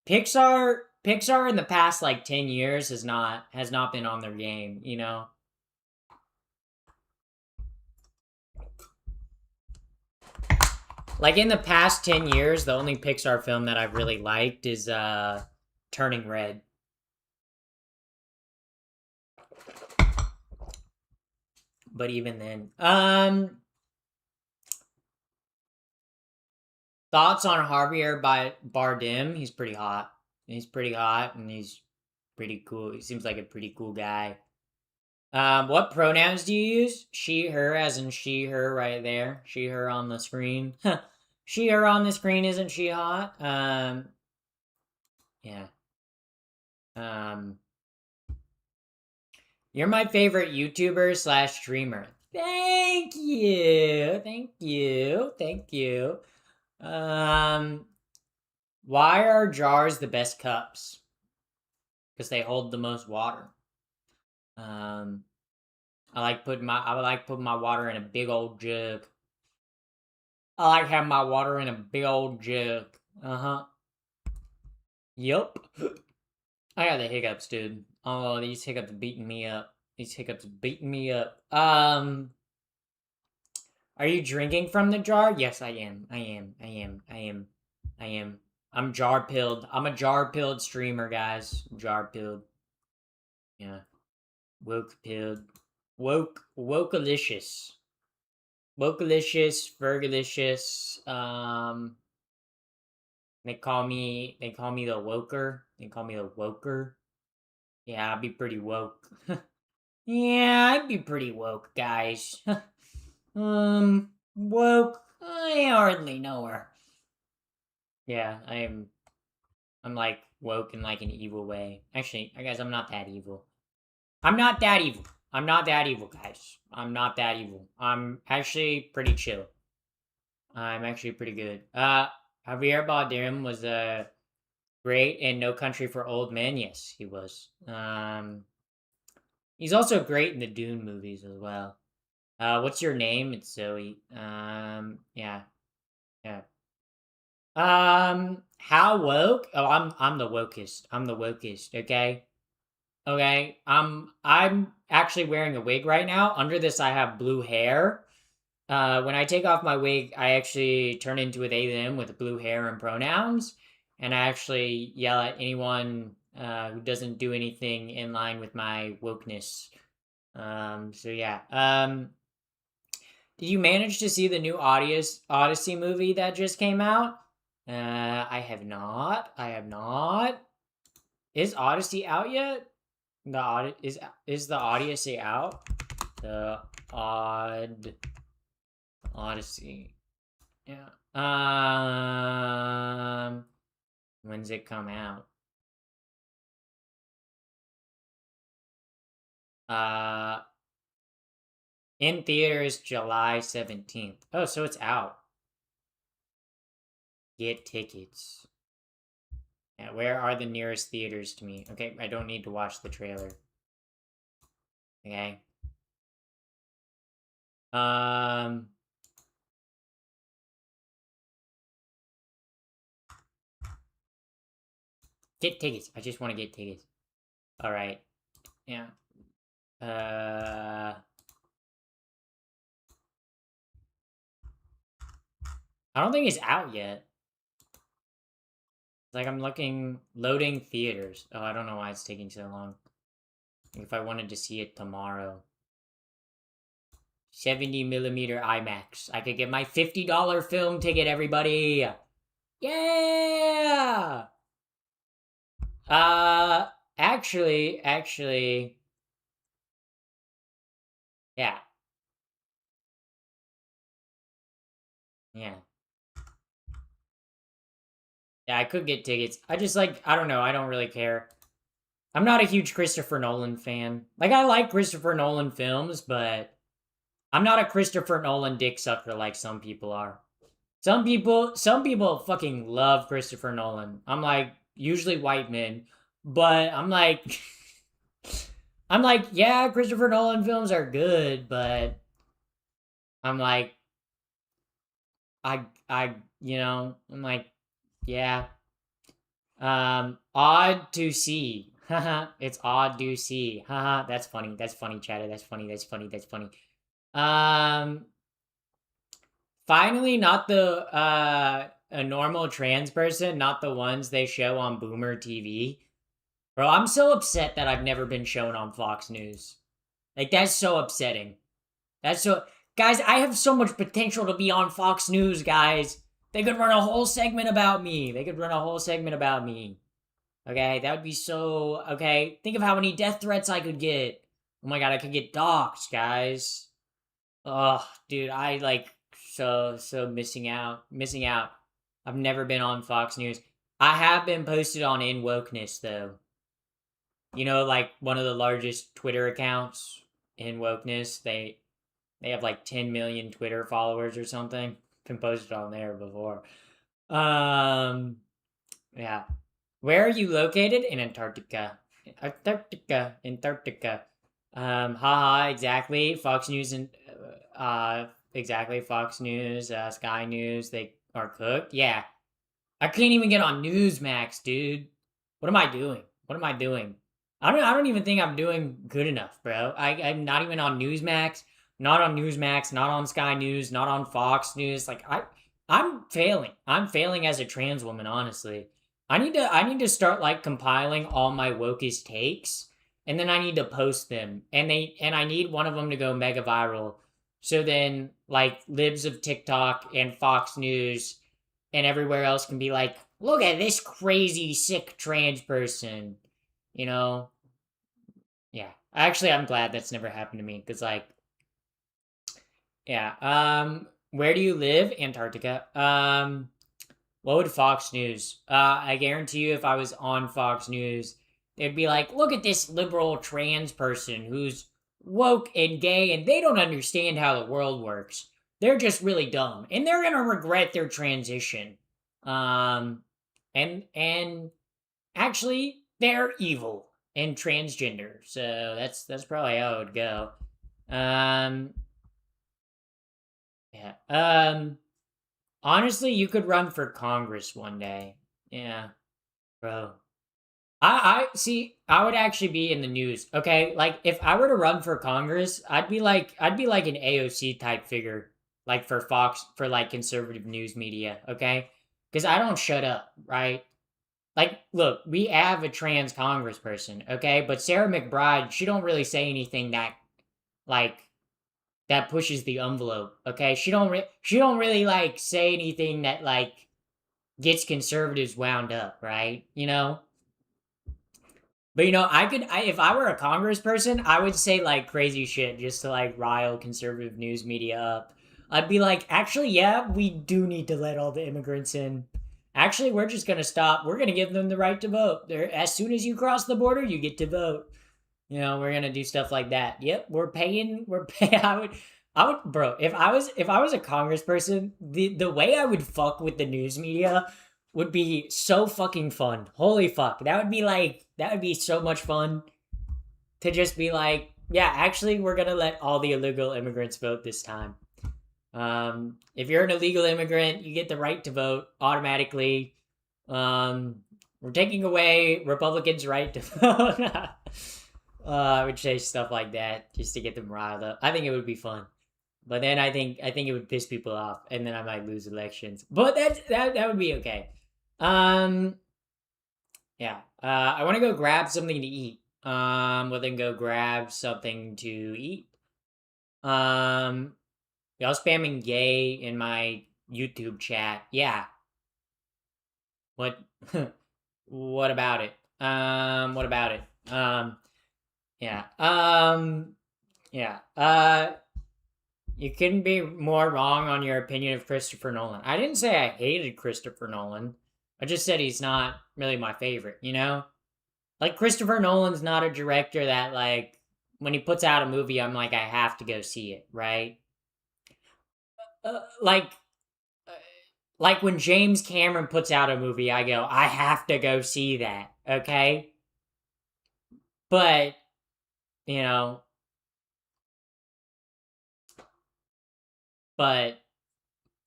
Pixar in the past like 10 years has not been on their game, you know? Like in the past 10 years, the only Pixar film that I've really liked is Turning Red. But even then, thoughts on Javier by Bardem? He's pretty hot. He's pretty hot and he's pretty cool. He seems like a pretty cool guy. What pronouns do you use? She, her, as in she, her, right there. She, her on the screen. She, her on the screen. Isn't she hot? Yeah. You're my favorite YouTuber slash streamer. Thank you. Thank you. Thank you. Why are jars the best cups? Because they hold the most water. I like putting my water in a big old jug. I like having my water in a big old jug. Uh-huh. Yup. I got the hiccups, dude. Oh, these hiccups beating me up. These hiccups beating me up. Are you drinking from the jar? Yes, I am. I am. I'm jar pilled. I'm a jar pilled streamer, guys. Jar pilled. Yeah. Woke pilled. Wokealicious. Wokealicious, Fergalicious. They call me the woker. They call me the woker. Yeah, I'd be pretty woke. Yeah, I'd be pretty woke, guys. Woke. I hardly know her. Yeah, I'm like woke in like an evil way. Actually, I guess I'm not that evil. I'm not that evil. I'm not that evil, guys. I'm not that evil. I'm actually pretty chill. I'm actually pretty good. Javier Bardem was great in No Country for Old Men. Yes, he was. He's also great in the Dune movies as well. What's your name? It's Zoe. Yeah, yeah. How woke? Oh, I'm the wokest. I'm the wokest. Okay, okay. I'm actually wearing a wig right now. Under this, I have blue hair. When I take off my wig, I actually turn into a they them with blue hair and pronouns, and I actually yell at anyone who doesn't do anything in line with my wokeness. So yeah. Did you manage to see the new Odyssey movie that just came out? I have not. I have not. Is Odyssey out yet? Is the Odyssey out? The Odyssey. Yeah. When's it come out? In theaters July 17th. Oh, so it's out. Get tickets. Yeah, where are the nearest theaters to me? Okay, I don't need to watch the trailer. Okay. Get tickets. I just want to get tickets. All right. Yeah. I don't think it's out yet. Like I'm loading theaters. Oh, I don't know why it's taking so long. If I wanted to see it tomorrow. 70mm IMAX. I could get my $50 film ticket, everybody. Yeah. Actually, yeah. Yeah. Yeah, I could get tickets. I just like, I don't know, I don't really care. I'm not a huge Christopher Nolan fan. Like, I like Christopher Nolan films, but I'm not a Christopher Nolan dick sucker like some people are. Some people fucking love Christopher Nolan. I'm like, usually white men, but I'm like, I'm like, yeah, Christopher Nolan films are good, but I'm like, I'm like, yeah, odd to see. Haha, it's odd to see. Haha, that's funny. That's funny, chatter. That's funny. That's funny. That's funny. Um, Finally, not the a normal trans person, not the ones they show on Boomer TV. Bro, I'm so upset that I've never been shown on Fox News. Like, that's so upsetting. That's so guys, I have so much potential to be on Fox News, guys. They could run a whole segment about me. They could run a whole segment about me. Okay, that would be so okay. Think of how many death threats I could get. Oh my god, I could get doxxed, guys. Oh, dude, I like so missing out. Missing out. I've never been on Fox News. I have been posted on In Wokeness though. You know, like one of the largest Twitter accounts, In Wokeness. They have like 10 million Twitter followers or something. Been posted on there before. Um, yeah. Where are you located? In Antarctica. Antarctica. Haha, exactly. Fox News and exactly. Fox News, Sky News, they are cooked. Yeah. I can't even get on Newsmax, dude. What am I doing? What am I doing? I don't even think I'm doing good enough, bro. I'm not even on Newsmax, not on Newsmax, not on Sky News, not on Fox News. Like I'm failing. I'm failing as a trans woman, honestly. I need to start like compiling all my wokest takes and then I need to post them. And I need one of them to go mega viral. So then like libs of TikTok and Fox News and everywhere else can be like, look at this crazy sick trans person, you know? Yeah. Actually, I'm glad that's never happened to me because, like, yeah. Where do you live? Antarctica. What would Fox News? I guarantee you, if I was on Fox News, they'd be like, look at this liberal trans person who's woke and gay and they don't understand how the world works. They're just really dumb and they're gonna regret their transition. Um, and actually, they're evil and transgender. So that's probably how it would go. Um, yeah. Honestly, you could run for Congress one day. Yeah, bro. I see. I would actually be in the news. Okay, like if I were to run for Congress, I'd be like an AOC type figure, like for Fox, for like conservative news media. Okay, because I don't shut up, right? Like, look, we have a trans congressperson, okay, but Sarah McBride, she don't really say anything that like that pushes the envelope, okay? She don't really like say anything that like gets conservatives wound up, right? You know? But you know, if I were a congressperson, I would say like crazy shit just to like rile conservative news media up. I'd be like, actually, yeah, we do need to let all the immigrants in. Actually, we're just gonna stop. We're gonna give them the right to vote. As soon as you cross the border, you get to vote. You know, we're gonna do stuff like that. Yep, we're paying. We're paying. I would, bro. If I was a congressperson, the way I would fuck with the news media would be so fucking fun. Holy fuck, that would be so much fun to just be like, yeah, actually, we're gonna let all the illegal immigrants vote this time. If you're an illegal immigrant, you get the right to vote automatically. We're taking away Republicans' right to vote. I would say stuff like that just to get them riled up. I think it would be fun, but then I think it would piss people off, and then I might lose elections. But that would be okay. Um, yeah. I want to go grab something to eat. Well then go grab something to eat. Um, Y'all spamming gay in my YouTube chat. Yeah. What? What about it? What about it? Yeah. Yeah. You couldn't be more wrong on your opinion of Christopher Nolan. I didn't say I hated Christopher Nolan. I just said he's not really my favorite, you know? Like, Christopher Nolan's not a director that, like, when he puts out a movie, I'm like, I have to go see it, right? Uh, like, uh, like when James Cameron puts out a movie, I go, I have to go see that, okay? But, you know, but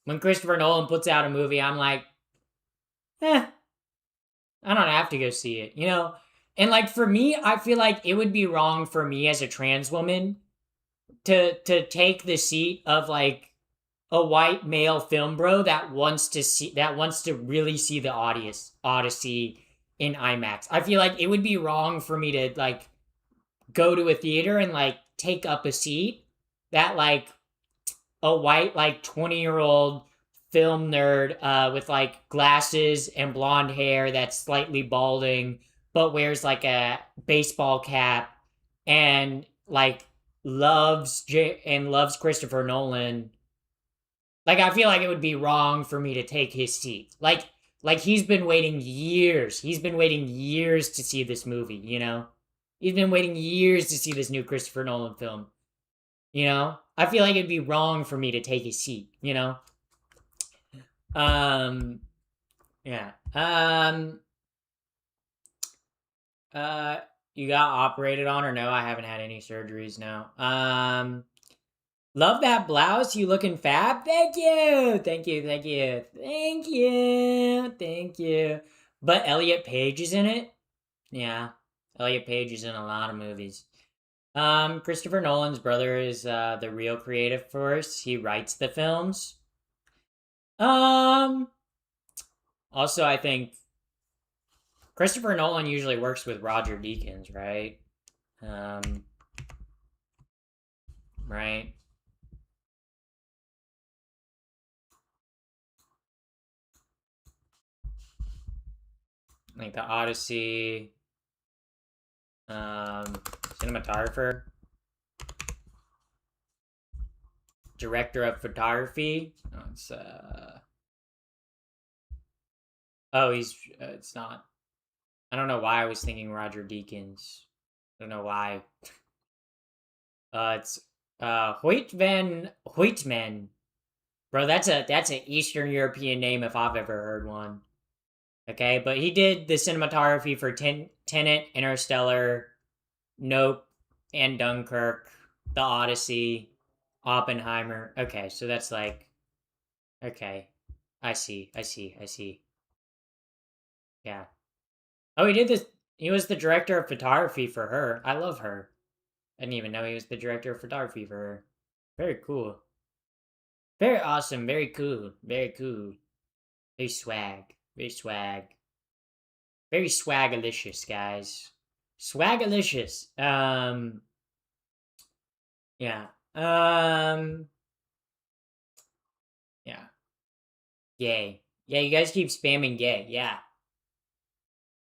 when Christopher Nolan puts out a movie, I'm like, I don't have to go see it, you know? And like for me, I feel like it would be wrong for me as a trans woman to take the seat of like a white male film bro that wants to really see the Odyssey in IMAX. I feel like it would be wrong for me to like go to a theater and like take up a seat that like a white like 20-year-old film nerd with like glasses and blonde hair that's slightly balding but wears like a baseball cap and like loves Christopher Nolan. Like I feel like it would be wrong for me to take his seat. Like he's been waiting years. He's been waiting years to see this movie, you know? He's been waiting years to see this new Christopher Nolan film. You know? I feel like it'd be wrong for me to take his seat, you know? Um yeah. Uh you got operated on or no? I haven't had any surgeries now. Love that blouse. You looking fab? Thank you. Thank you. Thank you. Thank you. Thank you. But Elliot Page is in it? Yeah. Elliot Page is in a lot of movies. Christopher Nolan's brother is the real creative force. He writes the films. Also I think Christopher Nolan usually works with Roger Deakins, right? Right. Like the Odyssey, cinematographer, director of photography. Oh, it's it's not. I don't know why I was thinking Roger Deakins. I don't know why. It's Hoytman. Bro, that's an Eastern European name if I've ever heard one. Okay, but he did the cinematography for Tenet, Interstellar, Nope, and Dunkirk, The Odyssey, Oppenheimer. Okay, so that's like, okay, I see. Yeah. Oh, he did this. He was the director of photography for her. I love her. I didn't even know he was the director of photography for her. Very cool. Very awesome. Very cool. Very cool. Very swag. Very swag. Very swagalicious, guys. Swagalicious. Yeah. Yeah. Gay. Yeah, you guys keep spamming gay. Yeah.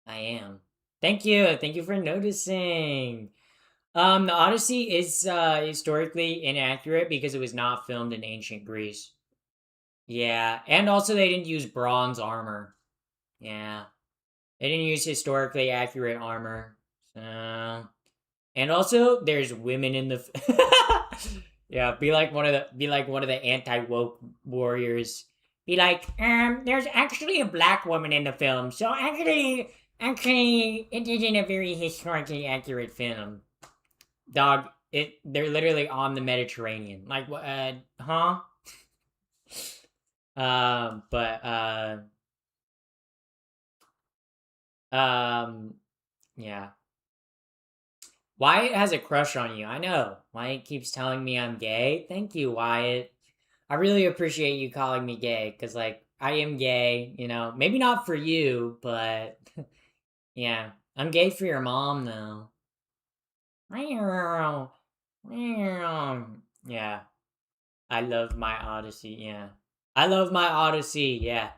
I am. Thank you. Thank you for noticing. The Odyssey is historically inaccurate because it was not filmed in ancient Greece. Yeah, and also they didn't use bronze armor. Yeah. They didn't use historically accurate armor. So, and also there's women in the yeah, be like one of the anti-woke warriors. Be like, there's actually a black woman in the film. So actually it isn't a very historically accurate film. Dog, they're literally on the Mediterranean. Like what huh? But yeah. Wyatt has a crush on you. I know. Wyatt keeps telling me I'm gay. Thank you, Wyatt. I really appreciate you calling me gay because, like, I am gay, you know. Maybe not for you, but yeah. I'm gay for your mom, though. Yeah. I love my Odyssey, yeah. I love my Odyssey, yeah.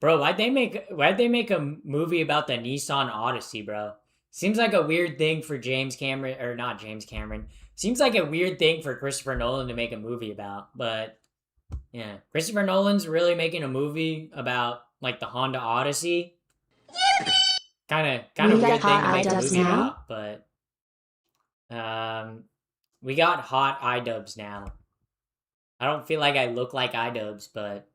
Bro, why'd they make a movie about the Nissan Odyssey, bro? Seems like a weird thing for James Cameron, or not James Cameron. Seems like a weird thing for Christopher Nolan to make a movie about, but yeah. Christopher Nolan's really making a movie about like the Honda Odyssey. kind of We weird got thing to hot make a iDubbbz movie now? about, but we got hot iDubbbz now. I don't feel like I look like iDubbbz, but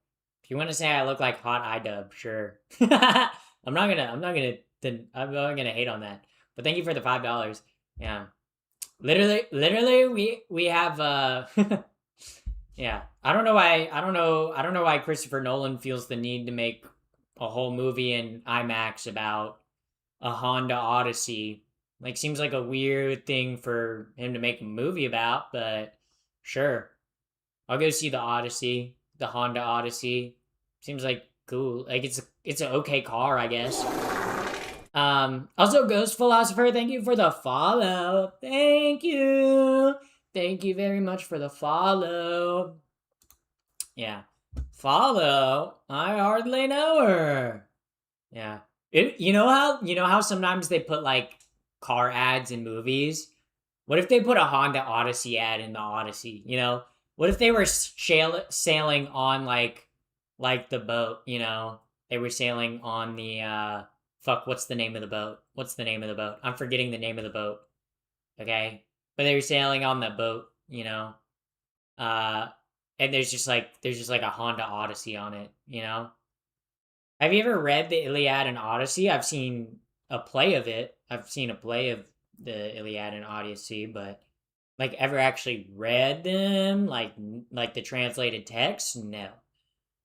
if you want to say I look like hot iDub, sure. I'm not gonna hate on that. But thank you for the $5. Yeah. Literally, we have yeah. I don't know why Christopher Nolan feels the need to make a whole movie in IMAX about a Honda Odyssey. Like, seems like a weird thing for him to make a movie about, but sure. I'll go see the Odyssey, the Honda Odyssey. Seems like cool. Like, it's an okay car, I guess. Also, Ghost Philosopher, thank you for the follow. Thank you. Thank you very much for the follow. Yeah. Follow? I hardly know her. Yeah. You know how sometimes they put like car ads in movies? What if they put a Honda Odyssey ad in the Odyssey, you know? What if they were sailing on like the boat, you know? They were sailing on the fuck, what's the name of the boat? What's the name of the boat? I'm forgetting the name of the boat. Okay? But they were sailing on the boat, you know? And there's just like a Honda Odyssey on it, you know? Have you ever read the Iliad and Odyssey? I've seen a play of it. I've seen a play of the Iliad and Odyssey, but like ever actually read them, like the translated text? No.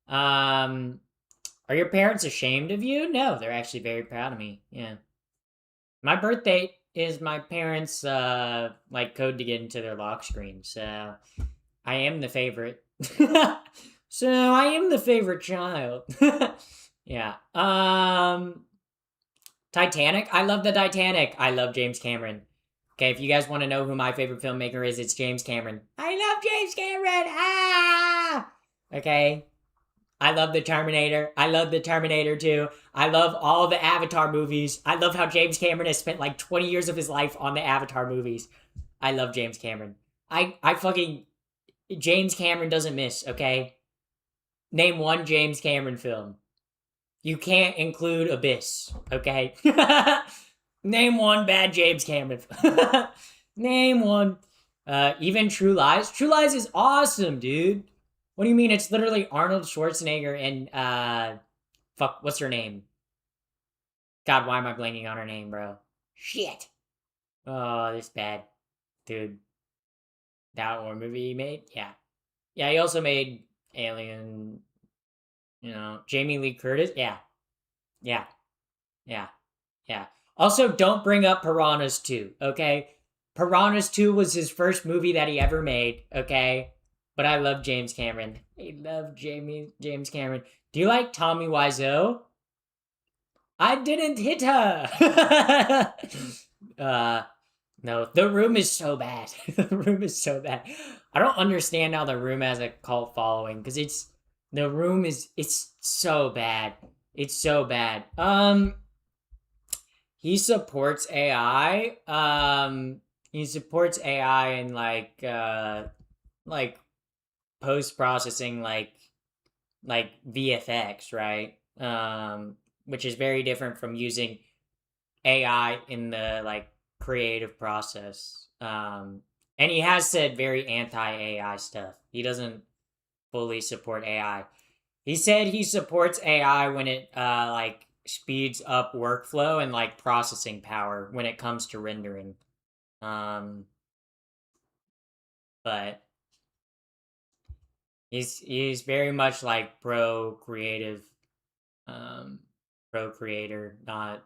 Are your parents ashamed of you? No, they're actually very proud of me. Yeah. My birthday is my parents' like code to get into their lock screen, so I am the favorite. So I am the favorite child. Yeah. Titanic. I love the Titanic. I love James Cameron. Okay, if you guys want to know who my favorite filmmaker is, it's James Cameron. I love James Cameron. Ah. Okay. I love the Terminator. I love the Terminator 2. I love all the Avatar movies. I love how James Cameron has spent like 20 years of his life on the Avatar movies. I love James Cameron. I fucking James Cameron doesn't miss, okay? Name one James Cameron film. You can't include Abyss, okay? Name one bad James Cameron film. Name one. Even True Lies. True Lies is awesome, dude. What do you mean? It's literally Arnold Schwarzenegger and fuck, what's her name? God, why am I blanking on her name, bro? Shit. Oh, this bad, dude. That war movie he made, yeah. Yeah, he also made Alien. You know, Jamie Lee Curtis. Yeah, yeah, yeah, yeah. Also, don't bring up Piranhas 2, okay? Piranhas 2 was his first movie that he ever made, okay? But I love James Cameron. I love James Cameron. Do you like Tommy Wiseau? I didn't hit her. No, The Room is so bad. The Room is so bad. I don't understand how The Room has a cult following because it's so bad. It's so bad. He supports AI. He supports AI and like post processing like VFX, right? Which is very different from using AI in the like creative process. And he has said very anti-AI stuff. He doesn't fully support AI. He said he supports AI when it like speeds up workflow and like processing power when it comes to rendering. But he's very much like pro creative, pro creator, not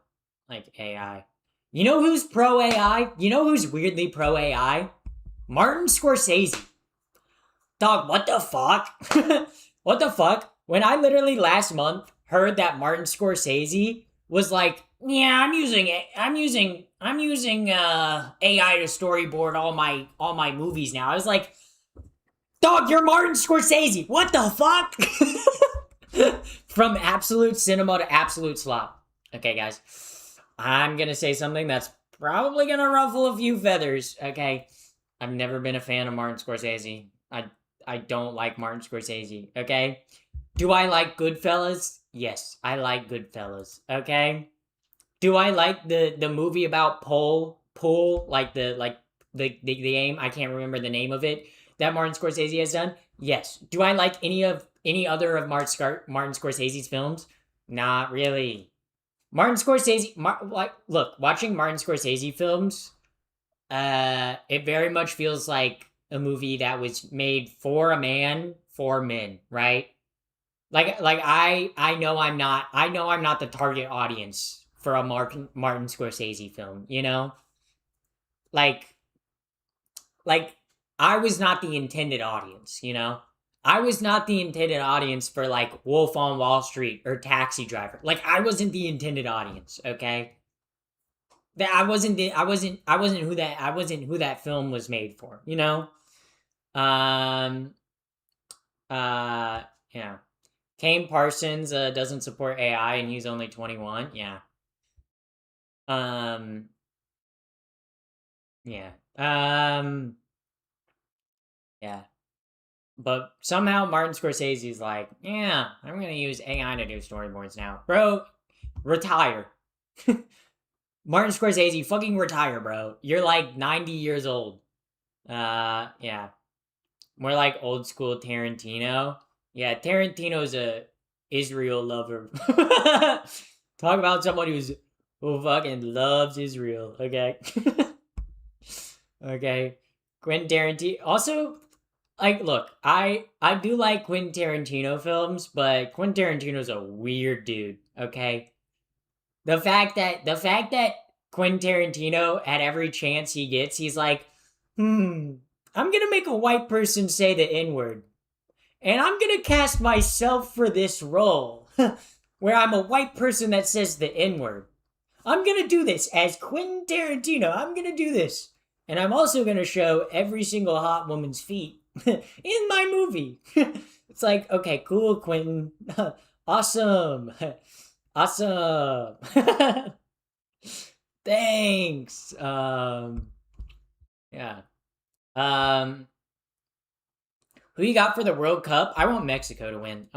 like AI. You know who's pro AI? You know who's weirdly pro AI? Martin Scorsese. Dog, what the fuck? What the fuck? When I literally last month heard that Martin Scorsese was like, yeah, I'm using AI to storyboard all my movies now. I was like, dog, you're Martin Scorsese. What the fuck? From absolute cinema to absolute slop. Okay, guys. I'm gonna say something that's probably gonna ruffle a few feathers, okay? I've never been a fan of Martin Scorsese. I don't like Martin Scorsese, okay? Do I like Goodfellas? Yes, I like Goodfellas, okay? Do I like the movie about pool, like the game? I can't remember the name of it that Martin Scorsese has done. Yes. Do I like any other of Martin Scorsese's films? Not really. Martin Scorsese, like, look, watching Martin Scorsese films, it very much feels like a movie that was made for a man for men, right? Like I know I'm not the target audience for a Martin Scorsese film, you know? Like like I was not the intended audience, you know? I was not the intended audience for like Wolf on Wall Street or Taxi Driver. Like I wasn't the intended audience, okay? That I wasn't who that film was made for, you know? Um uh yeah. Kane Parsons doesn't support AI and he's only 21. Yeah. Um yeah. Yeah. But somehow Martin Scorsese's like, yeah, I'm gonna use AI to do storyboards now. Bro, retire. Martin Scorsese, fucking retire, bro. You're like 90 years old. Yeah. More like old school Tarantino. Yeah, Tarantino's a Israel lover. Talk about someone who fucking loves Israel. Okay. Okay. Quentin Tarantino. Also, like, look, I do like Quentin Tarantino films, but Quentin Tarantino's a weird dude. Okay. The fact that Quentin Tarantino, at every chance he gets, he's like, I'm gonna make a white person say the N word. And I'm gonna cast myself for this role, where I'm a white person that says the N word. I'm gonna do this as Quentin Tarantino. I'm gonna do this. And I'm also gonna show every single hot woman's feet in my movie. It's like, okay, cool, Quentin. Awesome. Awesome. Thanks. Yeah. Who you got for the World Cup? I want Mexico to win.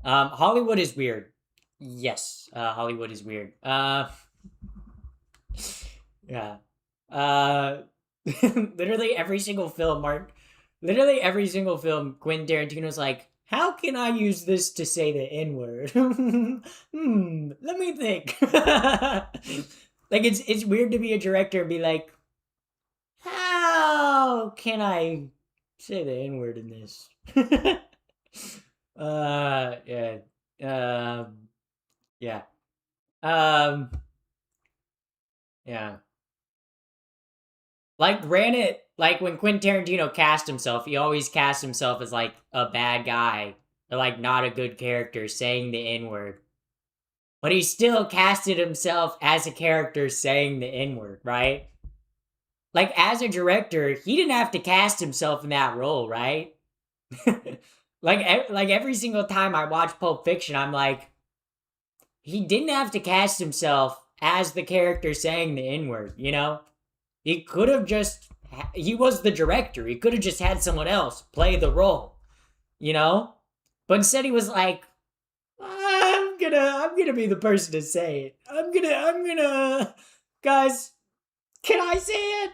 Hollywood is weird. Yes, Hollywood is weird. Yeah. Literally every single film, Quentin Tarantino's like, how can I use this to say the N word? Let me think. Like it's weird to be a director and be like, how can I say the N word in this? Yeah. Yeah. Yeah. Like, granted, like when Quentin Tarantino cast himself, he always cast himself as like a bad guy or like not a good character saying the N word. But he still casted himself as a character saying the N word, right? Like, as a director, he didn't have to cast himself in that role, right? like every single time I watch Pulp Fiction, I'm like, he didn't have to cast himself as the character saying the N word, you know? He could have just, he was the director. He could have just had someone else play the role, you know? But instead he was like, I'm gonna be the person to say it. Guys, can I say it?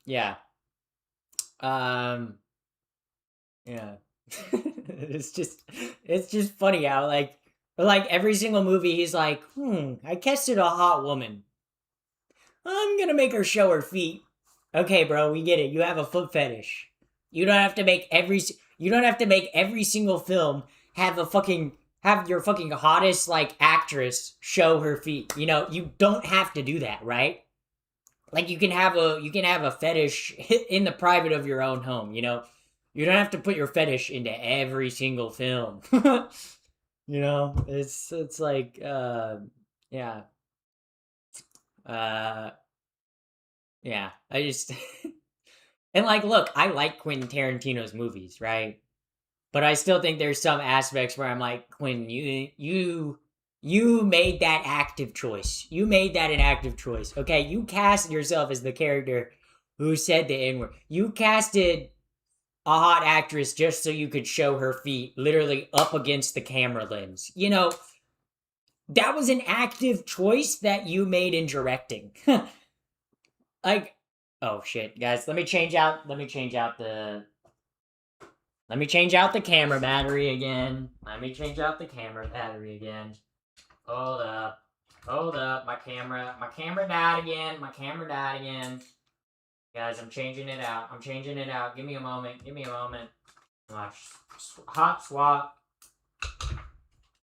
Yeah. Yeah. It's just funny how like every single movie he's like, I casted a hot woman. I'm gonna make her show her feet. Okay, bro, we get it. You have a foot fetish. You don't have to make every single film have your fucking hottest like actress show her feet. You know, you don't have to do that, right? Like you can have a fetish in the private of your own home, you know? You don't have to put your fetish into every single film. You know, it's like yeah. Uh yeah. I just and like look, I like Quentin Tarantino's movies, right? But I still think there's some aspects where I'm like, Quentin, you made that active choice. You made that an active choice. Okay, you cast yourself as the character who said the N-word. You casted a hot actress just so you could show her feet literally up against the camera lens. You know, that was an active choice that you made in directing. Like, oh shit, guys, let me change out the camera battery again. Hold up, my camera died again. Guys, I'm changing it out. Give me a moment. Watch. Hot swap.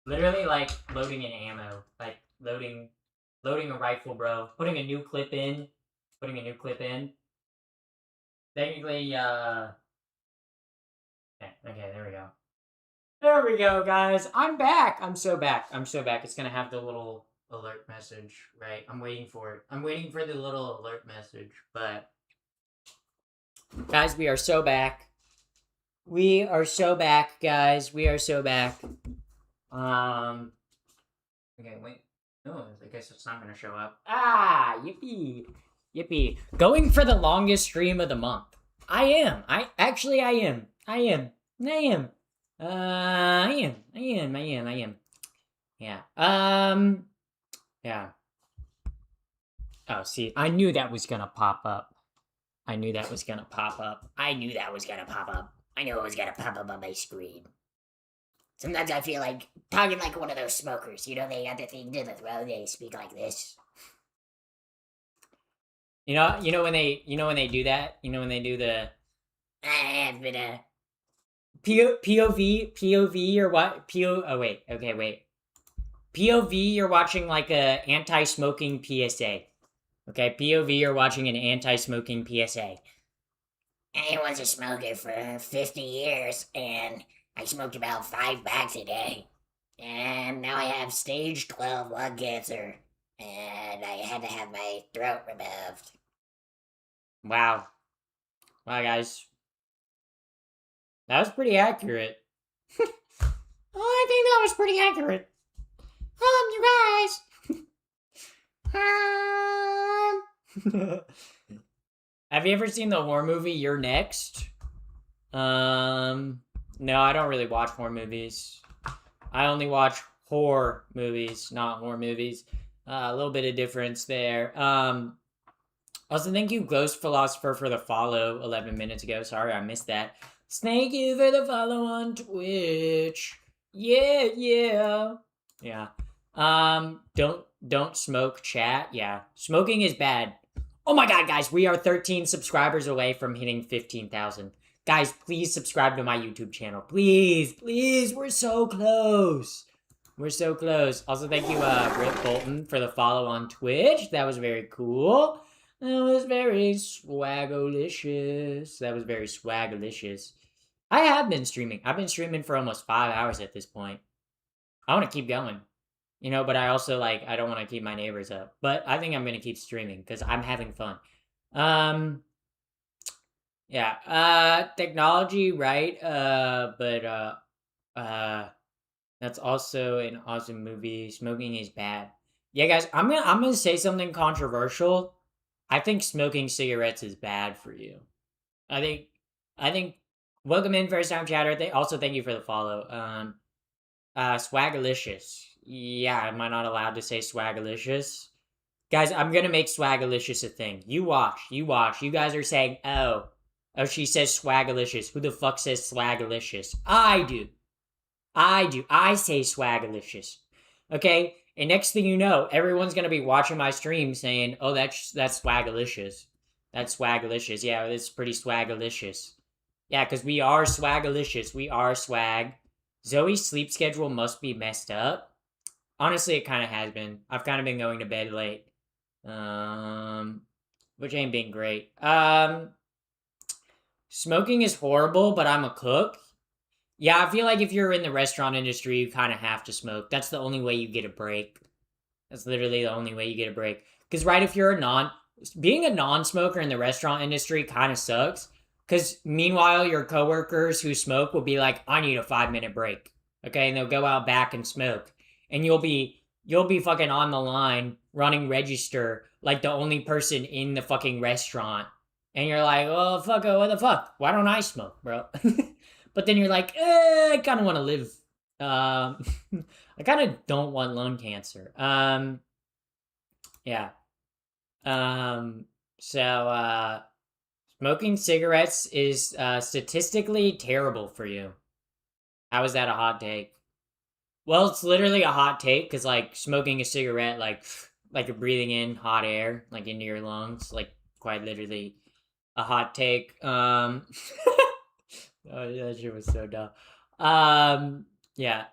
Literally like loading an ammo. Like loading a rifle, bro. Putting a new clip in. Technically, okay, there we go, guys. I'm back. I'm so back. It's gonna have the little alert message, right? I'm waiting for it. I'm waiting for the little alert message, but guys, we are so back. Guys. Okay, wait. No, I guess it's not gonna show up. Ah, yippee. Going for the longest stream of the month. I am. Yeah. Yeah. Oh, see, I knew that was gonna pop up. I knew it was gonna pop up on my screen. Sometimes I feel like talking like one of those smokers. You know, they got the thing to the throat. They speak like this. You know when they do that. You know when they do the. I've been a POV or what? Oh wait. Okay, wait. POV, you're watching like a anti-smoking PSA. Okay, POV, you're watching an anti-smoking PSA. I was a smoker for 50 years, and I smoked about 5 packs a day. And now I have stage 12 lung cancer, and I had to have my throat removed. Wow. Wow, guys. That was pretty accurate. I think that was pretty accurate. You guys. Have you ever seen the horror movie You're Next? No, I don't really watch horror movies. I only watch horror movies, not horror movies. A little bit of difference there. Also, thank you, Ghost Philosopher, for the follow 11 minutes ago. Sorry, I missed that. Thank you for the follow on Twitch. Yeah. Don't smoke, chat. Yeah, smoking is bad. Oh my god, guys, we are 13 subscribers away from hitting 15,000. Guys, please subscribe to my YouTube channel. Please, we're so close. Also, thank you, Rip Bolton, for the follow on Twitch. That was very cool. That was very swagalicious. I have been streaming. I've been streaming for almost 5 hours at this point. I want to keep going. You know, but I also, I don't want to keep my neighbors up. But I think I'm going to keep streaming because I'm having fun. Technology, right? That's also an awesome movie. Smoking is bad. Yeah, guys, I'm gonna say something controversial. I think smoking cigarettes is bad for you. I think welcome in first time chatter. Thank you for the follow. Swagalicious. Yeah, am I not allowed to say swagalicious? Guys, I'm gonna make swagalicious a thing. You watch. You guys are saying, oh, she says swagalicious. Who the fuck says swagalicious? I do. I say swagalicious. Okay? And next thing you know, everyone's gonna be watching my stream saying, oh, that's swagalicious. That's swagalicious. Yeah, it's pretty swagalicious. Yeah, because we are swagalicious. We are swag. Zoe's sleep schedule must be messed up. Honestly, it kind of has been. I've kind of been going to bed late. Which ain't been great. Smoking is horrible, but I'm a cook. Yeah, I feel like if you're in the restaurant industry, you kind of have to smoke. That's the only way you get a break. That's literally the only way you get a break. Because, right, if you're being a non-smoker in the restaurant industry kind of sucks. Because, meanwhile, your coworkers who smoke will be like, I need a 5-minute break. Okay, and they'll go out back and smoke. And you'll be fucking on the line running register like the only person in the fucking restaurant. And you're like, oh, fuck, what the fuck? Why don't I smoke, bro? But then you're like, I kind of want to live. I kind of don't want lung cancer. Yeah. Um, so, smoking cigarettes is statistically terrible for you. How is that a hot take? Well, it's literally a hot take because, like, smoking a cigarette, like you're breathing in hot air, like into your lungs, like quite literally a hot take. Oh, that shit was so dumb. Yeah.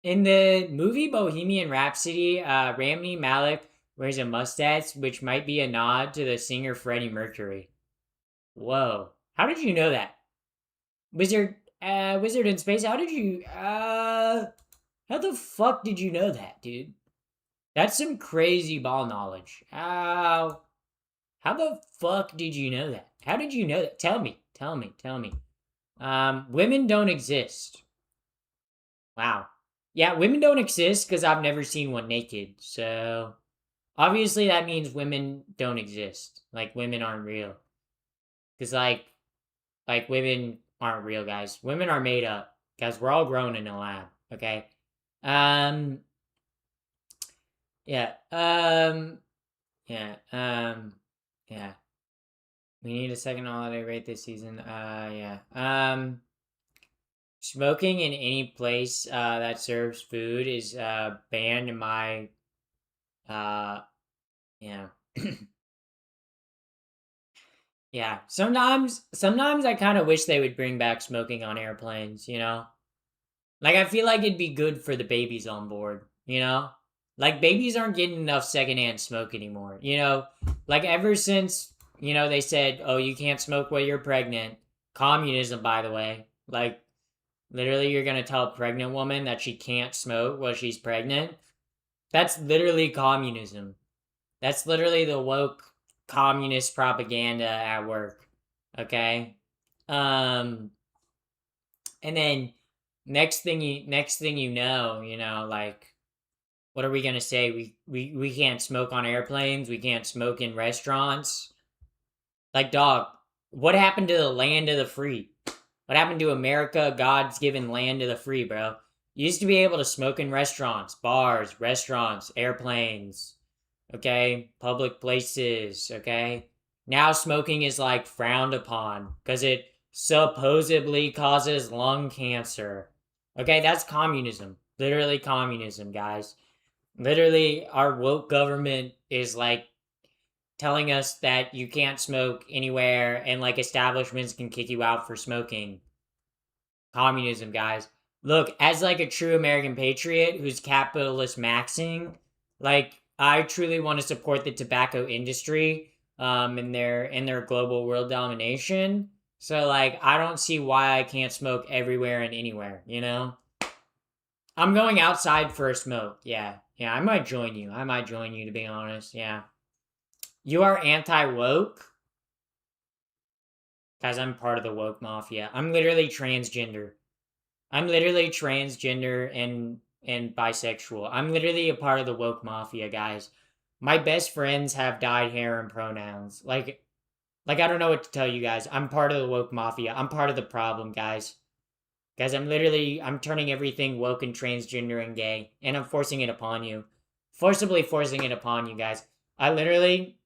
In the movie Bohemian Rhapsody, Rami Malek wears a mustache, which might be a nod to the singer Freddie Mercury. Whoa! How did you know that, Wizard in Space? How did you? How the fuck did you know that, dude? That's some crazy ball knowledge. How the fuck did you know that? How did you know that? Tell me. Women don't exist. Wow. Yeah, women don't exist because I've never seen one naked. So obviously that means women don't exist. Like women aren't real. Because like women aren't real, guys. Women are made up. Guys, we're all grown in a lab. Okay. Um. Yeah. Yeah. Yeah. We need a second holiday rate this season. Yeah. Smoking in any place that serves food is banned in my yeah. Yeah. Sometimes I kind of wish they would bring back smoking on airplanes, you know? Like I feel like it'd be good for the babies on board, you know? Like babies aren't getting enough secondhand smoke anymore, you know? Like ever since, they said, "Oh, you can't smoke while you're pregnant." Communism, by the way. Like literally you're going to tell a pregnant woman that she can't smoke while she's pregnant? That's literally communism. That's literally the woke communist propaganda at work. Okay? Um and then next thing you know, like what are we gonna say? We can't smoke on airplanes, we can't smoke in restaurants. Like dog, what happened to the land of the free? What happened to America, God's given land of the free, bro? You used to be able to smoke in restaurants, bars, restaurants, airplanes, okay? Public places, okay? Now smoking is like frowned upon because it supposedly causes lung cancer. Okay, that's communism. Literally communism, guys. Literally, our woke government is like telling us that you can't smoke anywhere and like establishments can kick you out for smoking. Communism, guys. Look, as like a true American patriot who's capitalist maxing, like I truly want to support the tobacco industry in their global world domination. So like I don't see why I can't smoke everywhere and anywhere, you know? I'm going outside for a smoke. Yeah. Yeah, I might join you. To be honest. Yeah. You are anti-woke? Guys, I'm part of the woke mafia. I'm literally transgender. And bisexual. I'm literally a part of the woke mafia, guys. My best friends have dyed hair and pronouns. Like I don't know what to tell you guys. I'm part of the woke mafia. I'm part of the problem, guys. Guys, I'm turning everything woke and transgender and gay, and I'm forcing it upon you. Forcibly forcing it upon you guys. I literally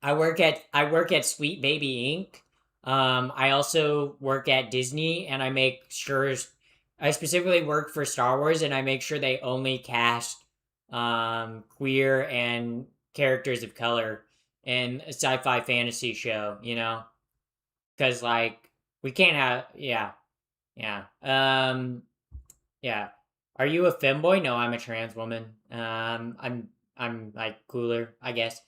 I work at Sweet Baby Inc. I also work at Disney, and I specifically work for Star Wars, and I make sure they only cast queer and characters of color in a sci-fi fantasy show. Because like we can't have yeah. Yeah. Are you a femboy? No, I'm a trans woman. I'm like cooler, I guess.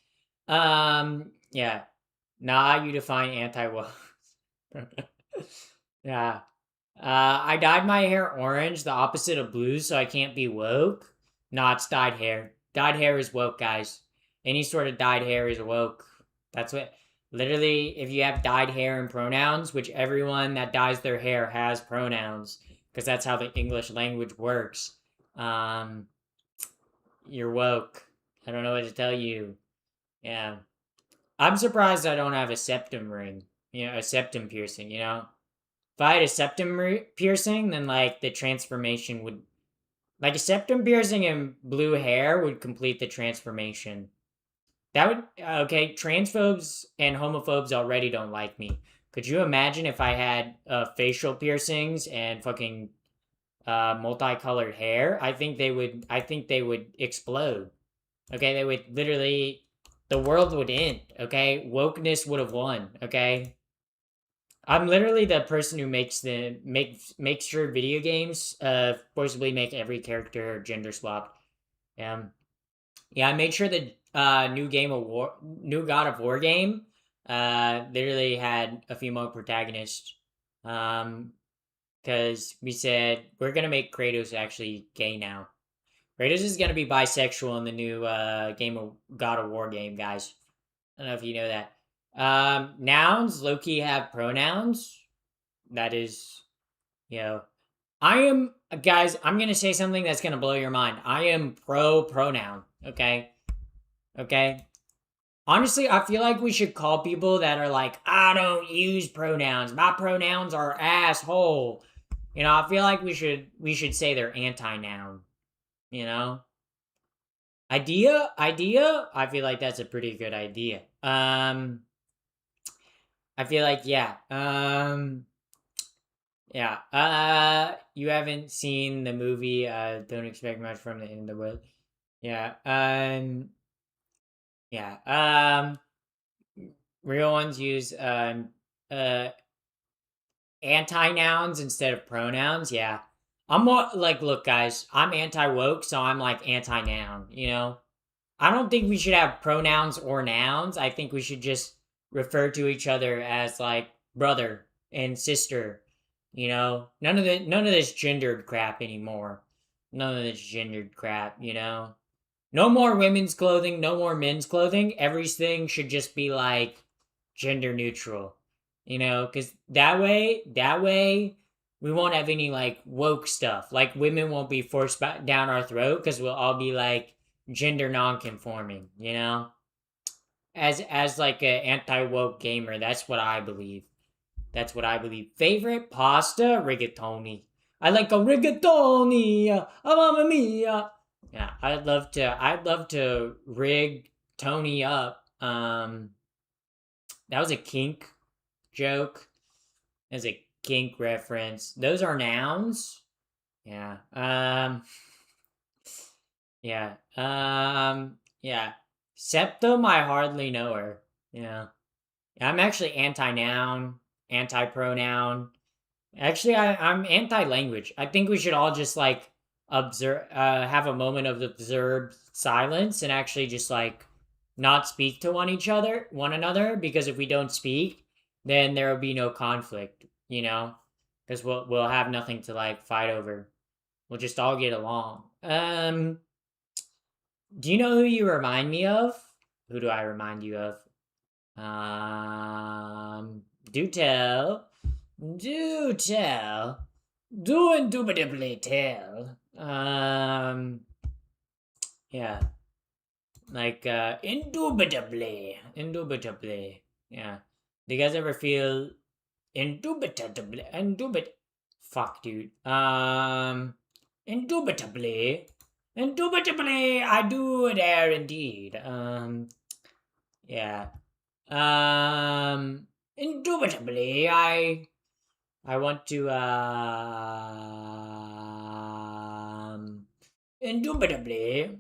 Yeah. Nah, you define anti-woke. Yeah. I dyed my hair orange, the opposite of blue, so I can't be woke. Nah, it's dyed hair. Dyed hair is woke, guys. Any sort of dyed hair is woke. That's what. Literally, if you have dyed hair and pronouns, which everyone that dyes their hair has pronouns, because that's how the English language works. Um, you're woke. I don't know what to tell you. Yeah. I'm surprised I don't have a septum ring. A septum piercing, If I had a septum piercing, then, like, the transformation would... Like, a septum piercing and blue hair would complete the transformation. That would... Okay, transphobes and homophobes already don't like me. Could you imagine if I had facial piercings and fucking multicolored hair? I think they would explode. Okay, they would literally... The world would end, okay? Wokeness would have won, okay? I'm literally the person who makes sure video games forcibly make every character gender swapped. Yeah, I made sure the new God of War game literally had a female protagonist. Because we said we're gonna make Kratos actually gay now. Kratos is gonna be bisexual in the new God of War game, guys. I don't know if you know that. Nouns, Loki have pronouns. That is, I am, guys, I'm going to say something that's going to blow your mind. I am pro pronoun, okay? Okay? Honestly, I feel like we should call people that are like, I don't use pronouns. My pronouns are asshole. I feel like we should say they're anti-noun, Idea? I feel like that's a pretty good idea. I feel like, yeah. You haven't seen the movie, Don't Expect Much from the End of the World. Yeah, real ones use, anti-nouns instead of pronouns, yeah. I'm more, like, look, guys, I'm anti-woke, so I'm, like, anti-noun, I don't think we should have pronouns or nouns. I think we should just refer to each other as, like, brother and sister. None of this gendered crap anymore. None of this gendered crap. No more women's clothing. No more men's clothing. Everything should just be like gender neutral. Because that way we won't have any like woke stuff. Like women won't be forced down our throat because we'll all be like gender non-conforming, as like a anti-woke gamer. That's what I believe. Favorite pasta? Rigatoni. I like a rigatoni. Mamma mia. Yeah, I'd love to rig Tony up. That was a kink joke. As a kink reference. Those are nouns. Yeah. Yeah. Yeah. Septum, I hardly know her. Yeah. I'm actually anti-noun, anti-pronoun. Actually, I'm anti-language. I think we should all just like observe, have a moment of observed silence, and actually just like not speak to one another. Because if we don't speak, then there will be no conflict. Because we'll have nothing to like fight over. We'll just all get along. Do you know who you remind me of? Who do I remind you of? Do tell. Do tell. Do indubitably tell. Yeah. Like, indubitably. Indubitably. Yeah. Do you guys ever feel indubitably, fuck, dude. Indubitably. Indubitably, I do dare indeed. Yeah. Indubitably, I want to, indubitably,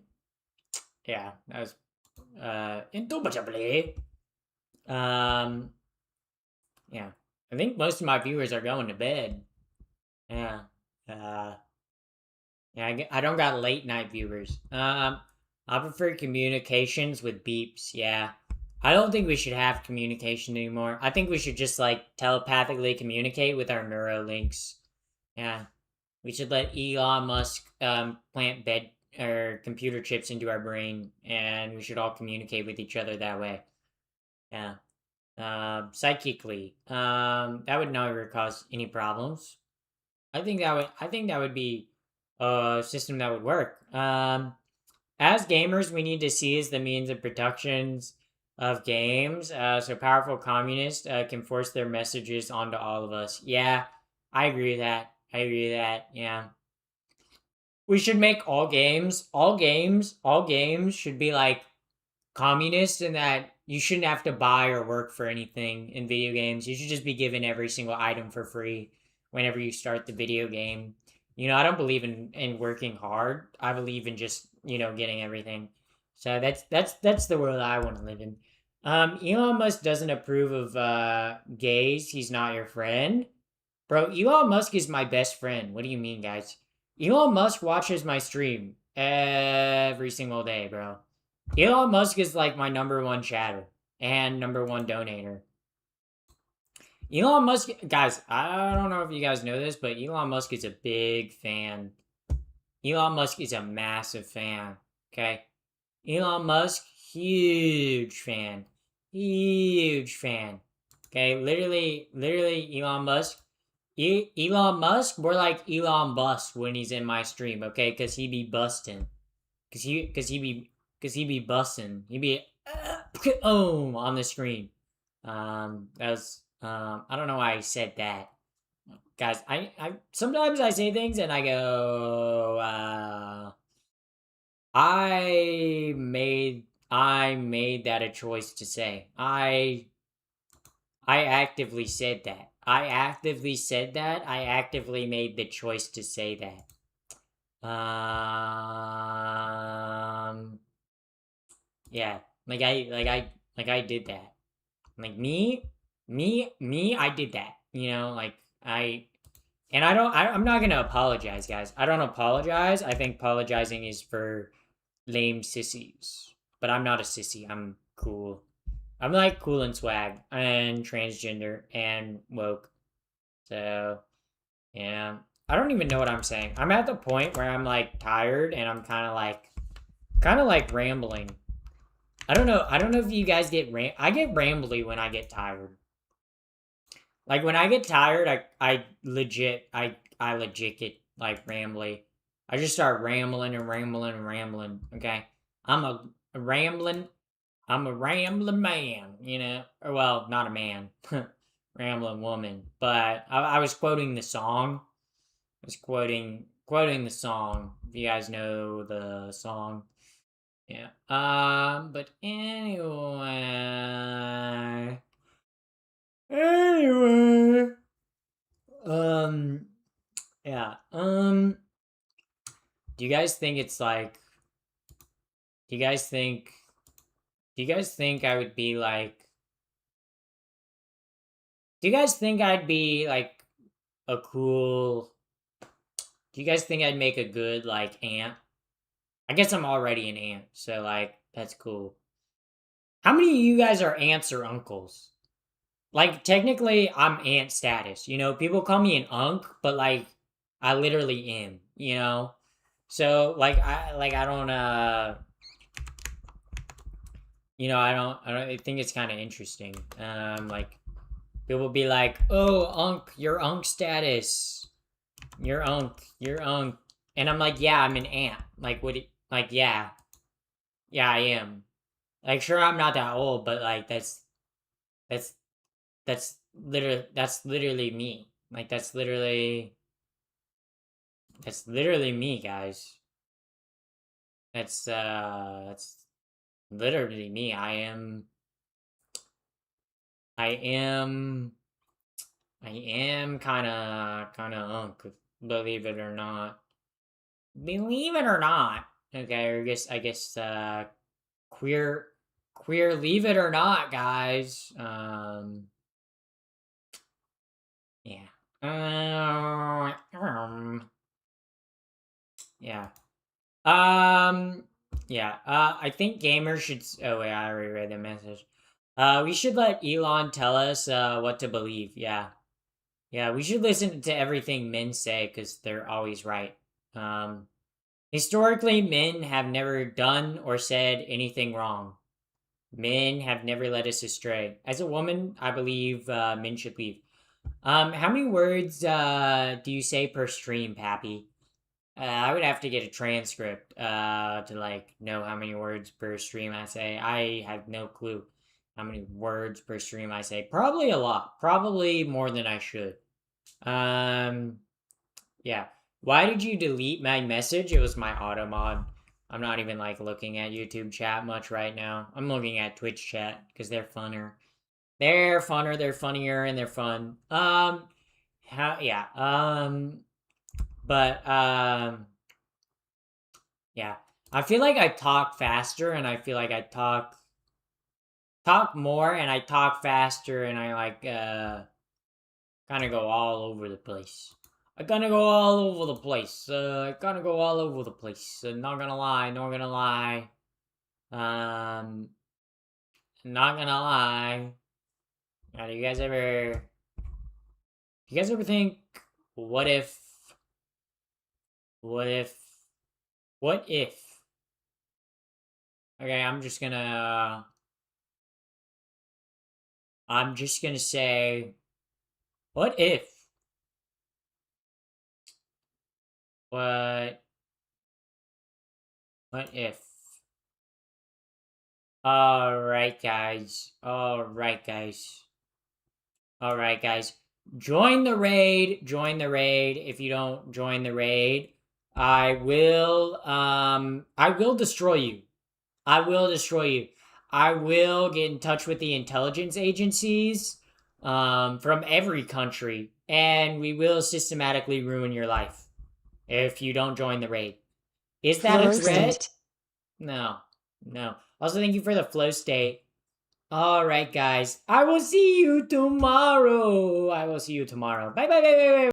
yeah, that was, indubitably, yeah, I think most of my viewers are going to bed. Yeah, yeah, I don't got late night viewers. I prefer communications with beeps, yeah. I don't think we should have communication anymore. I think we should just like telepathically communicate with our neurolinks. Yeah. We should let Elon Musk plant bed or computer chips into our brain, and we should all communicate with each other that way. Yeah. Psychically. That would never cause any problems. I think that would be a system that would work. As gamers, we need to seize the means of productions of games. So powerful communists can force their messages onto all of us. Yeah, I agree with that. I agree with that. Yeah. We should make all games should be like communist in that you shouldn't have to buy or work for anything in video games. You should just be given every single item for free whenever you start the video game. I don't believe in working hard. I believe in just, getting everything. So that's the world I want to live in. Elon Musk doesn't approve of gays. He's not your friend. Bro, Elon Musk is my best friend. What do you mean, guys? Elon Musk watches my stream every single day, bro. Elon Musk is like my number one chatter and number one donator. Elon Musk, guys, I don't know if you guys know this, but Elon Musk is a big fan. Elon Musk is a massive fan. Okay. Elon Musk, huge fan. Huge fan. Okay. Literally, Elon Musk. Elon Musk, more like Elon Bust when he's in my stream, okay? Because he be busting. Cause he be busting. He be on the screen. That was I don't know why I said that, guys. I sometimes I say things and I go I made that a choice to say. I actively said that. I actively said that. I actively made the choice to say that. Yeah, like I did that. Like me, I did that. I'm not gonna apologize, guys. I don't apologize. I think apologizing is for lame sissies. But I'm not a sissy. I'm cool. I'm like cool and swag and transgender and woke. So yeah. I don't even know what I'm saying. I'm at the point where I'm like tired and I'm kind of like rambling. I don't know. I don't know if you guys I get rambly when I get tired. Like when I get tired, I legit get like rambly. I just start rambling and rambling and rambling. Okay, I'm a rambling. I'm a rambling man. Or well, not a man, rambling woman. But I was quoting the song. I was quoting the song. If you guys know the song. Yeah. But anyway. Anyway. Um. Yeah. Do you guys think it's like? Do you guys think? Do you guys think I would be like? Do you guys think I'd be like a cool? Do you guys think I'd make a good like aunt? I guess I'm already an aunt, so like that's cool. How many of you guys are aunts or uncles? Like technically I'm aunt status. People call me an unk, but like I literally am. So like I don't I think it's kind of interesting. Like people be like, "Oh, unk, you're unk status. You're unk, you're unk." And I'm like, "Yeah, I'm an aunt." Like what like yeah. Yeah, I am. Like sure I'm not that old, but like that's that's literally me. Like that's literally me, guys. That's literally me. I am kind of unk, believe it or not. Believe it or not. Okay, or I guess queer leave it or not, guys. Yeah. Yeah. Yeah. I think gamers should. Oh wait, I already read the message. We should let Elon tell us what to believe. Yeah. Yeah. We should listen to everything men say because they're always right. Um, Historically, men have never done or said anything wrong. Men have never led us astray. As a woman, I believe men should leave. How many words do you say per stream, Pappy? I would have to get a transcript to like know how many words per stream I say. I have no clue. how many words per stream I say. Probably a lot. Probably more than I should. Yeah. Why did you delete my message? It was my auto mod. I'm not even like looking at YouTube chat much right now. I'm looking at Twitch chat because they're funner. They're funner, they're funnier, and they're fun. Yeah. I feel like I talk faster, and I feel like I talk more, and I talk faster, and I like kind of go all over the place. I kinda go all over the place. Not gonna lie, not gonna lie. Not gonna lie. Now, do you guys ever think, what if? Okay, I'm just gonna say, what if? What if? Alright, guys. Join the raid. If you don't join the raid, I will destroy you. I will get in touch with the intelligence agencies from every country, and we will systematically ruin your life if you don't join the raid. Is that a threat? No. Also, thank you for the flow state. Alright, guys. I will see you tomorrow. Bye.